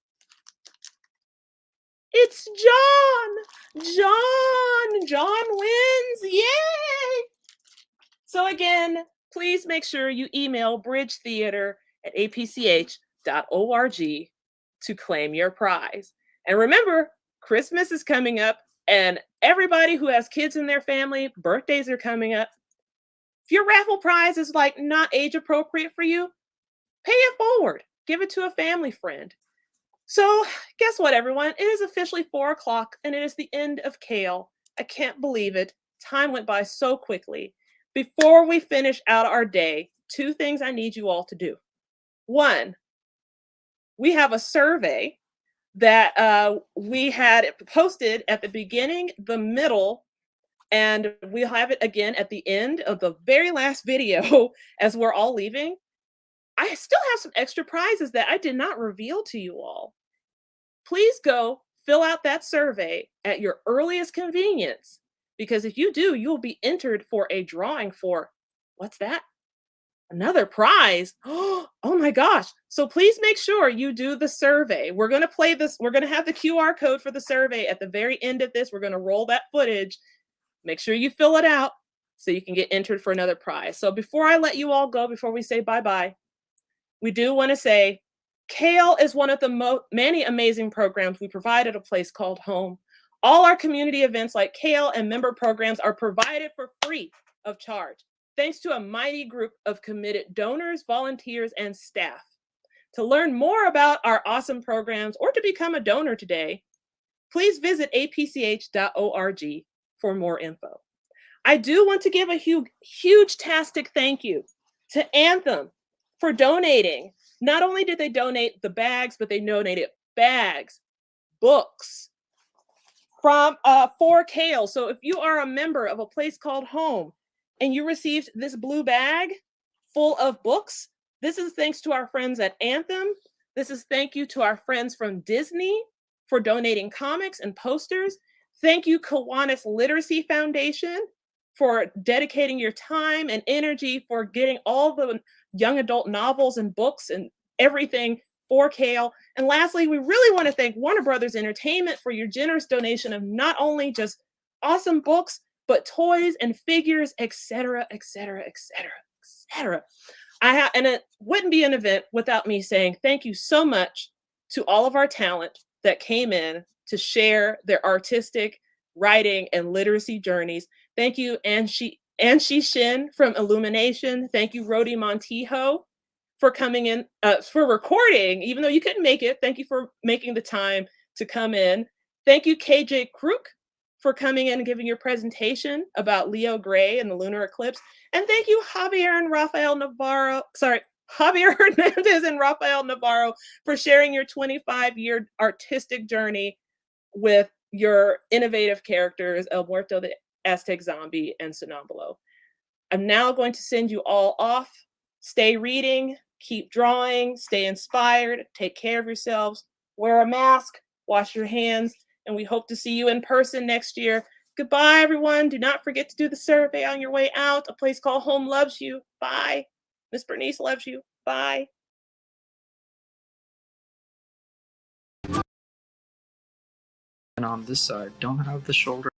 It's John. John wins. Yay! So again, please make sure you email bridgetheater@apch.org to claim your prize. And remember, Christmas is coming up, and everybody who has kids in their family, birthdays are coming up. If your raffle prize is like not age appropriate for you, pay it forward. Give it to a family friend. So, guess what, everyone? It is officially 4 o'clock, and it is the end of Kale. I can't believe it. Time went by so quickly. Before we finish out our day, 2 things I need you all to do. 1, we have a survey that we had posted at the beginning, the middle, and we'll have it again at the end of the very last video as we're all leaving. I still have some extra prizes that I did not reveal to you all. Please go fill out that survey at your earliest convenience, because if you do, you'll be entered for a drawing for, what's that? Another prize. Oh my gosh. So please make sure you do the survey. We're going to play this. We're going to have the QR code for the survey at the very end of this. We're going to roll that footage. Make sure you fill it out so you can get entered for another prize. So before I let you all go, before we say bye-bye, we do want to say Kale is one of the many amazing programs we provide at a place called home. All our community events like Kale and member programs are provided for free of charge, thanks to a mighty group of committed donors, volunteers, and staff. To learn more about our awesome programs or to become a donor today, please visit apch.org for more info. I do want to give a huge tastic thank you to Anthem for donating. Not only did they donate the bags, but they donated bags, books from for Kale. So if you are a member of a place called home and you received this blue bag full of books, this is thanks to our friends at Anthem. This is thank you to our friends from Disney for donating comics and posters. Thank you, Kiwanis Literacy Foundation, for dedicating your time and energy for getting all the young adult novels and books and everything for Kale. And lastly, we really want to thank Warner Brothers Entertainment for your generous donation of not only just awesome books, but toys and figures, etc., etc., etc., etc. And it wouldn't be an event without me saying thank you so much to all of our talent that came in to share their artistic, writing, and literacy journeys. Thank you, Anshi Shin from Illumination. Thank you, Rody Montijo, for coming in, for recording, even though you couldn't make it. Thank you for making the time to come in. Thank you, KJ Crook, for coming in and giving your presentation about Leo Gray and the lunar eclipse. And thank you, Javier Hernandez and Rafael Navarro, for sharing your 25-year artistic journey with your innovative characters, El Muerto the Aztec Zombie and Sonambulo. I'm now going to send you all off. Stay reading, keep drawing, stay inspired, take care of yourselves, wear a mask, wash your hands, and we hope to see you in person next year. Goodbye, everyone. Do not forget to do the survey on your way out. A place called home loves you. Bye. Miss Bernice loves you. Bye. And on this side, don't have the shoulder